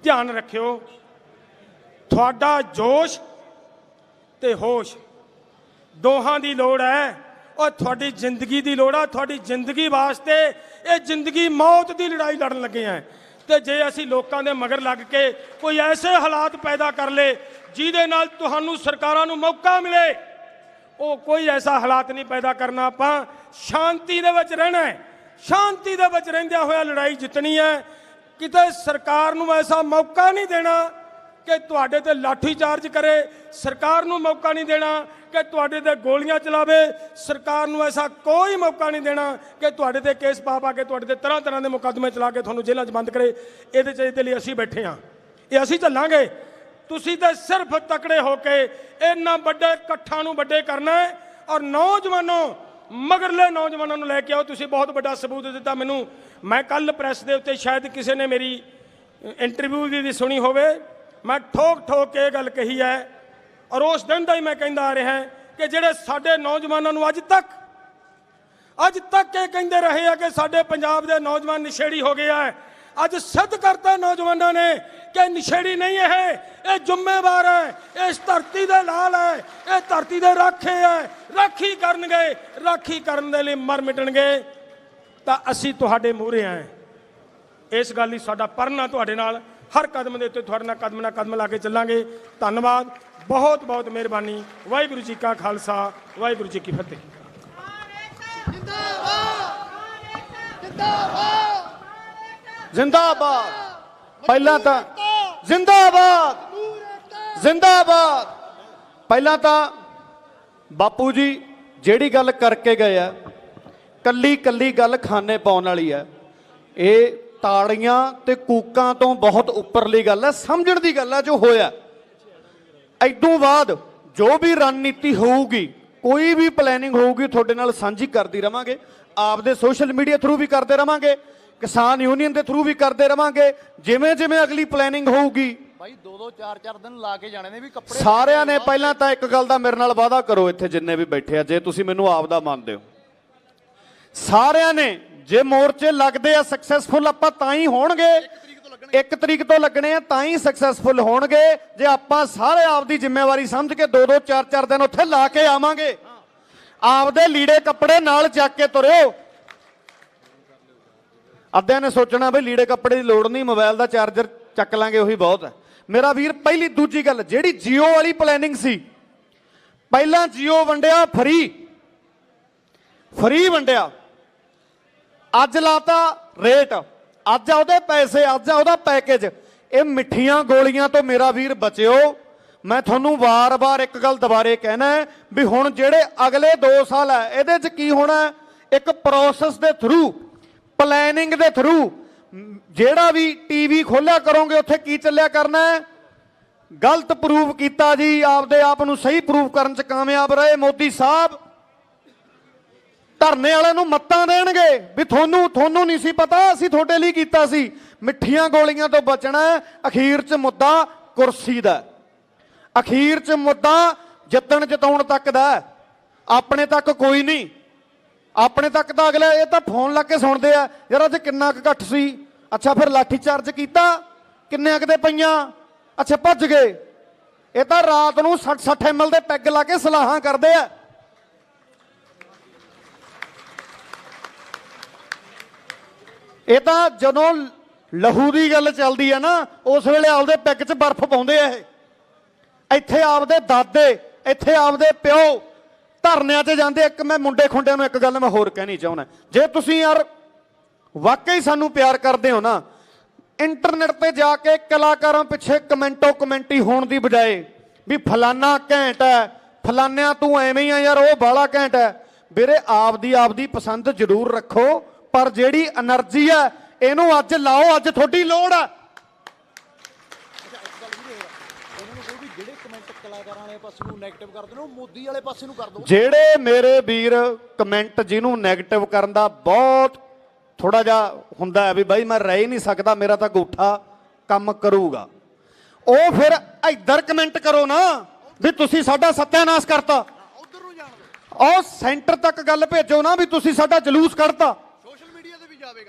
ਧਿਆਨ ਰੱਖਿਓ, ਤੁਹਾਡਾ ਜੋਸ਼ ਤੇ ਹੋਸ਼ ਦੋਹਾਂ ਦੀ ਲੋੜ ਹੈ। ਔਰ ਤੁਹਾਡੀ ਜ਼ਿੰਦਗੀ ਦੀ ਲੋੜ ਆ। ਤੁਹਾਡੀ ਜ਼ਿੰਦਗੀ ਵਾਸਤੇ ਇਹ ਜ਼ਿੰਦਗੀ ਮੌਤ ਦੀ ਲੜਾਈ ਲੜਨ ਲੱਗੇ ਆ। ਤੇ ਜੇ ਅਸੀਂ ਲੋਕਾਂ ਦੇ ਮਗਰ ਲੱਗ ਕੇ ਕੋਈ ਐਸੇ ਹਾਲਾਤ ਪੈਦਾ ਕਰ ਲਏ ਜਿਹਦੇ ਨਾਲ ਤੁਹਾਨੂੰ ਸਰਕਾਰਾਂ ਨੂੰ ਮੌਕਾ ਮਿਲੇ, ਉਹ ਕੋਈ ਐਸਾ ਹਾਲਾਤ ਨਹੀਂ ਪੈਦਾ ਕਰਨਾ। ਆਪਾਂ ਸ਼ਾਂਤੀ ਦੇ ਵਿੱਚ ਰਹਿਣਾ ਹੈ, ਸ਼ਾਂਤੀ ਦੇ ਵਿੱਚ ਰਹਿੰਦਿਆਂ ਹੋਇਆ ਲੜਾਈ ਜਿੱਤਣੀ ਹੈ। ਕਿਤੇ ਸਰਕਾਰ ਨੂੰ ਐਸਾ ਮੌਕਾ ਨਹੀਂ ਦੇਣਾ ਕਿ ਤੁਹਾਡੇ ਤੇ ਲਾਠੀ ਚਾਰਜ ਕਰੇ। ਸਰਕਾਰ ਨੂੰ ਮੌਕਾ ਨਹੀਂ ਦੇਣਾ ਕਿ ਤੁਹਾਡੇ ਤੇ ਗੋਲੀਆਂ ਚਲਾਵੇ। ਸਰਕਾਰ ਨੂੰ ਐਸਾ ਕੋਈ ਮੌਕਾ ਨਹੀਂ ਦੇਣਾ ਕਿ ਤੁਹਾਡੇ ਤੇ ਕੇਸ ਪਾ ਕੇ ਤੁਹਾਡੇ ਤੇ ਤਰ੍ਹਾਂ ਦੇ ਮੁਕੱਦਮੇ ਚਲਾ ਕੇ ਤੁਹਾਨੂੰ ਜੇਲ੍ਹਾਂ 'ਚ ਬੰਦ ਕਰੇ। ਇਹਦੇ ਲਈ ਅਸੀਂ ਬੈਠੇ ਹਾਂ, ਇਹ ਅਸੀਂ ਚੱਲਾਂਗੇ। ਤੁਸੀਂ ਤਾਂ ਸਿਰਫ ਤਕੜੇ ਹੋ ਕੇ ਇਹਨਾਂ ਵੱਡੇ ਇਕੱਠਾਂ ਨੂੰ ਵੱਡੇ ਕਰਨਾ ਹੈ। ਔਰ ਨੌਜਵਾਨੋ, ਮਗਰਲੇ ਨੌਜਵਾਨਾਂ ਨੂੰ ਲੈ ਕੇ ਆਓ। ਤੁਸੀਂ ਬਹੁਤ ਵੱਡਾ ਸਬੂਤ ਦਿੱਤਾ ਮੈਨੂੰ। ਮੈਂ ਕੱਲ ਪ੍ਰੈਸ ਦੇ ਉੱਤੇ ਸ਼ਾਇਦ ਕਿਸੇ ਨੇ ਮੇਰੀ ਇੰਟਰਵਿਊ ਦੀ ਸੁਣੀ ਹੋਵੇ, ਮੈਂ ਠੋਕ ਕੇ ਇਹ ਗੱਲ ਕਹੀ ਹੈ। ਔਰ ਉਸ ਦਿਨ ਦਾ ਹੀ ਮੈਂ ਕਹਿੰਦਾ ਆ ਰਿਹਾ ਕਿ ਜਿਹੜੇ ਸਾਡੇ ਨੌਜਵਾਨਾਂ ਨੂੰ ਅੱਜ ਤੱਕ ਇਹ ਕਹਿੰਦੇ ਰਹੇ ਆ ਕਿ ਸਾਡੇ ਪੰਜਾਬ ਦੇ ਨੌਜਵਾਨ ਨਸ਼ੇੜੀ ਹੋ ਗਏ ਆ, ਅੱਜ ਸਿੱਧ ਕਰਤਾ ਨੌਜਵਾਨਾਂ ਨੇ ਕਿ ਨਸ਼ੇੜੀ ਨਹੀਂ ਇਹ ਜ਼ਿੰਮੇਵਾਰ ਹੈ, ਇਸ ਧਰਤੀ ਦੇ ਲਾਲ ਹੈ, ਇਹ ਧਰਤੀ ਦੇ ਰਾਖੇ ਹੈ, ਰਾਖੀ ਕਰਨਗੇ, ਰਾਖੀ ਕਰਨ ਦੇ ਲਈ ਮਰ ਮਿਟਣਗੇ। ਤਾਂ ਅਸੀਂ ਤੁਹਾਡੇ ਮੂਹਰੇ ਆ। ਇਸ ਗੱਲ ਲਈ ਸਾਡਾ ਪਰਨਾ ਤੁਹਾਡੇ ਨਾਲ, ਹਰ ਕਦਮ ਦੇ ਉੱਤੇ ਤੁਹਾਡੇ ਨਾਲ ਕਦਮ ਲਾ ਕੇ ਚੱਲਾਂਗੇ। ਧੰਨਵਾਦ, ਬਹੁਤ ਬਹੁਤ ਮਿਹਰਬਾਨੀ। ਵਾਹਿਗੁਰੂ ਜੀ ਕਾ ਖਾਲਸਾ, ਵਾਹਿਗੁਰੂ ਜੀ ਕੀ ਫਤਿਹ। ਜ਼ਿੰਦਾਬਾਦ। ਪਹਿਲਾਂ ਤਾਂ ਜ਼ਿੰਦਾਬਾਦ। ਪਹਿਲਾਂ ਤਾਂ ਬਾਪੂ ਜੀ ਜਿਹੜੀ ਗੱਲ ਕਰਕੇ ਗਏ ਆ, ਕੱਲੀ ਗੱਲ ਖਾਨੇ ਪਾਉਣ ਵਾਲੀ ਹੈ। ਇਹ ਤਾੜੀਆਂ ਤੇ ਕੂਕਾਂ ਤੋਂ ਬਹੁਤ ਉੱਪਰਲੀ ਗੱਲ ਹੈ, ਸਮਝਣ ਦੀ ਗੱਲ ਹੈ ਜੋ ਹੋਇਆ। ਇਦੋਂ ਬਾਅਦ ਜੋ ਵੀ ਰਣਨੀਤੀ ਹੋਊਗੀ, ਕੋਈ ਵੀ ਪਲੈਨਿੰਗ ਹੋਊਗੀ, ਤੁਹਾਡੇ ਨਾਲ ਸਾਂਝੀ ਕਰਦੀ ਰਵਾਂਗੇ। ਆਪਦੇ ਸੋਸ਼ਲ ਮੀਡੀਆ ਥਰੂ ਵੀ ਕਰਦੇ ਰਵਾਂਗੇ, ਕਿਸਾਨ ਯੂਨੀਅਨ ਦੇ ਥਰੂ ਵੀ ਕਰਦੇ ਰਵਾਂਗੇ। ਜਿਵੇਂ ਅਗਲੀ ਪਲੈਨਿੰਗ ਹੋਊਗੀ ਭਾਈ 2-2 4-4 ਦਿਨ ਲਾ ਕੇ ਜਾਣੇ ਨੇ ਵੀ ਕੱਪੜੇ ਸਾਰਿਆਂ ਨੇ। ਪਹਿਲਾਂ ਤਾਂ ਇੱਕ ਗੱਲ ਦਾ ਮੇਰੇ ਨਾਲ ਵਾਅਦਾ ਕਰੋ, ਇੱਥੇ ਜਿੰਨੇ ਵੀ ਬੈਠੇ ਆ, ਜੇ ਤੁਸੀਂ ਮੈਨੂੰ ਆਪਦਾ ਮੰਨਦੇ ਹੋ, ਸਾਰਿਆਂ ਨੇ ਜੇ ਮੋਰਚੇ ਲੱਗਦੇ ਆ ਸਕਸੈਸਫੁਲ ਆਪਾਂ ਤਾਂ ਹੀ ਹੋਣਗੇ। 1 ਤਰੀਕ ਤੋਂ ਲੱਗਣੇ ਆ ਤਾਂ ਹੀ ਸਕਸੈਸਫੁਲ ਹੋਣਗੇ ਜੇ ਆਪਾਂ ਸਾਰੇ ਆਪਦੀ ਜ਼ਿੰਮੇਵਾਰੀ ਸਮਝ ਕੇ 2-2 4-4 ਦਿਨ ਉੱਥੇ ਲਾ ਕੇ ਆਵਾਂਗੇ। ਆਪਦੇ ਲੀੜੇ ਕੱਪੜੇ ਨਾਲ ਚੱਕ ਕੇ ਤੁਰਿਓ। ਅੱਧਿਆਂ ਨੇ ਸੋਚਣਾ ਬਈ ਲੀੜੇ ਕੱਪੜੇ ਦੀ ਲੋੜ ਨਹੀਂ, ਮੋਬਾਈਲ ਦਾ ਚਾਰਜਰ ਚੱਕ ਲਾਂਗੇ ਉਹੀ ਬਹੁਤ ਹੈ। ਮੇਰਾ ਵੀਰ, ਦੂਜੀ ਗੱਲ ਜਿਹੜੀ ਜੀਓ ਵਾਲੀ ਪਲੈਨਿੰਗ ਸੀ, ਪਹਿਲਾਂ ਜੀਓ ਵੰਡਿਆ ਫਰੀ ਵੰਡਿਆ, ਅੱਜ ਲਾਤਾ ਰੇਟ, ਅੱਜ ਆ ਉਹਦੇ ਪੈਸੇ, ਅੱਜ ਆ ਉਹਦਾ ਪੈਕੇਜ। ਇਹ ਮਿੱਠੀਆਂ ਗੋਲੀਆਂ ਤੋਂ ਮੇਰਾ ਵੀਰ ਬਚਿਓ। ਮੈਂ ਤੁਹਾਨੂੰ ਵਾਰ-ਵਾਰ ਇੱਕ ਗੱਲ ਦੁਬਾਰੇ ਕਹਿਣਾ ਵੀ ਹੁਣ ਜਿਹੜੇ ਅਗਲੇ 2 ਸਾਲ ਹੈ ਇਹਦੇ 'ਚ ਕੀ ਹੋਣਾ, ਇੱਕ ਪ੍ਰੋਸੈਸ ਦੇ ਥਰੂ, ਪਲੈਨਿੰਗ ਦੇ ਥਰੂ, ਜਿਹੜਾ ਵੀ ਟੀਵੀ ਖੋਲਿਆ ਕਰੋਗੇ ਉੱਥੇ ਕੀ ਚੱਲਿਆ ਕਰਨਾ ਹੈ, ਗਲਤ ਪ੍ਰੂਵ ਕੀਤਾ ਜੀ, ਆਪਦੇ ਆਪ ਨੂੰ ਸਹੀ ਪ੍ਰੂਵ ਕਰਨ 'ਚ ਕਾਮਯਾਬ ਰਹੇ ਮੋਦੀ ਸਾਹਿਬ। ਧਰਨੇ ਵਾਲਿਆਂ ਨੂੰ ਮੱਤਾਂ ਦੇਣਗੇ ਵੀ ਤੁਹਾਨੂੰ ਨਹੀਂ ਸੀ ਪਤਾ, ਅਸੀਂ ਤੁਹਾਡੇ ਲਈ ਕੀਤਾ ਸੀ। ਮਿੱਠੀਆਂ ਗੋਲੀਆਂ ਤੋਂ ਬਚਣਾ। ਅਖੀਰ 'ਚ ਮੁੱਦਾ ਕੁਰਸੀ ਦਾ, ਅਖੀਰ 'ਚ ਮੁੱਦਾ ਜਿੱਤਣ ਜਿਤਾਉਣ ਤੱਕ ਦਾ, ਆਪਣੇ ਤੱਕ ਕੋਈ ਨਹੀਂ। ਆਪਣੇ ਤੱਕ ਤਾਂ ਅਗਲੇ ਇਹ ਤਾਂ ਫੋਨ ਲਾ ਕੇ ਸੁਣਦੇ ਆ ਯਾਰ ਅੱਜ ਕਿੰਨਾ ਕੁ ਇਕੱਠ ਸੀ। ਅੱਛਾ ਫਿਰ ਲਾਠੀ ਚਾਰਜ ਕੀਤਾ, ਕਿੰਨੇ ਕੁ ਦੇ ਪਈਆਂ, ਅੱਛਾ ਭੱਜ ਗਏ। ਇਹ ਤਾਂ ਰਾਤ ਨੂੰ 60 ml ਦੇ ਪੈਗ ਲਾ ਕੇ ਸਲਾਹਾਂ ਕਰਦੇ ਆ। ਇਹ ਤਾਂ ਜਦੋਂ ਲਹੂ ਦੀ ਗੱਲ ਚੱਲਦੀ ਆ ਨਾ ਉਸ ਵੇਲੇ ਆਪਦੇ ਪੈਗ 'ਚ ਬਰਫ਼ ਪਾਉਂਦੇ ਆ। ਇਹ ਇੱਥੇ ਆਪਦੇ ਦਾਦੇ, ਇੱਥੇ ਆਪਦੇ ਪਿਓ ਧਰਨਿਆਂ 'ਚ ਜਾਂਦੇ। ਇੱਕ ਮੈਂ ਮੁੰਡੇ ਖੁੰਡਿਆਂ ਨੂੰ ਇੱਕ ਗੱਲ ਮੈਂ ਹੋਰ ਕਹਿਣੀ ਚਾਹੁੰਦਾ, ਜੇ ਤੁਸੀਂ ਯਾਰ ਵਾਕਈ ਸਾਨੂੰ ਪਿਆਰ ਕਰਦੇ ਹੋ ਨਾ, ਇੰਟਰਨੈਟ ਤੇ ਜਾ ਕੇ ਕਲਾਕਾਰਾਂ ਪਿੱਛੇ ਕਮੈਂਟੋ ਕਮੈਂਟੀ ਹੋਣ ਦੀ ਬਜਾਏ ਵੀ ਫਲਾਨਾ ਘੈਂਟ ਹੈ, ਫਲਾਨਿਆਂ ਤੂੰ ਐਵੇਂ ਹੀ ਆ ਯਾਰ ਉਹ ਬਾਲਾ ਘੈਂਟ ਹੈ, ਵੀਰੇ ਆਪਦੀ ਪਸੰਦ ਜ਼ਰੂਰ ਰੱਖੋ, ਪਰ ਜਿਹੜੀ એનર્ਜੀ ਹੈ ਇਹਨੂੰ ਅੱਜ ਲਾਓ, ਅੱਜ ਤੁਹਾਡੀ ਲੋੜ ਆ। ਜਿਹੜੇ ਮੇਰੇ ਵੀਰ ਕਮੈਂਟ ਜਿਹਨੂੰ ਨੈਗੇਟਿਵ ਕਰਨ ਦਾ ਬਹੁਤ ਥੋੜਾ ਜਿਹਾ ਹੁੰਦਾ ਹੈ ਵੀ ਬਾਈ ਮੈਂ ਰਹਿ ਹੀ ਨਹੀਂ ਸਕਦਾ, ਮੇਰਾ ਤਾਂ ਗੂਠਾ ਕੰਮ ਕਰੂਗਾ, ਉਹ ਫਿਰ ਇੱਧਰ ਕਮੈਂਟ ਕਰੋ ਨਾ ਵੀ ਤੁਸੀਂ ਸਾਡਾ ਸੱਤਿਆਨਾਸ਼ ਕਰਤਾ। ਉਹ ਸੈਂਟਰ ਤੱਕ ਗੱਲ ਭੇਜੋ ਨਾ ਵੀ ਤੁਸੀਂ ਸਾਡਾ ਜਲੂਸ ਕੱਢਤਾ।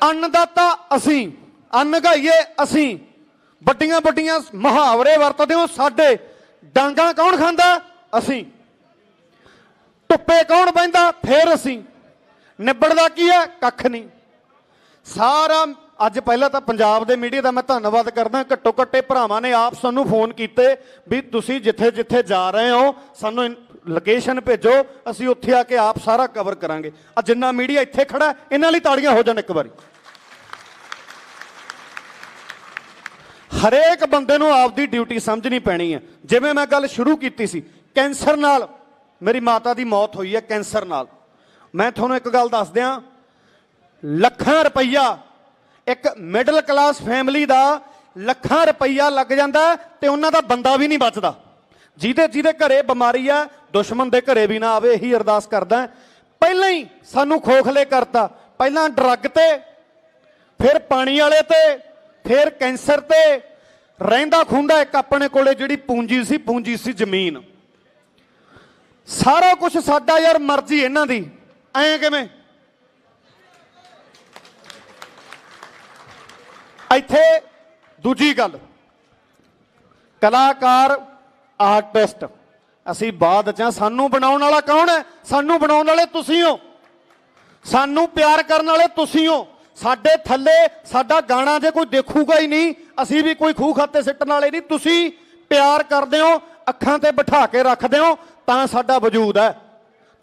ਅੰਨਦਾਤਾ ਅਸੀਂ, ਅੰਨ ਗਾਈਏ ਅਸੀਂ, ਵੱਡੀਆਂ ਵੱਡੀਆਂ ਮੁਹਾਵਰੇ ਵਰਤਦੇ ਹੋ ਸਾਡੇ, ਡਾਂਗਾ ਕੌਣ ਖਾਂਦਾ ਅਸੀਂ, ਧੁੱਪੇ ਕੌਣ ਬਹਿੰਦਾ ਫੇਰ ਅਸੀਂ, ਨਿਬੜਦਾ ਕੀ ਹੈ ਕੱਖ ਨਹੀਂ। ਸਾਰਾ ਅੱਜ ਪਹਿਲਾਂ ਤਾਂ ਪੰਜਾਬ ਦੇ ਮੀਡੀਆ ਦਾ ਮੈਂ ਧੰਨਵਾਦ ਕਰਦਾ, ਘੱਟੋ ਘੱਟੇ ਭਰਾਵਾਂ ਨੇ ਆਪ ਸਾਨੂੰ ਫੋਨ ਕੀਤੇ ਵੀ ਤੁਸੀਂ ਜਿੱਥੇ ਜਿੱਥੇ ਜਾ ਰਹੇ ਹੋ ਸਾਨੂੰ ਲੋਕੇਸ਼ਨ ਭੇਜੋ, ਅਸੀਂ ਉੱਥੇ ਆ ਕੇ ਆਪ ਸਾਰਾ ਕਵਰ ਕਰਾਂਗੇ। ਆ ਜਿੰਨਾ ਮੀਡੀਆ ਇੱਥੇ ਖੜਾ ਇਹਨਾਂ ਲਈ ਤਾੜੀਆਂ ਹੋ ਜਾਣ ਇੱਕ ਵਾਰੀ। ਹਰੇਕ ਬੰਦੇ ਨੂੰ ਆਪਦੀ ਡਿਊਟੀ ਸਮਝਣੀ ਪੈਣੀ ਹੈ। ਜਿਵੇਂ ਮੈਂ ਗੱਲ ਸ਼ੁਰੂ ਕੀਤੀ ਸੀ, ਕੈਂਸਰ ਨਾਲ ਮੇਰੀ ਮਾਤਾ ਦੀ ਮੌਤ ਹੋਈ ਹੈ, ਕੈਂਸਰ ਨਾਲ। ਮੈਂ ਤੁਹਾਨੂੰ ਇੱਕ ਗੱਲ ਦੱਸ ਦਿਆਂ, ਲੱਖਾਂ ਰੁਪਈਆ ਇੱਕ ਮਿਡਲ ਕਲਾਸ ਫੈਮਿਲੀ ਦਾ ਲੱਖਾਂ ਰੁਪਈਆ ਲੱਗ ਜਾਂਦਾ ਤੇ ਉਹਨਾਂ ਦਾ ਬੰਦਾ ਵੀ ਨਹੀਂ ਬਚਦਾ। ਜਿਹਦੇ ਘਰੇ ਬਿਮਾਰੀ ਆ ਦੁਸ਼ਮਣ ਦੇ ਘਰੇ ਵੀ ਨਾ ਆਵੇ, ਇਹੀ ਅਰਦਾਸ ਕਰਦਾ। ਪਹਿਲਾਂ ਹੀ ਸਾਨੂੰ ਖੋਖਲੇ ਕਰਤਾ, ਪਹਿਲਾਂ ਡਰੱਗ ਤੇ, ਫਿਰ ਪਾਣੀ ਵਾਲੇ ਤੇ, ਫਿਰ ਕੈਂਸਰ ਤੇ। ਰਹਿੰਦਾ ਖੁੰਦਾ ਇੱਕ ਆਪਣੇ ਕੋਲੇ ਜਿਹੜੀ ਪੂੰਜੀ ਸੀ ਜ਼ਮੀਨ। ਸਾਰਾ ਕੁਝ ਸਾਡਾ ਯਾਰ ਮਰਜ਼ੀ ਇਹਨਾਂ ਦੀ, ਐਂ ਕਿਵੇਂ? ਇੱਥੇ ਦੂਜੀ ਗੱਲ, ਕਲਾਕਾਰ ਆਰਟਿਸਟ ਅਸੀਂ ਬਾਅਦ ਚ, ਸਾਨੂੰ ਬਣਾਉਣ ਵਾਲਾ ਕੌਣ ਹੈ? ਸਾਨੂੰ ਬਣਾਉਣ ਵਾਲੇ ਤੁਸੀਂ ਹੋ, ਸਾਨੂੰ ਪਿਆਰ ਕਰਨ ਵਾਲੇ ਤੁਸੀਂ ਹੋ। ਸਾਡੇ ਥੱਲੇ ਸਾਡਾ ਗਾਣਾ ਜੇ ਕੋਈ ਦੇਖੂਗਾ ਹੀ ਨਹੀਂ, ਅਸੀਂ ਵੀ ਕੋਈ ਖੂਹ ਖਾਤੇ ਸਿੱਟਣ ਵਾਲੇ ਨਹੀਂ। ਤੁਸੀਂ ਪਿਆਰ ਕਰਦੇ ਹੋ, ਅੱਖਾਂ ਤੇ ਬਿਠਾ ਕੇ ਰੱਖਦੇ ਹੋ, ਤਾਂ ਸਾਡਾ ਵਜੂਦ ਹੈ।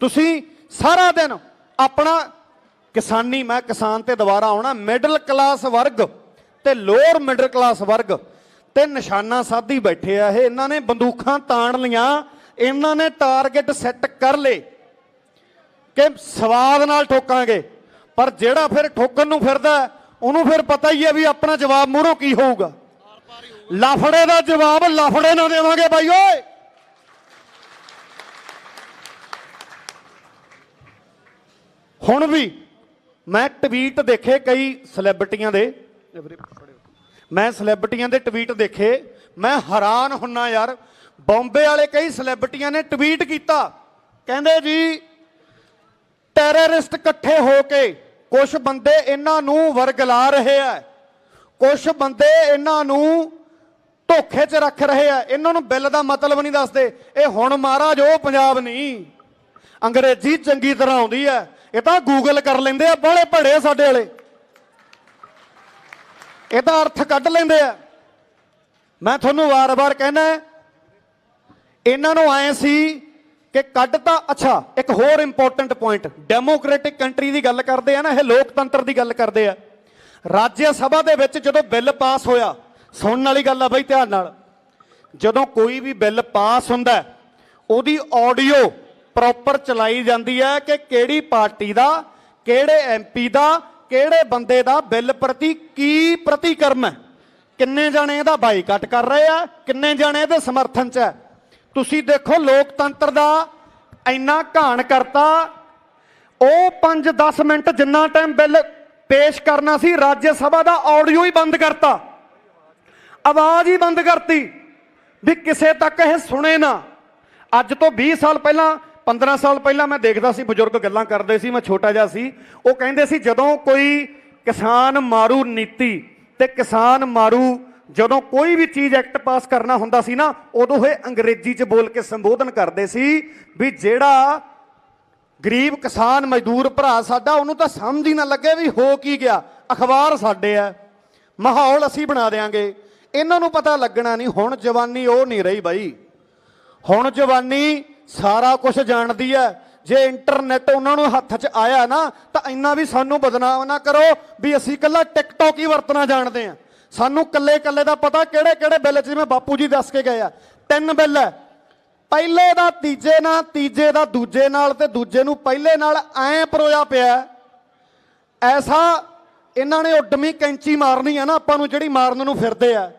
ਤੁਸੀਂ ਸਾਰਾ ਦਿਨ ਆਪਣਾ ਕਿਸਾਨੀ, ਮੈਂ ਕਿਸਾਨ ਤੇ ਦੁਬਾਰਾ ਆਉਣਾ, ਮਿਡਲ ਕਲਾਸ ਵਰਗ ਤੇ ਲੋਅਰ ਮਿਡਲ ਕਲਾਸ ਵਰਗ ਤੇ ਨਿਸ਼ਾਨਾ ਸਾਧੀ ਬੈਠੇ ਆ। ਇਹ ਇਹਨਾਂ ਨੇ ਬੰਦੂਕਾਂ ਤਾਣ ਲੀਆਂ, ਇਹਨਾਂ ਨੇ ਟਾਰਗੇਟ ਸੈੱਟ ਕਰ ਲਏ ਕਿ ਸਵਾਦ ਨਾਲ ਠੋਕਾਂਗੇ, ਪਰ ਜਿਹੜਾ ਫਿਰ ਠੋਕਣ ਨੂੰ ਫਿਰਦਾ ਉਹਨੂੰ ਫਿਰ ਪਤਾ ਹੀ ਹੈ ਵੀ ਆਪਣਾ ਜਵਾਬ ਮੂਹਰੋਂ ਕੀ ਹੋਊਗਾ। ਲਾਫੜੇ ਦਾ ਜਵਾਬ ਲਾਫੜੇ ਨਾ ਦੇਵਾਂਗੇ ਬਾਈ ਓਏ। ਹੁਣ ਵੀ ਮੈਂ ਟਵੀਟ ਦੇਖੇ ਕਈ ਸੈਲੇਬ੍ਰਿਟੀਆਂ ਦੇ, ਮੈਂ ਸੈਲੇਬ੍ਰਿਟੀਆਂ ਦੇ ਟਵੀਟ ਦੇਖੇ, ਮੈਂ ਹੈਰਾਨ ਹੁੰਨਾ ਯਾਰ। ਬੰਬੇ ਵਾਲੇ ਕਈ ਸੈਲੇਬ੍ਰਿਟੀਆਂ ਨੇ ਟਵੀਟ ਕੀਤਾ, ਕਹਿੰਦੇ ਜੀ ਟੈਰਰਿਸਟ ਇਕੱਠੇ ਹੋ ਕੇ ਕੁਝ ਬੰਦੇ ਇਹਨਾਂ ਨੂੰ ਵਰਗਲਾ ਰਹੇ ਆ, ਕੁਝ ਬੰਦੇ ਇਹਨਾਂ ਨੂੰ ਧੋਖੇ 'ਚ ਰੱਖ ਰਹੇ ਆ, ਇਹਨਾਂ ਨੂੰ ਬਿੱਲ ਦਾ ਮਤਲਬ ਨਹੀਂ ਦੱਸਦੇ। ਇਹ ਹੁਣ ਮਹਾਰਾਜ ਉਹ ਪੰਜਾਬ ਨਹੀਂ, ਅੰਗਰੇਜ਼ੀ ਚੰਗੀ ਤਰ੍ਹਾਂ ਆਉਂਦੀ ਹੈ, ਇਹ ਤਾਂ ਗੂਗਲ ਕਰ ਲੈਂਦੇ ਆ, ਬਾਹਲੇ ਭੜੇ ਸਾਡੇ ਵਾਲੇ, ਇਹਦਾ ਅਰਥ ਕੱਢ ਲੈਂਦੇ ਆ। ਮੈਂ ਤੁਹਾਨੂੰ ਵਾਰ-ਵਾਰ ਕਹਿਣਾ, ਇਹਨਾਂ ਨੂੰ ਆਏ ਸੀ ਕਿ ਕੱਢਤਾ। ਅੱਛਾ ਇੱਕ ਹੋਰ ਇੰਪੋਰਟੈਂਟ ਪੁਆਇੰਟ, ਡੈਮੋਕ੍ਰੈਟਿਕ ਕੰਟਰੀ ਦੀ ਗੱਲ ਕਰਦੇ ਆ ਨਾ, ਇਹ ਲੋਕਤੰਤਰ ਦੀ ਗੱਲ ਕਰਦੇ ਆ। ਰਾਜ ਸਭਾ ਦੇ ਵਿੱਚ ਜਦੋਂ ਬਿੱਲ ਪਾਸ ਹੋਇਆ, ਸੁਣਨ ਵਾਲੀ ਗੱਲ ਆ ਬਈ ਧਿਆਨ ਨਾਲ, ਜਦੋਂ ਕੋਈ ਵੀ ਬਿੱਲ ਪਾਸ ਹੁੰਦਾ ਉਹਦੀ ਆਡੀਓ ਪ੍ਰੋਪਰ ਚਲਾਈ ਜਾਂਦੀ ਹੈ ਕਿ ਕਿਹੜੀ ਪਾਰਟੀ ਦਾ, ਕਿਹੜੇ ਐਮਪੀ ਦਾ, ਕਿਹੜੇ ਬੰਦੇ ਦਾ ਬਿੱਲ ਪ੍ਰਤੀ ਕੀ ਪ੍ਰਤੀਕਰਮ ਹੈ, ਕਿੰਨੇ ਜਾਣੇ ਇਹਦਾ ਬਾਈਕਾਟ ਕਰ ਰਹੇ ਆ, ਕਿੰਨੇ ਜਾਣੇ ਇਹਦੇ ਸਮਰਥਨ 'ਚ ਹੈ। ਤੁਸੀਂ ਦੇਖੋ ਲੋਕਤੰਤਰ ਦਾ ਇੰਨਾ ਘਾਣ ਕਰਤਾ, ਉਹ 5-10 ਮਿੰਟ ਜਿੰਨਾ ਟਾਈਮ ਬਿੱਲ ਪੇਸ਼ ਕਰਨਾ ਸੀ ਰਾਜ ਸਭਾ ਦਾ ਆਡੀਓ ਹੀ ਬੰਦ ਕਰਤਾ, ਆਵਾਜ਼ ਹੀ ਬੰਦ ਕਰਤੀ ਵੀ ਕਿਸੇ ਤੱਕ ਇਹ ਸੁਣੇ ਨਾ। ਅੱਜ ਤੋਂ 20 ਸਾਲ ਪਹਿਲਾਂ 15 ਸਾਲ ਪਹਿਲਾਂ ਮੈਂ ਦੇਖਦਾ ਸੀ, ਬਜ਼ੁਰਗ ਗੱਲਾਂ ਕਰਦੇ ਸੀ, ਮੈਂ ਛੋਟਾ ਜਿਹਾ ਸੀ, ਉਹ ਕਹਿੰਦੇ ਸੀ ਜਦੋਂ ਕੋਈ ਕਿਸਾਨ ਮਾਰੂ ਨੀਤੀ ਤੇ ਕਿਸਾਨ ਮਾਰੂ ਜਦੋਂ ਕੋਈ ਵੀ ਚੀਜ਼ ਐਕਟ ਪਾਸ ਕਰਨਾ ਹੁੰਦਾ ਸੀ ਨਾ, ਉਦੋਂ ਇਹ ਅੰਗਰੇਜ਼ੀ 'ਚ ਬੋਲ ਕੇ ਸੰਬੋਧਨ ਕਰਦੇ ਸੀ ਵੀ ਜਿਹੜਾ ਗਰੀਬ ਕਿਸਾਨ ਮਜ਼ਦੂਰ ਭਰਾ ਸਾਡਾ, ਉਹਨੂੰ ਤਾਂ ਸਮਝ ਹੀ ਨਾ ਲੱਗੇ ਵੀ ਹੋ ਕੀ ਗਿਆ, ਅਖਬਾਰ ਸਾਡੇ ਆ, ਮਾਹੌਲ ਅਸੀਂ ਬਣਾ ਦਿਆਂਗੇ, ਇਹਨਾਂ ਨੂੰ ਪਤਾ ਲੱਗਣਾ ਨਹੀਂ। ਹੁਣ ਜਵਾਨੀ ਉਹ ਨਹੀਂ ਰਹੀ ਬਾਈ, ਹੁਣ ਜਵਾਨੀ ਸਾਰਾ ਕੁਝ ਜਾਣਦੀ ਹੈ। ਜੇ ਇੰਟਰਨੈਟ ਉਹਨਾਂ ਨੂੰ ਹੱਥ 'ਚ ਆਇਆ ਨਾ ਤਾਂ ਇੰਨਾ ਵੀ ਸਾਨੂੰ ਬਦਨਾਮ ਨਾ ਕਰੋ ਵੀ ਅਸੀਂ ਇਕੱਲਾ ਟਿਕਟੌਕ ਹੀ ਵਰਤਣਾ ਜਾਣਦੇ ਹਾਂ। ਸਾਨੂੰ ਕੱਲੇ ਕੱਲੇ ਦਾ ਪਤਾ ਕਿਹੜੇ ਕਿਹੜੇ ਬਿੱਲ, ਜਿਵੇਂ ਬਾਪੂ ਜੀ ਦੱਸ ਕੇ ਗਏ ਆ, 3 ਬਿੱਲ ਹੈ, ਪਹਿਲੇ ਦਾ ਤੀਜੇ ਨਾਲ, ਤੀਜੇ ਦਾ ਦੂਜੇ ਨਾਲ, ਤੇ ਦੂਜੇ ਨੂੰ ਪਹਿਲੇ ਨਾਲ ਐਂ ਪਰੋਇਆ ਪਿਆ ਐਸਾ। ਇਹਨਾਂ ਨੇ ਉੱਡਮੀ ਕੈਂਚੀ ਮਾਰਨੀ ਆ ਨਾ ਆਪਾਂ ਨੂੰ, ਜਿਹੜੀ ਮਾਰਨ ਨੂੰ ਫਿਰਦੇ ਆ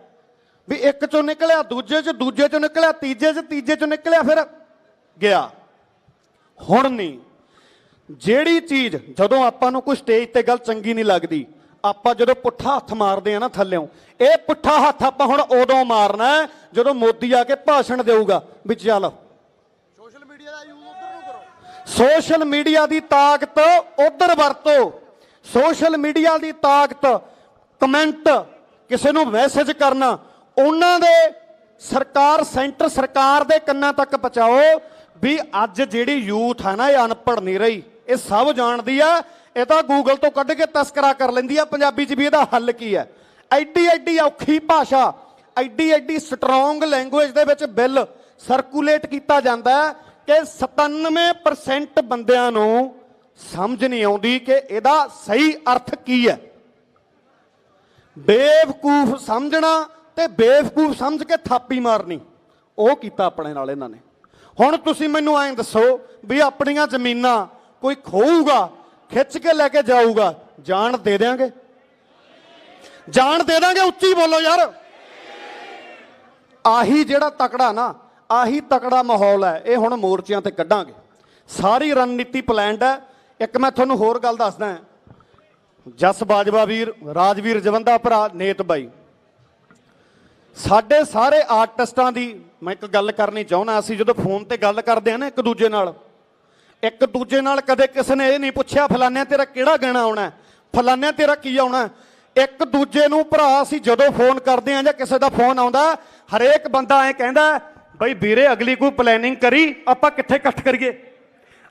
ਵੀ ਇੱਕ ਚੋਂ ਨਿਕਲਿਆ ਦੂਜੇ 'ਚ, ਦੂਜੇ 'ਚੋਂ ਨਿਕਲਿਆ ਤੀਜੇ 'ਚ, ਤੀਜੇ 'ਚੋਂ ਨਿਕਲਿਆ ਫਿਰ ਗਿਆ। ਹੁਣ ਨਹੀਂ, ਜਿਹੜੀ ਚੀਜ਼ ਜਦੋਂ ਆਪਾਂ ਨੂੰ ਕੋਈ ਸਟੇਜ ਤੇ ਗੱਲ ਚੰਗੀ ਨਹੀਂ ਲੱਗਦੀ, ਆਪਾਂ ਜਦੋਂ ਪੁੱਠਾ ਹੱਥ ਮਾਰਦੇ ਆ ਨਾ ਥੱਲਿਓਂ, ਇਹ ਪੁੱਠਾ ਹੱਥ ਆਪਾਂ ਹੁਣ ਉਦੋਂ ਮਾਰਨਾ ਜਦੋਂ ਮੋਦੀ ਆ ਕੇ ਭਾਸ਼ਣ ਦੇਊਗਾ ਵੀ ਚੱਲ ਸੋਸ਼ਲ ਮੀਡੀਆ ਦੀ ਤਾਕਤ ਉਧਰ ਵਰਤੋ, ਸੋਸ਼ਲ ਮੀਡੀਆ ਦੀ ਤਾਕਤ, ਕਮੈਂਟ, ਕਿਸੇ ਨੂੰ ਮੈਸੇਜ ਕਰਨਾ, ਉਹਨਾਂ ਦੇ ਸਰਕਾਰ, ਸੈਂਟਰ ਸਰਕਾਰ ਦੇ ਕੰਨਾਂ ਤੱਕ ਪਹੁੰਚਾਓ ਵੀ ਅੱਜ ਜਿਹੜੀ ਯੂਥ ਹੈ ਨਾ, ਇਹ ਅਨਪੜ੍ਹ ਨਹੀਂ ਰਹੀ, ਇਹ ਸਭ ਜਾਣਦੀ ਆ, ਇਹ ਤਾਂ ਗੂਗਲ ਤੋਂ ਕੱਢ ਕੇ ਤਸਕਰਾ ਕਰ ਲੈਂਦੀ ਆ ਪੰਜਾਬੀ 'ਚ ਵੀ ਇਹਦਾ ਹੱਲ ਕੀ ਹੈ। ਐਡੀ ਐਡੀ ਔਖੀ ਭਾਸ਼ਾ, ਐਡੀ ਐਡੀ ਸਟਰੋਂਗ ਲੈਂਗੁਏਜ ਦੇ ਵਿੱਚ ਬਿੱਲ ਸਰਕੂਲੇਟ ਕੀਤਾ ਜਾਂਦਾ ਕਿ 97% ਬੰਦਿਆਂ ਨੂੰ ਸਮਝ ਨਹੀਂ ਆਉਂਦੀ ਕਿ ਇਹਦਾ ਸਹੀ ਅਰਥ ਕੀ ਹੈ। ਬੇਵਕੂਫ ਸਮਝਣਾ ਤੇ ਬੇਵਕੂਫ ਸਮਝ ਕੇ ਥਾਪੀ ਮਾਰਨੀ, ਉਹ ਕੀਤਾ ਆਪਣੇ ਨਾਲ ਇਹਨਾਂ ਨੇ। ਹੁਣ ਤੁਸੀਂ ਮੈਨੂੰ ਐਂ ਦੱਸੋ ਵੀ ਆਪਣੀਆਂ ਜ਼ਮੀਨਾਂ ਕੋਈ ਖੋਊਗਾ, ਖਿੱਚ ਕੇ ਲੈ ਕੇ ਜਾਊਗਾ, ਜਾਨ ਦੇ ਦਿਆਂਗੇ? ਜਾਨ ਦੇ ਦਾਂਗੇ? ਉੱਚੀ ਬੋਲੋ ਯਾਰ। ਆਹੀ ਜਿਹੜਾ ਤਕੜਾ ਨਾ, ਆਹੀ ਤਕੜਾ ਮਾਹੌਲ ਹੈ, ਇਹ ਹੁਣ ਮੋਰਚਿਆਂ ਤੇ ਕੱਢਾਂਗੇ। ਸਾਰੀ ਰਣਨੀਤੀ ਪਲਾਨਡ ਹੈ। ਇੱਕ ਮੈਂ ਤੁਹਾਨੂੰ ਹੋਰ ਗੱਲ ਦੱਸਦਾ, ਜਸ ਬਾਜਵਾ ਵੀਰ, ਰਾਜਵੀਰ ਜਵੰਦਾ ਭਰਾ, ਨੇਤ ਬਾਈ, ਸਾਡੇ ਸਾਰੇ ਆਰਟਿਸਟਾਂ ਦੀ ਮੈਂ ਇੱਕ ਗੱਲ ਕਰਨੀ ਚਾਹੁੰਦਾ। ਅਸੀਂ ਜਦੋਂ ਫੋਨ ਤੇ ਗੱਲ ਕਰਦੇ ਹਾਂ ਨਾ ਇੱਕ ਦੂਜੇ ਨਾਲ ਕਦੇ ਕਿਸੇ ਨੇ ਇਹ ਨਹੀਂ ਪੁੱਛਿਆ ਫਲਾਨਿਆਂ ਤੇਰਾ ਕਿਹੜਾ ਗਾਣਾ ਆਉਣਾ, ਫਲਾਨਿਆਂ ਤੇਰਾ ਕੀ ਆਉਣਾ। ਇੱਕ ਦੂਜੇ ਨੂੰ ਭਰਾ ਅਸੀਂ ਜਦੋਂ ਫੋਨ ਕਰਦੇ ਹਾਂ ਜਾਂ ਕਿਸੇ ਦਾ ਫੋਨ ਆਉਂਦਾ, ਹਰੇਕ ਬੰਦਾ ਐਂ ਕਹਿੰਦਾ ਬਈ ਵੀਰੇ ਅਗਲੀ ਕੋਈ ਪਲੈਨਿੰਗ ਕਰੀ, ਆਪਾਂ ਕਿੱਥੇ ਇਕੱਠ ਕਰੀਏ,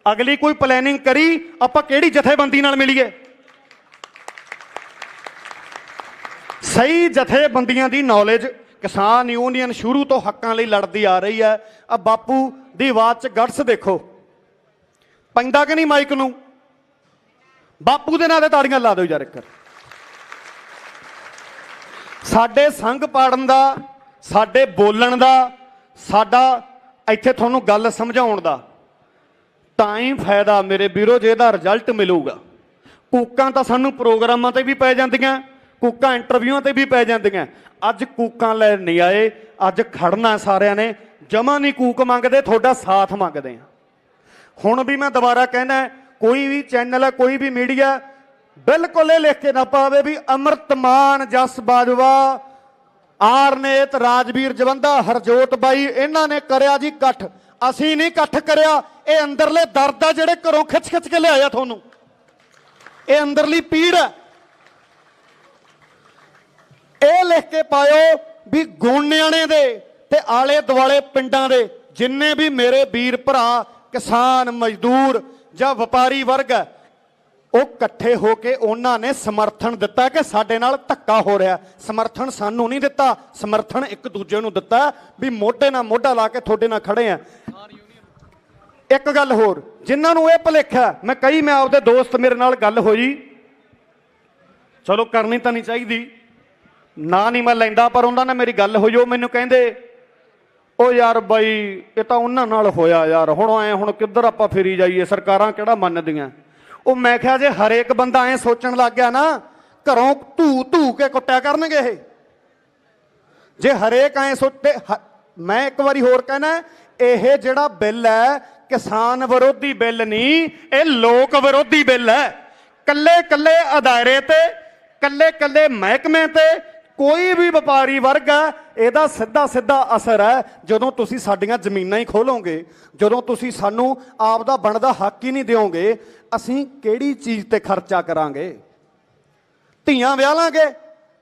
ਅਗਲੀ ਕੋਈ ਪਲੈਨਿੰਗ ਕਰੀ, ਆਪਾਂ ਕਿਹੜੀ ਜਥੇਬੰਦੀ ਨਾਲ ਮਿਲੀਏ। ਸਹੀ ਜਥੇਬੰਦੀਆਂ ਦੀ ਨੌਲੇਜ ਕਿਸਾਨ ਯੂਨੀਅਨ ਸ਼ੁਰੂ ਤੋਂ ਹੱਕਾਂ ਲਈ ਲੜਦੀ ਆ ਰਹੀ ਹੈ। ਆ ਬਾਪੂ ਦੀ ਆਵਾਜ਼ 'ਚ ਗਟਸ ਦੇਖੋ, ਪੈਂਦਾ ਕਿ ਨਹੀਂ ਮਾਈਕ ਨੂੰ? ਬਾਪੂ ਦੇ ਨਾਂ ਤੇ ਤਾੜੀਆਂ ਲਾ ਦਿਓ ਯਾਰ ਇੱਕ। ਸਾਡੇ ਸੰਘ ਪਾੜਨ ਦਾ, ਸਾਡੇ ਬੋਲਣ ਦਾ, ਸਾਡਾ ਇੱਥੇ ਤੁਹਾਨੂੰ ਗੱਲ ਸਮਝਾਉਣ ਦਾ ਤਾਂ ਹੀ ਫਾਇਦਾ ਮੇਰੇ ਵੀਰੋ ਜੇ ਇਹਦਾ ਰਿਜ਼ਲਟ ਮਿਲੂਗਾ। ਕੂਕਾਂ ਤਾਂ ਸਾਨੂੰ ਪ੍ਰੋਗਰਾਮਾਂ ਤੇ ਵੀ ਪੈ ਜਾਂਦੀਆਂ, ਕੂਕਾਂ ਇੰਟਰਵਿਊਆਂ ਤੇ ਵੀ ਪੈ ਜਾਂਦੀਆਂ। ਅੱਜ ਕੂਕਾਂ ਲੈ ਨਹੀਂ ਆਏ, ਅੱਜ ਖੜਨਾ ਸਾਰਿਆਂ ਨੇ। ਜਮਾਂ ਨਹੀਂ ਕੂਕ ਮੰਗਦੇ, ਤੁਹਾਡਾ ਸਾਥ ਮੰਗਦੇ ਆ। ਹੁਣ ਵੀ ਮੈਂ ਦੁਬਾਰਾ ਕਹਿਣਾ, ਕੋਈ ਵੀ ਚੈਨਲ ਹੈ, ਕੋਈ ਵੀ ਮੀਡੀਆ ਬਿਲਕੁਲ ਇਹ ਲਿਖ ਕੇ ਨਾ ਪਾਵੇ ਵੀ ਅੰਮ੍ਰਿਤਮਾਨ, ਜਸ ਬਾਜਵਾ, ਆਰਨੇਤ, ਰਾਜਵੀਰ ਜਵੰਦਾ, ਹਰਜੋਤ ਬਾਈ ਇਹਨਾਂ ਨੇ ਕਰਿਆ ਜੀ ਇਕੱਠ। ਅਸੀਂ ਨਹੀਂ ਇਕੱਠ ਕਰਿਆ, ਇਹ ਅੰਦਰਲੇ ਦਰਦ ਆ ਜਿਹੜੇ ਘਰੋਂ ਖਿੱਚ ਖਿੱਚ ਕੇ ਲਿਆਇਆ ਤੁਹਾਨੂੰ, ਇਹ ਅੰਦਰਲੀ ਪੀੜ ਹੈ। ਇਹ ਲਿਖ ਕੇ ਪਾਇਓ ਵੀ ਗੋਨਿਆਣੇ ਦੇ ਤੇ ਆਲੇ ਦੁਆਲੇ ਪਿੰਡਾਂ ਦੇ ਜਿੰਨੇ ਵੀ ਮੇਰੇ ਵੀਰ ਭਰਾ ਕਿਸਾਨ, ਮਜ਼ਦੂਰ ਜਾਂ ਵਪਾਰੀ ਵਰਗ ਹੈ, ਉਹ ਇਕੱਠੇ ਹੋ ਕੇ ਉਹਨਾਂ ਨੇ ਸਮਰਥਨ ਦਿੱਤਾ ਕਿ ਸਾਡੇ ਨਾਲ ਧੱਕਾ ਹੋ ਰਿਹਾ। ਸਮਰਥਨ ਸਾਨੂੰ ਨਹੀਂ ਦਿੱਤਾ, ਸਮਰਥਨ ਇੱਕ ਦੂਜੇ ਨੂੰ ਦਿੱਤਾ ਵੀ ਮੋਢੇ ਨਾਲ ਮੋਢਾ ਲਾ ਕੇ ਤੁਹਾਡੇ ਨਾਲ ਖੜੇ ਆ। ਇੱਕ ਗੱਲ ਹੋਰ, ਜਿਨ੍ਹਾਂ ਨੂੰ ਇਹ ਭੁਲੇਖਾ, ਮੈਂ ਆਪਦੇ ਦੋਸਤ, ਮੇਰੇ ਨਾਲ ਗੱਲ ਹੋਈ, ਚਲੋ ਕਰਨੀ ਤਾਂ ਨਹੀਂ ਚਾਹੀਦੀ, ਨਾ ਨਹੀਂ ਮੈਂ ਲੈਂਦਾ, ਪਰ ਉਹਨਾਂ ਨਾਲ ਮੇਰੀ ਗੱਲ ਹੋਈ। ਉਹ ਮੈਨੂੰ ਕਹਿੰਦੇ ਉਹ ਯਾਰ ਬਾਈ ਇਹ ਤਾਂ ਉਹਨਾਂ ਨਾਲ ਹੋਇਆ ਯਾਰ, ਹੁਣ ਐ ਹੁਣ ਕਿੱਧਰ ਆਪਾਂ ਫਿਰੀ ਜਾਈਏ, ਸਰਕਾਰਾਂ ਕਿਹੜਾ ਮੰਨਦੀਆਂ। ਉਹ ਮੈਂ ਕਿਹਾ ਜੇ ਹਰੇਕ ਬੰਦਾ ਐ ਸੋਚਣ ਲੱਗ ਗਿਆ ਨਾ, ਘਰੋਂ ਧੂ ਕੇ ਕੁੱਟਿਆ ਕਰਨਗੇ ਇਹ। ਜੇ ਹਰੇਕ ਐ ਸੋਚੇ, ਮੈਂ ਇੱਕ ਵਾਰੀ ਹੋਰ ਕਹਿਣਾ, ਇਹ ਜਿਹੜਾ ਬਿੱਲ ਹੈ ਕਿਸਾਨ ਵਿਰੋਧੀ ਬਿੱਲ ਨਹੀਂ, ਇਹ ਲੋਕ ਵਿਰੋਧੀ ਬਿੱਲ ਹੈ। ਕੱਲੇ ਕੱਲੇ ਅਦਾਰੇ ਤੇ, ਕੱਲੇ ਕੱਲੇ ਮਹਿਕਮੇ ਤੇ, ਕੋਈ ਵੀ ਵਪਾਰੀ ਵਰਗ ਹੈ, ਇਹਦਾ ਸਿੱਧਾ ਸਿੱਧਾ ਅਸਰ ਹੈ ਜਦੋਂ ਤੁਸੀਂ ਸਾਡੀਆਂ ਜ਼ਮੀਨਾਂ ਹੀ ਖੋਲੋਗੇ, ਜਦੋਂ ਤੁਸੀਂ ਸਾਨੂੰ ਆਪ ਦਾ ਬਣਦਾ ਹੱਕ ਹੀ ਨਹੀਂ ਦਿਓਗੇ, ਅਸੀਂ ਕਿਹੜੀ ਚੀਜ਼ ਤੇ ਖਰਚਾ ਕਰਾਂਗੇ? ਧੀਆਂ ਵਿਆਹ ਲਾਂਗੇ,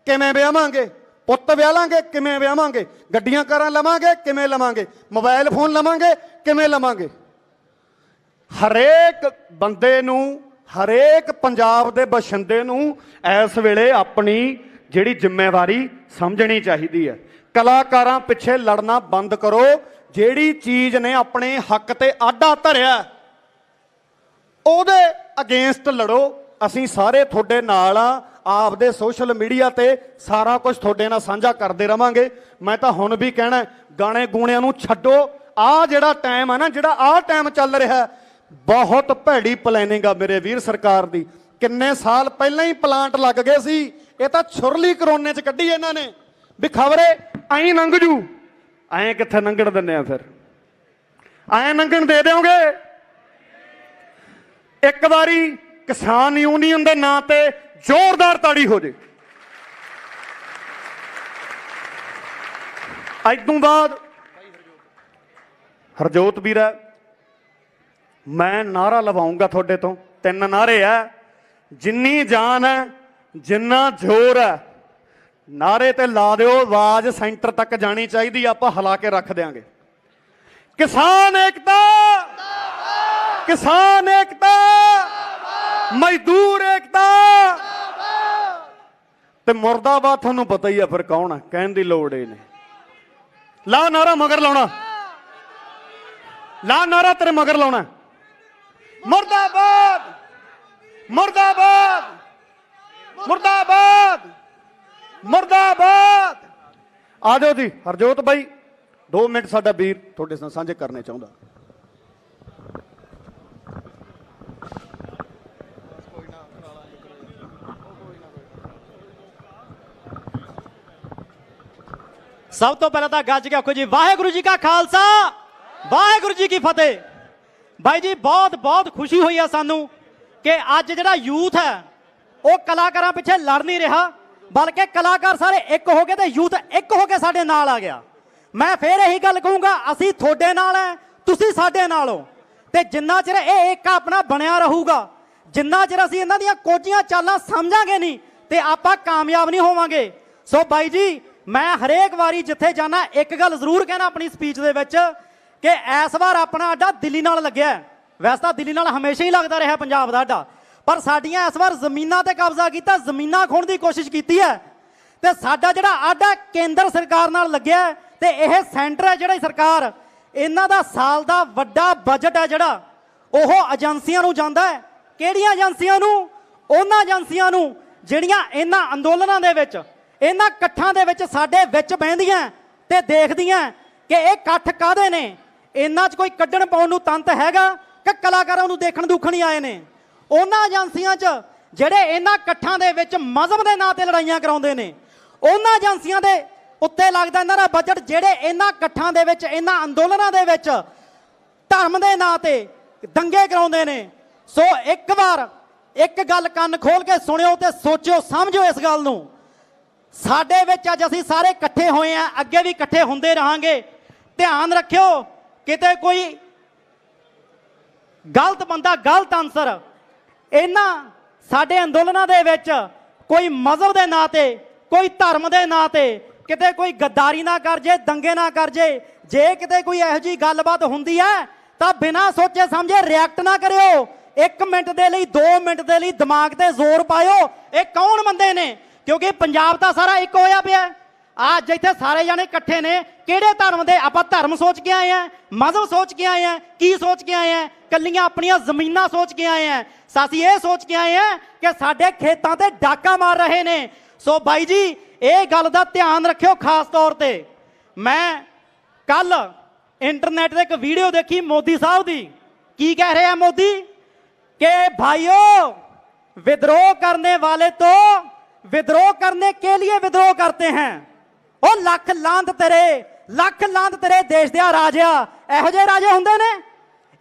ਕਿਵੇਂ ਵਿਆਹਾਂਗੇ? ਪੁੱਤ ਵਿਆਹ ਲਾਂਗੇ, ਕਿਵੇਂ ਵਿਆਹਾਂਗੇ? ਗੱਡੀਆਂ ਕਾਰਾਂ ਲਵਾਂਗੇ, ਕਿਵੇਂ ਲਵਾਂਗੇ? ਮੋਬਾਈਲ ਫੋਨ ਲਵਾਂਗੇ, ਕਿਵੇਂ ਲਵਾਂਗੇ? ਹਰੇਕ ਬੰਦੇ ਨੂੰ, ਹਰੇਕ ਪੰਜਾਬ ਦੇ ਬਸ਼ਿੰਦੇ ਨੂੰ ਇਸ ਵੇਲੇ ਆਪਣੀ ਜਿਹੜੀ ਜ਼ਿੰਮੇਵਾਰੀ ਸਮਝਣੀ ਚਾਹੀਦੀ ਹੈ। ਕਲਾਕਾਰਾਂ ਪਿੱਛੇ ਲੜਨਾ ਬੰਦ ਕਰੋ। ਜਿਹੜੀ ਚੀਜ਼ ਨੇ ਆਪਣੇ ਹੱਕ ਤੇ ਆਡਾ ਧਰਿਆ ਉਹਦੇ ਅਗੇਂਸਟ ਲੜੋ। ਅਸੀਂ ਸਾਰੇ ਤੁਹਾਡੇ ਨਾਲ ਆ। ਆਪਦੇ ਸੋਸ਼ਲ ਮੀਡੀਆ ਤੇ ਸਾਰਾ ਕੁਝ ਤੁਹਾਡੇ ਨਾਲ ਸਾਂਝਾ ਕਰਦੇ ਰਵਾਂਗੇ। ਮੈਂ ਤਾਂ ਹੁਣ ਵੀ ਕਹਿਣਾ, ਗਾਣੇ ਗੂਣਿਆਂ ਨੂੰ ਛੱਡੋ। ਆਹ ਜਿਹੜਾ ਟਾਈਮ ਆ ਨਾ, ਜਿਹੜਾ ਆਹ ਟਾਈਮ ਚੱਲ ਰਿਹਾ, ਬਹੁਤ ਭੈੜੀ ਪਲੈਨਿੰਗ ਆ ਮੇਰੇ ਵੀਰ ਸਰਕਾਰ ਦੀ। ਕਿੰਨੇ ਸਾਲ ਪਹਿਲਾਂ ਹੀ ਪਲਾਂਟ ਲੱਗ ਗਏ ਸੀ। ਇਹ ਤਾਂ ਛੁਰਲੀ ਕਰੋਨੇ 'ਚ ਕੱਢੀ ਇਹਨਾਂ ਨੇ ਵੀ ਖਬਰੇ ਐਂ ਲੰਘ ਜੂ। ਐਂ ਕਿੱਥੇ ਲੰਘਣ ਦਿੰਦੇ ਆ? ਫਿਰ ਐਂ ਲੰਘਣ ਦੇ ਦਿਓਗੇ? ਇੱਕ ਵਾਰੀ ਕਿਸਾਨ ਯੂਨੀਅਨ ਦੇ ਨਾਂ ਤੇ ਜ਼ੋਰਦਾਰ ਤਾੜੀ ਹੋ ਜੇ। ਅੱਜ ਤੋਂ ਬਾਅਦ ਹਰਜੋਤ ਵੀਰਾ, ਮੈਂ ਨਾਰਾ ਲਵਾਉਂਗਾ ਤੁਹਾਡੇ ਤੋਂ। 3 ਨਾਰੇ ਆ। ਜਿੰਨੀ ਜਾਨ ਹੈ, ਜਿੰਨਾ ਜ਼ੋਰ ਹੈ, ਨਾਰੇ ਤੇ ਲਾ ਦਿਓ। ਆਵਾਜ਼ ਸੈਂਟਰ ਤੱਕ ਜਾਣੀ ਚਾਹੀਦੀ, ਆਪਾਂ ਹਿਲਾ ਕੇ ਰੱਖ ਦਿਆਂਗੇ। ਕਿਸਾਨ ਏਕਤਾ, ਕਿਸਾਨ ਏਕਤਾ, ਮਜ਼ਦੂਰ ਏਕਤਾ ਤੇ ਮੁਰਦਾਬਾਦ। ਤੁਹਾਨੂੰ ਪਤਾ ਹੀ ਆ ਫਿਰ ਕੌਣ ਹੈ, ਕਹਿਣ ਦੀ ਲੋੜ ਹੀ ਨਹੀਂ। ਲਾ ਨਾਰਾ, ਮਗਰ ਲਾਉਣਾ। ਲਾ ਨਾਰਾ, ਤੇਰੇ ਮਗਰ ਲਾਉਣਾ। ਮੁਰਦਾਬਾਦ, ਮੁਰਦਾਬਾਦ, ਮੁਰਦਾਬਾਦ, ਮੁਰਦਾਬਾਦ। ਆ ਜਾਓ ਜੀ। ਹਰਜੋਤ ਬਾਈ 2 ਮਿੰਟ ਸਾਡਾ ਵੀਰ ਤੁਹਾਡੇ ਨਾਲ ਸਾਂਝੇ ਕਰਨੇ ਚਾਹੁੰਦਾ। ਸਭ ਤੋਂ ਪਹਿਲਾਂ ਤਾਂ ਗੱਜ ਕੇ ਆਖੋ ਜੀ ਵਾਹਿਗੁਰੂ ਜੀ ਕਾ ਖਾਲਸਾ, ਵਾਹਿਗੁਰੂ ਜੀ ਕੀ ਫਤਿਹ। ਬਾਈ ਜੀ ਬਹੁਤ ਬਹੁਤ ਖੁਸ਼ੀ ਹੋਈ ਆ ਸਾਨੂੰ ਕਿ ਅੱਜ ਜਿਹੜਾ ਯੂਥ ਹੈ ਉਹ ਕਲਾਕਾਰਾਂ ਪਿੱਛੇ ਲੜ ਨਹੀਂ ਰਿਹਾ, ਬਲਕਿ ਕਲਾਕਾਰ ਸਾਰੇ ਇੱਕ ਹੋ ਕੇ ਤੇ ਯੂਥ ਇੱਕ ਹੋ ਕੇ ਸਾਡੇ ਨਾਲ ਆ ਗਿਆ। ਮੈਂ ਫੇਰ ਇਹੀ ਗੱਲ ਕਹੂੰਗਾ, ਅਸੀਂ ਤੁਹਾਡੇ ਨਾਲ ਹੈ, ਤੁਸੀਂ ਸਾਡੇ ਨਾਲ ਹੋ। ਤੇ ਜਿੰਨਾ ਚਿਰ ਇਹ ਏਕਾ ਆਪਣਾ ਬਣਿਆ ਰਹੂਗਾ, ਜਿੰਨਾ ਚਿਰ ਅਸੀਂ ਇਹਨਾਂ ਦੀਆਂ ਕੋਝੀਆਂ ਚਾਲਾਂ ਸਮਝਾਂਗੇ ਨਹੀਂ, ਤੇ ਆਪਾਂ ਕਾਮਯਾਬ ਨਹੀਂ ਹੋਵਾਂਗੇ। ਸੋ ਬਾਈ ਜੀ, ਮੈਂ ਹਰੇਕ ਵਾਰੀ ਜਿੱਥੇ ਜਾਣਾ ਇੱਕ ਗੱਲ ਜ਼ਰੂਰ ਕਹਿਣਾ ਆਪਣੀ ਸਪੀਚ ਦੇ ਵਿੱਚ ਕਿ ਇਸ ਵਾਰ ਆਪਣਾ ਅੱਡਾ ਦਿੱਲੀ ਨਾਲ ਲੱਗਿਆ। ਵੈਸੇ ਤਾਂ ਦਿੱਲੀ ਨਾਲ ਹਮੇਸ਼ਾ ਹੀ ਲੱਗਦਾ ਰਿਹਾ ਪੰਜਾਬ ਦਾ ਅੱਡਾ, ਪਰ ਸਾਡੀਆਂ ਇਸ ਵਾਰ ਜ਼ਮੀਨਾਂ ਤੇ ਕਬਜ਼ਾ ਕੀਤਾ, ਜ਼ਮੀਨਾਂ ਖੋਣ ਦੀ ਕੋਸ਼ਿਸ਼ ਕੀਤੀ ਹੈ। ਤੇ ਸਾਡਾ ਜਿਹੜਾ ਅੱਡਾ ਕੇਂਦਰ ਸਰਕਾਰ ਨਾਲ ਲੱਗਿਆ, ਤੇ ਇਹ ਸੈਂਟਰ ਹੈ ਜਿਹੜੀ ਸਰਕਾਰ, ਇਹਨਾਂ ਦਾ ਸਾਲ ਦਾ ਵੱਡਾ ਬਜਟ ਹੈ ਜਿਹੜਾ ਉਹ ਏਜੰਸੀਆਂ ਨੂੰ ਜਾਂਦਾ ਹੈ। ਕਿਹੜੀਆਂ ਏਜੰਸੀਆਂ ਨੂੰ? ਉਹਨਾਂ ਏਜੰਸੀਆਂ ਨੂੰ ਜਿਹੜੀਆਂ ਇਹਨਾਂ ਅੰਦੋਲਨਾਂ ਦੇ ਵਿੱਚ, ਇਹਨਾਂ ਇਕੱਠਾਂ ਦੇ ਵਿੱਚ ਸਾਡੇ ਵਿੱਚ ਬਹਿੰਦੀਆਂ ਤੇ ਦੇਖਦੀਆਂ ਕਿ ਇਹ ਇਕੱਠ ਕਾਹਦੇ ਨੇ, ਇਹਨਾਂ 'ਚ ਕੋਈ ਕੱਢਣ ਪਾਉਣ ਨੂੰ ਤੰਤ ਹੈਗਾ ਕਿ ਕਲਾਕਾਰਾਂ ਨੂੰ ਦੇਖਣ ਦੁੱਖਣ ਹੀ ਆਏ ਨੇ। ਉਹਨਾਂ ਏਜੰਸੀਆਂ 'ਚ ਜਿਹੜੇ ਇਹਨਾਂ ਇਕੱਠਾਂ ਦੇ ਵਿੱਚ ਮਜ਼ਹਬ ਦੇ ਨਾਂ ਤੇ ਲੜਾਈਆਂ ਕਰਾਉਂਦੇ ਨੇ, ਉਹਨਾਂ ਏਜੰਸੀਆਂ ਦੇ ਉੱਤੇ ਲੱਗਦਾ ਇਹਨਾਂ ਦਾ ਬਜਟ ਜਿਹੜੇ ਇਹਨਾਂ ਇਕੱਠਾਂ ਦੇ ਵਿੱਚ, ਇਹਨਾਂ ਅੰਦੋਲਨਾਂ ਦੇ ਵਿੱਚ ਧਰਮ ਦੇ ਨਾਂ ਤੇ ਦੰਗੇ ਕਰਾਉਂਦੇ ਨੇ। ਸੋ ਇੱਕ ਵਾਰ ਇੱਕ ਗੱਲ ਕੰਨ ਖੋਲ ਕੇ ਸੁਣਿਓ ਤੇ ਸੋਚਿਓ, ਸਮਝੋ ਇਸ ਗੱਲ ਨੂੰ। ਸਾਡੇ ਵਿੱਚ ਅੱਜ ਅਸੀਂ ਸਾਰੇ ਇਕੱਠੇ ਹੋਏ ਆ, ਅੱਗੇ ਵੀ ਇਕੱਠੇ ਹੁੰਦੇ ਰਹਾਂਗੇ। ਧਿਆਨ ਰੱਖਿਓ, ਕਿਤੇ ਕੋਈ ਗਲਤ ਬੰਦਾ, ਗਲਤ ਅਨਸਰ ਇਹਨਾਂ ਸਾਡੇ ਅੰਦੋਲਨਾਂ ਦੇ ਵਿੱਚ ਕੋਈ ਮਜ਼ਹਬ ਦੇ ਨਾਂ ਤੇ, ਕੋਈ ਧਰਮ ਦੇ ਨਾਂ ਤੇ ਕਿਤੇ ਕੋਈ ਗੱਦਾਰੀ ਨਾ ਕਰ ਜੇ, ਦੰਗੇ ਨਾ ਕਰ ਜੇ। ਜੇ ਕਿਤੇ ਕੋਈ ਇਹੋ ਜਿਹੀ ਗੱਲਬਾਤ ਹੁੰਦੀ ਹੈ ਤਾਂ ਬਿਨਾਂ ਸੋਚੇ ਸਮਝੇ ਰਿਐਕਟ ਨਾ ਕਰਿਓ। 1 ਮਿੰਟ ਦੇ ਲਈ, 2 ਮਿੰਟ ਦੇ ਲਈ ਦਿਮਾਗ ਤੇ ਜ਼ੋਰ ਪਾਇਓ। ਇਹ ਕੌਣ ਬੰਦੇ ਨੇ? ਕਿਉਂਕਿ ਪੰਜਾਬ ਤਾਂ ਸਾਰਾ ਇੱਕ ਹੋਇਆ ਪਿਆ। ਅੱਜ ਇੱਥੇ ਸਾਰੇ ਜਾਣੇ ਇਕੱਠੇ ਨੇ, ਕਿਹੜੇ ਧਰਮ ਦੇ? ਆਪਾਂ ਧਰਮ ਸੋਚ ਕੇ ਆਏ ਆ, ਮਜ਼ਹਬ ਸੋਚ ਕੇ ਆਏ ਆ, ਕੀ ਸੋਚ ਕੇ ਆਏ ਆ? ਕੱਲੀਆਂ ਆਪਣੀਆਂ ਜ਼ਮੀਨਾਂ ਸੋਚ ਕੇ ਆਏ ਆ। ਅਸੀਂ ਇਹ ਸੋਚ ਕੇ ਆਏ ਆ ਕਿ ਸਾਡੇ ਖੇਤਾਂ ਤੇ ਡਾਕਾ ਮਾਰ ਰਹੇ ਨੇ। ਸੋ ਬਾਈ ਜੀ, ਇਹ ਗੱਲ ਦਾ ਧਿਆਨ ਰੱਖਿਓ ਖਾਸ ਤੌਰ ਤੇ। ਮੈਂ ਕੱਲ ਇੰਟਰਨੈਟ ਤੇ ਇੱਕ ਵੀਡੀਓ ਦੇਖੀ ਮੋਦੀ ਸਾਹਿਬ ਦੀ। ਕੀ ਕਹਿ ਰਹੇ ਆ ਮੋਦੀ? कि भाइयों, विद्रोह करने वाले तो विद्रोह करने के लिए विद्रोह करते हैं। ओ लख लांत तेरे, लख लांत तेरे देश दिया राजा। ਇਹੋ ਜਿਹੇ ਰਾਜੇ ਹੁੰਦੇ ਨੇ।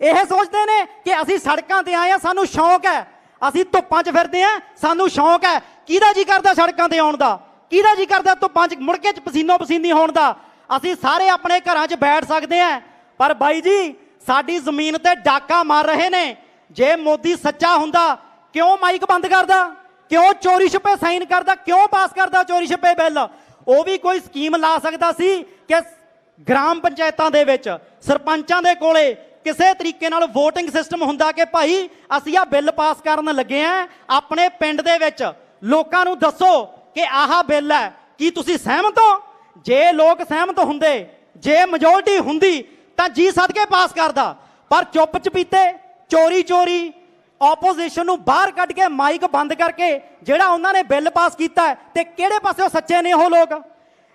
ਇਹ ਸੋਚਦੇ ਨੇ ਕਿ ਅਸੀਂ ਸੜਕਾਂ ਤੇ ਆਏ ਆ, ਸਾਨੂੰ ਸ਼ੌਂਕ ਹੈ, ਅਸੀਂ ਧੁੱਪਾਂ 'ਚ ਫਿਰਦੇ ਆ, ਸਾਨੂੰ ਸ਼ੌਂਕ ਹੈ। ਕਿਹਦਾ ਜੀ ਕਰਦਾ ਸੜਕਾਂ ਤੇ ਆਉਣ ਦਾ? ਕਿਹਦਾ ਜੀ ਕਰਦਾ ਧੁੱਪਾਂ 'ਚ ਮੁੜ ਕੇ ਪਸੀਨੋ ਪਸੀਨੀ ਹੋਣ ਦਾ? ਅਸੀਂ ਸਾਰੇ ਆਪਣੇ ਘਰਾਂ 'ਚ ਬੈਠ ਸਕਦੇ ਹਾਂ, ਪਰ ਬਾਈ ਜੀ ਸਾਡੀ ਜ਼ਮੀਨ ਤੇ ਡਾਕਾ ਮਾਰ ਰਹੇ ਨੇ। ਜੇ ਮੋਦੀ ਸੱਚਾ ਹੁੰਦਾ ਕਿਉਂ ਮਾਈਕ ਬੰਦ ਕਰਦਾ? ਕਿਉਂ ਚੋਰੀ ਛੁਪੇ ਸਾਈਨ ਕਰਦਾ? ਕਿਉਂ ਪਾਸ ਕਰਦਾ ਚੋਰੀ ਛੁਪੇ ਬਿੱਲ? ਉਹ ਵੀ ਕੋਈ ਸਕੀਮ ਲਾ ਸਕਦਾ ਸੀ ਕਿ ਗ੍ਰਾਮ ਪੰਚਾਇਤਾਂ ਦੇ ਵਿੱਚ ਸਰਪੰਚਾਂ ਦੇ ਕੋਲੇ ਕਿਸੇ ਤਰੀਕੇ ਨਾਲ VOTING ਸਿਸਟਮ ਹੁੰਦਾ ਕਿ ਭਾਈ ਅਸੀਂ ਆ ਬਿੱਲ ਪਾਸ ਕਰਨ ਲੱਗੇ ਆਂ, ਆਪਣੇ ਪਿੰਡ ਦੇ ਵਿੱਚ ਲੋਕਾਂ ਨੂੰ ਦੱਸੋ ਕਿ ਆਹ ਬਿੱਲ ਹੈ, ਕੀ ਤੁਸੀਂ ਸਹਿਮਤ ਹੋ? ਜੇ ਲੋਕ ਸਹਿਮਤ ਹੁੰਦੇ, ਜੇ ਮੈਜੋਰਟੀ ਹੁੰਦੀ ਤਾਂ ਜੀ ਸਦਕੇ ਪਾਸ ਕਰਦਾ। ਪਰ ਚੁੱਪ ਚਪੀਤੇ ਚੋਰੀ ਚੋਰੀ ਆਪੋਜੀਸ਼ਨ ਨੂੰ ਬਾਹਰ ਕੱਢ ਕੇ ਮਾਈਕ ਬੰਦ ਕਰਕੇ ਜਿਹੜਾ ਉਹਨਾਂ ਨੇ ਬਿੱਲ ਪਾਸ ਕੀਤਾ, ਤੇ ਕਿਹੜੇ ਪਾਸੇ ਸੱਚੇ ਨੇ ਉਹ ਲੋਕ?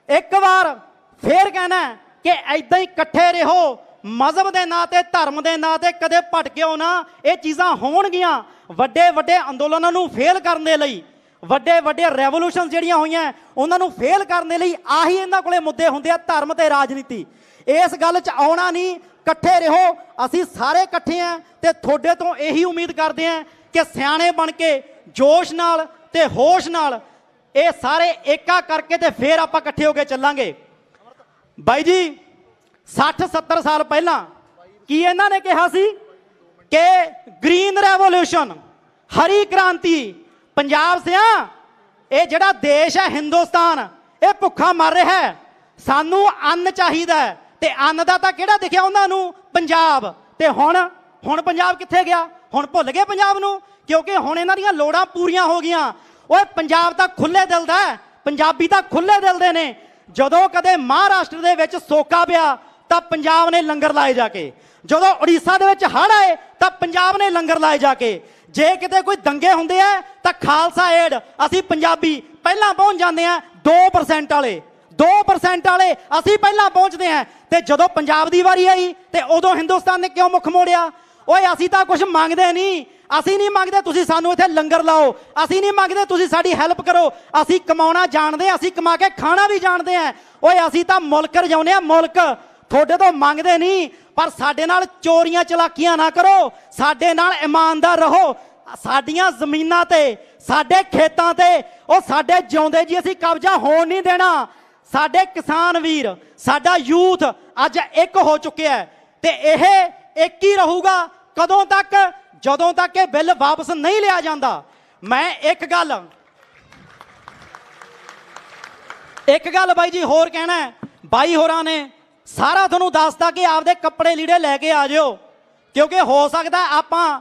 ਇੱਕ ਵਾਰ ਫੇਰ ਕਹਿਣਾ ਕਿ ਐਦਾਂ ਹੀ ਇਕੱਠੇ ਰਹੋ, ਮਜ਼ਹਬ ਦੇ ਨਾਂ ਤੇ ਧਰਮ ਦੇ ਨਾਂ ਤੇ ਕਦੇ ਭਟਕਿਓ ਨਾ। ਇਹ ਚੀਜ਼ਾਂ ਹੋਣਗੀਆਂ। ਵੱਡੇ ਵੱਡੇ ਅੰਦੋਲਨਾਂ ਨੂੰ ਫੇਲ ਕਰਨ ਦੇ ਲਈ, ਵੱਡੇ ਵੱਡੇ ਰੈਵੋਲੂਸ਼ਨ ਜਿਹੜੀਆਂ ਹੋਈਆਂ ਉਹਨਾਂ ਨੂੰ ਫੇਲ ਕਰਨ ਦੇ ਲਈ ਆਹੀ ਇਹਨਾਂ ਕੋਲੇ ਮੁੱਦੇ ਹੁੰਦੇ ਆ, ਧਰਮ ਤੇ ਰਾਜਨੀਤੀ। ਇਸ ਗੱਲ 'ਚ ਆਉਣਾ ਨਹੀਂ, ਇਕੱਠੇ ਰਹੋ। ਅਸੀਂ ਸਾਰੇ ਇਕੱਠੇ ਆਂ ਤੇ ਤੁਹਾਡੇ ਤੋਂ ਇਹੀ ਉਮੀਦ ਕਰਦੇ ਆਂ ਕਿ ਸਿਆਣੇ ਬਣ ਕੇ ਜੋਸ਼ ਨਾਲ ਤੇ ਹੋਸ਼ ਨਾਲ ਇਹ ਸਾਰੇ ਏਕਾ ਕਰਕੇ ਤੇ ਫੇਰ ਆਪਾਂ ਇਕੱਠੇ ਹੋ ਕੇ ਚੱਲਾਂਗੇ। ਬਾਈ ਜੀ 60-70 ਸਾਲ ਪਹਿਲਾਂ ਕੀ ਇਹਨਾਂ ਨੇ ਕਿਹਾ ਸੀ ਕਿ ਗ੍ਰੀਨ ਰੈਵੋਲੂਸ਼ਨ, ਹਰੀ ਕ੍ਰਾਂਤੀ, ਪੰਜਾਬ ਸਿਆ ਇਹ ਜਿਹੜਾ ਦੇਸ਼ ਹੈ ਹਿੰਦੁਸਤਾਨ, ਇਹ ਭੁੱਖਾ ਮਰ ਰਿਹਾ ਹੈ, ਸਾਨੂੰ ਅੰਨ ਚਾਹੀਦਾ ਹੈ। ਤੇ ਅੰਨ ਦਾ ਤਾਂ ਕਿਹੜਾ ਦਿਖਿਆ ਉਹਨਾਂ ਨੂੰ? ਪੰਜਾਬ। ਤੇ ਹੁਣ ਪੰਜਾਬ ਕਿੱਥੇ ਗਿਆ? ਹੁਣ ਭੁੱਲ ਗਏ ਪੰਜਾਬ ਨੂੰ, ਕਿਉਂਕਿ ਹੁਣ ਇਹਨਾਂ ਦੀਆਂ ਲੋੜਾਂ ਪੂਰੀਆਂ ਹੋ ਗਈਆਂ। ਓਏ ਪੰਜਾਬ ਤਾਂ ਖੁੱਲੇ ਦਿਲ ਦਾ ਹੈ, ਪੰਜਾਬੀ ਤਾਂ ਖੁੱਲੇ ਦਿਲ ਦੇ ਨੇ। ਜਦੋਂ ਕਦੇ ਮਹਾਰਾਸ਼ਟਰ ਦੇ ਵਿੱਚ ਸੋਕਾ ਪਿਆ ਤਾਂ ਪੰਜਾਬ ਨੇ ਲੰਗਰ ਲਾਏ ਜਾ ਕੇ, ਜਦੋਂ ਉੜੀਸਾ ਦੇ ਵਿੱਚ ਹੜ੍ਹ ਆਏ ਤਾਂ ਪੰਜਾਬ ਨੇ ਲੰਗਰ ਲਾਏ ਜਾ ਕੇ। ਜੇ ਕਿਤੇ ਕੋਈ ਦੰਗੇ ਹੁੰਦੇ ਆ ਤਾਂ ਖਾਲਸਾ ਏਡ, ਅਸੀਂ ਪੰਜਾਬੀ ਪਹਿਲਾਂ ਪਹੁੰਚ ਜਾਂਦੇ ਆ। 2% ਵਾਲੇ 2% ਵਾਲੇ ਅਸੀਂ ਪਹਿਲਾਂ ਪਹੁੰਚਦੇ ਆ। ਤੇ ਜਦੋਂ ਪੰਜਾਬ ਦੀ ਵਾਰੀ ਆਈ ਤੇ ਉਦੋਂ ਹਿੰਦੁਸਤਾਨ ਨੇ ਕਿਉਂ ਮੁੱਖ ਮੋੜਿਆ? ਓਏ ਅਸੀਂ ਤਾਂ ਕੁਝ ਮੰਗਦੇ ਨਹੀਂ, ਅਸੀਂ ਨਹੀਂ ਮੰਗਦੇ ਤੁਸੀਂ ਸਾਨੂੰ ਇੱਥੇ ਲੰਗਰ ਲਾਓ, ਅਸੀਂ ਨਹੀਂ ਮੰਗਦੇ ਤੁਸੀਂ ਸਾਡੀ ਹੈਲਪ ਕਰੋ। ਅਸੀਂ ਕਮਾਉਣਾ ਜਾਣਦੇ ਆ, ਅਸੀਂ ਕਮਾ ਕੇ ਖਾਣਾ ਵੀ ਜਾਣਦੇ ਆ। ਓਏ ਅਸੀਂ ਤਾਂ ਮੁਲਕ ਰਜਾਉਂਦੇ ਆ, ਮੁਲਕ। ਤੁਹਾਡੇ ਤੋਂ ਮੰਗਦੇ ਨਹੀਂ, ਪਰ ਸਾਡੇ ਨਾਲ ਚੋਰੀਆਂ ਚਲਾਕੀਆਂ ਨਾ ਕਰੋ, ਸਾਡੇ ਨਾਲ ਇਮਾਨਦਾਰ ਰਹੋ। ਸਾਡੀਆਂ ਜ਼ਮੀਨਾਂ ਤੇ, ਸਾਡੇ ਖੇਤਾਂ ਤੇ, ਉਹ ਸਾਡੇ ਜਿਉਂਦੇ ਜੀ ਅਸੀਂ ਕਬਜ਼ਾ ਹੋਣ ਨਹੀਂ ਦੇਣਾ। ਸਾਡੇ ਕਿਸਾਨ ਵੀਰ, ਸਾਡਾ ਯੂਥ ਅੱਜ ਇੱਕ ਹੋ ਚੁੱਕਿਆ ਹੈ ਤੇ ਇਹ ਇੱਕ ਹੀ ਰਹੂਗਾ। ਕਦੋਂ ਤੱਕ? ਜਦੋਂ ਤੱਕ ਇਹ ਬਿੱਲ ਵਾਪਸ ਨਹੀਂ ਲਿਆ ਜਾਂਦਾ। ਮੈਂ ਇੱਕ ਗੱਲ ਬਾਈ ਜੀ ਹੋਰ ਕਹਿਣਾ ਹੈ। ਬਾਈ ਹੋਰਾਂ ਨੇ ਸਾਰਾ ਤੁਹਾਨੂੰ ਦੱਸਦਾ ਕਿ ਆਪਦੇ ਕੱਪੜੇ ਲੀੜੇ ਲੈ ਕੇ ਆ ਜਿਓ, ਕਿਉਂਕਿ ਹੋ ਸਕਦਾ ਆਪਾਂ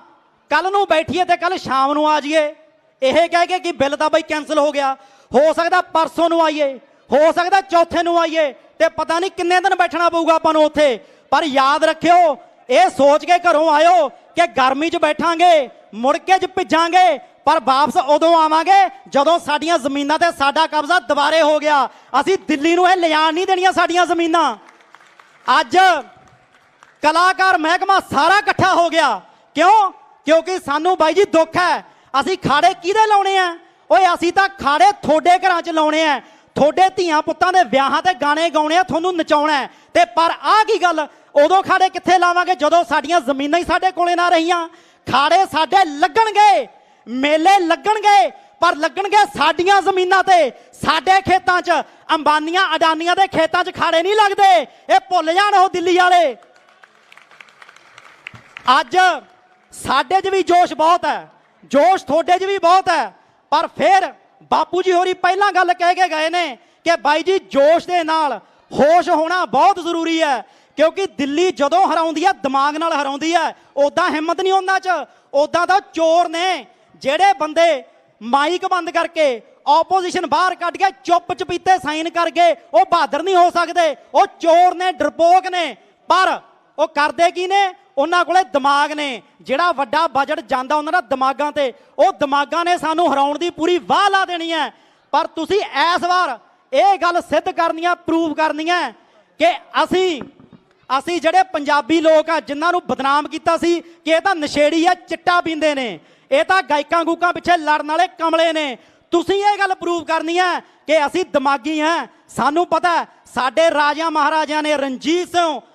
ਕੱਲ ਨੂੰ ਬੈਠੀਏ ਤੇ ਕੱਲ ਸ਼ਾਮ ਨੂੰ ਆ ਜਾਈਏ ਇਹ ਕਹਿ ਕੇ ਕਿ ਬਿੱਲ ਤਾਂ ਬਾਈ ਕੈਂਸਲ ਹੋ ਗਿਆ। ਹੋ ਸਕਦਾ ਪਰਸੋਂ ਨੂੰ ਆਈਏ, ਹੋ ਸਕਦਾ ਚੌਥੇ ਨੂੰ ਆਈਏ, ਤੇ ਪਤਾ ਨਹੀਂ ਕਿੰਨੇ ਦਿਨ ਬੈਠਣਾ ਪਊਗਾ ਆਪਾਂ ਨੂੰ ਉੱਥੇ। ਪਰ ਯਾਦ ਰੱਖਿਓ, ਇਹ ਸੋਚ ਕੇ ਘਰੋਂ ਆਇਓ ਕਿ ਗਰਮੀ 'ਚ ਬੈਠਾਂਗੇ, ਮੁੜ ਕੇ 'ਚ ਭਿੱਜਾਂਗੇ, ਪਰ ਵਾਪਸ ਉਦੋਂ ਆਵਾਂਗੇ ਜਦੋਂ ਸਾਡੀਆਂ ਜ਼ਮੀਨਾਂ ਤੇ ਸਾਡਾ ਕਬਜ਼ਾ ਦੁਬਾਰੇ ਹੋ ਗਿਆ। ਅਸੀਂ ਦਿੱਲੀ ਨੂੰ ਇਹ ਲਿਜਾਣ ਨਹੀਂ ਦੇਣੀਆਂ ਸਾਡੀਆਂ ਜ਼ਮੀਨਾਂ। ਅੱਜ ਕਲਾਕਾਰ ਮਹਿਕਮਾ ਸਾਰਾ ਇਕੱਠਾ ਹੋ ਗਿਆ। ਕਿਉਂ? ਕਿਉਂਕਿ ਸਾਨੂੰ ਬਾਈ ਜੀ ਦੁੱਖ ਹੈ। ਅਸੀਂ ਖਾੜੇ ਕਿਹਦੇ ਲਾਉਣੇ ਆ? ਓਏ ਅਸੀਂ ਤਾਂ ਖਾੜੇ ਤੁਹਾਡੇ ਘਰਾਂ 'ਚ ਲਾਉਣੇ ਆ, ਤੁਹਾਡੇ ਧੀਆਂ ਪੁੱਤਾਂ ਦੇ ਵਿਆਹਾਂ ਤੇ ਗਾਣੇ ਗਾਉਣੇ ਆ, ਤੁਹਾਨੂੰ ਨਚਾਉਣਾ ਹੈ। ਤੇ ਪਰ ਆਹ ਕੀ ਗੱਲ, ਉਦੋਂ ਖਾੜੇ ਕਿੱਥੇ ਲਾਵਾਂਗੇ ਜਦੋਂ ਸਾਡੀਆਂ ਜ਼ਮੀਨਾਂ ਹੀ ਸਾਡੇ ਕੋਲੇ ਨਾ ਰਹੀਆਂ। ਖਾੜੇ ਸਾਡੇ ਲੱਗਣਗੇ, ਮੇਲੇ ਲੱਗਣਗੇ, ਪਰ ਲੱਗਣਗੇ ਸਾਡੀਆਂ ਜ਼ਮੀਨਾਂ ਤੇ, ਸਾਡੇ ਖੇਤਾਂ 'ਚ। ਅੰਬਾਨੀਆਂ ਅਡਾਨੀਆਂ ਦੇ ਖੇਤਾਂ 'ਚ ਖਾੜੇ ਨਹੀਂ ਲੱਗਦੇ, ਇਹ ਭੁੱਲ ਜਾਣ ਉਹ ਦਿੱਲੀ ਵਾਲੇ। ਅੱਜ ਸਾਡੇ 'ਚ ਵੀ ਜੋਸ਼ ਬਹੁਤ ਹੈ, ਜੋਸ਼ ਤੁਹਾਡੇ 'ਚ ਵੀ ਬਹੁਤ ਹੈ, ਪਰ ਫਿਰ ਬਾਪੂ ਜੀ ਹੋਰੀ ਪਹਿਲਾਂ ਗੱਲ ਕਹਿ ਕੇ ਗਏ ਨੇ ਕਿ ਬਾਈ ਜੀ ਜੋਸ਼ ਦੇ ਨਾਲ ਹੋਸ਼ ਹੋਣਾ ਬਹੁਤ ਜ਼ਰੂਰੀ ਹੈ। ਕਿਉਂਕਿ ਦਿੱਲੀ ਜਦੋਂ ਹਰਾਉਂਦੀ ਹੈ ਦਿਮਾਗ ਨਾਲ ਹਰਾਉਂਦੀ ਹੈ, ਉਦਾਂ ਹਿੰਮਤ ਨਹੀਂ ਉਹਨਾਂ 'ਚ। ਉਦਾਂ ਤਾਂ ਚੋਰ ਨੇ ਜਿਹੜੇ ਬੰਦੇ ਮਾਈਕ ਬੰਦ ਕਰਕੇ, ਆਪੋਜੀਸ਼ਨ ਬਾਹਰ ਕੱਢ ਕੇ ਚੁੱਪ ਚਪੀਤੇ ਸਾਈਨ ਕਰ ਗਏ, ਉਹ ਬਹਾਦਰ ਨਹੀਂ ਹੋ ਸਕਦੇ। ਉਹ ਚੋਰ ਨੇ, ਡਰਪੋਕ ਨੇ, ਪਰ ਉਹ ਕਰਦੇ ਕੀ ਨੇ? ਉਹਨਾਂ ਕੋਲੇ ਦਿਮਾਗ ਨੇ। ਜਿਹੜਾ ਵੱਡਾ ਬਜਟ ਜਾਂਦਾ ਉਹਨਾਂ ਦਾ ਦਿਮਾਗਾਂ ਤੇ, ਉਹ ਦਿਮਾਗਾਂ ਨੇ ਸਾਨੂੰ ਹਰਾਉਣ ਦੀ ਪੂਰੀ ਵਾਹ ਲਾ ਦੇਣੀ ਹੈ। ਪਰ ਤੁਸੀਂ ਇਸ ਵਾਰ ਇਹ ਗੱਲ ਸਿੱਧ ਕਰਨੀ ਹੈ, ਪ੍ਰੂਵ ਕਰਨੀ ਹੈ ਕਿ ਅਸੀਂ ਜਿਹੜੇ ਪੰਜਾਬੀ ਲੋਕ ਆ ਜਿਨ੍ਹਾਂ ਨੂੰ ਬਦਨਾਮ ਕੀਤਾ ਸੀ ਕਿ ਇਹ ਤਾਂ ਨਸ਼ੇੜੀ ਆ, ਚਿੱਟਾ ਪੀਂਦੇ ਨੇ, ਇਹ ਤਾਂ ਗਾਇਕਾਂ ਗੂਕਾਂ ਪਿੱਛੇ ਲੜਨ ਵਾਲੇ ਕਮਲੇ ਨੇ, ਤੁਸੀਂ ਇਹ ਗੱਲ ਪ੍ਰੂਵ ਕਰਨੀ ਹੈ ਕਿ ਅਸੀਂ ਦਿਮਾਗੀ ਹਾਂ। ਸਾਨੂੰ ਪਤਾ ਸਾਡੇ ਰਾਜਾ ਮਹਾਰਾਜਿਆਂ ਨੇ,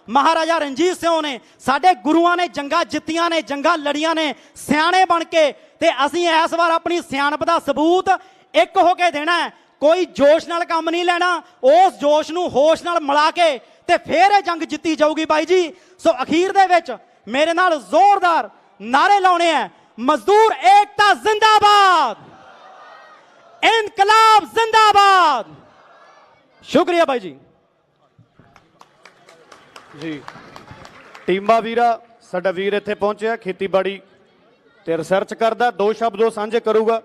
ਮਹਾਰਾਜਾ ਰਣਜੀਤ ਸਿੰਘ ਨੇ, ਸਾਡੇ ਗੁਰੂਆਂ ਨੇ ਜੰਗਾਂ ਜਿੱਤੀਆਂ ਨੇ, ਜੰਗਾਂ ਲੜੀਆਂ ਨੇ ਸਿਆਣੇ ਬਣ ਕੇ। ਤੇ ਅਸੀਂ ਇਸ ਵਾਰ ਆਪਣੀ ਸਿਆਣਪ ਦਾ ਸਬੂਤ ਇੱਕ ਹੋ ਕੇ ਦੇਣਾ ਹੈ। ਕੋਈ ਜੋਸ਼ ਨਾਲ ਕੰਮ ਨਹੀਂ ਲੈਣਾ, ਉਸ ਜੋਸ਼ ਨੂੰ ਹੋਸ਼ ਨਾਲ ਮਿਲਾ ਕੇ ਤੇ ਫੇਰ ਇਹ ਜੰਗ ਜਿੱਤੀ ਜਾਊਗੀ ਬਾਈ ਜੀ। ਸੋ ਅਖੀਰ ਦੇ ਵਿੱਚ ਮੇਰੇ ਨਾਲ ਜ਼ੋਰਦਾਰ ਨਾਰੇ ਲਾਉਣੇ ਆ, ਮਜ਼ਦੂਰ ਏਕਤਾ ਜ਼ਿੰਦਾਬਾਦ, ਇਨਕਲਾਬ ਜ਼ਿੰਦਾਬਾਦ। ਸ਼ੁਕਰੀਆ ਬਾਈ ਜੀ। ਜੀ ਟੀਮਾ ਵੀਰਾ, ਸਾਡਾ ਵੀਰ ਇੱਥੇ ਪਹੁੰਚਿਆ, ਖੇਤੀਬਾੜੀ ਤੇ ਰਿਸਰਚ ਕਰਦਾ, 2 ਸ਼ਬਦ ਉਹ ਸਾਂਝੇ ਕਰੂਗਾ,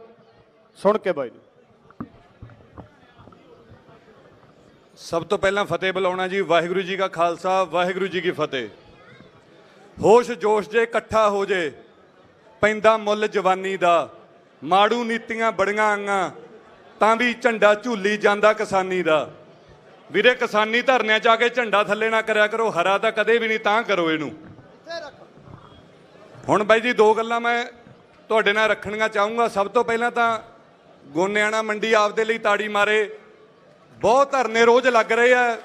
ਸੁਣ ਕੇ ਬਾਈ। ਸਭ ਤੋਂ ਪਹਿਲਾਂ ਫਤਿਹ ਬੁਲਾਉਣਾ ਜੀ। ਵਾਹਿਗੁਰੂ ਜੀ ਕਾ ਖਾਲਸਾ, ਵਾਹਿਗੁਰੂ ਜੀ ਕੀ ਫਤਿਹ। ਹੋਸ਼ ਜੋਸ਼ ਜੇ ਇਕੱਠਾ ਹੋ ਜੇ, ਪੈਂਦਾ ਮੁੱਲ ਜਵਾਨੀ ਦਾ, ਮਾੜੂ ਨੀਤੀਆਂ ਬੜੀਆਂ ਆਈਆਂ ਤਾਂ ਵੀ ਝੰਡਾ ਝੂਲੀ ਜਾਂਦਾ ਕਿਸਾਨੀ ਦਾ। ਵੀਰੇ ਕਿਸਾਨੀ ਧਰਨਿਆਂ 'ਚ ਆ ਕੇ ਝੰਡਾ ਥੱਲੇ ਨਾ ਕਰਿਆ ਕਰੋ, ਹਰਾ ਤਾਂ ਕਦੇ ਵੀ ਨਹੀਂ, ਤਾਂ ਕਰੋ ਇਹਨੂੰ। ਹੁਣ ਬਾਈ ਜੀ 2 ਗੱਲਾਂ ਮੈਂ ਤੁਹਾਡੇ ਨਾਲ ਰੱਖਣੀਆਂ ਚਾਹੂੰਗਾ। ਸਭ ਤੋਂ ਪਹਿਲਾਂ ਤਾਂ ਗੋਨਿਆਣਾ ਮੰਡੀ ਆਪਦੇ ਲਈ ਤਾੜੀ ਮਾਰੇ, ਬਹੁਤ ਧਰਨੇ ਰੋਜ਼ ਲੱਗ ਰਹੇ ਆ।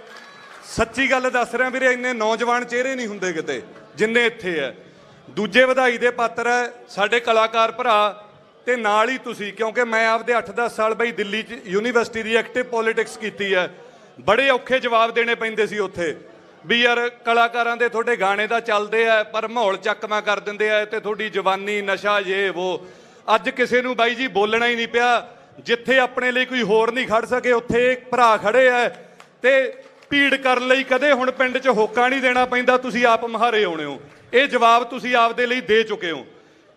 ਸੱਚੀ ਗੱਲ ਦੱਸ ਰਿਹਾ ਵੀਰੇ, ਇੰਨੇ ਨੌਜਵਾਨ ਚਿਹਰੇ ਨਹੀਂ ਹੁੰਦੇ ਕਿਤੇ ਜਿੰਨੇ ਇੱਥੇ ਹੈ। ਦੂਜੇ ਵਧਾਈ ਦੇ ਪਾਤਰ ਹੈ ਸਾਡੇ ਕਲਾਕਾਰ ਭਰਾ ਤੇ ਨਾਲ ਹੀ ਤੁਸੀਂ, ਕਿਉਂਕਿ ਮੈਂ ਆਪਦੇ 8-10 ਸਾਲ ਬਈ ਦਿੱਲੀ 'ਚ ਯੂਨੀਵਰਸਿਟੀ ਦੀ ਐਕਟਿਵ ਪੋਲਿਟਿਕਸ ਕੀਤੀ ਹੈ। ਬੜੇ ਔਖੇ ਜਵਾਬ ਦੇਣੇ ਪੈਂਦੇ ਸੀ ਉੱਥੇ ਵੀ ਯਾਰ ਕਲਾਕਾਰਾਂ ਦੇ ਤੁਹਾਡੇ ਗਾਣੇ ਦਾ ਚੱਲਦੇ ਆ ਪਰ ਮਾਹੌਲ ਚੱਕਵਾਂ ਕਰ ਦਿੰਦੇ ਆ ਤੇ ਤੁਹਾਡੀ ਜਵਾਨੀ ਨਸ਼ਾ ਇਹ ਉਹ। ਅੱਜ ਕਿਸੇ ਨੂੰ ਬਾਈ ਜੀ ਬੋਲਣਾ ਹੀ ਨਹੀਂ ਪਿਆ। ਜਿੱਥੇ ਆਪਣੇ ਲਈ ਕੋਈ ਹੋਰ ਨਹੀਂ ਖੜ ਸਕੇ ਉੱਥੇ ਭਰਾ ਖੜੇ ਆ ਤੇ ਭੀੜ ਕਰਨ ਲਈ ਕਦੇ ਹੁਣ ਪਿੰਡ 'ਚ ਹੋਕਾ ਨਹੀਂ ਦੇਣਾ ਪੈਂਦਾ, ਤੁਸੀਂ ਆਪ ਮਹਾਰੇ ਆਉਣੇ ਹੋ। ਇਹ ਜਵਾਬ ਤੁਸੀਂ ਆਪਦੇ ਲਈ ਦੇ ਚੁੱਕੇ ਹੋ।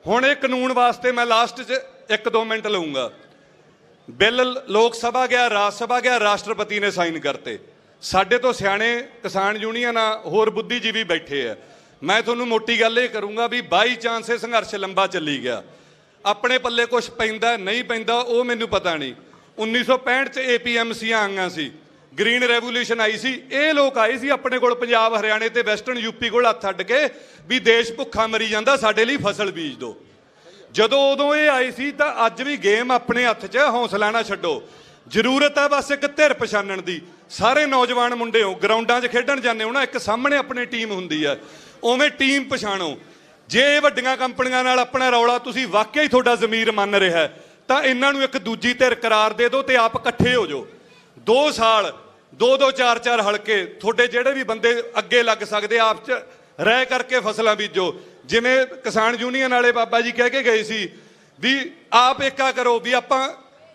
ਹੁਣ ਇਹ ਕਾਨੂੰਨ ਵਾਸਤੇ ਮੈਂ ਲਾਸਟ 'ਚ 1-2 ਮਿੰਟ ਲਊਂਗਾ। ਬਿੱਲ ਲੋਕ ਸਭਾ ਗਿਆ, ਰਾਜ ਸਭਾ ਗਿਆ, ਰਾਸ਼ਟਰਪਤੀ ਨੇ ਸਾਈਨ ਕਰਤੇ। ਸਾਡੇ ਤੋਂ ਸਿਆਣੇ ਕਿਸਾਨ ਯੂਨੀਅਨਾਂ ਹੋਰ ਬੁੱਧੀਜੀਵੀ ਬੈਠੇ ਆ। ਮੈਂ ਤੁਹਾਨੂੰ ਮੋਟੀ ਗੱਲ ਇਹ ਕਰੂੰਗਾ ਵੀ ਬਾਈ ਚਾਂਸ ਇਹ ਸੰਘਰਸ਼ ਲੰਬਾ ਚੱਲੀ ਗਿਆ। ਆਪਣੇ ਪੱਲੇ ਕੁਛ ਪੈਂਦਾ ਨਹੀਂ ਪੈਂਦਾ ਉਹ ਮੈਨੂੰ ਪਤਾ ਨਹੀਂ। 1965 'ਚ APMCਆਂ ਆਈਆਂ ਸੀ, ਗ੍ਰੀਨ ਰੈਵੋਲੂਸ਼ਨ ਆਈ ਸੀ। ਇਹ ਲੋਕ ਆਏ ਸੀ ਆਪਣੇ ਕੋਲ ਪੰਜਾਬ, ਹਰਿਆਣੇ ਤੇ ਵੈਸਟਰਨ ਯੂਪੀ ਕੋਲ ਹੱਥ ਅੱਡ ਕੇ ਵੀ ਦੇਸ਼ ਭੁੱਖਾ ਮਰੀ ਜਾਂਦਾ, ਸਾਡੇ ਲਈ ਫਸਲ ਬੀਜ ਦਿਓ। ਜਦੋਂ ਉਦੋਂ ਇਹ ਆਈ ਸੀ ਤਾਂ ਅੱਜ ਵੀ ਗੇਮ ਆਪਣੇ ਹੱਥ 'ਚ, ਹੌਸਲਾ ਨਾ ਛੱਡੋ। ਜ਼ਰੂਰਤ ਹੈ ਬਸ ਇੱਕ ਧਿਰ ਪਛਾਣਨ ਦੀ। ਸਾਰੇ ਨੌਜਵਾਨ ਮੁੰਡੇ ਹੋ, ਗਰਾਊਂਡਾਂ 'ਚ ਖੇਡਣ ਜਾਂਦੇ ਹੋ ਨਾ, ਇੱਕ ਸਾਹਮਣੇ ਆਪਣੀ ਟੀਮ ਹੁੰਦੀ ਹੈ, ਉਵੇਂ ਟੀਮ ਪਛਾਣੋ। ਜੇ ਵੱਡੀਆਂ ਕੰਪਨੀਆਂ ਨਾਲ ਆਪਣਾ ਰੌਲਾ ਤੁਸੀਂ ਵਾਕਿਆ ਹੀ ਤੁਹਾਡਾ ਜ਼ਮੀਰ ਮੰਨ ਰਿਹਾ ਤਾਂ ਇਹਨਾਂ ਨੂੰ ਇੱਕ ਦੂਜੀ ਧਿਰ ਕਰਾਰ ਦੇ ਦਿਓ ਤੇ ਆਪ ਇਕੱਠੇ ਹੋ ਜਾਓ। 2 ਸਾਲ 2-2 4-4 ਹਲਕੇ ਤੁਹਾਡੇ ਜਿਹੜੇ ਵੀ ਬੰਦੇ ਅੱਗੇ ਲੱਗ ਸਕਦੇ, ਆਪ 'ਚ ਰਹਿ ਕਰਕੇ ਫਸਲਾਂ ਬੀਜੋ। ਜਿਵੇਂ ਕਿਸਾਨ ਯੂਨੀਅਨ ਵਾਲੇ ਬਾਬਾ ਜੀ ਕਹਿ ਕੇ ਗਏ ਸੀ ਵੀ ਆਪ ਏਕਾ ਕਰੋ, ਵੀ ਆਪਾਂ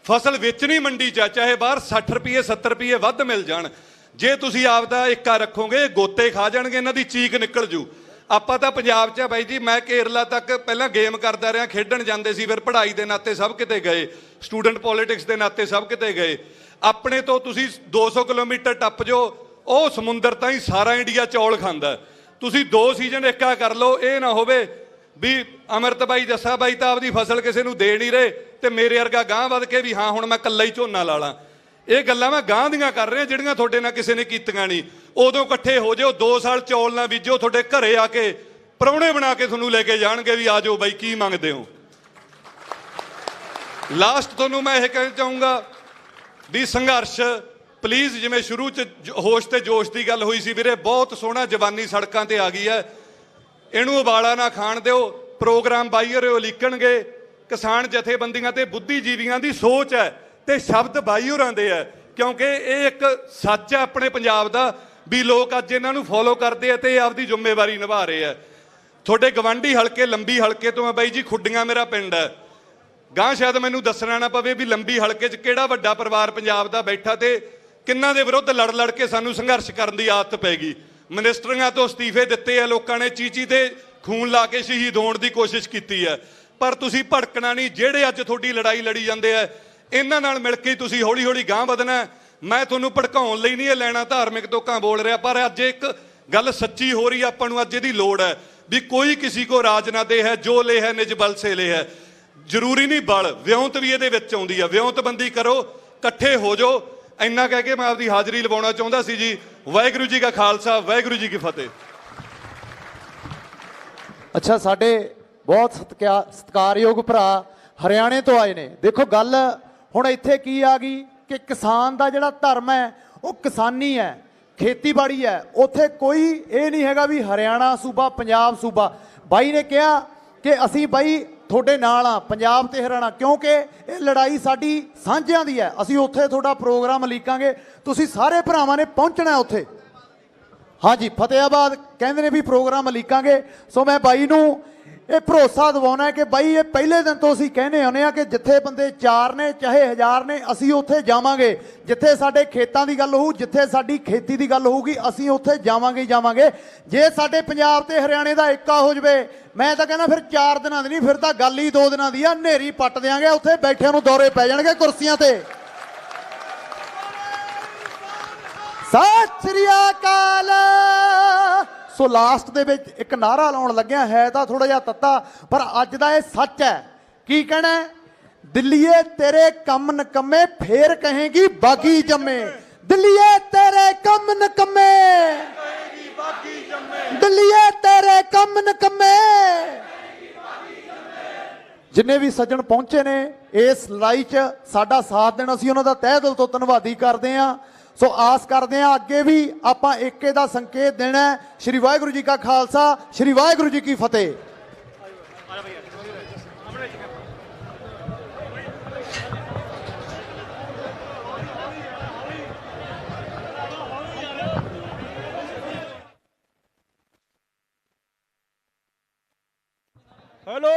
ਫਸਲ ਵੇਚਣੀ ਮੰਡੀ 'ਚ, ਚਾਹੇ ਬਾਹਰ 60 ਰੁਪਏ 70 ਰੁਪਏ ਵੱਧ ਮਿਲ ਜਾਣ। ਜੇ ਤੁਸੀਂ ਆਪ ਦਾ ਏਕਾ ਰੱਖੋਗੇ ਗੋਤੇ ਖਾ ਜਾਣਗੇ, ਇਹਨਾਂ ਦੀ ਚੀਕ ਨਿਕਲ ਜੂ। ਆਪਾਂ ਤਾਂ ਪੰਜਾਬ 'ਚ ਬਾਈ ਜੀ, ਮੈਂ ਕੇਰਲਾ ਤੱਕ ਪਹਿਲਾਂ ਗੇਮ ਕਰਦਾ ਰਿਹਾ, ਖੇਡਣ ਜਾਂਦੇ ਸੀ, ਫਿਰ ਪੜ੍ਹਾਈ ਦੇ ਨਾਤੇ ਸਭ ਕਿਤੇ ਗਏ, ਸਟੂਡੈਂਟ ਪੋਲਿਟਿਕਸ ਦੇ ਨਾਤੇ ਸਭ ਕਿਤੇ ਗਏ। ਆਪਣੇ ਤੋਂ ਤੁਸੀਂ 200 ਕਿਲੋਮੀਟਰ ਟੱਪ ਜਾਓ, ਉਹ ਸਮੁੰਦਰ ਤਾਂ ਹੀ ਸਾਰਾ ਇੰਡੀਆ ਚੌਲ ਖਾਂਦਾ। ਤੁਸੀਂ 2 ਸੀਜ਼ਨ ਏਕਾ ਕਰ ਲਓ। ਇਹ ਨਾ ਹੋਵੇ ਵੀ ਅਮਰਤ ਬਾਈ, ਜੱਸਾ ਬਾਈ ਤਾਂ ਆਪਦੀ ਫਸਲ ਕਿਸੇ ਨੂੰ ਦੇ ਨਹੀਂ ਰਹੇ ਤੇ ਮੇਰੇ ਵਰਗਾ ਗਾਂਹ ਵੱਧ ਕੇ ਵੀ ਹਾਂ ਹੁਣ ਮੈਂ ਇਕੱਲਾ ਹੀ ਝੋਨਾ ਲਾ ਲਾਂ। ਇਹ ਗੱਲਾਂ ਮੈਂ ਗਾਂਹ ਦੀਆਂ ਕਰ ਰਿਹਾ ਜਿਹੜੀਆਂ ਤੁਹਾਡੇ ਨਾਲ ਕਿਸੇ ਨੇ ਕੀਤੀਆਂ ਨਹੀਂ। ਉਦੋਂ ਇਕੱਠੇ ਹੋ ਜਾਓ, 2 ਸਾਲ ਚੌਲ ਨਾ ਬੀਜੋ, ਤੁਹਾਡੇ ਘਰੇ ਆ ਕੇ ਪ੍ਰਾਹੁਣੇ ਬਣਾ ਕੇ ਤੁਹਾਨੂੰ ਲੈ ਕੇ ਜਾਣਗੇ ਵੀ ਆ ਜਾਓ ਬਾਈ ਕੀ ਮੰਗਦੇ ਹੋ। ਲਾਸਟ ਤੁਹਾਨੂੰ ਮੈਂ ਇਹ ਕਹਿਣਾ ਚਾਹੂੰਗਾ ਵੀ ਸੰਘਰਸ਼ ਪਲੀਜ਼, ਜਿਵੇਂ ਸ਼ੁਰੂ 'ਚ ਹੋਸ਼ ਤੇ ਜੋਸ਼ ਦੀ ਗੱਲ ਹੋਈ ਸੀ ਵੀਰੇ, ਬਹੁਤ ਸੋਹਣਾ ਜਵਾਨੀ ਸੜਕਾਂ ਤੇ ਆ ਗਈ ਹੈ, ਇਹਨੂੰ ਉਬਾਲਾ ਨਾ ਖਾਣ ਦਿਓ। ਪ੍ਰੋਗਰਾਮ ਬਾਈ ਹੋਰੇ ਲਿਖਣਗੇ, ਕਿਸਾਨ ਜਥੇਬੰਦੀਆਂ ਤੇ ਬੁੱਧੀਜੀਵੀਆਂ ਦੀ ਸੋਚ ਹੈ ਤੇ ਸ਼ਬਦ ਬਾਈ ਹੋਰਾਂ ਦੇ ਹੈ, ਕਿਉਂਕਿ ਇਹ ਇੱਕ ਸੱਚ ਹੈ ਆਪਣੇ ਪੰਜਾਬ ਦਾ ਵੀ ਲੋਕ ਅੱਜ ਇਹਨਾਂ ਨੂੰ ਫੋਲੋ ਕਰਦੇ ਆ ਤੇ ਇਹ ਆਪਦੀ ਜ਼ਿੰਮੇਵਾਰੀ ਨਿਭਾ ਰਹੇ ਆ। ਤੁਹਾਡੇ ਗਵਾਂਢੀ ਹਲਕੇ ਲੰਬੀ ਹਲਕੇ ਤੋਂ ਆ ਬਾਈ ਜੀ, ਖੁੱਡੀਆਂ ਮੇਰਾ ਪਿੰਡ ਹੈ। ਗਾਂ ਸ਼ਾਇਦ ਮੈਨੂੰ ਦੱਸਣਾ ਨਾ ਪਵੇ ਵੀ ਲੰਬੀ ਹਲਕੇ 'ਚ ਕਿਹੜਾ ਵੱਡਾ ਪਰਿਵਾਰ ਪੰਜਾਬ ਦਾ ਬੈਠਾ ਤੇ ਕਿੰਨਾਂ ਦੇ ਵਿਰੁੱਧ ਲੜ ਕੇ ਸਾਨੂੰ ਸੰਘਰਸ਼ ਕਰਨ ਦੀ ਆਦਤ ਪੈ ਗਈ। ਮਿਨਿਸਟਰੀਆਂ ਤੋਂ ਅਸਤੀਫੇ ਦਿੱਤੇ ਆ ਲੋਕਾਂ ਨੇ, ਚੀਚੀ ਤੇ ਖੂਨ ਲਾ ਕੇ ਸ਼ਹੀਦ ਹੋਣ ਦੀ ਕੋਸ਼ਿਸ਼ ਕੀਤੀ ਹੈ, ਪਰ ਤੁਸੀਂ ਭੜਕਣਾ ਨਹੀਂ। ਜਿਹੜੇ ਅੱਜ ਤੁਹਾਡੀ ਲੜਾਈ ਲੜੀ ਜਾਂਦੇ ਆ, ਇਹਨਾਂ ਨਾਲ ਮਿਲ ਕੇ ਤੁਸੀਂ ਹੌਲੀ ਹੌਲੀ ਗਾਂਹ ਵਧਣਾ। ਮੈਂ ਤੁਹਾਨੂੰ ਭੜਕਾਉਣ ਲਈ ਨਹੀਂ ਇਹ ਲੈਣਾ ਧਾਰਮਿਕ ਤੋਕਾਂ ਬੋਲ ਰਿਹਾ, ਪਰ ਅੱਜ ਇੱਕ ਗੱਲ ਸੱਚੀ ਹੋ ਰਹੀ, ਆਪਾਂ ਨੂੰ ਅੱਜ ਇਹਦੀ ਲੋੜ ਹੈ ਵੀ ਕੋਈ ਕਿਸੇ ਕੋ ਰਾਜ ਨਾ ਦੇ ਹੈ, ਜੋ ਲੈ ਹੈ ਨਿਜ ਬਲ ਸੇ ਲੈ ਹੈ। ਜ਼ਰੂਰੀ ਨਹੀਂ ਬਲ, ਵਿਉਂਤ ਵੀ ਇਹਦੇ ਵਿੱਚ ਆਉਂਦੀ ਹੈ। ਵਿਉਂਤਬੰਦੀ ਕਰੋ, ਇਕੱਠੇ ਹੋ ਜਾਓ। ਇੰਨਾ ਕਹਿ ਕੇ ਮੈਂ ਆਪਦੀ ਹਾਜ਼ਰੀ ਲਵਾਉਣਾ ਚਾਹੁੰਦਾ ਸੀ ਜੀ। ਵਾਹਿਗੁਰੂ ਜੀ ਕਾ ਖਾਲਸਾ, ਵਾਹਿਗੁਰੂ ਜੀ ਕੀ ਫਤਿਹ। ਅੱਛਾ, ਸਾਡੇ ਬਹੁਤ ਸਤਿਕਾਰਯੋਗ ਭਰਾ ਹਰਿਆਣੇ ਤੋਂ ਆਏ ਨੇ। ਦੇਖੋ ਗੱਲ ਹੁਣ ਇੱਥੇ ਕੀ ਆ ਗਈ ਕਿ ਕਿਸਾਨ ਦਾ ਜਿਹੜਾ ਧਰਮ ਹੈ ਉਹ ਕਿਸਾਨੀ ਹੈ, ਖੇਤੀਬਾੜੀ ਹੈ। ਉੱਥੇ ਕੋਈ ਇਹ ਨਹੀਂ ਹੈਗਾ ਵੀ ਹਰਿਆਣਾ ਸੂਬਾ ਪੰਜਾਬ ਸੂਬਾ। ਬਾਈ ਨੇ ਕਿਹਾ ਕਿ ਅਸੀਂ ਬਾਈ ਤੁਹਾਡੇ ਨਾਲ ਆ, ਪੰਜਾਬ ਤੇ ਹਰਿਆਣਾ, ਕਿਉਂਕਿ ਇਹ ਲੜਾਈ ਸਾਡੀ ਸਾਂਝਿਆਂ ਦੀ ਹੈ। ਅਸੀਂ ਉੱਥੇ ਤੁਹਾਡਾ ਪ੍ਰੋਗਰਾਮ ਲੀਕਾਂਗੇ, ਤੁਸੀਂ ਸਾਰੇ ਭਰਾਵਾਂ ਨੇ ਪਹੁੰਚਣਾ ਉੱਥੇ। ਹਾਂਜੀ, ਫਤਿਆਬਾਦ ਕਹਿੰਦੇ ਨੇ ਵੀ ਪ੍ਰੋਗਰਾਮ ਲੀਕਾਂਗੇ। ਸੋ ਮੈਂ ਬਾਈ ਨੂੰ ਇਹ ਭਰੋਸਾ ਦਿਵਾਉਣਾ ਕਿ ਬਾਈ ਇਹ ਪਹਿਲੇ ਦਿਨ ਤੋਂ ਅਸੀਂ ਕਹਿੰਦੇ ਹੁੰਦੇ ਆ ਕਿ ਜਿੱਥੇ ਬੰਦੇ 4 ਨੇ ਚਾਹੇ 1000 ਨੇ, ਅਸੀਂ ਉੱਥੇ ਜਾਵਾਂਗੇ। ਜਿੱਥੇ ਸਾਡੇ ਖੇਤਾਂ ਦੀ ਗੱਲ ਹੋਊ, ਜਿੱਥੇ ਸਾਡੀ ਖੇਤੀ ਦੀ ਗੱਲ ਹੋਊਗੀ, ਅਸੀਂ ਉੱਥੇ ਜਾਵਾਂਗੇ ਹੀ ਜਾਵਾਂਗੇ। ਜੇ ਸਾਡੇ ਪੰਜਾਬ ਤੇ ਹਰਿਆਣੇ ਦਾ ਏਕਾ ਹੋ ਜਵੇ, ਮੈਂ ਤਾਂ ਕਹਿੰਦਾ ਫਿਰ 4 ਦਿਨਾਂ ਦੀ ਨਹੀਂ, ਫਿਰ ਤਾਂ ਗੱਲ ਹੀ 2 ਦਿਨਾਂ ਦੀ ਆ। ਹਨੇਰੀ ਪੱਟ ਦਿਆਂਗੇ, ਉੱਥੇ ਬੈਠਿਆਂ ਨੂੰ ਦੌਰੇ ਪੈ ਜਾਣਗੇ ਕੁਰਸੀਆਂ ਤੇ। ਸਤਿ ਸ੍ਰੀ ਅਕਾਲ। ਸੋ ਲਾਸਟ ਦੇ ਵਿੱਚ ਇੱਕ ਨਾਰਾ ਲਾਉਣ ਲੱਗਿਆ, ਹੈ ਤਾਂ ਥੋੜਾ ਜਿਹਾ ਤੱਤਾ, ਪਰ ਅੱਜ ਦਾ ਇਹ ਸੱਚ ਹੈ। ਕੀ ਕਹਿਣਾ? ਦਿੱਲੀਏ ਤੇਰੇ ਕੰਮ ਨਕੰਮੇ, ਫੇਰ ਕਹੇਗੀ ਬਾਗੀ ਜੰਮੇ। ਦਿੱਲੀਏ ਤੇਰੇ ਕੰਮ ਨਕੰਮੇ, ਦਿੱਲੀਏ ਤੇਰੇ ਕੰਮ ਨਕੰਮੇ। ਜਿੰਨੇ ਵੀ ਸੱਜਣ ਪਹੁੰਚੇ ਨੇ ਇਸ ਲੜਾਈ 'ਚ ਸਾਡਾ ਸਾਥ ਦੇਣਾ, ਅਸੀਂ ਉਹਨਾਂ ਦਾ ਤਹਿ ਦਿਲ ਤੋਂ ਧੰਨਵਾਦੀ ਕਰਦੇ ਹਾਂ। ਸੋ ਆਸ ਕਰਦੇ ਹਾਂ ਅੱਗੇ ਵੀ ਆਪਾਂ ਏਕੇ ਦਾ ਸੰਕੇਤ ਦੇਣਾ ਹੈ। ਸ਼੍ਰੀ ਵਾਹਿਗੁਰੂ ਜੀ ਕਾ ਖਾਲਸਾ, ਸ਼੍ਰੀ ਵਾਹਿਗੁਰੂ ਜੀ ਕੀ ਫਤਿਹ। हेलो